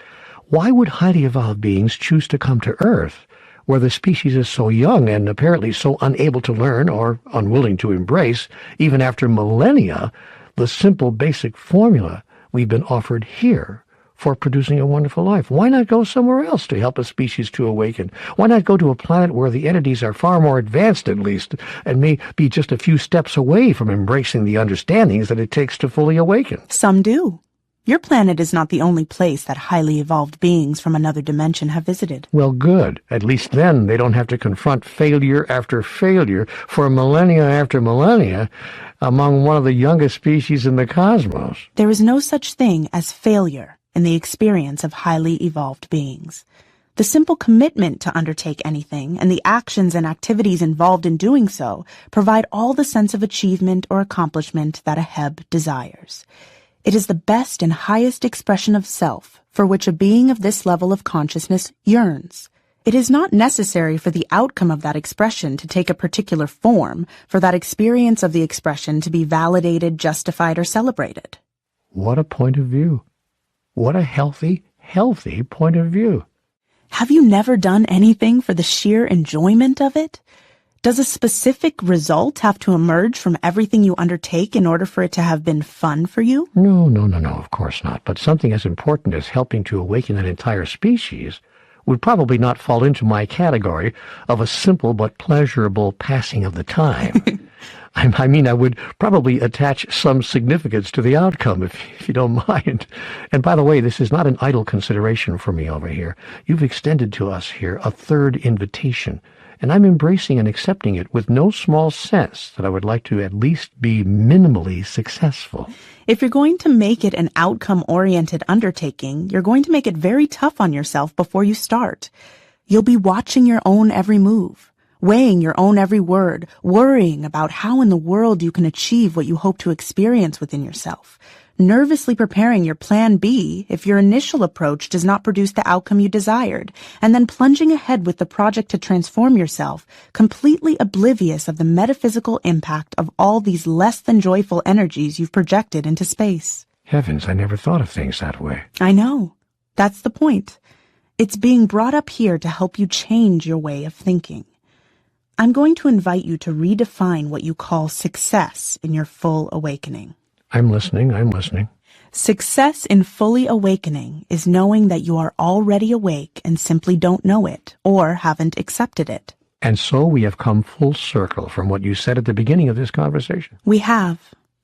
why would highly evolved beings choose to come to Earth, where the species is so young and apparently so unable to learn or unwilling to embrace, even after millennia, the simple basic formula we've been offered here for producing a wonderful life? Why not go somewhere else to help a species to awaken? Why not go to a planet where the entities are far more advanced, at least, and may be just a few steps away from embracing the understandings that it takes to fully awaken? Some do. Your planet is not the only place that highly evolved beings from another dimension have visited. Well, good. At least then they don't have to confront failure after failure for millennia after millennia among one of the youngest species in the cosmos. There is no such thing as failure in the experience of highly evolved beings. The simple commitment to undertake anything and the actions and activities involved in doing so provide all the sense of achievement or accomplishment that a Heb desires. It is the best and highest expression of self for which a being of this level of consciousness yearns. It is not necessary for the outcome of that expression to take a particular form, for that experience of the expression to be validated, justified, or celebrated. What a point of view. What a healthy point of view. Have you never done anything for the sheer enjoyment of it? Does a specific result have to emerge from everything you undertake in order for it to have been fun for you? No, of course not. But something as important as helping to awaken an entire species would probably not fall into my category of a simple but pleasurable passing of the time. I mean, I would probably attach some significance to the outcome, if you don't mind. And by the way, this is not an idle consideration for me over here. You've extended to us here a third invitation, and I'm embracing and accepting it with no small sense that I would like to at least be minimally successful. If you're going to make it an outcome-oriented undertaking, you're going to make it very tough on yourself before you start. You'll be watching your own every move, weighing your own every word, worrying about how in the world you can achieve what you hope to experience within yourself, nervously preparing your plan B if your initial approach does not produce the outcome you desired, and then plunging ahead with the project to transform yourself, completely oblivious of the metaphysical impact of all these less than joyful energies you've projected into space. Heavens, I never thought of things that way. I know. That's the point. It's being brought up here to help you change your way of thinking. I'm going to invite you to redefine what you call success in your full awakening. I'm listening. Success in fully awakening is knowing that you are already awake and simply don't know it or haven't accepted it. And so we have come full circle from what you said at the beginning of this conversation. We have,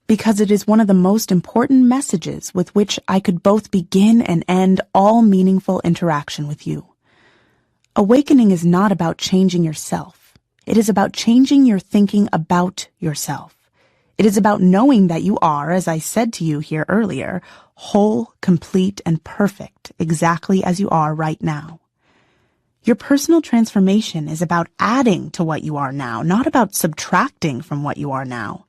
because it is one of the most important messages with which I could both begin and end all meaningful interaction with you. Awakening is not about changing yourself. It is about changing your thinking about yourself. It is about knowing that you are, as I said to you here earlier, whole, complete, and perfect, exactly as you are right now. Your personal transformation is about adding to what you are now, not about subtracting from what you are now.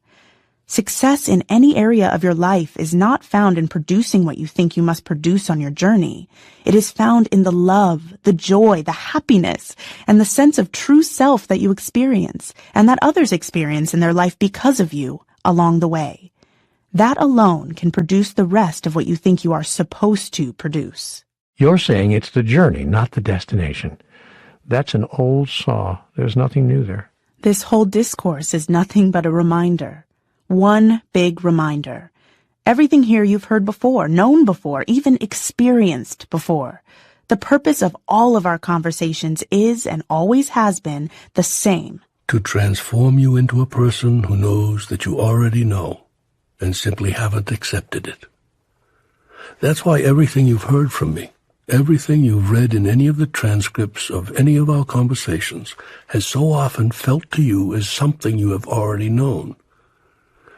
Success in any area of your life is not found in producing what you think you must produce on your journey. It is found in the love, the joy, the happiness, and the sense of true self that you experience, and that others experience in their life because of you along the way. That alone can produce the rest of what you think you are supposed to produce. You're saying it's the journey, not the destination. That's an old saw. There's nothing new there. This whole discourse is nothing but a reminder. One big reminder. Everything here you've heard before, known before, even experienced before. The purpose of all of our conversations is and always has been the same. To transform you into a person who knows that you already know and simply haven't accepted it. That's why everything you've heard from me, everything you've read in any of the transcripts of any of our conversations, has so often felt to you as something you have already known.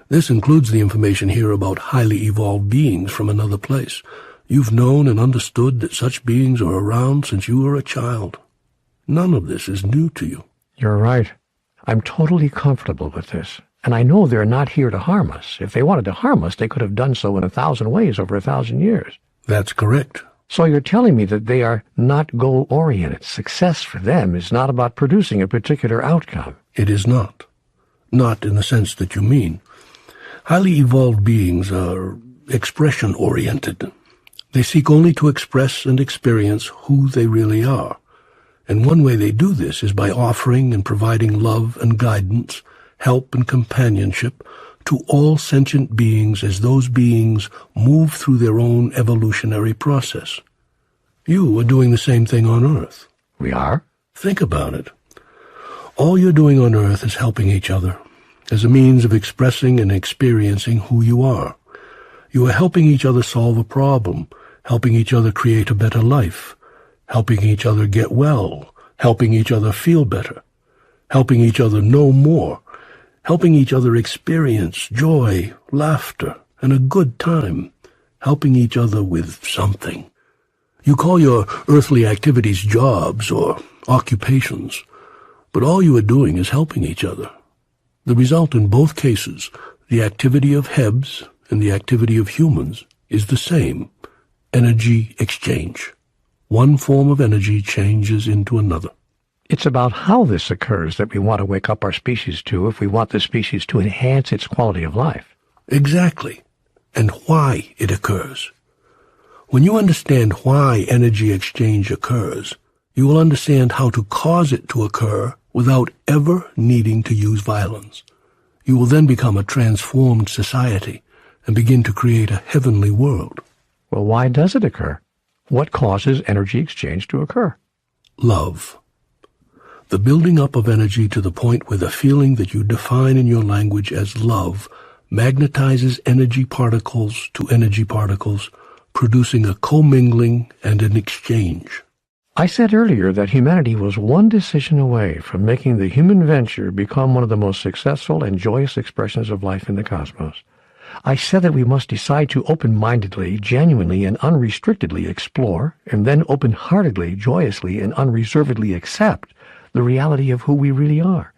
This includes the information here about highly evolved beings from another place. You've known and understood that such beings are around since you were a child. None of this is new to you. You're right. I'm totally comfortable with this. And I know they're not here to harm us. If they wanted to harm us, they could have done so in 1,000 ways over 1,000 years. That's correct. So you're telling me that they are not goal-oriented. Success for them is not about producing a particular outcome. It is not. Not in the sense that you mean. Highly evolved beings are expression-oriented. They seek only to express and experience who they really are. And one way they do this is by offering and providing love and guidance, help and companionship to all sentient beings as those beings move through their own evolutionary process. You are doing the same thing on Earth. We are? Think about it. All you're doing on Earth is helping each other as a means of expressing and experiencing who you are. You are helping each other solve a problem, helping each other create a better life, helping each other get well, helping each other feel better, helping each other know more, helping each other experience joy, laughter, and a good time, helping each other with something. You call your earthly activities jobs or occupations, but all you are doing is helping each other. The result in both cases, the activity of Hebs and the activity of humans, is the same: energy exchange. One form of energy changes into another. It's about how this occurs that we want to wake up our species to if we want the species to enhance its quality of life. Exactly. And why it occurs. When you understand why energy exchange occurs, you will understand how to cause it to occur without ever needing to use violence. You will then become a transformed society and begin to create a heavenly world. Well, why does it occur? What causes energy exchange to occur? Love. The building up of energy to the point where the feeling that you define in your language as love magnetizes energy particles to energy particles, producing a commingling and an exchange. I said earlier that humanity was one decision away from making the human venture become one of the most successful and joyous expressions of life in the cosmos. I said that we must decide to open-mindedly, genuinely, and unrestrictedly explore, and then open-heartedly, joyously, and unreservedly accept the reality of who we really are.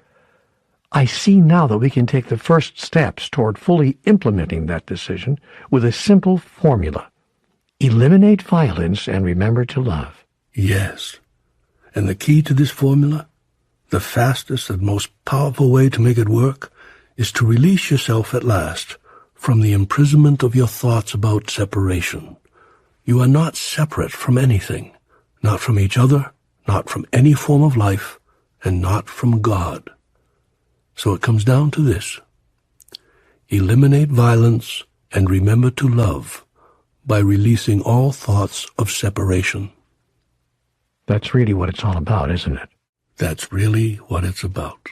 I see now that we can take the first steps toward fully implementing that decision with a simple formula. Eliminate violence and remember to love. Yes. And the key to this formula, the fastest and most powerful way to make it work, is to release yourself at last from the imprisonment of your thoughts about separation. You are not separate from anything, not from each other, not from any form of life, and not from God. So it comes down to this. Eliminate violence and remember to love by releasing all thoughts of separation. That's really what it's all about, isn't it? That's really what it's about.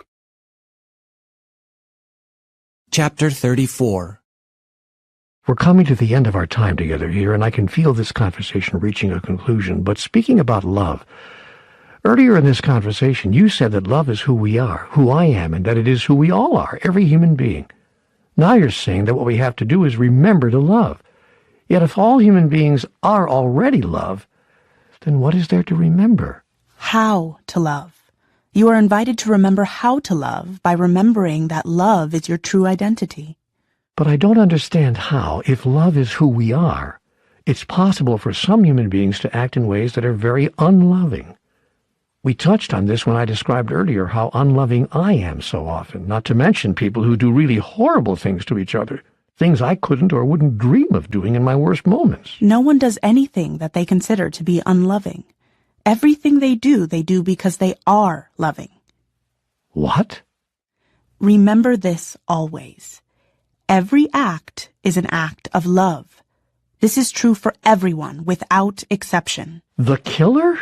Chapter 34. We're coming to the end of our time together here, and I can feel this conversation reaching a conclusion. But speaking about love, Earlier in this conversation, you said that love is who we are, who I am, and that it is who we all are, every human being. Now you're saying that what we have to do is remember to love. Yet if all human beings are already love, then what is there to remember? How to love. You are invited to remember how to love by remembering that love is your true identity. But I don't understand how, if love is who we are, it's possible for some human beings to act in ways that are very unloving. We touched on this when I described earlier how unloving I am so often, not to mention people who do really horrible things to each other, things I couldn't or wouldn't dream of doing in my worst moments. No one does anything that they consider to be unloving. Everything they do because they are loving. What? Remember this always. Every act is an act of love. This is true for everyone, without exception. The killer?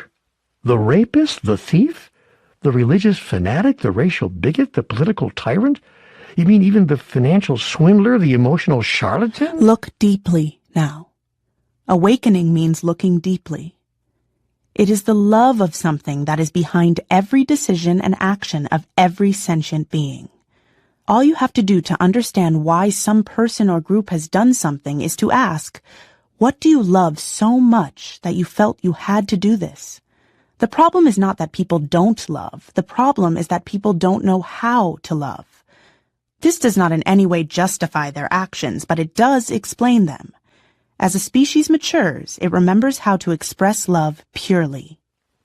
The rapist? The thief? The religious fanatic? The racial bigot? The political tyrant? You mean even the financial swindler? The emotional charlatan? Look deeply now. Awakening means looking deeply. It is the love of something that is behind every decision and action of every sentient being. All you have to do to understand why some person or group has done something is to ask, what do you love so much that you felt you had to do this? The problem is not that people don't love. The problem is that people don't know how to love. This does not in any way justify their actions, but it does explain them. As a species matures, it remembers how to express love purely.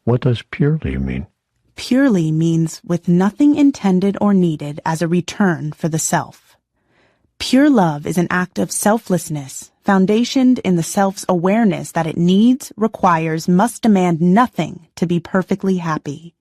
What does purely mean? Purely means with nothing intended or needed as a return for the self. Pure love is an act of selflessness, foundationed in the self's awareness that it needs, requires, must demand nothing to be perfectly happy.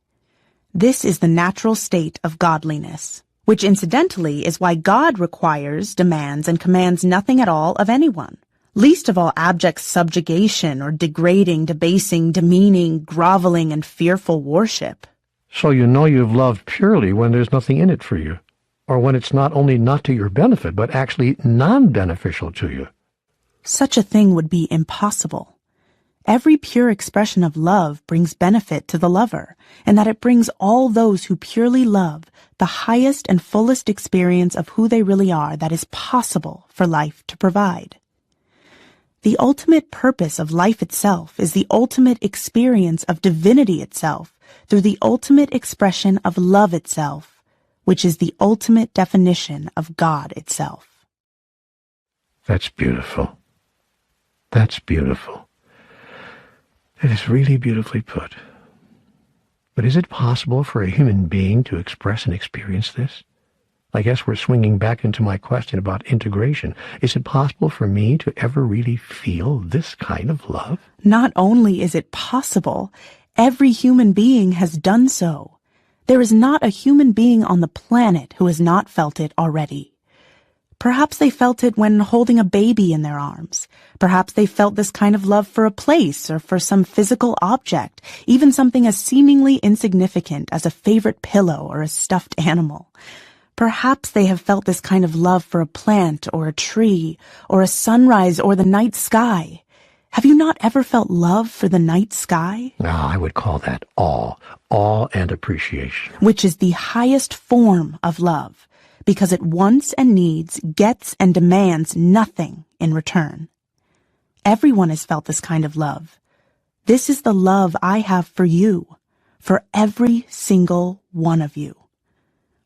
This is the natural state of godliness, which incidentally is why God requires, demands, and commands nothing at all of anyone. Least of all abject subjugation or degrading, debasing, demeaning, groveling, and fearful worship. So you know you've loved purely when there's nothing in it for you, or when it's not only not to your benefit, but actually non-beneficial to you. Such a thing would be impossible. Every pure expression of love brings benefit to the lover, and that it brings all those who purely love the highest and fullest experience of who they really are that is possible for life to provide. The ultimate purpose of life itself is the ultimate experience of divinity itself through the ultimate expression of love itself, which is the ultimate definition of God itself. That's beautiful. That's beautiful. It is really beautifully put. But is it possible for a human being to express and experience this? I guess we're swinging back into my question about integration. Is it possible for me to ever really feel this kind of love? Not only is it possible, every human being has done so. There is not a human being on the planet who has not felt it already. Perhaps they felt it when holding a baby in their arms. Perhaps they felt this kind of love for a place or for some physical object, even something as seemingly insignificant as a favorite pillow or a stuffed animal. Perhaps they have felt this kind of love for a plant or a tree or a sunrise or the night sky. Have you not ever felt love for the night sky? No, I would call that awe and appreciation. Which is the highest form of love, because it wants and needs, gets and demands nothing in return. Everyone has felt this kind of love. This is the love I have for you, for every single one of you.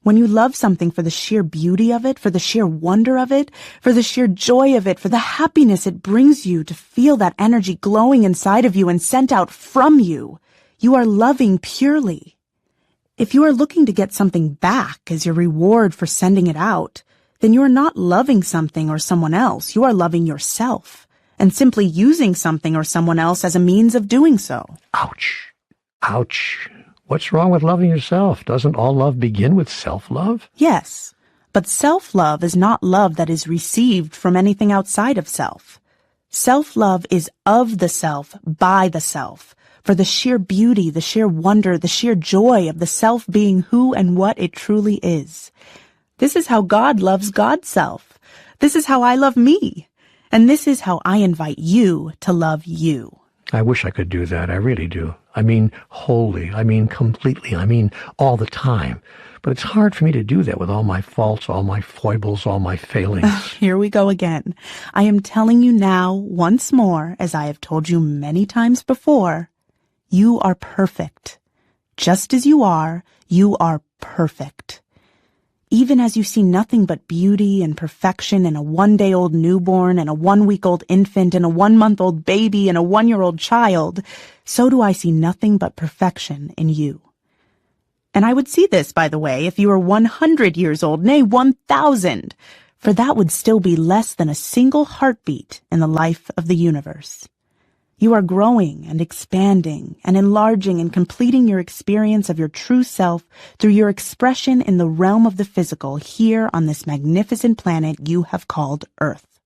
When you love something for the sheer beauty of it, for the sheer wonder of it, for the sheer joy of it, for the happiness it brings you to feel that energy glowing inside of you and sent out from you, you are loving purely. If you are looking to get something back as your reward for sending it out, then you are not loving something or someone else. You are loving yourself and simply using something or someone else as a means of doing so. Ouch. Ouch. What's wrong with loving yourself? Doesn't all love begin with self-love? Yes, but self-love is not love that is received from anything outside of self. Self-love is of the self, by the self, for the sheer beauty, the sheer wonder, the sheer joy of the self being who and what it truly is. This is how God loves God's self. This is how I love me. And this is how I invite you to love you. I wish I could do that. I really do. I mean wholly. I mean completely. I mean all the time. But it's hard for me to do that with all my faults, all my foibles, all my failings. Here we go again. I am telling you now, once more, as I have told you many times before, you are perfect. Just as you are perfect. Even as you see nothing but beauty and perfection in a 1-day-old newborn and a 1-week-old infant and a 1-month-old baby and a 1-year-old child, so do I see nothing but perfection in you. And I would see this, by the way, if you were 100 years old, nay, 1,000, for that would still be less than a single heartbeat in the life of the universe. You are growing and expanding and enlarging and completing your experience of your true self through your expression in the realm of the physical here on this magnificent planet you have called Earth.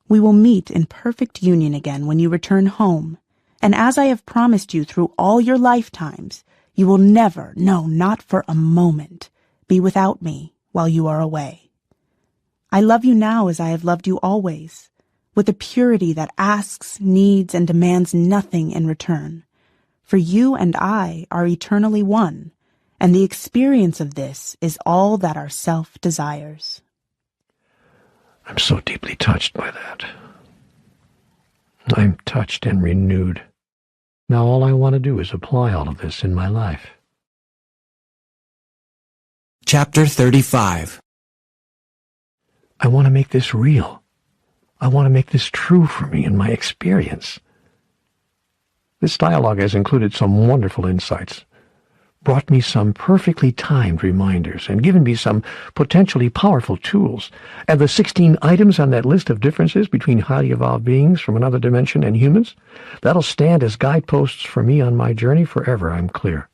We will meet in perfect union again when you return home, and as I have promised you through all your lifetimes, you will never, no, not for a moment, be without me while you are away. I love you now as I have loved you always, with a purity that asks, needs, and demands nothing in return. For you and I are eternally one, and the experience of this is all that our self desires. I'm so deeply touched by that. I'm touched and renewed. Now all I want to do is apply all of this in my life. Chapter 35. I want to make this real. I want to make this true for me in my experience. This dialogue has included some wonderful insights, brought me some perfectly timed reminders, and given me some potentially powerful tools. And the 16 items on that list of differences between highly evolved beings from another dimension and humans, that'll stand as guideposts for me on my journey forever, I'm clear.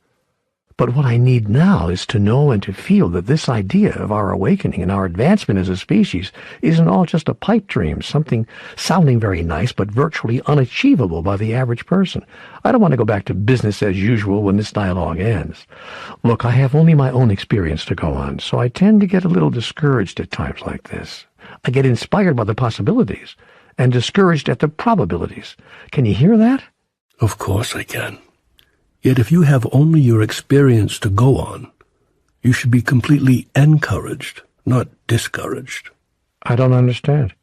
But what I need now is to know and to feel that this idea of our awakening and our advancement as a species isn't all just a pipe dream, something sounding very nice but virtually unachievable by the average person. I don't want to go back to business as usual when this dialogue ends. Look, I have only my own experience to go on, so I tend to get a little discouraged at times like this. I get inspired by the possibilities and discouraged at the probabilities. Can you hear that? Of course I can. Yet if you have only your experience to go on, you should be completely encouraged, not discouraged. I don't understand.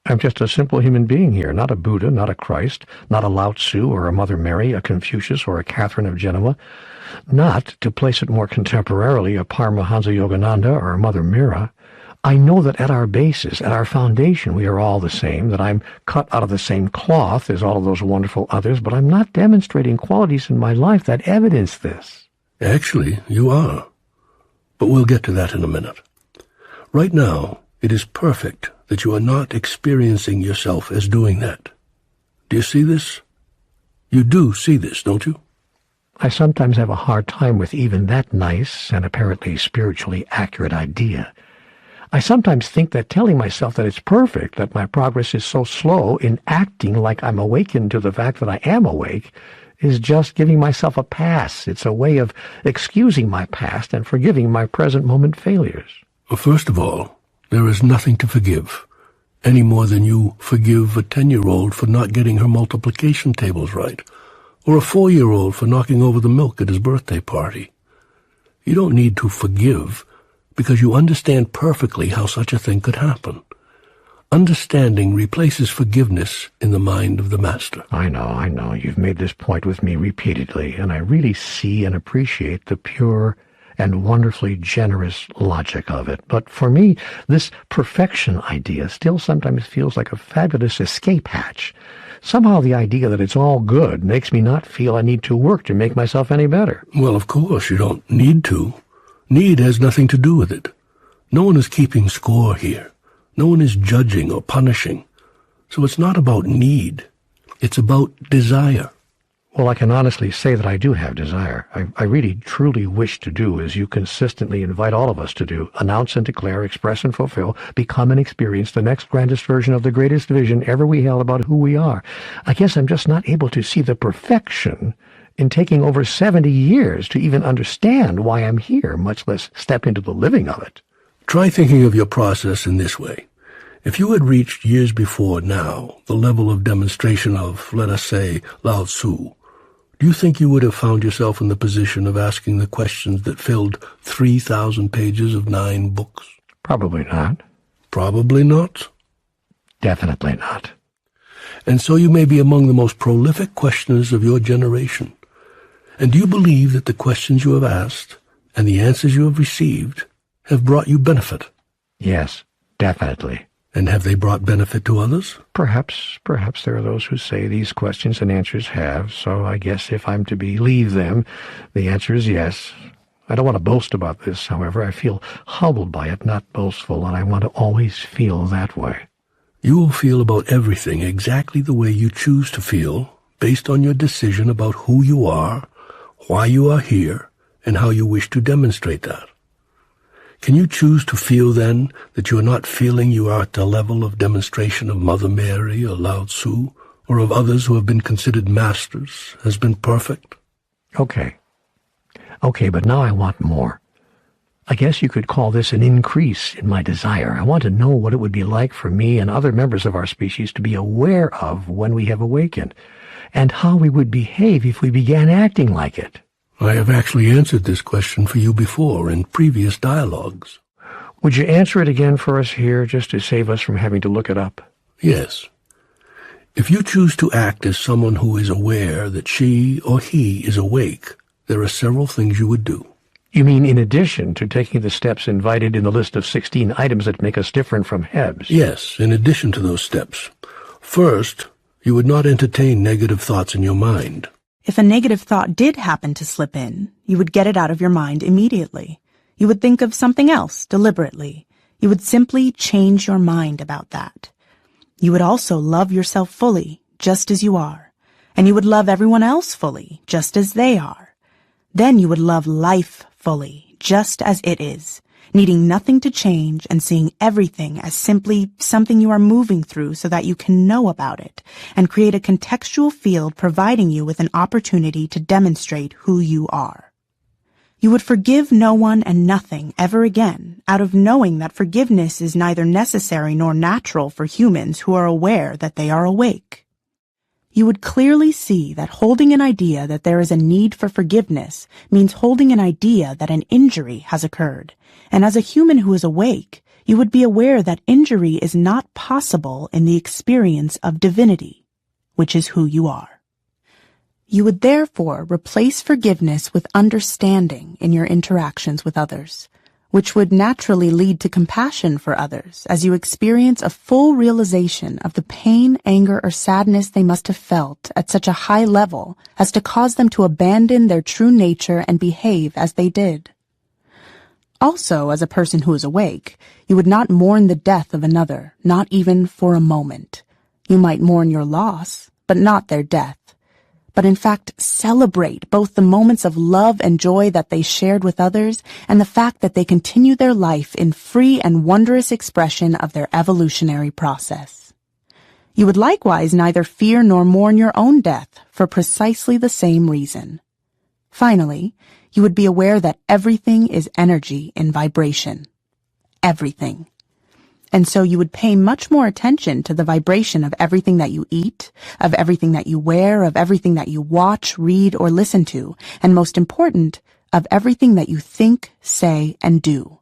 I'm just a simple human being here, not a Buddha, not a Christ, not a Lao Tzu or a Mother Mary, a Confucius or a Catherine of Genoa, not, to place it more contemporarily, a Paramahansa Yogananda or a Mother Mira. I know that at our basis, at our foundation, we are all the same, that I'm cut out of the same cloth as all of those wonderful others, but I'm not demonstrating qualities in my life that evidence this. Actually, you are. But we'll get to that in a minute. Right now, it is perfect that you are not experiencing yourself as doing that. Do you see this? You do see this, don't you? I sometimes have a hard time with even that nice and apparently spiritually accurate idea. I sometimes think that telling myself that it's perfect, that my progress is so slow in acting like I'm awakened to the fact that I am awake, is just giving myself a pass. It's a way of excusing my past and forgiving my present moment failures. First of all, there is nothing to forgive, any more than you forgive a 10-year-old for not getting her multiplication tables right, or a 4-year-old for knocking over the milk at his birthday party. You don't need to forgive because you understand perfectly how such a thing could happen. Understanding replaces forgiveness in the mind of the master. I know. You've made this point with me repeatedly, and I really see and appreciate the pure and wonderfully generous logic of it. But for me, this perfection idea still sometimes feels like a fabulous escape hatch. Somehow the idea that it's all good makes me not feel I need to work to make myself any better. Well, of course, you don't need to. Need has nothing to do with it. No one is keeping score here. No one is judging or punishing. So it's not about need. It's about desire. Well, I can honestly say that I do have desire. I really, truly wish to do as you consistently invite all of us to do. Announce and declare, express and fulfill, become and experience the next grandest version of the greatest vision ever we held about who we are. I guess I'm just not able to see the perfection in taking over 70 years to even understand why I'm here, much less step into the living of it. Try thinking of your process in this way. If you had reached years before now the level of demonstration of, let us say, Lao Tzu, do you think you would have found yourself in the position of asking the questions that filled 3,000 pages of 9 books? Probably not. Probably not. Definitely not. And so you may be among the most prolific questioners of your generation. And do you believe that the questions you have asked and the answers you have received have brought you benefit? Yes, definitely. And have they brought benefit to others? Perhaps there are those who say these questions and answers have, so I guess if I'm to believe them, the answer is yes. I don't want to boast about this, however. I feel humbled by it, not boastful, and I want to always feel that way. You will feel about everything exactly the way you choose to feel, based on your decision about who you are, why you are here, and how you wish to demonstrate that. Can you choose to feel, then, that you are not feeling you are at the level of demonstration of Mother Mary or Lao Tzu, or of others who have been considered masters, has been perfect? Okay, but now I want more. I guess you could call this an increase in my desire. I want to know what it would be like for me and other members of our species to be aware of when we have awakened, and how we would behave if we began acting like it. I have actually answered this question for you before in previous dialogues. Would you answer it again for us here, just to save us from having to look it up? Yes. If you choose to act as someone who is aware that she or he is awake, there are several things you would do. You mean in addition to taking the steps invited in the list of 16 items that make us different from Hebs? Yes, in addition to those steps. First, you would not entertain negative thoughts in your mind. If a negative thought did happen to slip in, you would get it out of your mind immediately. You would think of something else deliberately. You would simply change your mind about that. You would also love yourself fully, just as you are. And you would love everyone else fully, just as they are. Then you would love life fully, just as it is, needing nothing to change and seeing everything as simply something you are moving through so that you can know about it and create a contextual field providing you with an opportunity to demonstrate who you are. You would forgive no one and nothing ever again out of knowing that forgiveness is neither necessary nor natural for humans who are aware that they are awake. You would clearly see that holding an idea that there is a need for forgiveness means holding an idea that an injury has occurred. And as a human who is awake, you would be aware that injury is not possible in the experience of divinity, which is who you are. You would therefore replace forgiveness with understanding in your interactions with others, which would naturally lead to compassion for others as you experience a full realization of the pain, anger, or sadness they must have felt at such a high level as to cause them to abandon their true nature and behave as they did. Also, as a person who is awake, you would not mourn the death of another, not even for a moment. You might mourn your loss, but not their death. But in fact, celebrate both the moments of love and joy that they shared with others and the fact that they continue their life in free and wondrous expression of their evolutionary process. You would likewise neither fear nor mourn your own death for precisely the same reason. Finally, you would be aware that everything is energy in vibration. Everything. And so you would pay much more attention to the vibration of everything that you eat, of everything that you wear, of everything that you watch, read, or listen to, and most important, of everything that you think, say, and do.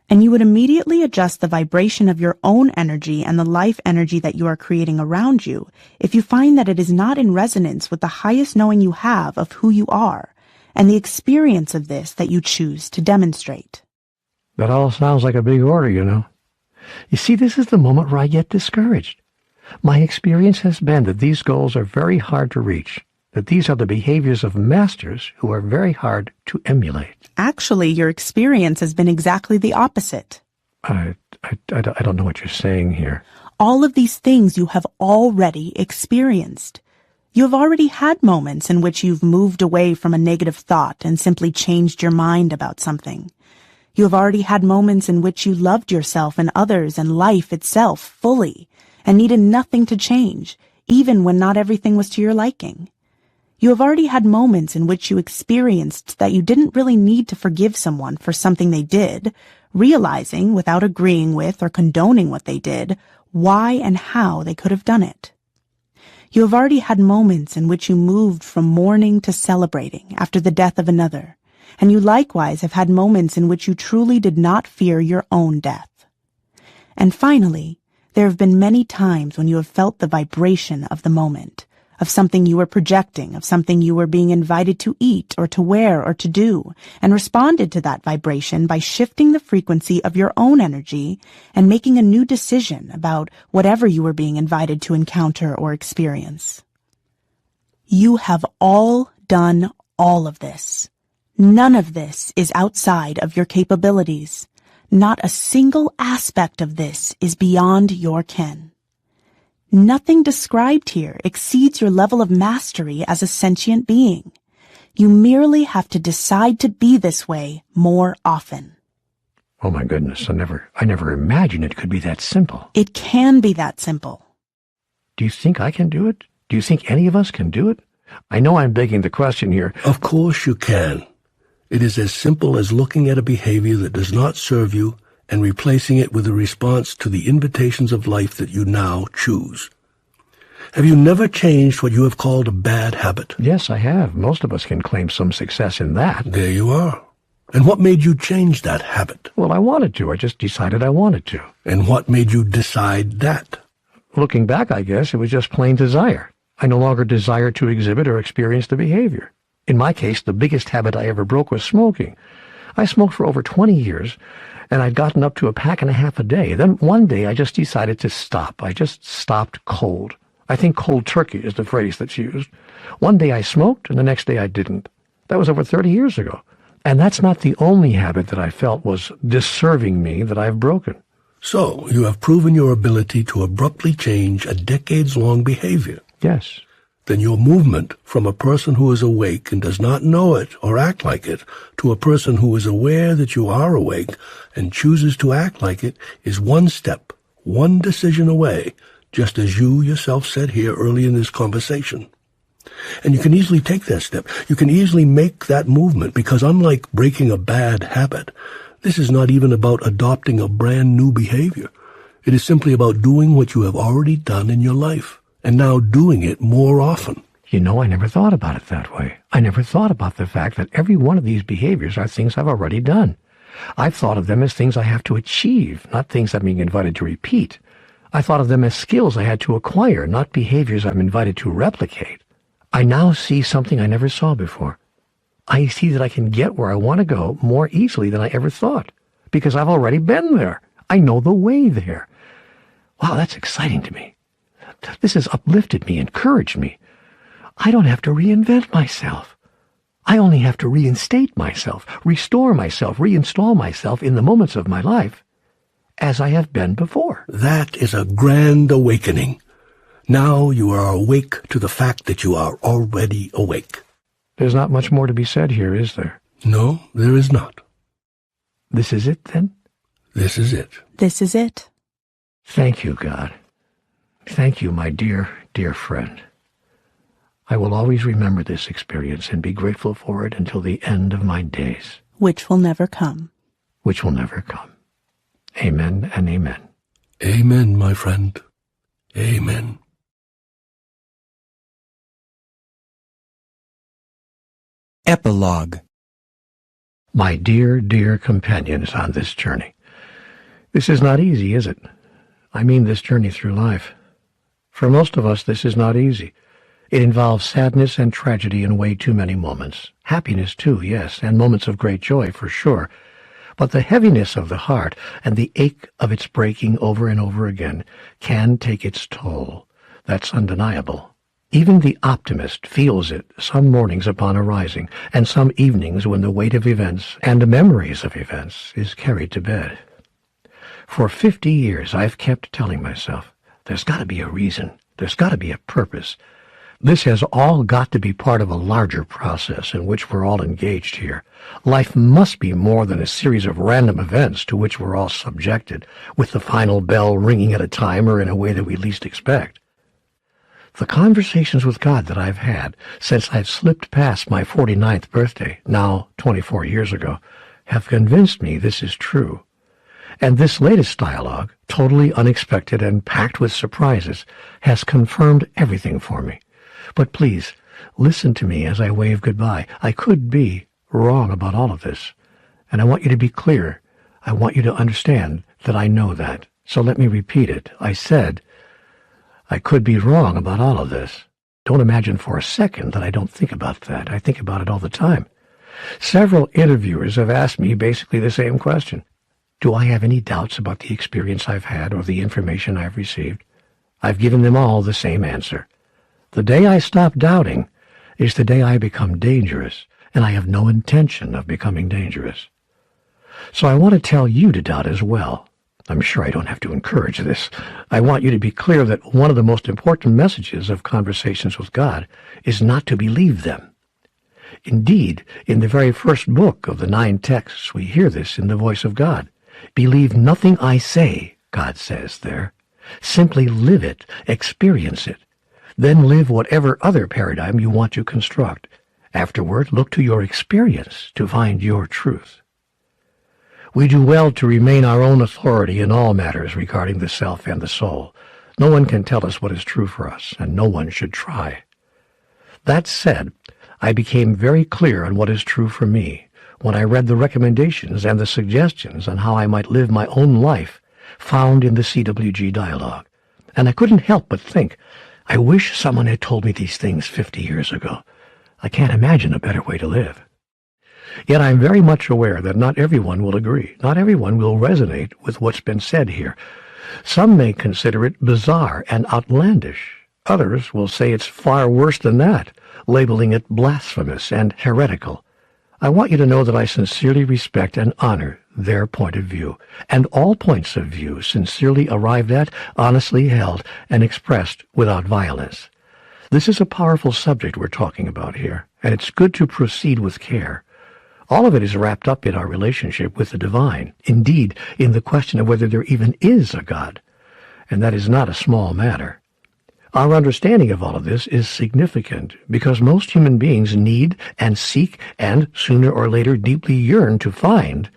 And you would immediately adjust the vibration of your own energy and the life energy that you are creating around you if you find that it is not in resonance with the highest knowing you have of who you are, and the experience of this that you choose to demonstrate. That all sounds like a big order, you know. You see, this is the moment where I get discouraged. My experience has been that these goals are very hard to reach, that these are the behaviors of masters who are very hard to emulate. Actually, your experience has been exactly the opposite. I don't know what you're saying here. All of these things you have already experienced. You have already had moments in which you've moved away from a negative thought and simply changed your mind about something. You have already had moments in which you loved yourself and others and life itself fully and needed nothing to change, even when not everything was to your liking. You have already had moments in which you experienced that you didn't really need to forgive someone for something they did, realizing, without agreeing with or condoning what they did, why and how they could have done it. You have already had moments in which you moved from mourning to celebrating after the death of another, and you likewise have had moments in which you truly did not fear your own death. And finally, there have been many times when you have felt the vibration of the moment, of something you were projecting, of something you were being invited to eat or to wear or to do, and responded to that vibration by shifting the frequency of your own energy and making a new decision about whatever you were being invited to encounter or experience. You have all done all of this. None of this is outside of your capabilities. Not a single aspect of this is beyond your ken. Nothing described here exceeds your level of mastery as a sentient being. You merely have to decide to be this way more often. Oh my goodness, I never imagined it could be that simple. It can be that simple. Do you think I can do it? Do you think any of us can do it? I know I'm begging the question here. Of course you can. It is as simple as looking at a behavior that does not serve you and replacing it with a response to the invitations of life that you now choose. Have you never changed what you have called a bad habit? Yes, I have. Most of us can claim some success in that. There you are. And what made you change that habit? Well, I wanted to. I just decided I wanted to. And what made you decide that? Looking back, I guess it was just plain desire. I no longer desired to exhibit or experience the behavior. In my case, the biggest habit I ever broke was smoking. I smoked for over 20 years, and I'd gotten up to a pack and a half a day. Then one day I just decided to stop. I just stopped cold. I think cold turkey is the phrase that's used. One day I smoked, and the next day I didn't. That was over 30 years ago. And that's not the only habit that I felt was disserving me that I've broken. So, you have proven your ability to abruptly change a decades-long behavior. Yes. Then your movement from a person who is awake and does not know it or act like it to a person who is aware that you are awake and chooses to act like it is one step, one decision away, just as you yourself said here early in this conversation. And you can easily take that step. You can easily make that movement because unlike breaking a bad habit, this is not even about adopting a brand new behavior. It is simply about doing what you have already done in your life and now doing it more often. You know, I never thought about it that way. I never thought about the fact that every one of these behaviors are things I've already done. I've thought of them as things I have to achieve, not things I'm being invited to repeat. I thought of them as skills I had to acquire, not behaviors I'm invited to replicate. I now see something I never saw before. I see that I can get where I want to go more easily than I ever thought, because I've already been there. I know the way there. Wow, that's exciting to me. This has uplifted me, encouraged me. I don't have to reinvent myself. I only have to reinstate myself, restore myself, reinstall myself in the moments of my life as I have been before. That is a grand awakening. Now you are awake to the fact that you are already awake. There's not much more to be said here, is there? No, there is not. This is it, then? This is it. This is it. Thank you, God. Thank you, my dear, dear friend. I will always remember this experience and be grateful for it until the end of my days. Which will never come. Which will never come. Amen and amen. Amen, my friend. Amen. Epilogue. My dear, dear companions on this journey. This is not easy, is it? I mean this journey through life. For most of us, this is not easy. It involves sadness and tragedy in way too many moments. Happiness, too, yes, and moments of great joy, for sure. But the heaviness of the heart and the ache of its breaking over and over again can take its toll. That's undeniable. Even the optimist feels it some mornings upon arising, and some evenings when the weight of events and the memories of events is carried to bed. For 50 years I've kept telling myself, there's got to be a reason, there's got to be a purpose. This has all got to be part of a larger process in which we're all engaged here. Life must be more than a series of random events to which we're all subjected, with the final bell ringing at a time or in a way that we least expect. The conversations with God that I've had since I've slipped past my 49th birthday, now 24 years ago, have convinced me this is true. And this latest dialogue, totally unexpected and packed with surprises, has confirmed everything for me. But please, listen to me as I wave goodbye. I could be wrong about all of this, and I want you to be clear. I want you to understand that I know that. So let me repeat it. I said, I could be wrong about all of this. Don't imagine for a second that I don't think about that. I think about it all the time. Several interviewers have asked me basically the same question. Do I have any doubts about the experience I've had or the information I've received? I've given them all the same answer. The day I stop doubting is the day I become dangerous, and I have no intention of becoming dangerous. So I want to tell you to doubt as well. I'm sure I don't have to encourage this. I want you to be clear that one of the most important messages of conversations with God is not to believe them. Indeed, in the very first book of the 9 texts, we hear this in the voice of God. Believe nothing I say, God says there. Simply live it, experience it. Then live whatever other paradigm you want to construct. Afterward, look to your experience to find your truth. We do well to remain our own authority in all matters regarding the self and the soul. No one can tell us what is true for us, and no one should try. That said, I became very clear on what is true for me when I read the recommendations and the suggestions on how I might live my own life found in the CWG dialogue. And I couldn't help but think, I wish someone had told me these things 50 years ago. I can't imagine a better way to live. Yet I'm very much aware that not everyone will agree. Not everyone will resonate with what's been said here. Some may consider it bizarre and outlandish. Others will say it's far worse than that, labeling it blasphemous and heretical. I want you to know that I sincerely respect and honor their point of view, and all points of view sincerely arrived at, honestly held, and expressed without violence. This is a powerful subject we're talking about here, and it's good to proceed with care. All of it is wrapped up in our relationship with the divine, indeed, in the question of whether there even is a God, and that is not a small matter. Our understanding of all of this is significant because most human beings need and seek and, sooner or later, deeply yearn to find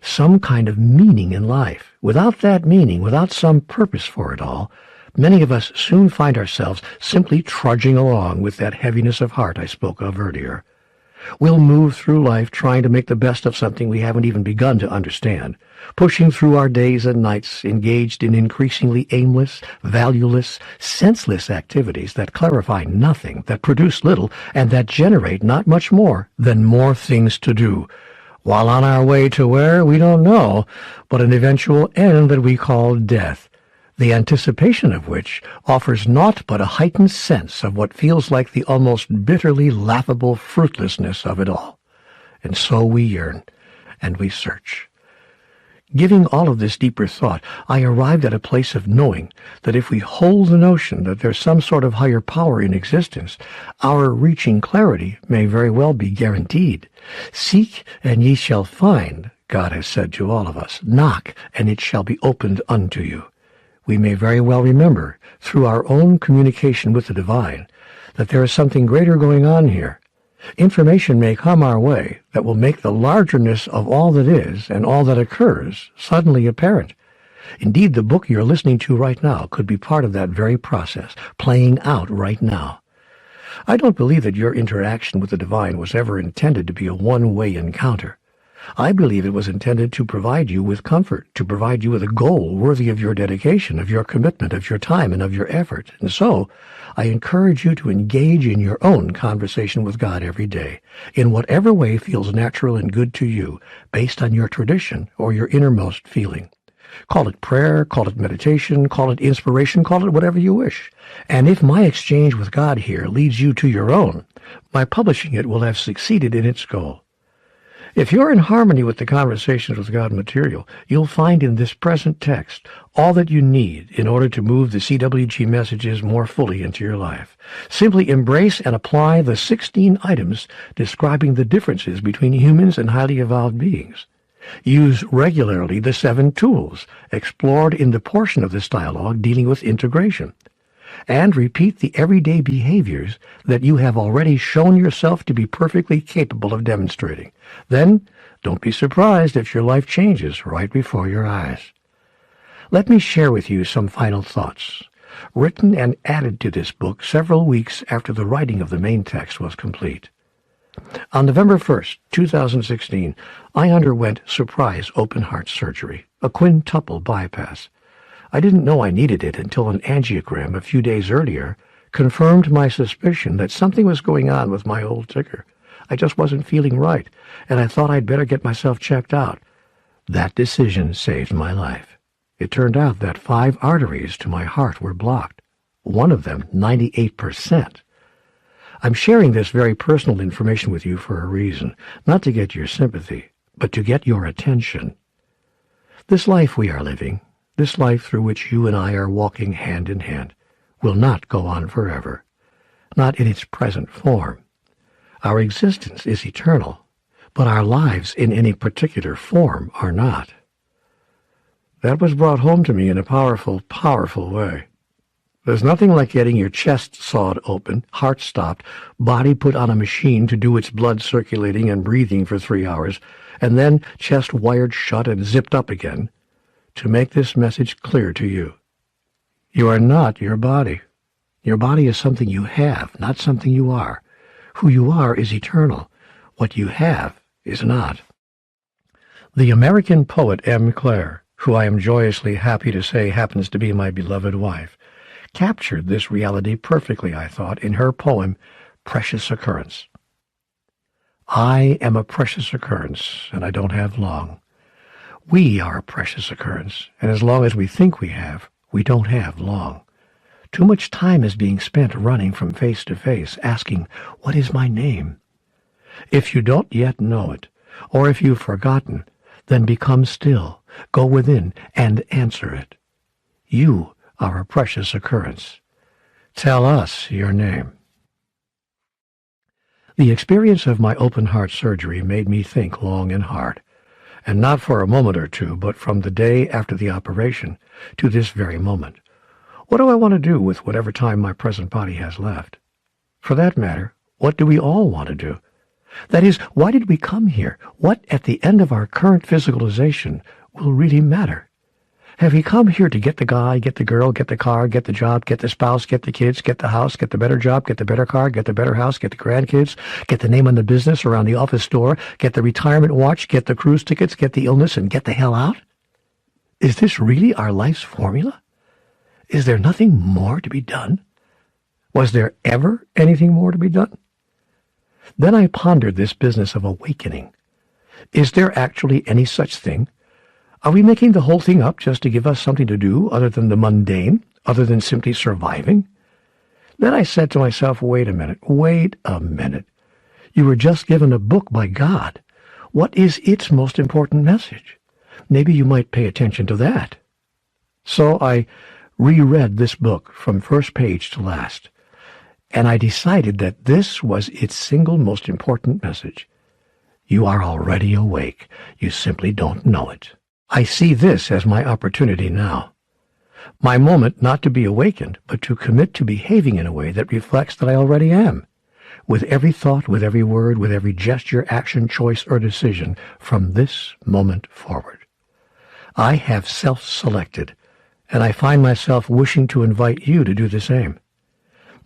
some kind of meaning in life. Without that meaning, without some purpose for it all, many of us soon find ourselves simply trudging along with that heaviness of heart I spoke of earlier. We'll move through life trying to make the best of something we haven't even begun to understand, pushing through our days and nights engaged in increasingly aimless, valueless, senseless activities that clarify nothing, that produce little, and that generate not much more than more things to do, while on our way to where, we don't know, but an eventual end that we call death, the anticipation of which offers naught but a heightened sense of what feels like the almost bitterly laughable fruitlessness of it all. And so we yearn, and we search. Giving all of this deeper thought, I arrived at a place of knowing that if we hold the notion that there's some sort of higher power in existence, our reaching clarity may very well be guaranteed. Seek, and ye shall find, God has said to all of us. Knock, and it shall be opened unto you. We may very well remember, through our own communication with the divine, that there is something greater going on here. Information may come our way that will make the largeness of all that is and all that occurs suddenly apparent. Indeed, the book you're listening to right now could be part of that very process, playing out right now. I don't believe that your interaction with the divine was ever intended to be a one-way encounter. I believe it was intended to provide you with comfort, to provide you with a goal worthy of your dedication, of your commitment, of your time, and of your effort. And so, I encourage you to engage in your own conversation with God every day, in whatever way feels natural and good to you, based on your tradition or your innermost feeling. Call it prayer, call it meditation, call it inspiration, call it whatever you wish. And if my exchange with God here leads you to your own, my publishing it will have succeeded in its goal. If you're in harmony with the Conversations with God material, you'll find in this present text all that you need in order to move the CWG messages more fully into your life. Simply embrace and apply the 16 items describing the differences between humans and highly evolved beings. Use regularly the 7 tools explored in the portion of this dialogue dealing with integration. And repeat the everyday behaviors that you have already shown yourself to be perfectly capable of demonstrating. Then, Don't be surprised if your life changes right before your eyes. Let me share with you some final thoughts, written and added to this book several weeks after the writing of the main text was complete. On November 1st, 2016, I underwent surprise open-heart surgery, a quintuple bypass. I didn't know I needed it until an angiogram a few days earlier confirmed my suspicion that something was going on with my old ticker. I just wasn't feeling right, and I thought I'd better get myself checked out. That decision saved my life. It turned out that 5 arteries to my heart were blocked, one of them 98%. I'm sharing this very personal information with you for a reason, not to get your sympathy, but to get your attention. This life we are living, this life through which you and I are walking hand in hand, will not go on forever, not in its present form. Our existence is eternal, but our lives in any particular form are not. That was brought home to me in a powerful, powerful way. There's nothing like getting your chest sawed open, heart stopped, body put on a machine to do its blood circulating and breathing for 3 hours, and then chest wired shut and zipped up again, to make this message clear to you. You are not your body. Your body is something you have, not something you are. Who you are is eternal. What you have is not. The American poet M. Clare, who I am joyously happy to say happens to be my beloved wife, captured this reality perfectly, I thought, in her poem, Precious Occurrence. I am a precious occurrence, and I don't have long. We are a precious occurrence, and as long as we think we have, we don't have long. Too much time is being spent running from face to face, asking, "What is my name?" If you don't yet know it, or if you've forgotten, then become still, go within, and answer it. You are a precious occurrence. Tell us your name. The experience of my open-heart surgery made me think long and hard, and not for a moment or two, but from the day after the operation to this very moment. What do I want to do with whatever time my present body has left? For that matter, what do we all want to do? That is, why did we come here? What, at the end of our current physicalization, will really matter? Have we come here to get the guy, get the girl, get the car, get the job, get the spouse, get the kids, get the house, get the better job, get the better car, get the better house, get the grandkids, get the name on the business or on the office door, get the retirement watch, get the cruise tickets, get the illness, and get the hell out? Is this really our life's formula? Is there nothing more to be done? Was there ever anything more to be done? Then I pondered this business of awakening. Is there actually any such thing? Are we making the whole thing up just to give us something to do other than the mundane, other than simply surviving? Then I said to myself, wait a minute. You were just given a book by God. What is its most important message? Maybe you might pay attention to that. So I reread this book from first page to last, and I decided that this was its single most important message. You are already awake. You simply don't know it. I see this as my opportunity now. My moment not to be awakened, but to commit to behaving in a way that reflects that I already am, with every thought, with every word, with every gesture, action, choice, or decision from this moment forward. I have self-selected, and I find myself wishing to invite you to do the same.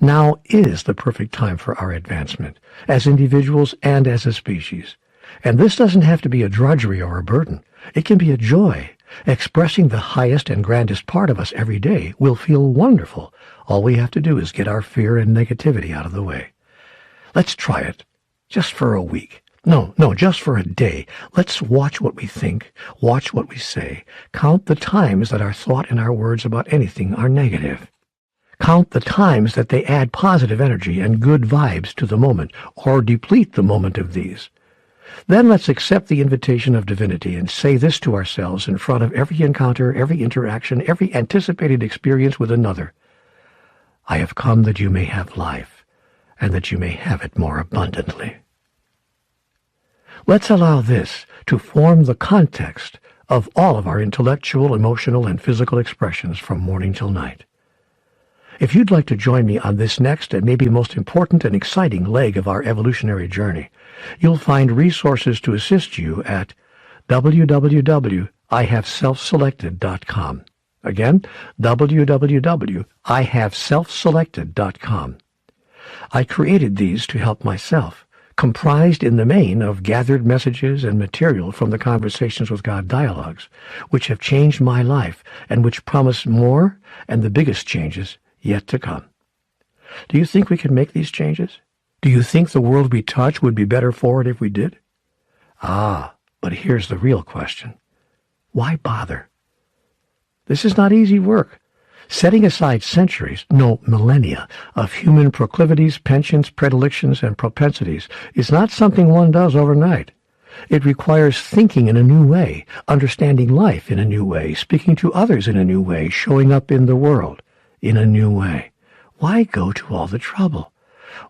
Now is the perfect time for our advancement, as individuals and as a species. And this doesn't have to be a drudgery or a burden. It can be a joy. Expressing the highest and grandest part of us every day will feel wonderful. All we have to do is get our fear and negativity out of the way. Let's try it, just for a week. No, just for a day. Let's watch what we think, watch what we say, count the times that our thought and our words about anything are negative. Count the times that they add positive energy and good vibes to the moment, or deplete the moment of these. Then let's accept the invitation of divinity and say this to ourselves in front of every encounter, every interaction, every anticipated experience with another. I have come that you may have life, and that you may have it more abundantly. Let's allow this to form the context of all of our intellectual, emotional, and physical expressions from morning till night. If you'd like to join me on this next and maybe most important and exciting leg of our evolutionary journey, you'll find resources to assist you at www.ihaveselfselected.com. Again, www.ihaveselfselected.com. I created these to help myself, comprised in the main of gathered messages and material from the Conversations with God dialogues, which have changed my life and which promise more and the biggest changes yet to come. Do you think we can make these changes? Do you think the world we touch would be better for it if we did? But here's the real question. Why bother? This is not easy work. Setting aside centuries, no, millennia, of human proclivities, penchants, predilections, and propensities is not something one does overnight. It requires thinking in a new way, understanding life in a new way, speaking to others in a new way, showing up in the world in a new way. Why go to all the trouble?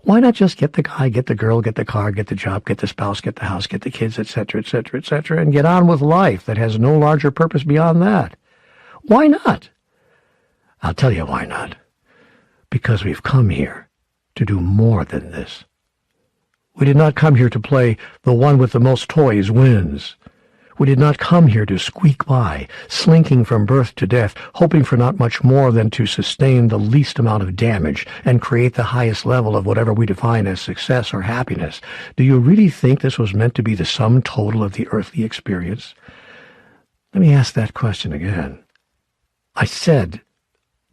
Why not just get the guy, get the girl, get the car, get the job, get the spouse, get the house, get the kids, etc., etc., etc., and get on with life that has no larger purpose beyond that? Why not? I'll tell you why not. Because we've come here to do more than this. We did not come here to play the one with the most toys wins. We did not come here to squeak by, slinking from birth to death, hoping for not much more than to sustain the least amount of damage and create the highest level of whatever we define as success or happiness. Do you really think this was meant to be the sum total of the earthly experience? Let me ask that question again. I said,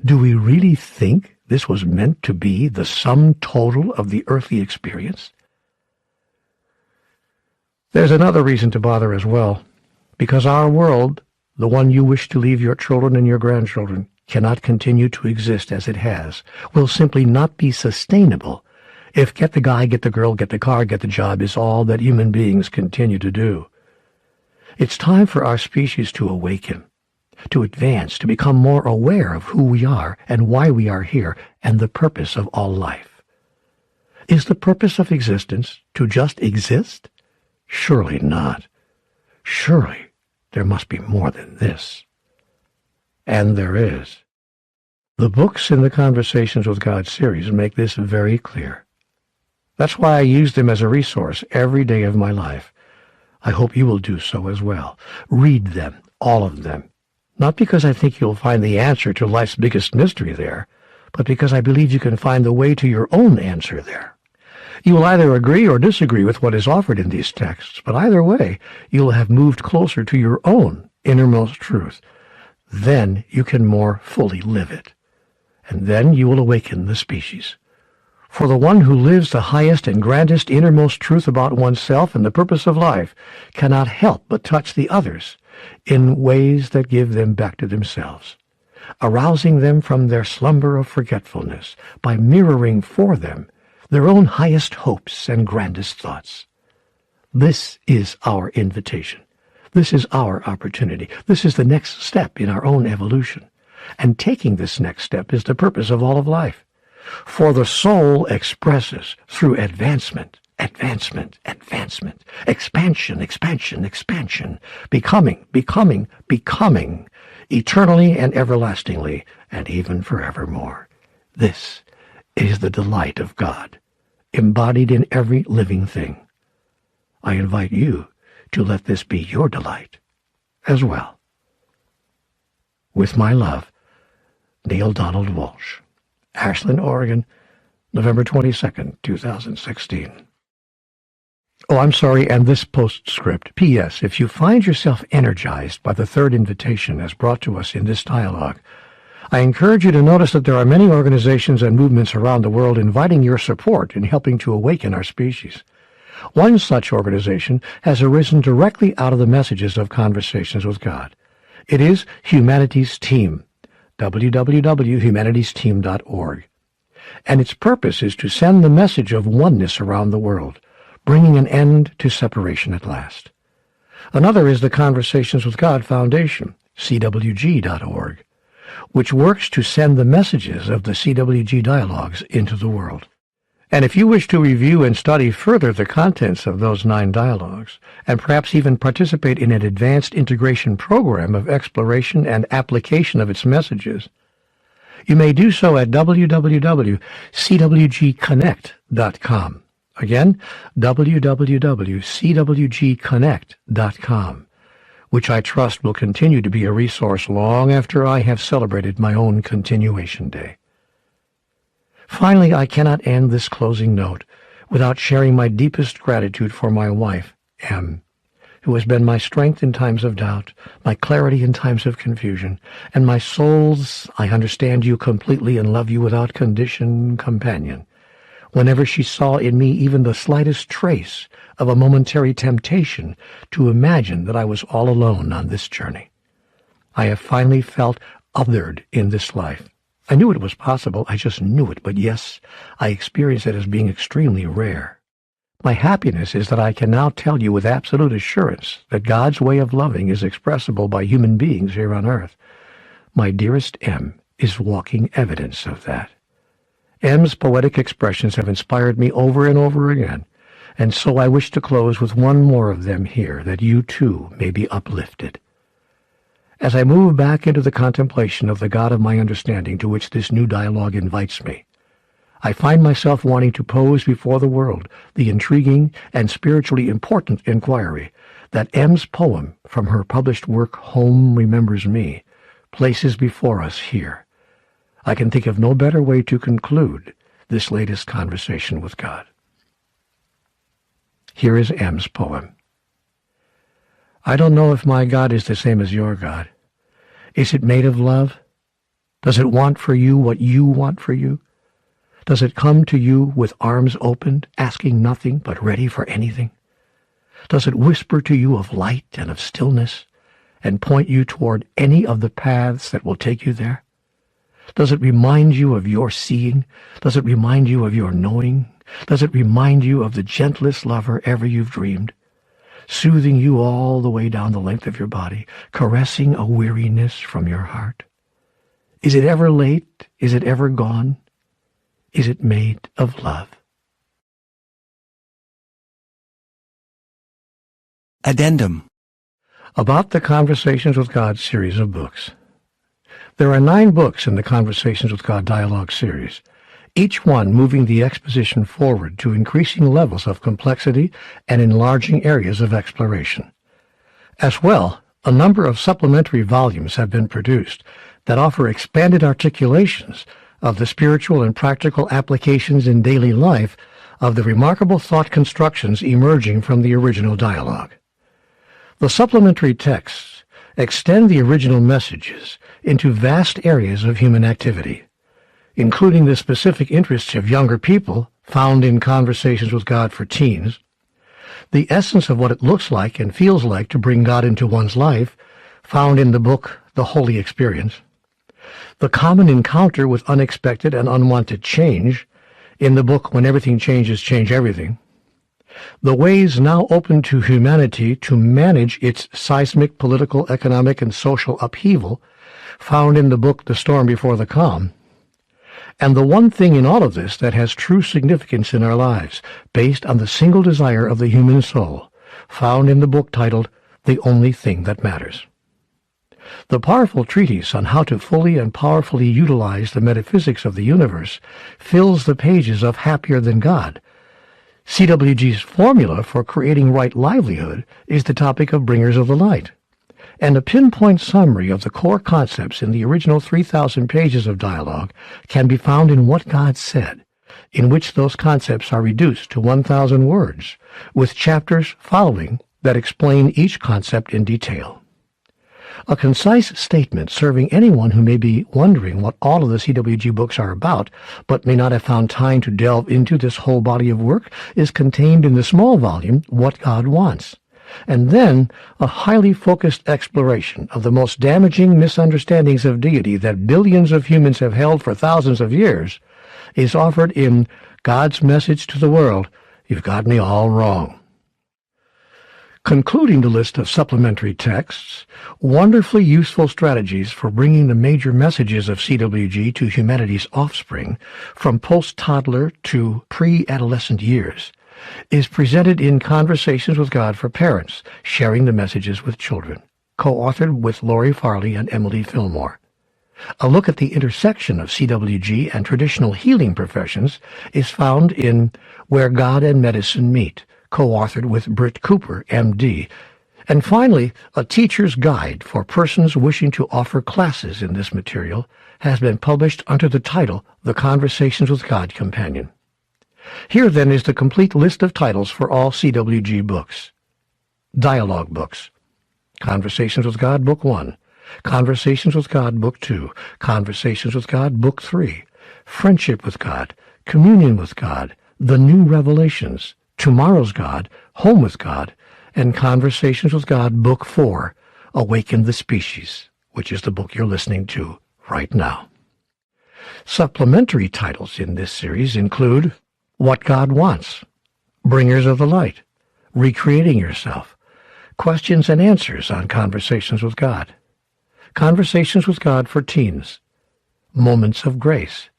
do we really think this was meant to be the sum total of the earthly experience? There's another reason to bother as well. Because our world, the one you wish to leave your children and your grandchildren, cannot continue to exist as it has, will simply not be sustainable if get the guy, get the girl, get the car, get the job is all that human beings continue to do. It's time for our species to awaken, to advance, to become more aware of who we are and why we are here and the purpose of all life. Is the purpose of existence to just exist? Surely not. Surely there must be more than this. And there is. The books in the Conversations with God series make this very clear. That's why I use them as a resource every day of my life. I hope you will do so as well. Read them, all of them. Not because I think you'll find the answer to life's biggest mystery there, but because I believe you can find the way to your own answer there. You will either agree or disagree with what is offered in these texts, but either way, you will have moved closer to your own innermost truth. Then you can more fully live it. And then you will awaken the species. For the one who lives the highest and grandest innermost truth about oneself and the purpose of life cannot help but touch the others in ways that give them back to themselves, arousing them from their slumber of forgetfulness by mirroring for them their own highest hopes and grandest thoughts. This is our invitation. This is our opportunity. This is the next step in our own evolution. And taking this next step is the purpose of all of life. For the soul expresses through advancement, advancement, advancement, expansion, expansion, expansion, becoming, becoming, becoming, eternally and everlastingly, and even forevermore. This is the delight of God, embodied in every living thing. I invite you to let this be your delight as well. With my love, Neale Donald Walsch, Ashland, Oregon, November 22nd, 2016. Oh, I'm sorry, and this postscript. P.S. If you find yourself energized by the third invitation as brought to us in this dialogue, I encourage you to notice that there are many organizations and movements around the world inviting your support in helping to awaken our species. One such organization has arisen directly out of the messages of Conversations with God. It is Humanity's Team, www.humanitiesteam.org. And its purpose is to send the message of oneness around the world, bringing an end to separation at last. Another is the Conversations with God Foundation, cwg.org, which works to send the messages of the CWG dialogues into the world. And if you wish to review and study further the contents of those 9 dialogues, and perhaps even participate in an advanced integration program of exploration and application of its messages, You may do so at www.cwgconnect.com. Again, www.cwgconnect.com, which I trust will continue to be a resource long after I have celebrated my own continuation day. Finally, I cannot end this closing note without sharing my deepest gratitude for my wife, M., who has been my strength in times of doubt, my clarity in times of confusion, and my soul's "I understand you completely and love you without condition" companion, whenever she saw in me even the slightest trace of a momentary temptation to imagine that I was all alone on this journey. I have finally felt othered in this life. I knew it was possible, I just knew it, but yes, I experience it as being extremely rare. My happiness is that I can now tell you with absolute assurance that God's way of loving is expressible by human beings here on earth. My dearest M is walking evidence of that. M's poetic expressions have inspired me over and over again, and so I wish to close with one more of them here, that you too may be uplifted. As I move back into the contemplation of the God of my understanding to which this new dialogue invites me, I find myself wanting to pose before the world the intriguing and spiritually important inquiry that M's poem from her published work Home Remembers Me places before us here. I can think of no better way to conclude this latest conversation with God. Here is M's poem. I don't know if my God is the same as your God. Is it made of love? Does it want for you what you want for you? Does it come to you with arms opened, asking nothing but ready for anything? Does it whisper to you of light and of stillness, and point you toward any of the paths that will take you there? Does it remind you of your seeing? Does it remind you of your knowing? Does it remind you of the gentlest lover ever you've dreamed, soothing you all the way down the length of your body, caressing a weariness from your heart? Is it ever late? Is it ever gone? Is it made of love? Addendum. About the Conversations with God series of books. There are 9 books in the Conversations with God dialogue series, each one moving the exposition forward to increasing levels of complexity and enlarging areas of exploration. As well, a number of supplementary volumes have been produced that offer expanded articulations of the spiritual and practical applications in daily life of the remarkable thought constructions emerging from the original dialogue. The supplementary texts extend the original messages into vast areas of human activity, including the specific interests of younger people found in Conversations with God for Teens, the essence of what it looks like and feels like to bring God into one's life found in the book The Holy Experience, the common encounter with unexpected and unwanted change in the book When Everything Changes, Change Everything, the ways now open to humanity to manage its seismic political, economic, and social upheaval found in the book The Storm Before the Calm, and the one thing in all of this that has true significance in our lives, based on the single desire of the human soul, found in the book titled The Only Thing That Matters. The powerful treatise on how to fully and powerfully utilize the metaphysics of the universe fills the pages of Happier Than God. CWG's formula for creating right livelihood is the topic of Bringers of the Light, and a pinpoint summary of the core concepts in the original 3,000 pages of dialogue can be found in What God Said, in which those concepts are reduced to 1,000 words, with chapters following that explain each concept in detail. A concise statement serving anyone who may be wondering what all of the CWG books are about, but may not have found time to delve into this whole body of work, is contained in the small volume, What God Wants. And then a highly focused exploration of the most damaging misunderstandings of deity that billions of humans have held for thousands of years is offered in God's Message to the World, You've Got Me All Wrong. Concluding the list of supplementary texts, wonderfully useful strategies for bringing the major messages of CWG to humanity's offspring, from post-toddler to pre-adolescent years, is presented in Conversations with God for Parents, Sharing the Messages with Children, co-authored with Lori Farley and Emily Fillmore. A look at the intersection of CWG and traditional healing professions is found in Where God and Medicine Meet, co-authored with Britt Cooper, M.D., and finally, a teacher's guide for persons wishing to offer classes in this material has been published under the title The Conversations with God Companion. Here, then, is the complete list of titles for all CWG books. Dialogue books. Conversations with God, Book 1. Conversations with God, Book 2. Conversations with God, Book 3. Friendship with God. Communion with God. The New Revelations. Tomorrow's God. Home with God. And Conversations with God, Book 4, Awaken the Species, which is the book you're listening to right now. Supplementary titles in this series include What God Wants, Bringers of the Light, Recreating Yourself, Questions and Answers on Conversations with God, Conversations with God for Teens, Moments of Grace,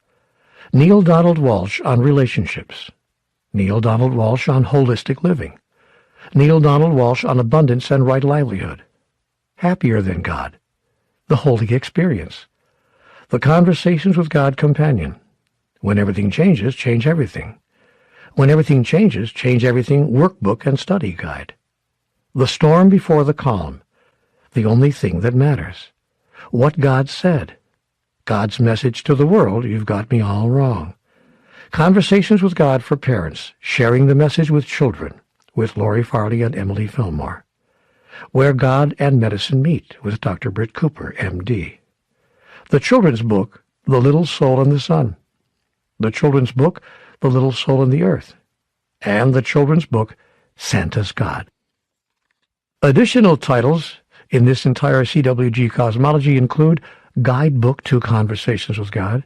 Neale Donald Walsch on Relationships, Neale Donald Walsch on Holistic Living, Neale Donald Walsch on Abundance and Right Livelihood, Happier Than God, The Holy Experience, The Conversations with God Companion, When Everything Changes, Change Everything, When Everything Changes, Change Everything Workbook and Study Guide, The Storm Before the Calm, The Only Thing That Matters, What God Said, God's Message to the World, You've Got Me All Wrong, Conversations with God for Parents, Sharing the Message with Children, with Lori Farley and Emily Fillmore, Where God and Medicine Meet, with Dr. Britt Cooper, M.D., the children's book, The Little Soul in the Sun, the children's book, The Little Soul in the Earth, and the children's book, Santa's God. Additional titles in this entire CWG cosmology include Guidebook to Conversations with God,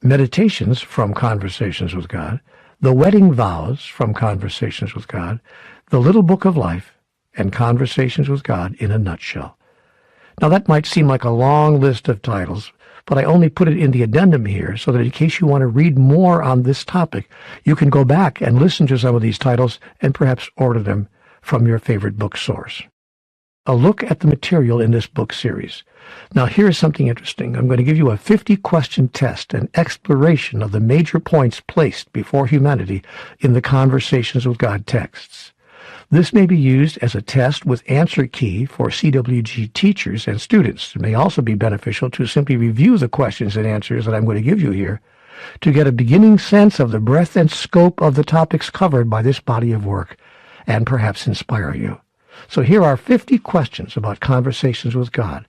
Meditations from Conversations with God, The Wedding Vows from Conversations with God, The Little Book of Life, and Conversations with God in a Nutshell. Now that might seem like a long list of titles, but I only put it in the addendum here so that in case you want to read more on this topic, you can go back and listen to some of these titles and perhaps order them from your favorite book source. A look at the material in this book series. Now here's something interesting. I'm going to give you a 50-question test, an exploration of the major points placed before humanity in the Conversations with God texts. This may be used as a test with answer key for CWG teachers and students. It may also be beneficial to simply review the questions and answers that I'm going to give you here to get a beginning sense of the breadth and scope of the topics covered by this body of work and perhaps inspire you. So here are 50 questions about Conversations with God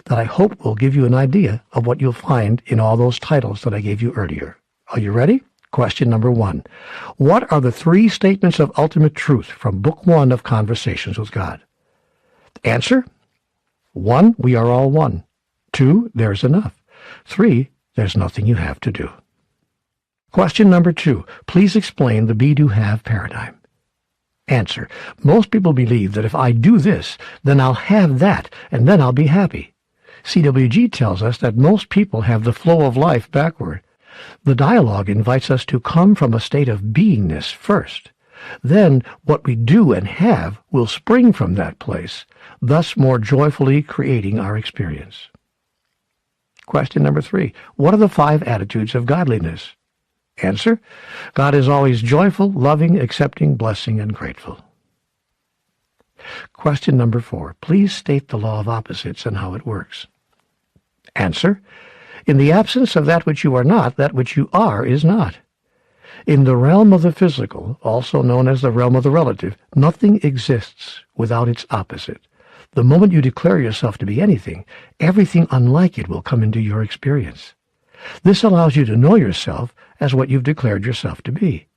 that I hope will give you an idea of what you'll find in all those titles that I gave you earlier. Are you ready? Question number 1. What are the 3 statements of ultimate truth from Book 1 of Conversations with God? Answer: 1. We are all one. 2. There's enough. 3. There's nothing you have to do. Question number 2. Please explain the be-do-have paradigm. Answer: most people believe that if I do this, then I'll have that, and then I'll be happy. CWG tells us that most people have the flow of life backward. The dialogue invites us to come from a state of beingness first. Then what we do and have will spring from that place, thus more joyfully creating our experience. Question number 3. What are the 5 attitudes of godliness? Answer: God is always joyful, loving, accepting, blessing, and grateful. Question number 4. Please state the law of opposites and how it works. Answer: in the absence of that which you are not, that which you are is not. In the realm of the physical, also known as the realm of the relative, nothing exists without its opposite. The moment you declare yourself to be anything, everything unlike it will come into your experience. This allows you to know yourself as what you've declared yourself to be.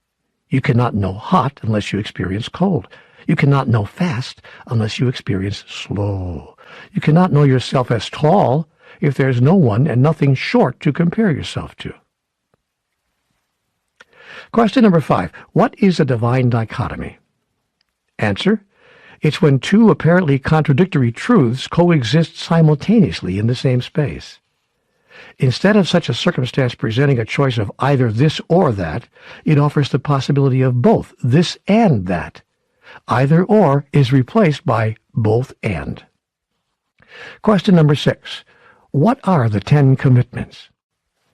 You cannot know hot unless you experience cold. You cannot know fast unless you experience slow. You cannot know yourself as tall if there is no one and nothing short to compare yourself to. Question number 5. What is a divine dichotomy? Answer: it's when 2 apparently contradictory truths coexist simultaneously in the same space. Instead of such a circumstance presenting a choice of either this or that, it offers the possibility of both, this and that. Either or is replaced by both and. Question number 6. What are the 10 commitments?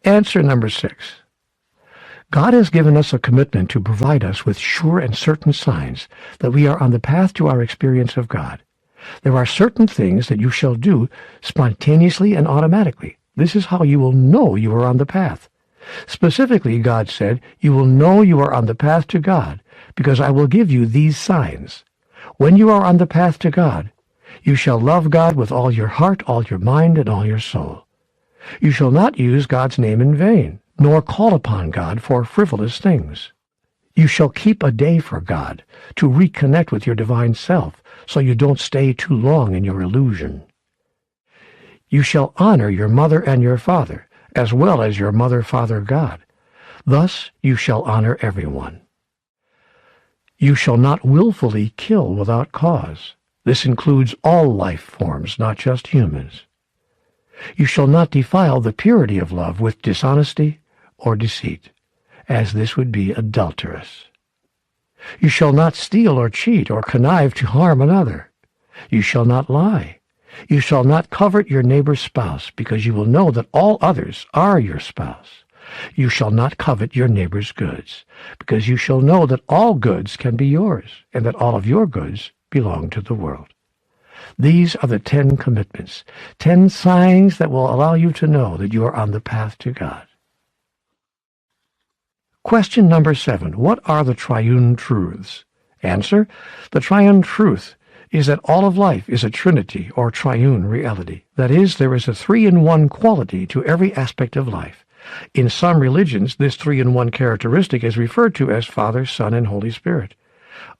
Answer number 6. God has given us a commitment to provide us with sure and certain signs that we are on the path to our experience of God. There are certain things that you shall do spontaneously and automatically. This is how you will know you are on the path. Specifically, God said, you will know you are on the path to God because I will give you these signs. When you are on the path to God, you shall love God with all your heart, all your mind, and all your soul. You shall not use God's name in vain, nor call upon God for frivolous things. You shall keep a day for God to reconnect with your divine self so you don't stay too long in your illusion. You shall honor your mother and your father, as well as your mother, father, God. Thus you shall honor everyone. You shall not willfully kill without cause. This includes all life forms, not just humans. You shall not defile the purity of love with dishonesty or deceit, as this would be adulterous. You shall not steal or cheat or connive to harm another. You shall not lie. You shall not covet your neighbor's spouse, because you will know that all others are your spouse. You shall not covet your neighbor's goods, because you shall know that all goods can be yours, and that all of your goods belong to the world. These are the 10 commitments, 10 signs that will allow you to know that you are on the path to God. Question number 7. What are the triune truths? Answer: the triune truth is that all of life is a trinity or triune reality. That is, there is a 3-in-1 quality to every aspect of life. In some religions, this 3-in-1 characteristic is referred to as Father, Son, and Holy Spirit.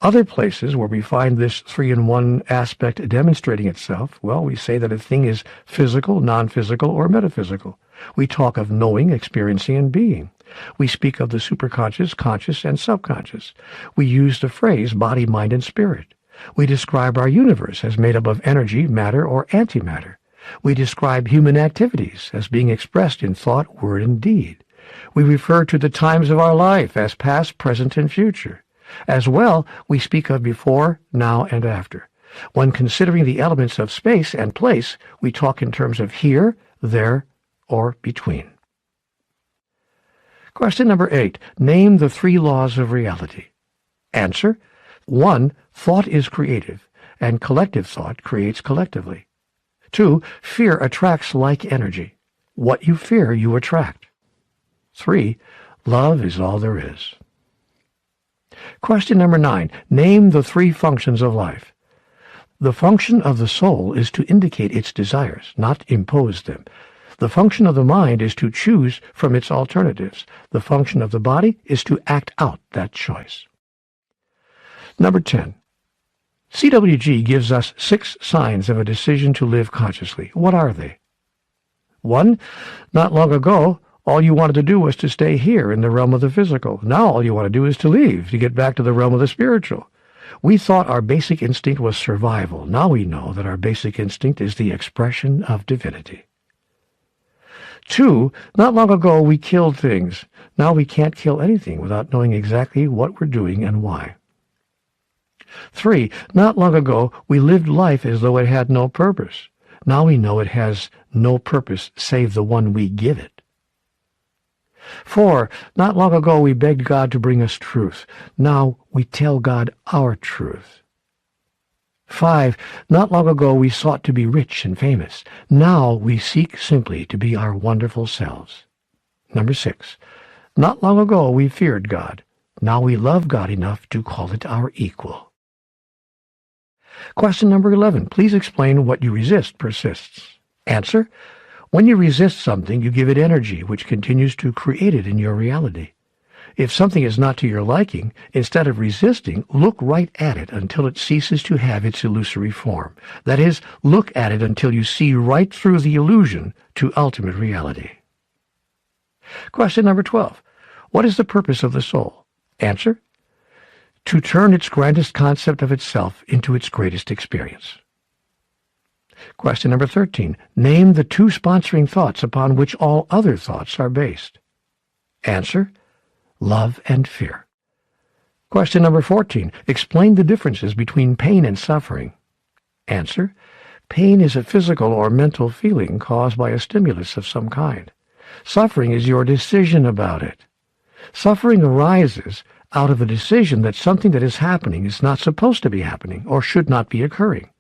Other places where we find this 3-in-1 aspect demonstrating itself, well, we say that a thing is physical, non-physical, or metaphysical. We talk of knowing, experiencing, and being. We speak of the superconscious, conscious, and subconscious. We use the phrase body, mind, and spirit. We describe our universe as made up of energy, matter, or antimatter. We describe human activities as being expressed in thought, word, and deed. We refer to the times of our life as past, present, and future. As well, we speak of before, now, and after. When considering the elements of space and place, we talk in terms of here, there, or between. Question number 8. Name the 3 laws of reality. Answer: 1. Thought is creative, and collective thought creates collectively. 2. Fear attracts like energy. What you fear, you attract. 3. Love is all there is. Question number 9. Name the 3 functions of life. The function of the soul is to indicate its desires, not impose them. The function of the mind is to choose from its alternatives. The function of the body is to act out that choice. Number 10. CWG gives us 6 signs of a decision to live consciously. What are they? 1. Not long ago, all you wanted to do was to stay here in the realm of the physical. Now all you want to do is to leave, to get back to the realm of the spiritual. We thought our basic instinct was survival. Now we know that our basic instinct is the expression of divinity. 2. Not long ago we killed things. Now we can't kill anything without knowing exactly what we're doing and why. 3. Not long ago we lived life as though it had no purpose. Now we know it has no purpose save the one we give it. 4. Not long ago we begged God to bring us truth. Now we tell God our truth. 5. Not long ago we sought to be rich and famous. Now we seek simply to be our wonderful selves. Number 6. Not long ago we feared God. Now we love God enough to call it our equal. Question number 11. Please explain what you resist persists. Answer: when you resist something, you give it energy, which continues to create it in your reality. If something is not to your liking, instead of resisting, look right at it until it ceases to have its illusory form. That is, look at it until you see right through the illusion to ultimate reality. Question number 12. What is the purpose of the soul? Answer: to turn its grandest concept of itself into its greatest experience. Question number 13. Name the 2 sponsoring thoughts upon which all other thoughts are based. Answer: love and fear. Question number 14. Explain the differences between pain and suffering. Answer: Pain is a physical or mental feeling caused by a stimulus of some kind. Suffering is your decision about it. Suffering arises out of a decision that something that is happening is not supposed to be happening or should not be occurring.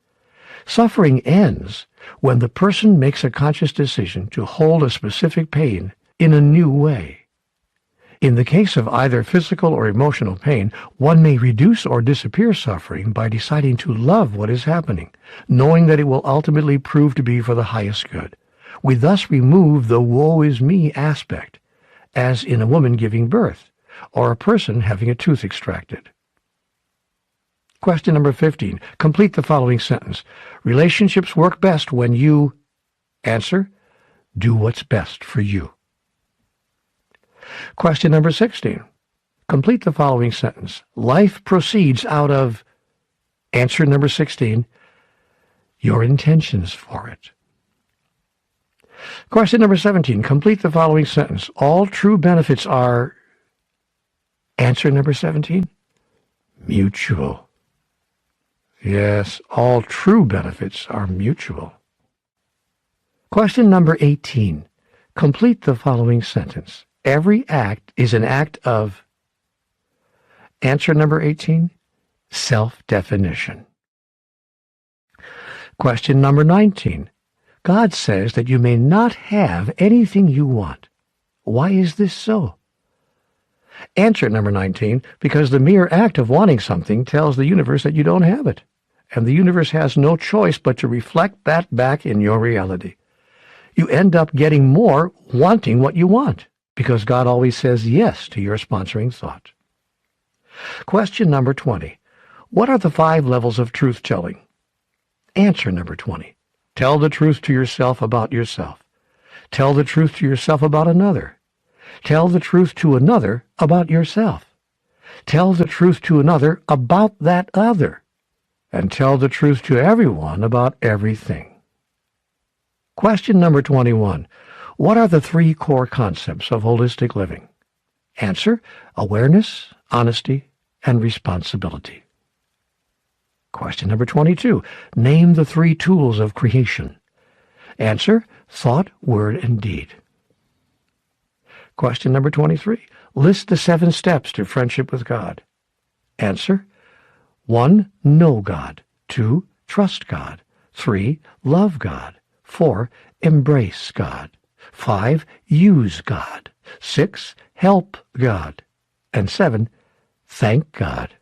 Suffering ends when the person makes a conscious decision to hold a specific pain in a new way. In the case of either physical or emotional pain, one may reduce or disappear suffering by deciding to love what is happening, knowing that it will ultimately prove to be for the highest good. We thus remove the woe is me aspect, as in a woman giving birth, or a person having a tooth extracted. Question number 15. Complete the following sentence. Relationships work best when you... Answer. Do what's best for you. Question number 16. Complete the following sentence. Life proceeds out of... Answer number 16. Your intentions for it. Question number 17. Complete the following sentence. All true benefits are... Answer number 17. Mutual. Yes, all true benefits are mutual. Question number 18. Complete the following sentence. Every act is an act of... Answer number 18. Self-definition. Question number 19. God says that you may not have anything you want. Why is this so? Answer number 19. Because the mere act of wanting something tells the universe that you don't have it, and the universe has no choice but to reflect that back in your reality. You end up getting more wanting what you want, because God always says yes to your sponsoring thought. Question number 20. What are the 5 levels of truth-telling? Answer number 20. Tell the truth to yourself about yourself. Tell the truth to yourself about another. Tell the truth to another about yourself. Tell the truth to another about that other. And tell the truth to everyone about everything. Question number 21. What are the 3 core concepts of holistic living? Answer. Awareness, honesty, and responsibility. Question number 22. Name the 3 tools of creation. Answer. Thought, word, and deed. Question number 23. List the 7 steps to friendship with God. Answer. 1. Know God. 2. Trust God. 3. Love God. 4. Embrace God. 5. Use God. 6. Help God. And 7. Thank God.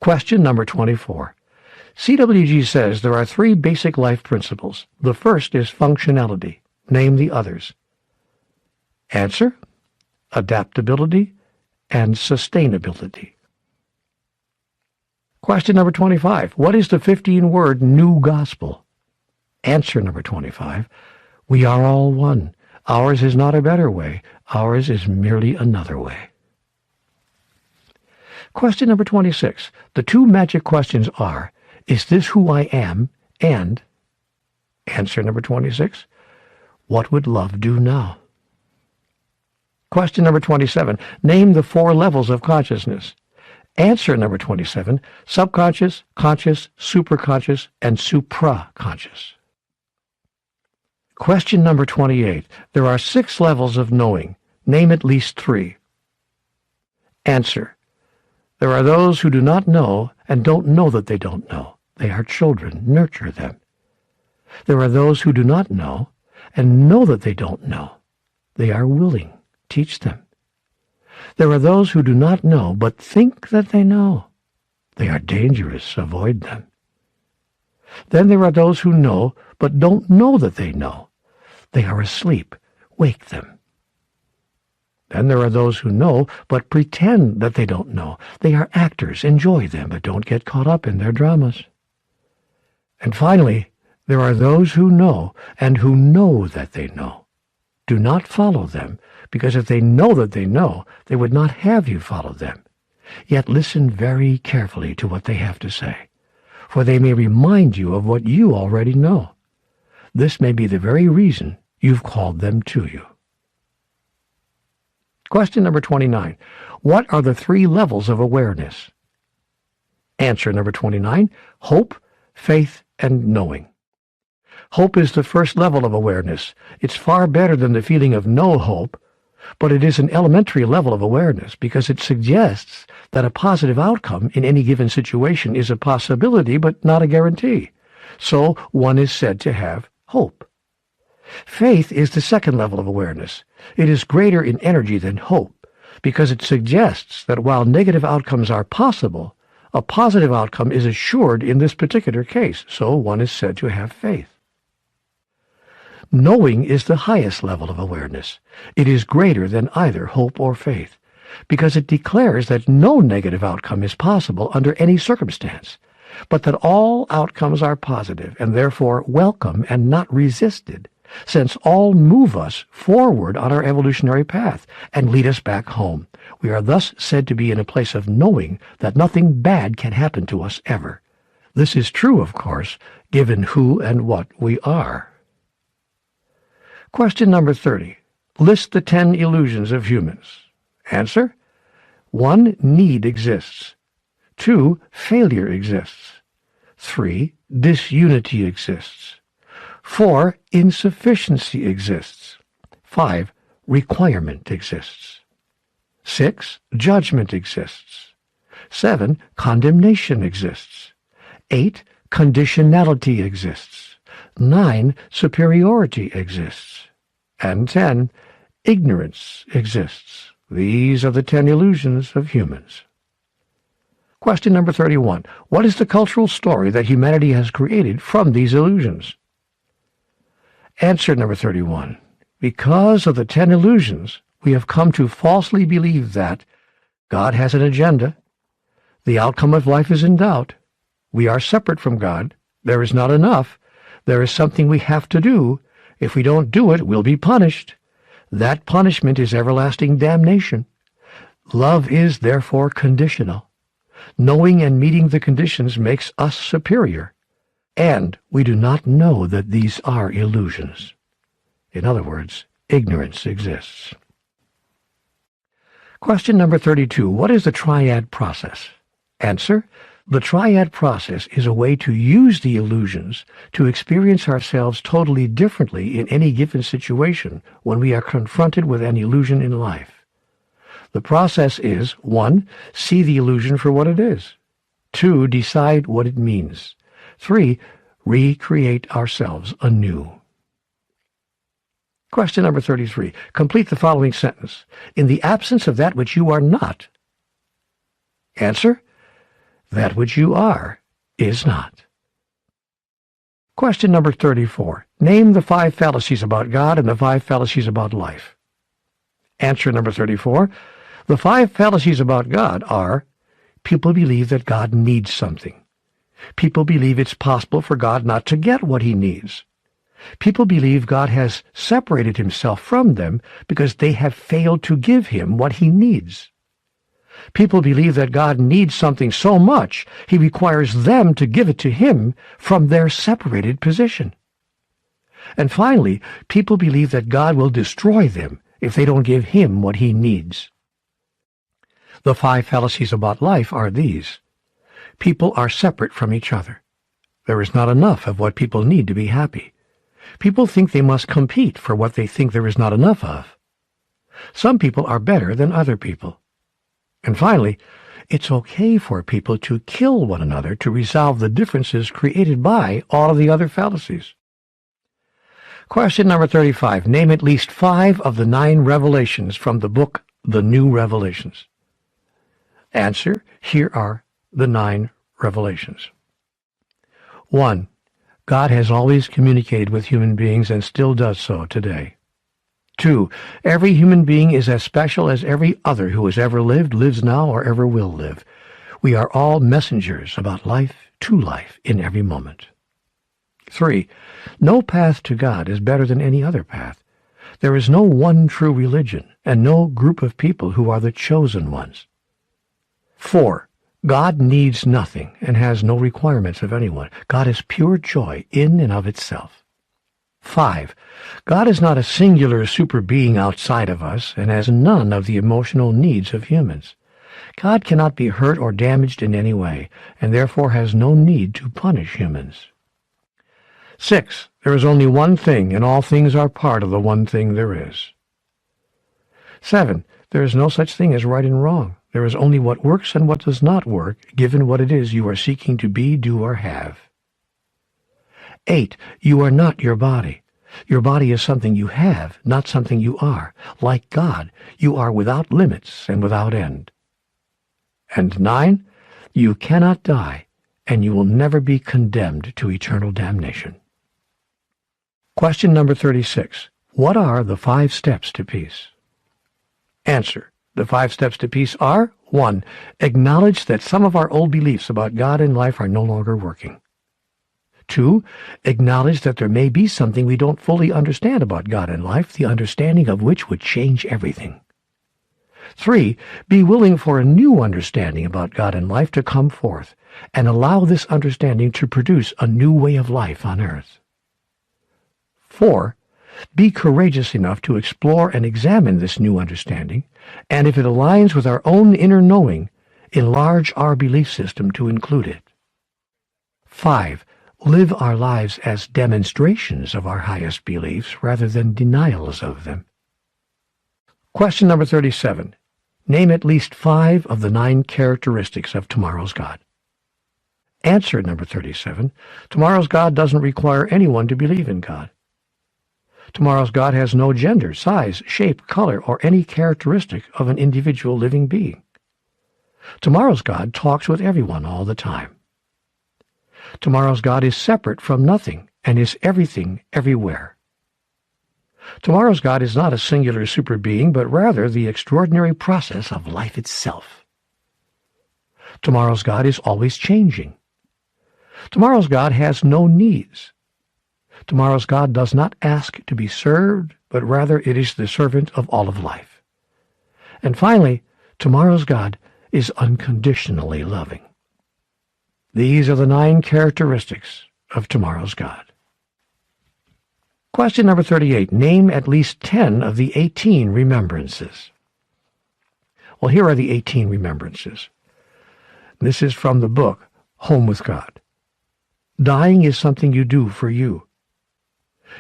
Question number 24. CWG says there are 3 basic life principles. The first is functionality. Name the others. Answer. Adaptability and sustainability. Question number 25. What is the 15-word new gospel? Answer number 25. We are all one. Ours is not a better way. Ours is merely another way. Question number 26. The 2 magic questions are, is this who I am? And, answer number 26, what would love do now? Question number 27. Name the 4 levels of consciousness. Answer number 27, subconscious, conscious, superconscious, and supraconscious. Question number 28. There are 6 levels of knowing. Name at least 3. Answer. There are those who do not know and don't know that they don't know. They are children. Nurture them. There are those who do not know and know that they don't know. They are willing. Teach them. There are those who do not know but think that they know. They are dangerous. Avoid them. Then there are those who know but don't know that they know. They are asleep. Wake them. Then there are those who know but pretend that they don't know. They are actors. Enjoy them, but don't get caught up in their dramas. And finally, there are those who know and who know that they know. Do not follow them, because if they know that they know, they would not have you follow them. Yet listen very carefully to what they have to say, for they may remind you of what you already know. This may be the very reason you've called them to you. Question number 29. What are the 3 levels of awareness? Answer number 29, hope, faith, and knowing. Hope is the first level of awareness. It's far better than the feeling of no hope, but it is an elementary level of awareness because it suggests that a positive outcome in any given situation is a possibility but not a guarantee. So one is said to have hope. Faith is the second level of awareness. It is greater in energy than hope because it suggests that while negative outcomes are possible, a positive outcome is assured in this particular case, so one is said to have faith. Knowing is the highest level of awareness. It is greater than either hope or faith, because it declares that no negative outcome is possible under any circumstance, but that all outcomes are positive and therefore welcome and not resisted, since all move us forward on our evolutionary path and lead us back home. We are thus said to be in a place of knowing that nothing bad can happen to us ever. This is true, of course, given who and what we are. Question number 30. List the 10 illusions of humans. Answer: 1. Need exists. 2. Failure exists. 3. Disunity exists. 4. Insufficiency exists. 5. Requirement exists. 6. Judgment exists. 7. Condemnation exists. 8. Conditionality exists. 9. Superiority exists. And 10. Ignorance exists. These are the 10 illusions of humans. Question number 31. What is the cultural story that humanity has created from these illusions? Answer number 31. Because of the 10 illusions, we have come to falsely believe that God has an agenda, the outcome of life is in doubt, we are separate from God, there is not enough, there is something we have to do, if we don't do it, we'll be punished. That punishment is everlasting damnation. Love is therefore conditional. Knowing and meeting the conditions makes us superior, and we do not know that these are illusions. In other words, ignorance exists. Question number 32. What is the triad process? Answer: the triad process is a way to use the illusions to experience ourselves totally differently in any given situation when we are confronted with an illusion in life. The process is: 1. See the illusion for what it is. 2. Decide what it means. 3. Recreate ourselves anew. Question number 33. Complete the following sentence. In the absence of that which you are not. Answer: that which you are is not. Question number 34. Name the 5 fallacies about God and the 5 fallacies about life. Answer number 34. The 5 fallacies about God are: people believe that God needs something. People believe it's possible for God not to get what he needs. People believe God has separated himself from them because they have failed to give him what he needs. People believe that God needs something so much he requires them to give it to him from their separated position. And finally, people believe that God will destroy them if they don't give him what he needs. The 5 fallacies about life are these. People are separate from each other. There is not enough of what people need to be happy. People think they must compete for what they think there is not enough of. Some people are better than other people. And finally, it's okay for people to kill one another to resolve the differences created by all of the other fallacies. Question number 35. Name at least 5 of the 9 revelations from the book The New Revelations. Answer: here are the 9 revelations. 1. God has always communicated with human beings and still does so today. 2. Every human being is as special as every other who has ever lived, lives now, or ever will live. We are all messengers about life to life in every moment. 3. No path to God is better than any other path. There is no one true religion, and no group of people who are the chosen ones. 4. God needs nothing and has no requirements of anyone. God is pure joy in and of itself. 5. God is not a singular super being outside of us and has none of the emotional needs of humans. God cannot be hurt or damaged in any way, and therefore has no need to punish humans. 6. There is only one thing, and all things are part of the one thing there is. 7. There is no such thing as right and wrong. There is only what works and what does not work, given what it is you are seeking to be, do, or have. 8. You are not your body. Your body is something you have, not something you are. Like God, you are without limits and without end. And 9. You cannot die, and you will never be condemned to eternal damnation. Question number 36. What are the 5 steps to peace? Answer. The 5 steps to peace are: 1. Acknowledge that some of our old beliefs about God and life are no longer working. 2. Acknowledge that there may be something we don't fully understand about God and life, the understanding of which would change everything. 3. Be willing for a new understanding about God and life to come forth, and allow this understanding to produce a new way of life on earth. 4. Be courageous enough to explore and examine this new understanding, and if it aligns with our own inner knowing, enlarge our belief system to include it. 5. Live our lives as demonstrations of our highest beliefs rather than denials of them. Question number 37. Name at least 5 of the 9 characteristics of tomorrow's God. Answer number 37. Tomorrow's God doesn't require anyone to believe in God. Tomorrow's God has no gender, size, shape, color, or any characteristic of an individual living being. Tomorrow's God talks with everyone all the time. Tomorrow's God is separate from nothing and is everything everywhere. Tomorrow's God is not a singular super being, but rather the extraordinary process of life itself. Tomorrow's God is always changing. Tomorrow's God has no needs. Tomorrow's God does not ask to be served, but rather it is the servant of all of life. And finally, tomorrow's God is unconditionally loving. These are the 9 characteristics of tomorrow's God. Question number 38. Name at least 10 of the 18 remembrances. Well, here are the 18 remembrances. This is from the book, Home with God. Dying is something you do for you.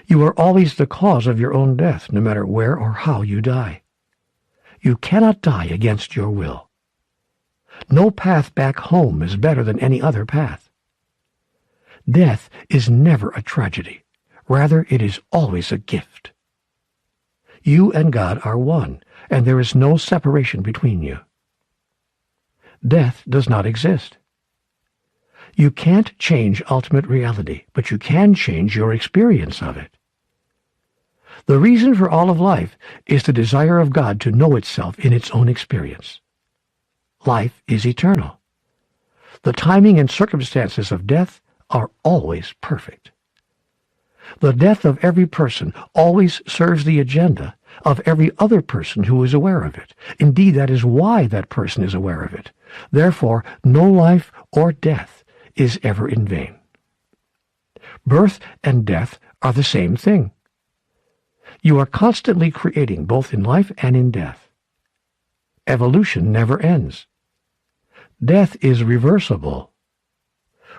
You are always the cause of your own death, no matter where or how you die. You cannot die against your will. No path back home is better than any other path. Death is never a tragedy. Rather, it is always a gift. You and God are one, and there is no separation between you. Death does not exist. You can't change ultimate reality, but you can change your experience of it. The reason for all of life is the desire of God to know itself in its own experience. Life is eternal. The timing and circumstances of death are always perfect. The death of every person always serves the agenda of every other person who is aware of it. Indeed, that is why that person is aware of it. Therefore, no life or death is ever in vain. Birth and death are the same thing. You are constantly creating both in life and in death. Evolution never ends. Death is reversible.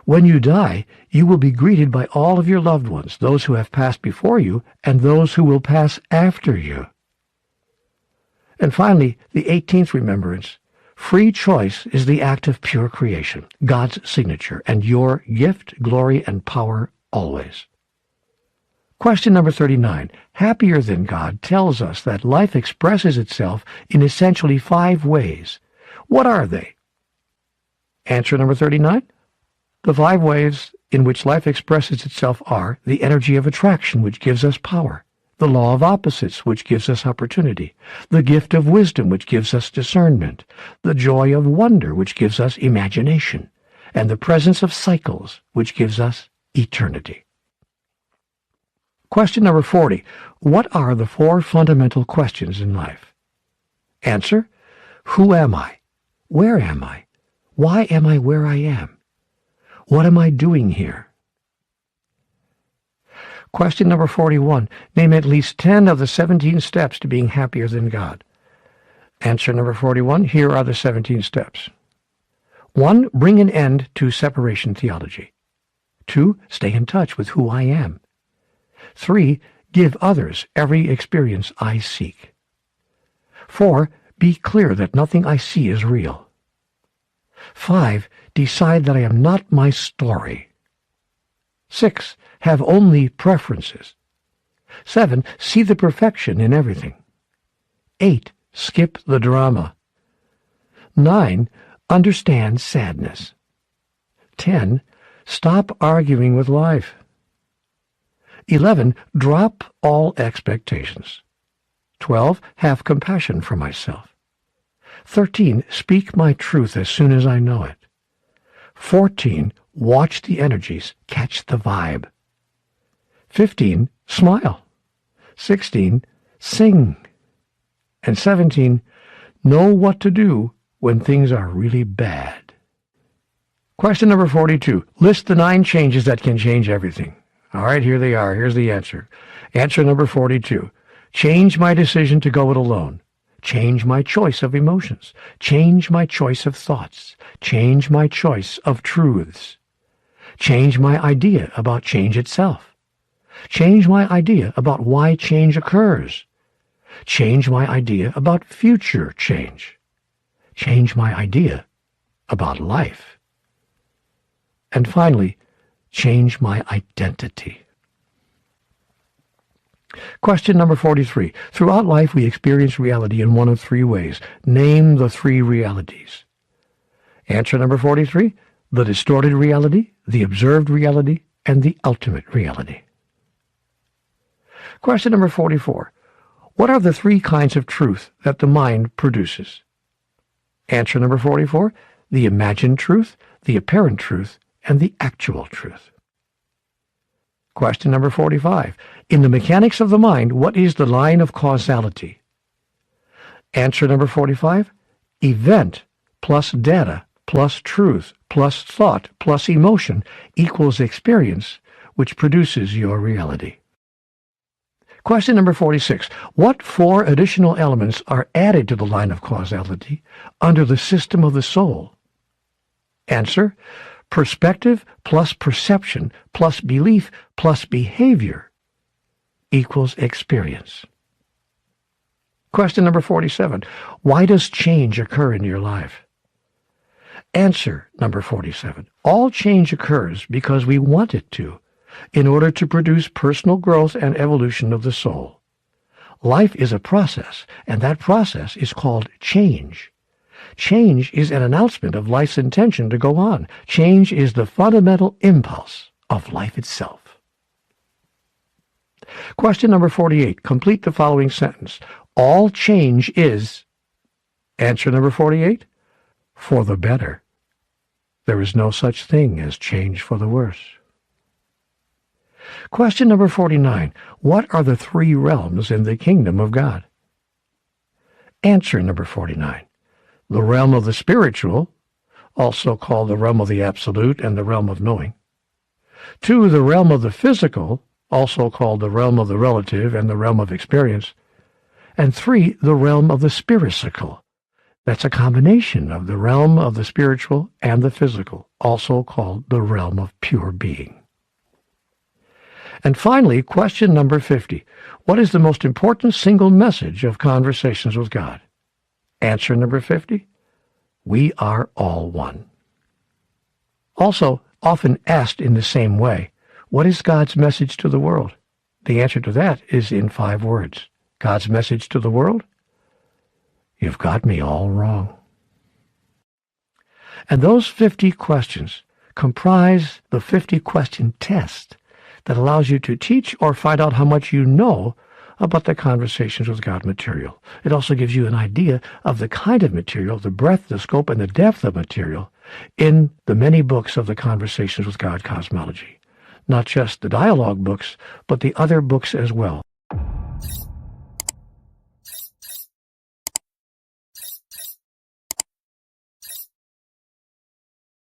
When you die, you will be greeted by all of your loved ones, those who have passed before you and those who will pass after you. And finally, the 18th remembrance. Free choice is the act of pure creation, God's signature, and your gift, glory, and power always. Question number 39. Happier Than God tells us that life expresses itself in essentially 5 ways. What are they? Answer number 39. The 5 ways in which life expresses itself are the energy of attraction, which gives us power, the law of opposites, which gives us opportunity, the gift of wisdom, which gives us discernment, the joy of wonder, which gives us imagination, and the presence of cycles, which gives us eternity. Question number 40. What are the 4 fundamental questions in life? Answer. Who am I? Where am I? Why am I where I am? What am I doing here? Question number 41. Name at least 10 of the 17 steps to being happier than God. Answer number 41. Here are the 17 steps. 1. Bring an end to separation theology. 2. Stay in touch with who I am. 3. Give others every experience I seek. 4. Be clear that nothing I see is real. 5. Decide that I am not my story. 6. Have only preferences. 7. See the perfection in everything. 8. Skip the drama. 9. Understand sadness. 10. Stop arguing with life. 11. Drop all expectations. 12. Have compassion for myself. 13. Speak my truth as soon as I know it. 14. Watch the energies, catch the vibe. 15. Smile. 16. Sing. And 17. Know what to do when things are really bad. Question number 42. List the 9 changes that can change everything. All right, here they are. Here's the answer. Answer number 42. Change my decision to go it alone. Change my choice of emotions. Change my choice of thoughts. Change my choice of truths. Change my idea about change itself. Change my idea about why change occurs. Change my idea about future change. Change my idea about life. And finally, change my identity. Question number 43. Throughout life we experience reality in one of 3 ways. Name the 3 realities. Answer number 43. The distorted reality, the observed reality, and the ultimate reality. Question number 44. What are the 3 kinds of truth that the mind produces? Answer number 44. The imagined truth, the apparent truth, and the actual truth. Question number 45. In the mechanics of the mind, what is the line of causality? Answer number 45. Event plus data plus truth plus thought plus emotion equals experience, which produces your reality. Question number 46. What 4 additional elements are added to the line of causality under the system of the soul? Answer. Perspective plus perception plus belief plus behavior equals experience. Question number 47. Why does change occur in your life? Answer number 47. All change occurs because we want it to, in order to produce personal growth and evolution of the soul. Life is a process, and that process is called change. Change is an announcement of life's intention to go on. Change is the fundamental impulse of life itself. Question number 48. Complete the following sentence. All change is... Answer number 48. For the better. There is no such thing as change for the worse. Question number 49. What are the 3 realms in the kingdom of God? Answer number 49. The realm of the spiritual, also called the realm of the absolute and the realm of knowing. 2, the realm of the physical, also called the realm of the relative and the realm of experience. And 3, the realm of the spiritual. That's a combination of the realm of the spiritual and the physical, also called the realm of pure being. And finally, question number 50. What is the most important single message of Conversations with God? Answer number 50. We are all one. Also, often asked in the same way, what is God's message to the world? The answer to that is in 5 words. God's message to the world? You've got me all wrong. And those 50 questions comprise the 50-question test that allows you to teach or find out how much you know about the Conversations with God material. It also gives you an idea of the kind of material, the breadth, the scope, and the depth of material in the many books of the Conversations with God cosmology. Not just the dialogue books, but the other books as well.